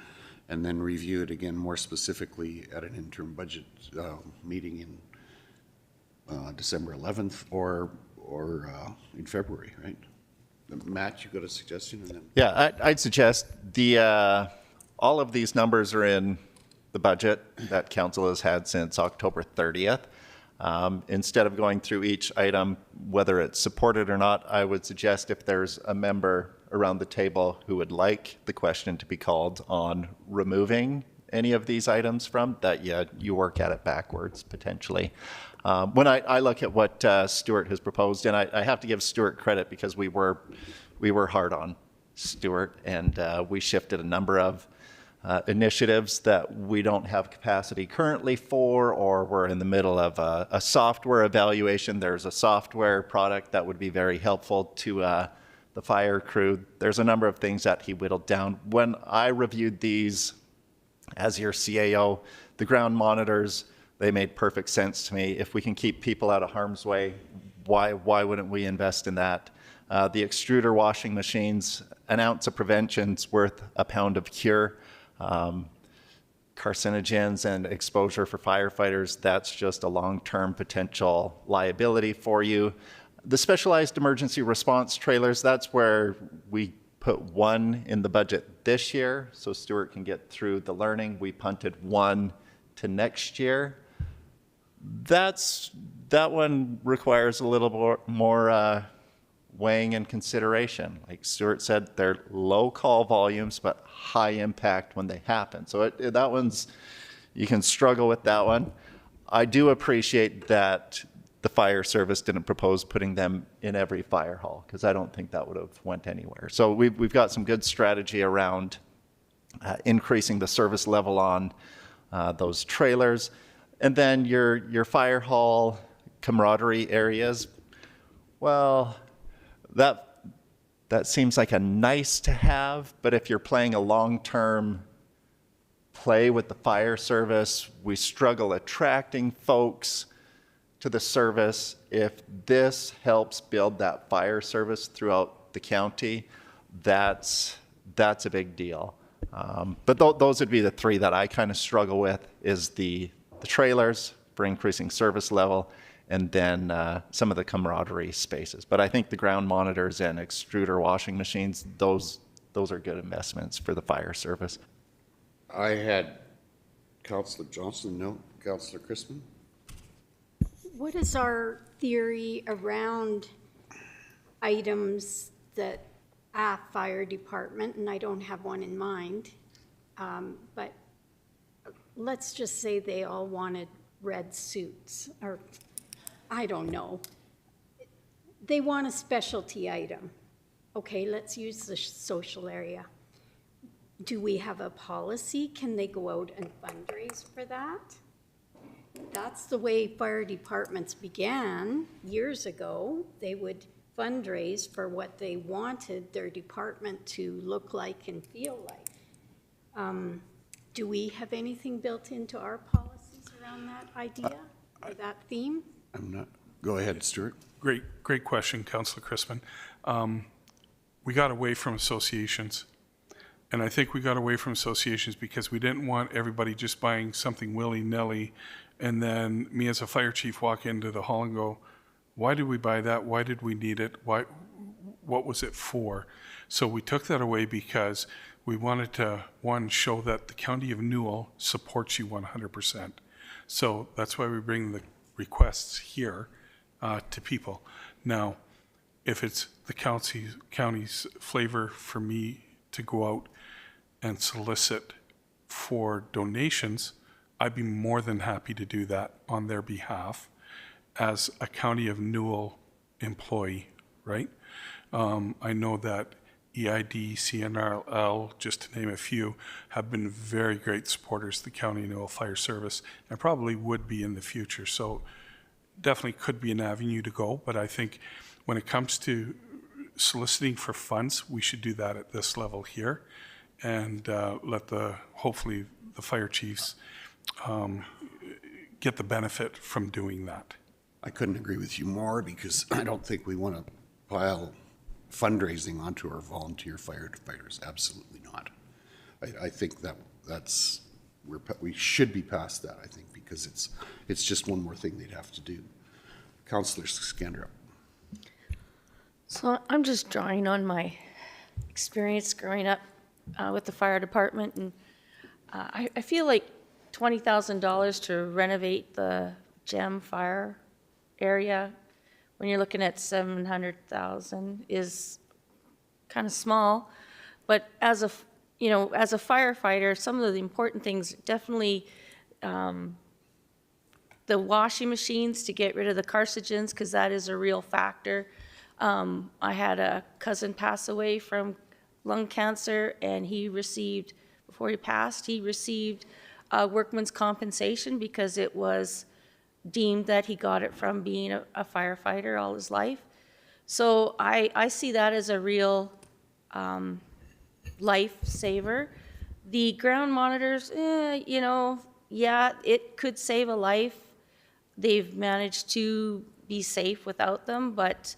then review it again more specifically at an interim budget meeting in December 11th or in February, right? Matt, you got a suggestion? And then Yeah, I'd suggest all of these numbers are in the budget that council has had since October 30th. Instead of going through each item, whether it's supported or not, I would suggest if there's a member around the table who would like the question to be called on removing any of these items from, that you work at it backwards potentially. When I look at what Stuart has proposed, and I have to give Stuart credit because we were hard on Stuart, and we shifted a number of initiatives that we don't have capacity currently for, or we're in the middle of a software evaluation. There's a software product that would be very helpful to the fire crew. There's a number of things that he whittled down. When I reviewed these as your CAO, the ground monitors, they made perfect sense to me. If we can keep people out of harm's way, why wouldn't we invest in that? The extruder washing machines, an ounce of prevention's worth a pound of cure. Carcinogens and exposure for firefighters, that's just a long-term potential liability for you. The specialized emergency response trailers, that's where we put one in the budget this year so Stuart can get through the learning. We punted one to next year. That one requires a little more weighing and consideration. Like Stuart said, they're low call volumes, but high impact when they happen. So that one's, you can struggle with that one. I do appreciate that the fire service didn't propose putting them in every fire hall, because I don't think that would have went anywhere. So we've got some good strategy around increasing the service level on those trailers. And then your fire hall camaraderie areas, well, that seems like a nice to have, but if you're playing a long-term play with the fire service, we struggle attracting folks to the service. If this helps build that fire service throughout the county, that's a big deal. But those would be the three that I kind of struggle with, is the trailers for increasing service level, and then some of the camaraderie spaces. But I think the ground monitors and extruder washing machines, those are good investments for the fire service. I had Councillor Johnson, no, Councillor Christman. What is our theory around items that fire department, and I don't have one in mind, but let's just say they all wanted red suits, or I don't know. They want a specialty item. Okay, let's use the social area. Do we have a policy? Can they go out and fundraise for that? That's the way fire departments began years ago. They would fundraise for what they wanted their department to look like and feel like. Do we have anything built into our policies around that idea or that theme? I'm not. Go ahead, Stuart. Great question, Councillor Crispin. We got away from associations. And I think we got away from associations because we didn't want everybody just buying something willy-nilly, and then me as a fire chief walk into the hall and go, why did we buy that? Why did we need it? What was it for? So we took that away because we wanted to, one, show that the County of Newell supports you 100%. So that's why we bring the requests here to people. Now, if it's the county's flavor for me to go out and solicit for donations, I'd be more than happy to do that on their behalf as a County of Newell employee, right? I know that EID, CNRL, just to name a few, have been very great supporters of the County of Newell Fire Service and probably would be in the future. So definitely could be an avenue to go, but I think when it comes to soliciting for funds, we should do that at this level here and let hopefully the fire chiefs get the benefit from doing that. I couldn't agree with you more because I don't think we want to pile fundraising onto our volunteer firefighters. Absolutely not. I think we should be past that, I think, because it's just one more thing they'd have to do. Councillor Scandra. So I'm just drawing on my experience growing up with the fire department, and I feel like $20,000 to renovate the gem fire area when you're looking at 700,000 is kind of small. But as a firefighter, some of the important things definitely the washing machines to get rid of the carcinogens, because that is a real factor. I had a cousin pass away from lung cancer, and before he passed, he received workman's compensation because it was deemed that he got it from being a firefighter all his life. So I see that as a real lifesaver. The ground monitors, yeah, it could save a life. They've managed to be safe without them, but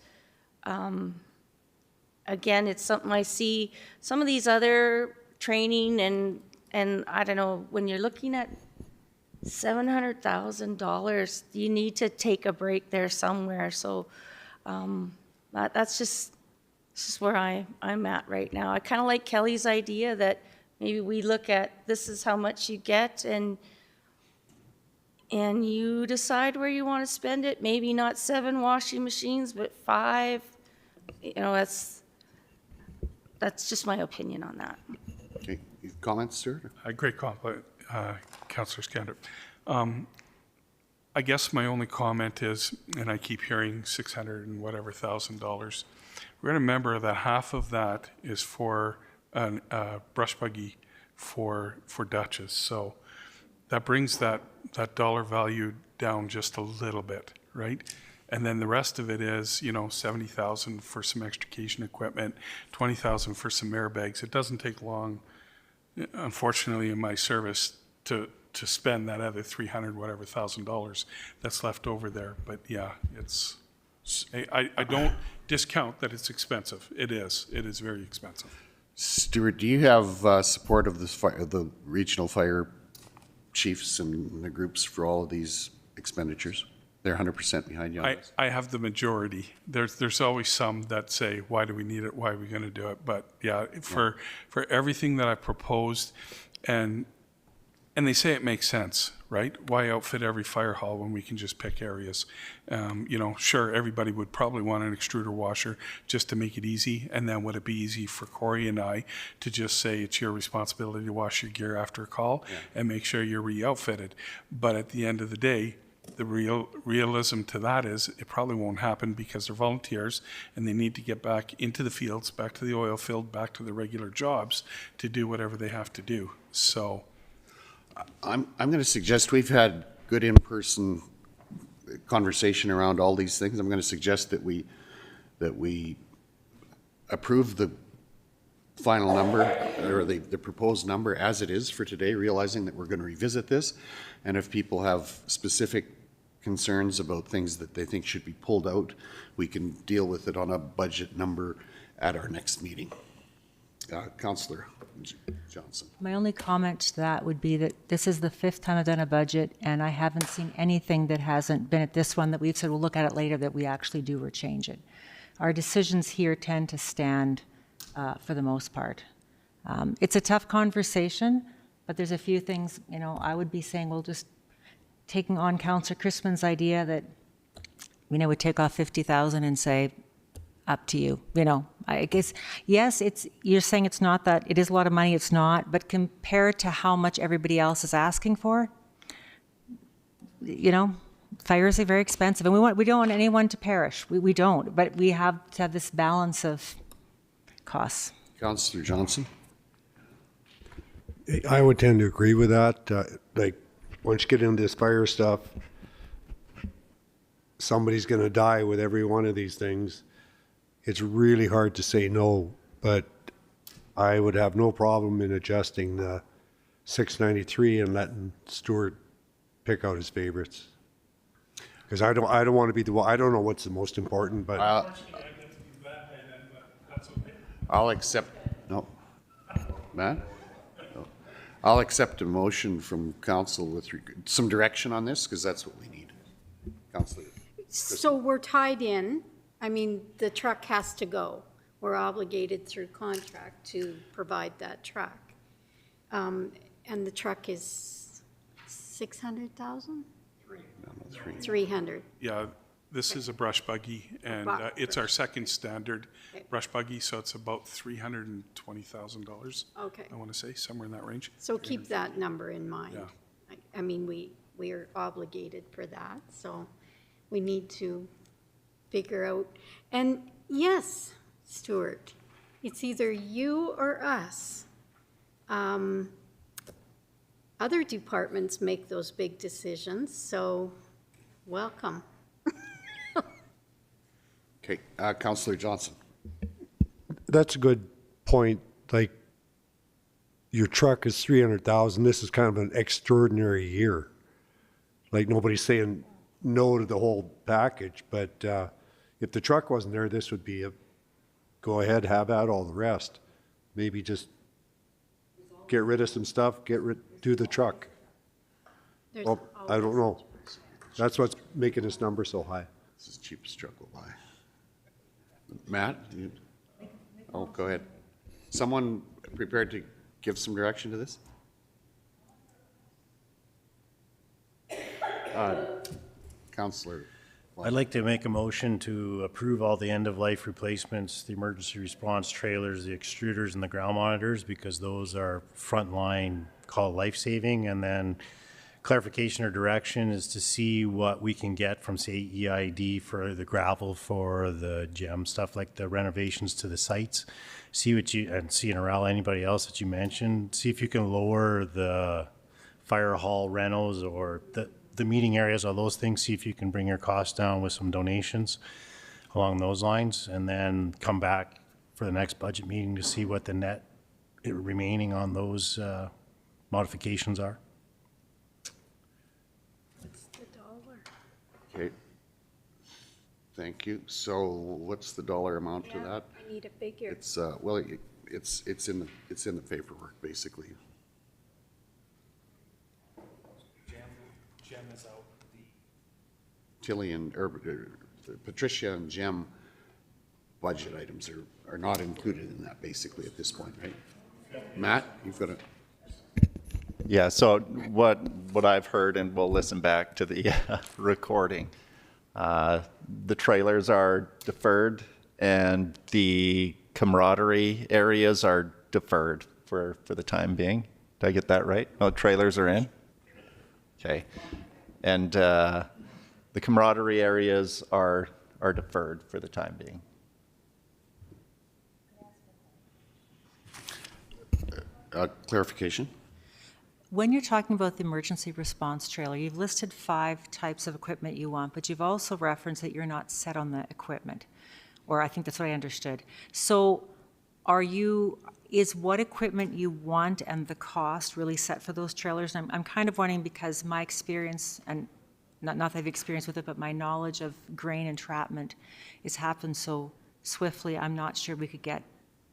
again, it's something I see. Some of these other training and I don't know, when you're looking at $700,000, you need to take a break there somewhere. So that's just where I'm at right now. I kind of like Kelly's idea that maybe we look at this is how much you get and you decide where you want to spend it. Maybe not 7 washing machines, but 5. That's just my opinion on that. Okay, comments, sir? Great compliment, Councillor Scander. I guess my only comment is, and I keep hearing $600 and whatever $1,000. We're going to remember that half of that is for a brush buggy for Dutchess. So that brings that dollar value down just a little bit, right? And then the rest of it is, $70,000 for some extrication equipment, $20,000 for some airbags. It doesn't take long, unfortunately, in my service to spend that other $300,000 that's left over there. But yeah, I don't discount that it's expensive. It is very expensive. Stuart, do you have support of the regional fire chiefs and the groups for all of these expenditures? They're 100% behind you on this. I have the majority. There's always some that say, why do we need it? Why are we going to do it? But yeah, for everything that I proposed, and they say it makes sense, right? Why outfit every fire hall when we can just pick areas? Sure, everybody would probably want an extruder washer just to make it easy. And then would it be easy for Corey and I to just say it's your responsibility to wash your gear after a call and make sure you're re-outfitted? But at the end of the day, the realism to that is it probably won't happen because they're volunteers and they need to get back into the fields, back to the oil field, back to the regular jobs to do whatever they have to do. So I'm going to suggest we've had good in-person conversation around all these things. I'm going to suggest that we approve the final number or the proposed number as it is for today, realizing that we're going to revisit this. And if people have specific concerns about things that they think should be pulled out, we can deal with it on a budget number at our next meeting. Councillor Johnson. My only comment to that would be that this is the 5th time I've done a budget, and I haven't seen anything that hasn't been at this one that we've said, we'll look at it later, that we actually do or change it. Our decisions here tend to stand for the most part. It's a tough conversation, but there's a few things, you know, I would be saying, well, just taking on Councillor Crispin's idea that, you know, we take off 50,000 and say, up to you. You know, I guess, yes, you're saying it's not that, it is a lot of money, it's not, but compared to how much everybody else is asking for, you know, fires are very expensive, and we don't want anyone to perish. We don't, but we have to have this balance of costs. Councillor Johnson? I would tend to agree with that. Like, once you get into this fire stuff, somebody's going to die with every one of these things. It's really hard to say no, but I would have no problem in adjusting the 693 and letting Stuart pick out his favorites. Because I don't want to be the one, I don't know what's the most important, but I'll accept, no. Matt? No. I'll accept a motion from council with some direction on this, because that's what we need. Councillor. So we're tied in. I mean, the truck has to go. We're obligated through contract to provide that truck. And the truck is 600,000? 300. Yeah, this is a brush buggy, and it's our second standard brush buggy, so it's about $320,000. Okay. I want to say, somewhere in that range. So keep that number in mind. Yeah. I mean, we are obligated for that, so we need to figure out. And yes, Stuart, it's either you or us. Other departments make those big decisions, so welcome. Okay, Councillor Johnson. that's a good point. Like, your truck is 300,000. This is kind of an extraordinary year. Like, nobody's saying no to the whole package, but if the truck wasn't there, this would be a go ahead, have at all the rest. Maybe just get rid of some stuff, do the truck. Well, I don't know. That's what's making this number so high. This is the cheapest truck we'll buy. Matt? Oh, go ahead. Someone prepared to give some direction to this? Councillor. I'd like to make a motion to approve all the end-of-life replacements, the emergency response trailers, the extruders, and the ground monitors, because those are frontline call life-saving. And then clarification or direction is to see what we can get from, say, EID for the gravel, for the gem stuff, like the renovations to the sites. See what you, and CNRL, anybody else that you mentioned, see if you can lower the fire hall renos or the meeting areas, all those things, see if you can bring your costs down with some donations along those lines, and then come back for the next budget meeting to see what the net remaining on those modifications are. What's the dollar? Okay. Thank you. So what's the dollar amount to that? I need a figure. It's, well, it's in the paperwork, basically. Gem is out. Tilly and, or Patricia and Jem budget items are not included in that, basically, at this point, right? Matt, you've got a... Yeah, so what I've heard, and we'll listen back to the recording, the trailers are deferred and the camaraderie areas are deferred for the time being. Did I get that right? Oh, trailers are in? Okay. And the camaraderie areas are deferred for the time being. Clarification? When you're talking about the emergency response trailer, you've listed 5 types of equipment you want, but you've also referenced that you're not set on the equipment, or I think that's what I understood. So is what equipment you want and the cost really set for those trailers? And I'm kind of wondering, because my experience, and not that I've experienced with it, but my knowledge of grain entrapment has happened so swiftly, I'm not sure we could get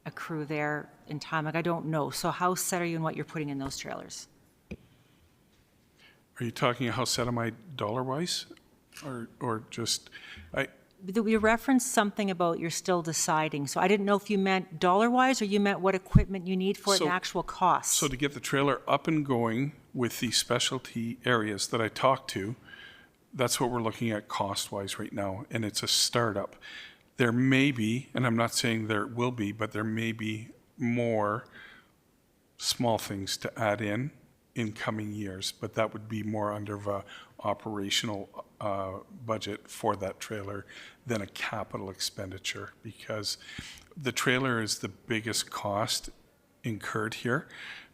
accrue there in time? Like, I don't know. So how set are you in what you're putting in those trailers? Are you talking how set am I dollar-wise? Or just, We referenced something about you're still deciding. So I didn't know if you meant dollar-wise or you meant what equipment you need for it and So- actual costs. so to get the trailer up and going with the specialty areas that I talked to, that's what we're looking at cost-wise right now, and it's a startup. There may be, and I'm not saying there will be, but there may be more small things to add in coming years, but that would be more under the operational budget for that trailer than a capital expenditure, because the trailer is the biggest cost incurred here.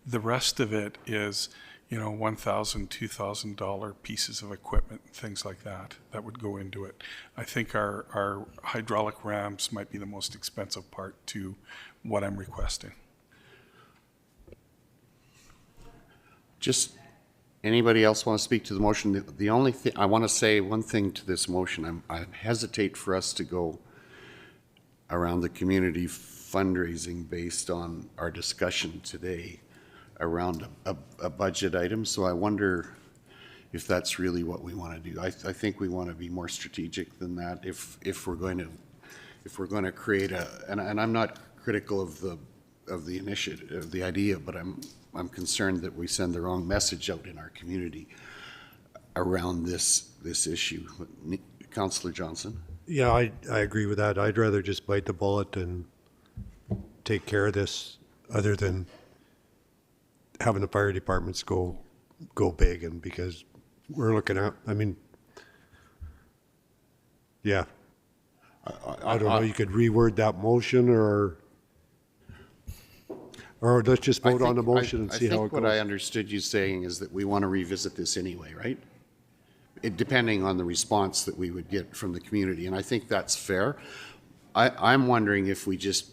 The rest of it is, $1,000, $2,000 pieces of equipment, things like that would go into it. I think our hydraulic rams might be the most expensive part to what I'm requesting. Just, anybody else want to speak to the motion? The only thing, I want to say one thing to this motion. I hesitate for us to go around the community fundraising based on our discussion today around a budget item. So I wonder if that's really what we want to do. I think we want to be more strategic than that if we're going to create and I'm not critical of the initiative, the idea, but I'm concerned that we send the wrong message out in our community around this issue. Councillor Johnson? Yeah, I agree with that. I'd rather just bite the bullet and take care of this, other than having the fire departments go big, and because we're looking at, yeah. I don't know, you could reword that motion, or let's just vote on the motion and see how it I think goes. what I understood you saying is that we want to revisit this anyway, right? Depending on the response that we would get from the community, and I think that's fair. I'm wondering if we just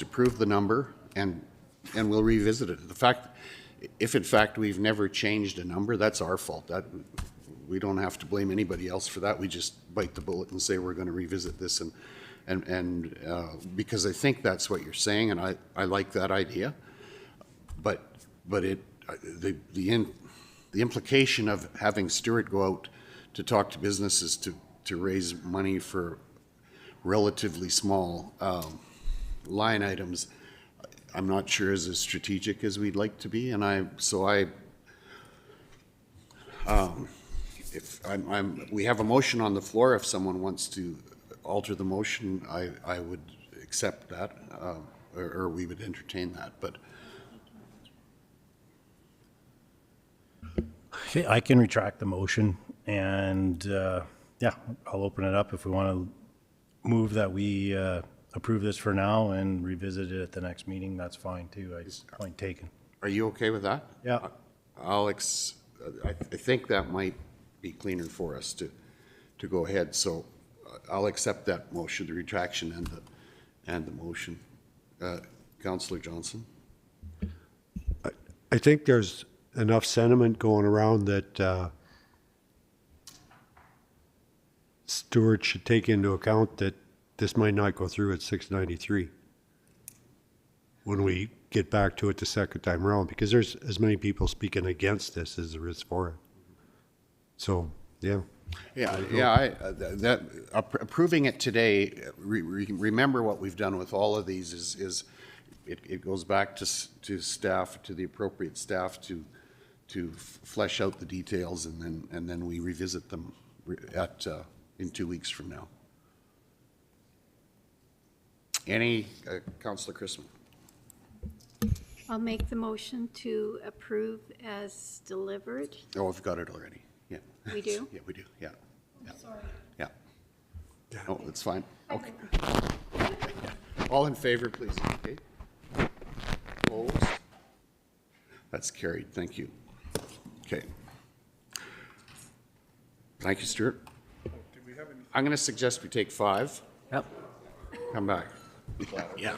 approve the number and we'll revisit it. If in fact we've never changed a number, that's our fault. We don't have to blame anybody else for that. We just bite the bullet and say we're going to revisit this, and because I think that's what you're saying, and I like that idea. But the implication of having Stuart go out to talk to businesses to raise money for relatively small line items, I'm not sure is as strategic as we'd like to be, and we have a motion on the floor. If someone wants to alter the motion, I would accept that, or we would entertain that, but. Okay, I can retract the motion, and yeah, I'll open it up if we want to move that we approve this for now and revisit it at the next meeting. That's fine too. Point taken. Are you okay with that? Yeah. I think that might be cleaner for us to go ahead. So I'll accept that motion, the retraction and the motion. Councillor Johnson? I think there's enough sentiment going around that Stuart should take into account that this might not go through at 693 when we get back to it the second time around, because there's as many people speaking against this as there is for it. So, yeah. Approving it today, remember what we've done with all of these is it goes back to staff, to the appropriate staff to flesh out the details, and then we revisit them in 2 weeks from now. Councillor Christman? I'll make the motion to approve as delivered. Oh, we've got it already. Yeah. We do? Yeah, we do. Yeah. Sorry. Yeah. No, that's fine. Okay. All in favor, please. Okay. Opposed? That's carried. Thank you. Okay. Thank you, Stuart. I'm going to suggest we take 5. Yep. Come back. Yeah.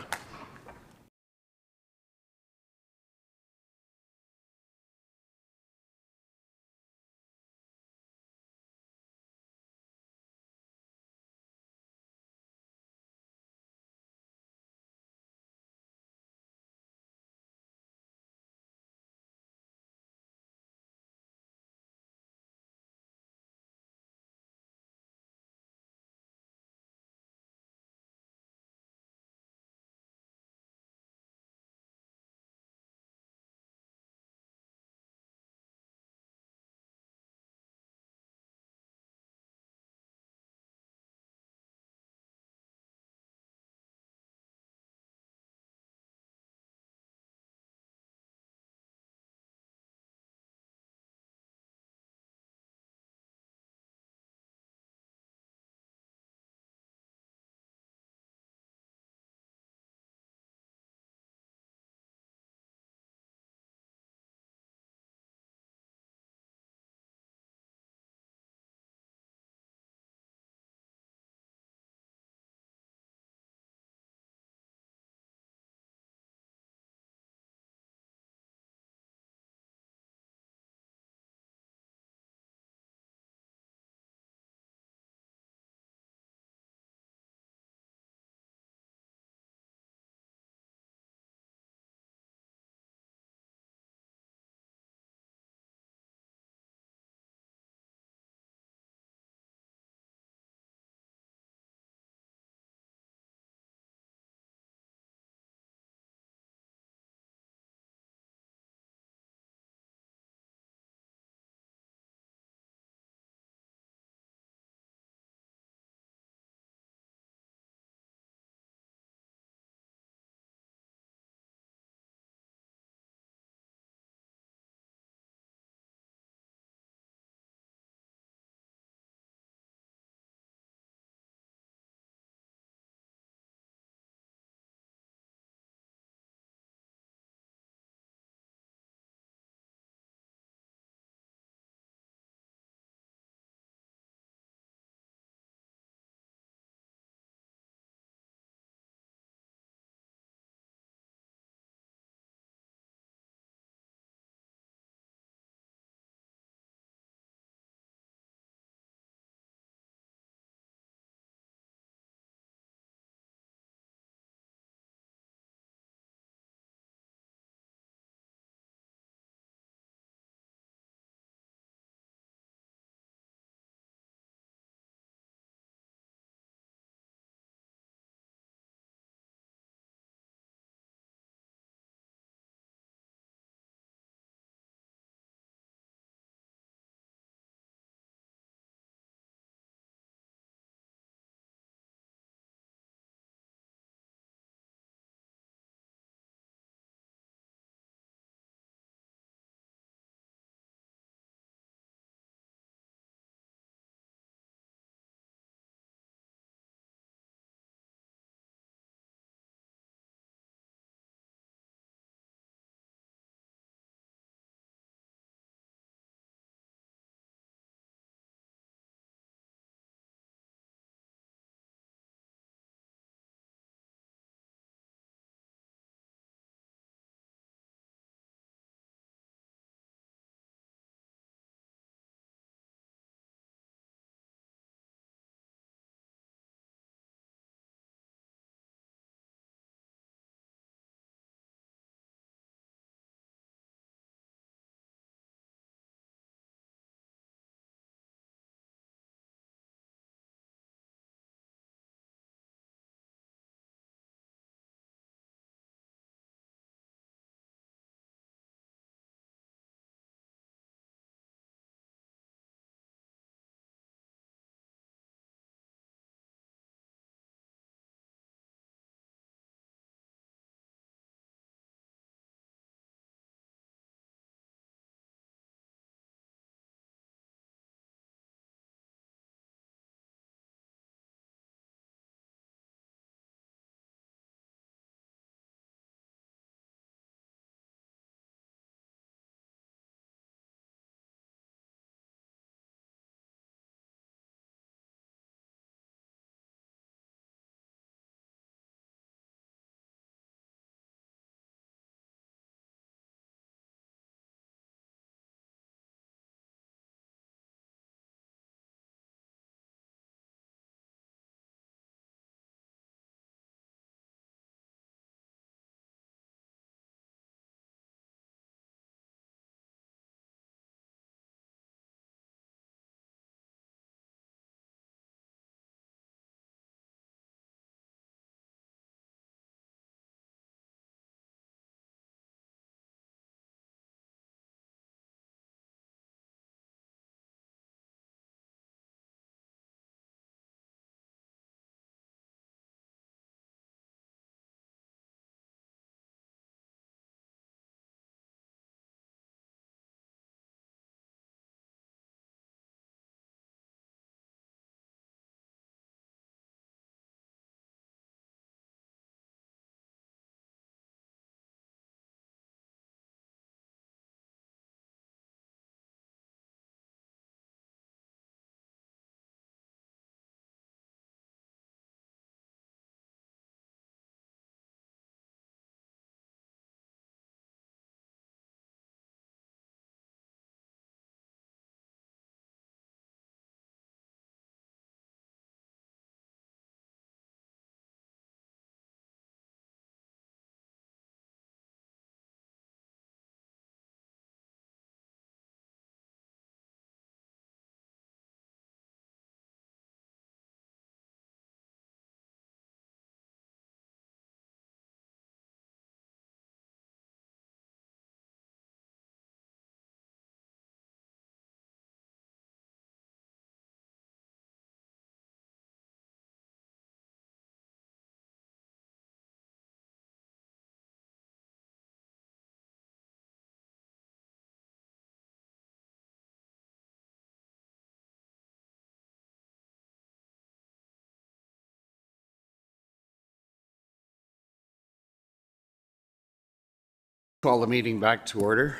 Call the meeting back to order.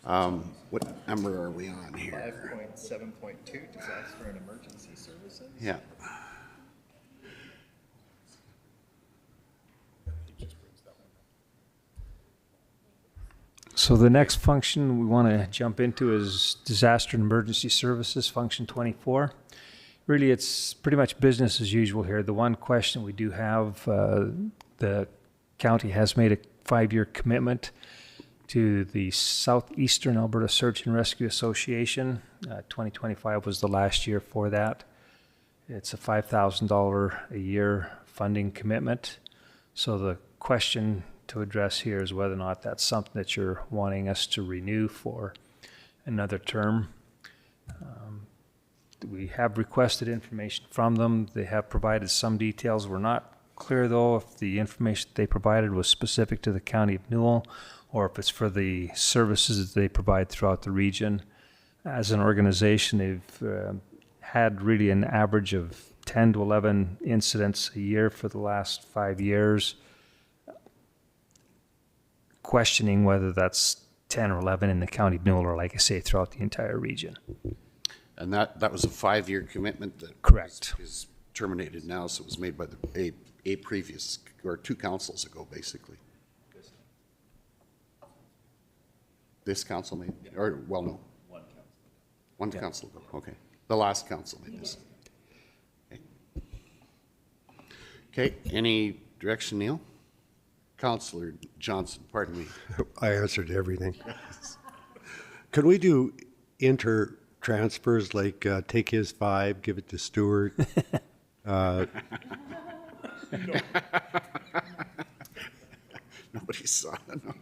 What number are we on here? 5.7.2, disaster and emergency services. Yeah. So the next function we want to jump into is Disaster and Emergency Services, Function 24. Really, it's pretty much business as usual here. The one question we do have, the county has made a 5-year commitment to the Southeastern Alberta Search and Rescue Association. 2025 was the last year for that. It's a $5,000 a year funding commitment. So the question to address here is whether or not that's something that you're wanting us to renew for another term. We have requested information from them. They have provided some details. We're not clear, though, if the information they provided was specific to the County of Newell or if it's for the services that they provide throughout the region. As an organization, they've had really an average of 10 to 11 incidents a year for the last 5 years. Questioning whether that's 10 or 11 in the County of Newell or, like I say, throughout the entire region. And that was a 5-year commitment that Correct. is terminated now, so it was made by a previous, or 2 councils ago, basically. This council made, or, well, no. One council ago, okay. The last council made this. Okay, any direction, Neil? Councillor Johnson, pardon me. I answered everything. Could we do inter-transfers, like take his 5, give it to Stuart? Nobody saw it, no.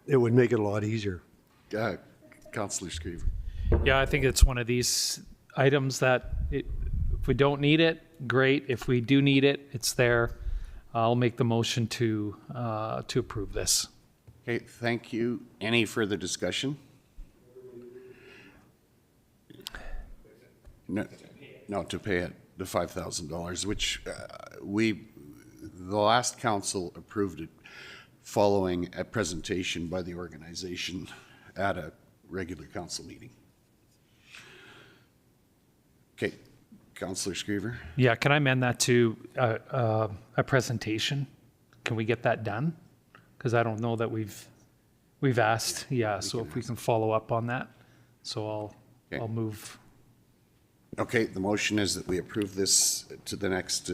It would make it a lot easier. Councillor Screever. Yeah, I think it's one of these items that if we don't need it, great. If we do need it, it's there. I'll make the motion to approve this. Okay, thank you. Any further discussion? No, to pay it, the $5,000, which the last council approved it following a presentation by the organization at a regular council meeting. Okay, Councillor Screever. Yeah, can I amend that to a presentation? Can we get that done? Because I don't know that we've asked. Yeah, so if we can follow up on that. So I'll move. Okay, the motion is that we approve this to the next,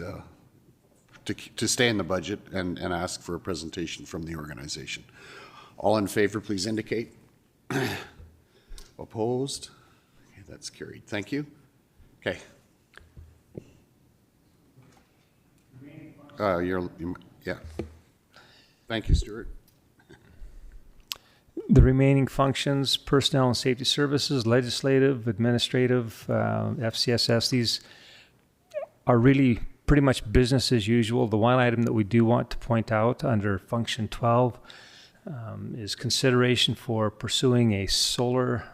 to stay in the budget and ask for a presentation from the organization. All in favor, please indicate. Opposed? Okay, that's carried. Thank you. Okay. Yeah. Thank you, Stuart. The remaining functions, personnel and safety services, legislative, administrative, FCSS, these are really pretty much business as usual. The one item that we do want to point out under function 12 is consideration for pursuing a solar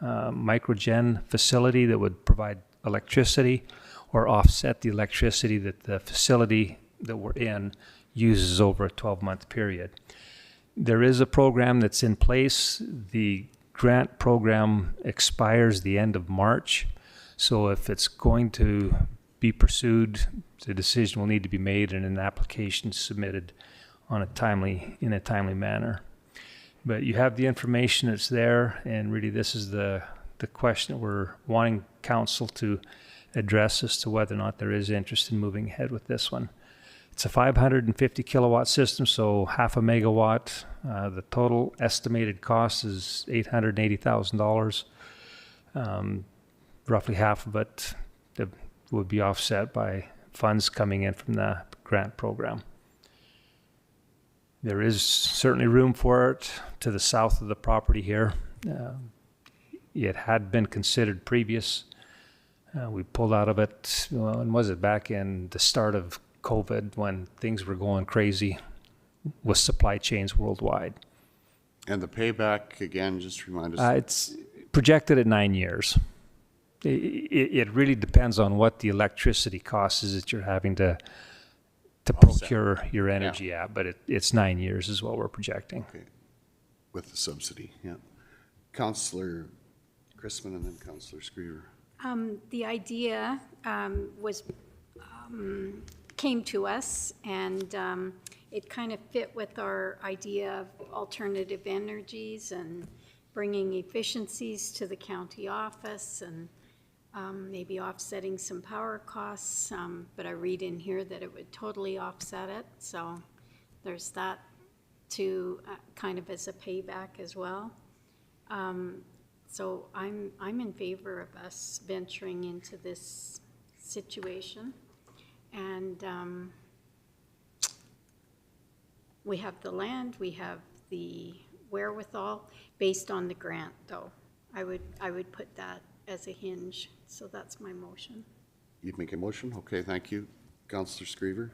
microgen facility that would provide electricity or offset the electricity that the facility that we're in uses over a 12-month period. There is a program that's in place. The grant program expires the end of March. So if it's going to be pursued, the decision will need to be made and an application submitted in a timely manner. But you have the information that's there, and really this is the question that we're wanting council to address as to whether or not there is interest in moving ahead with this one. It's a 550 kilowatt system, so half a megawatt. The total estimated cost is $880,000. Roughly half of it would be offset by funds coming in from the grant program. There is certainly room for it to the south of the property here. It had been considered previous. We pulled out of it, when was it? Back in the start of COVID, when things were going crazy with supply chains worldwide. And the payback, again, just remind us. It's projected at 9 years. It really depends on what the electricity cost is that you're having to to Offset. procure your energy at, but it's 9 years is what we're projecting. Okay. With the subsidy, yeah. Councillor Chrisman and then Councillor Screever. The idea came to us, and it kind of fit with our idea of alternative energies and bringing efficiencies to the county office and maybe offsetting some power costs. But I read in here that it would totally offset it, so there's that to kind of as a payback as well. So I'm in favor of us venturing into this situation. And we have the land, we have the wherewithal. Based on the grant, though, I would put that as a hinge. So that's my motion. You'd make a motion? Okay, thank you. Councillor Screever?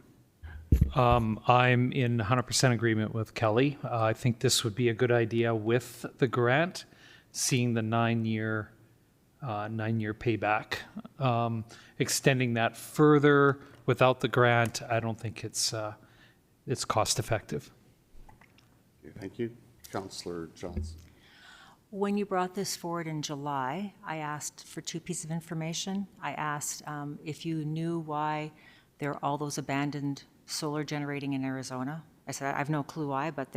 I'm in 100% agreement with Kelly. I think this would be a good idea with the grant, seeing the 9-year payback. Extending that further without the grant, I don't think it's cost effective. Okay, thank you. Councillor Johnson? When you brought this forward in July, I asked for 2 pieces of information. I asked if you knew why there are all those abandoned solar generating in Arizona. I said, I have no clue why, but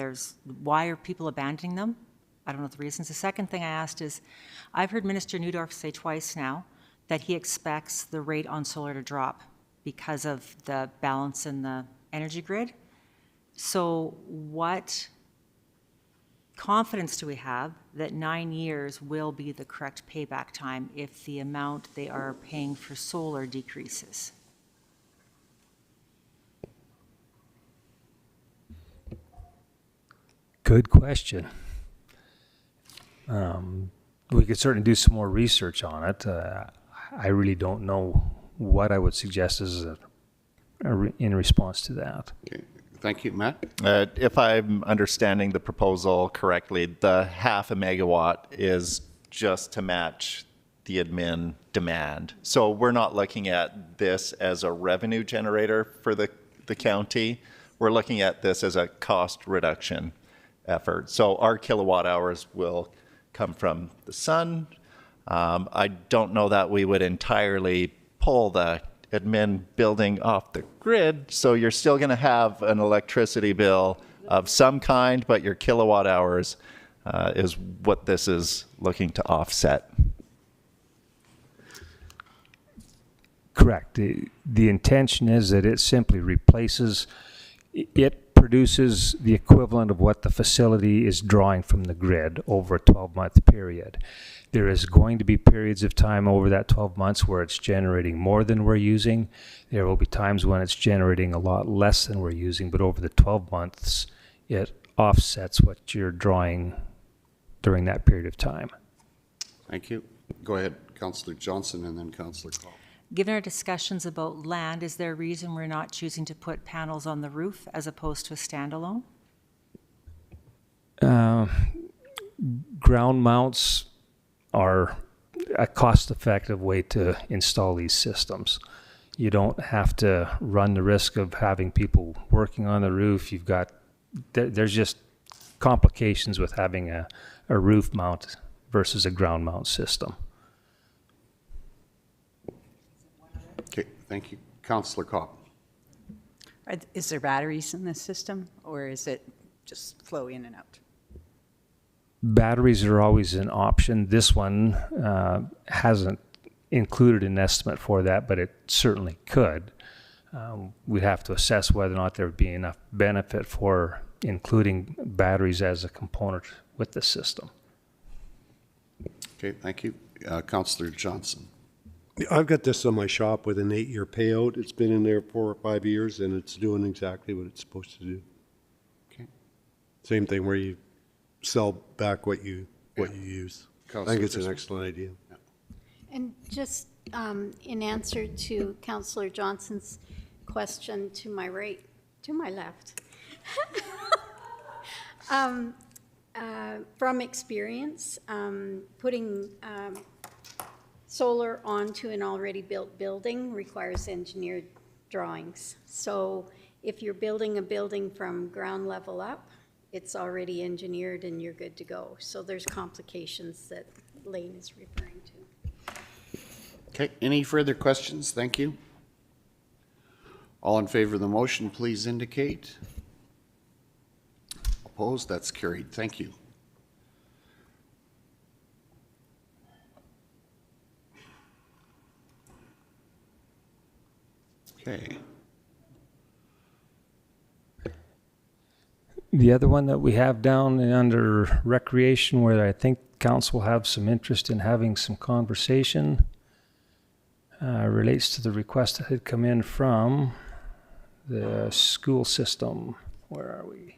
why are people abandoning them? I don't know the reasons. The second thing I asked is, I've heard Minister Neudorf say twice now that he expects the rate on solar to drop because of the balance in the energy grid. So what confidence do we have that 9 years will be the correct payback time if the amount they are paying for solar decreases? Good question. We could certainly do some more research on it. I really don't know what I would suggest as in response to that. Okay, thank you. Matt? If I'm understanding the proposal correctly, the 0.5 megawatt is just to match the admin demand. So we're not looking at this as a revenue generator for the county. We're looking at this as a cost reduction effort. So our kilowatt hours will come from the sun. I don't know that we would entirely pull the admin building off the grid, so you're still going to have an electricity bill of some kind, but your kilowatt hours is what this is looking to offset. Correct. The intention is that it simply replaces, it produces the equivalent of what the facility is drawing from the grid over a 12-month period. There is going to be periods of time over that 12 months where it's generating more than we're using. There will be times when it's generating a lot less than we're using, but over the 12 months, it offsets what you're drawing during that period of time. Thank you. Go ahead, Councillor Johnson and then Councillor Call. Given our discussions about land, is there a reason we're not choosing to put panels on the roof as opposed to a standalone? Ground mounts are a cost-effective way to install these systems. You don't have to run the risk of having people working on the roof. There's just complications with having a roof mount versus a ground mount system. Okay, thank you. Councillor Kopp. Is there batteries in this system, or is it just flow in and out? Batteries are always an option. This one hasn't included an estimate for that, but it certainly could. We'd have to assess whether or not there would be enough benefit for including batteries as a component with the system. Okay, thank you. Councillor Johnson. I've got this on my shop with an 8-year payout. It's been in there 4 or 5 years, and it's doing exactly what it's supposed to do. Okay. Same thing where you sell back what you use. I think it's an excellent idea. Yeah. And just in answer to Councillor Johnson's question to my left. From experience, putting solar onto an already built building requires engineered drawings. So if you're building a building from ground level up, it's already engineered and you're good to go. So there's complications that Lane is referring to. Okay, any further questions? Thank you. All in favor of the motion, please indicate. Opposed? That's carried. Thank you. Okay. The other one that we have down under recreation, where I think council will have some interest in having some conversation, relates to the request that had come in from the school system. Where are we?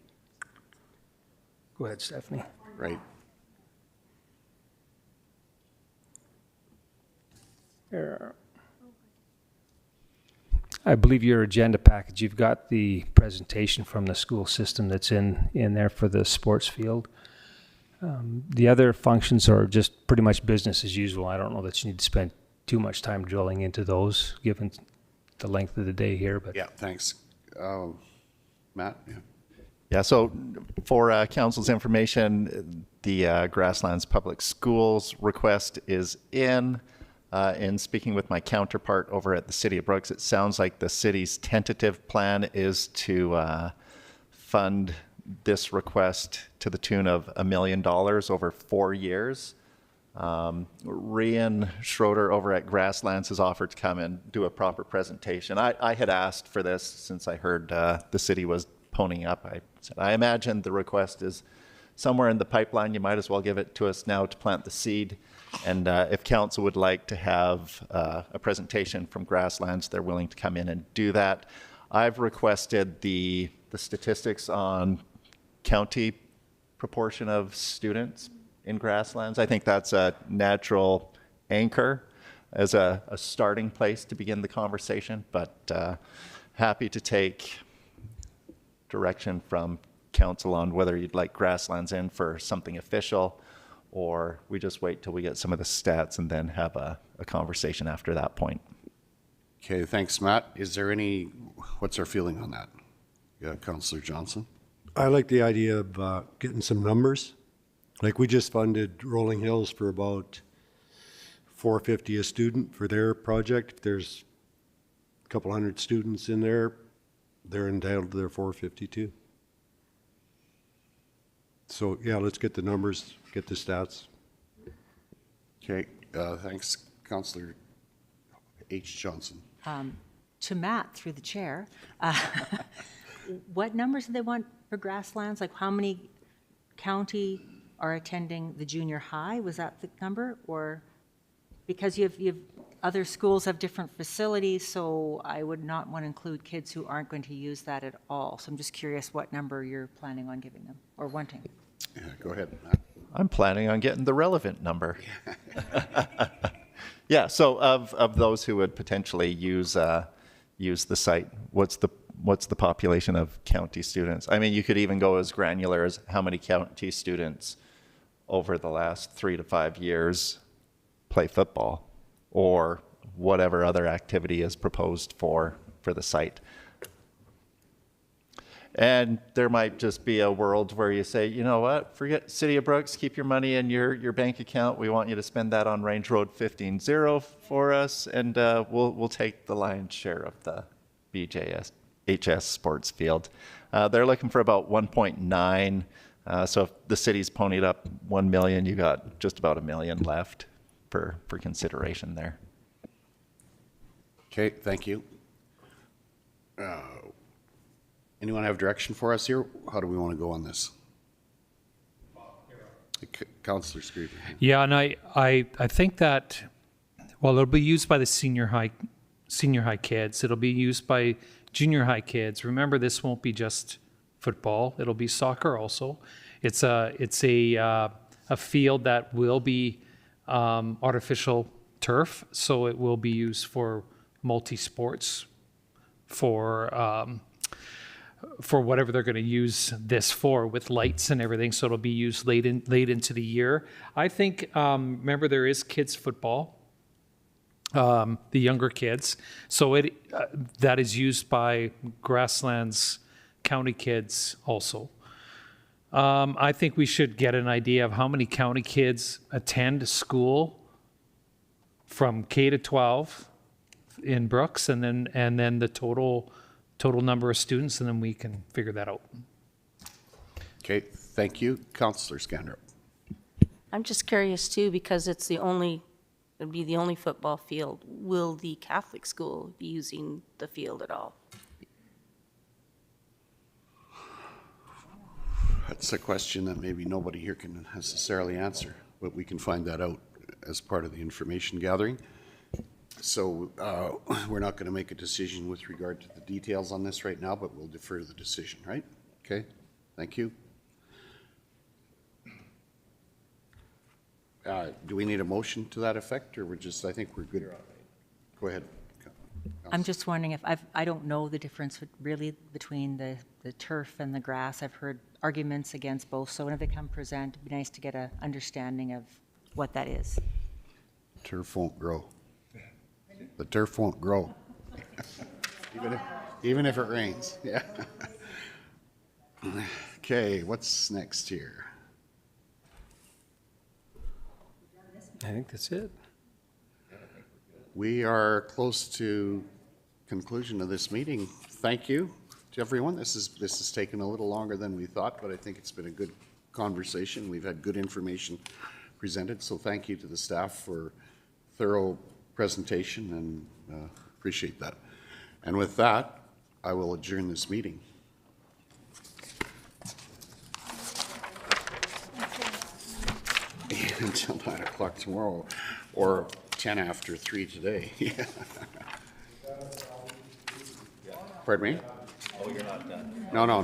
Go ahead, Stephanie. Right. There. I believe your agenda package, you've got the presentation from the school system that's in there for the sports field. The other functions are just pretty much business as usual. I don't know that you need to spend too much time drilling into those, given the length of the day here. But Yeah, thanks. Matt? Yeah. Yeah, so for council's information, the Grasslands Public Schools request is in. In speaking with my counterpart over at the City of Brooks, it sounds like the city's tentative plan is to fund this request to the tune of $1 million over 4 years. Rian Schroeder over at Grasslands has offered to come and do a proper presentation. I had asked for this since I heard the city was ponying up. I said, I imagine the request is somewhere in the pipeline. You might as well give it to us now to plant the seed. And if council would like to have a presentation from Grasslands, they're willing to come in and do that. I've requested the statistics on county proportion of students in Grasslands. I think that's a natural anchor as a starting place to begin the conversation, but happy to take direction from council on whether you'd like Grasslands in for something official, or we just wait till we get some of the stats and then have a conversation after that point. Okay, thanks, Matt. Is there what's our feeling on that? Yeah, Councillor Johnson? I like the idea of getting some numbers. Like we just funded Rolling Hills for about $450 a student for their project. If there's a couple hundred students in there, they're entitled to their $450 too. So yeah, let's get the numbers, get the stats. Okay, thanks, Councillor H. Johnson. To Matt, through the chair, what numbers do they want for Grasslands? Like how many county are attending the junior high? Was that the number? Or because you have other schools have different facilities, so I would not want to include kids who aren't going to use that at all. So I'm just curious what number you're planning on giving them or wanting. Yeah, go ahead, Matt. I'm planning on getting the relevant number. Yeah, so of those who would potentially use the site, what's the population of county students? I mean, you could even go as granular as how many county students over the last 3 to 5 years play football, or whatever other activity is proposed for the site. And there might just be a world where you say, you know what, forget City of Brooks, keep your money in your bank account. We want you to spend that on Range Road 15-0 for us, and we'll take the lion's share of the BJHS sports field. They're looking for about 1.9. So if the city's ponied up 1 million, you got just about $1 million left for consideration there. Okay, thank you. Anyone have direction for us here? How do we want to go on this? Councillor Screever. Yeah, and I think that, well, it'll be used by the senior high kids. It'll be used by junior high kids. Remember, this won't be just football. It'll be soccer also. It's a field that will be artificial turf, so it will be used for multi-sports, for whatever they're going to use this for, with lights and everything. So it'll be used late into the year. I think, remember, there is kids football. the younger kids. So that is used by Grasslands County kids also. I think we should get an idea of how many county kids attend school from K to 12 in Brooks, and then the total number of students, and then we can figure that out. Okay, thank you. Councillor Scandrop. I'm just curious too, because it'd be the only football field. Will the Catholic school be using the field at all? That's a question that maybe nobody here can necessarily answer, but we can find that out as part of the information gathering. So we're not going to make a decision with regard to the details on this right now, but we'll defer the decision, right? Okay, thank you. Do we need a motion to that effect, or I think we're good? Go ahead. I'm just wondering if I don't know the difference really between the turf and the grass. I've heard arguments against both, so whenever they come present, it'd be nice to get an understanding of what that is. Turf won't grow. The turf won't grow. even if it rains, yeah. Okay, what's next here? I think that's it. We are close to conclusion of this meeting. Thank you to everyone. This has taken a little longer than we thought, but I think it's been a good conversation. We've had good information presented, so thank you to the staff for thorough presentation, and appreciate that. And with that, I will adjourn this meeting. Until 9 o'clock tomorrow, or 10 after 3 today. Pardon me? Oh, you're not done. No.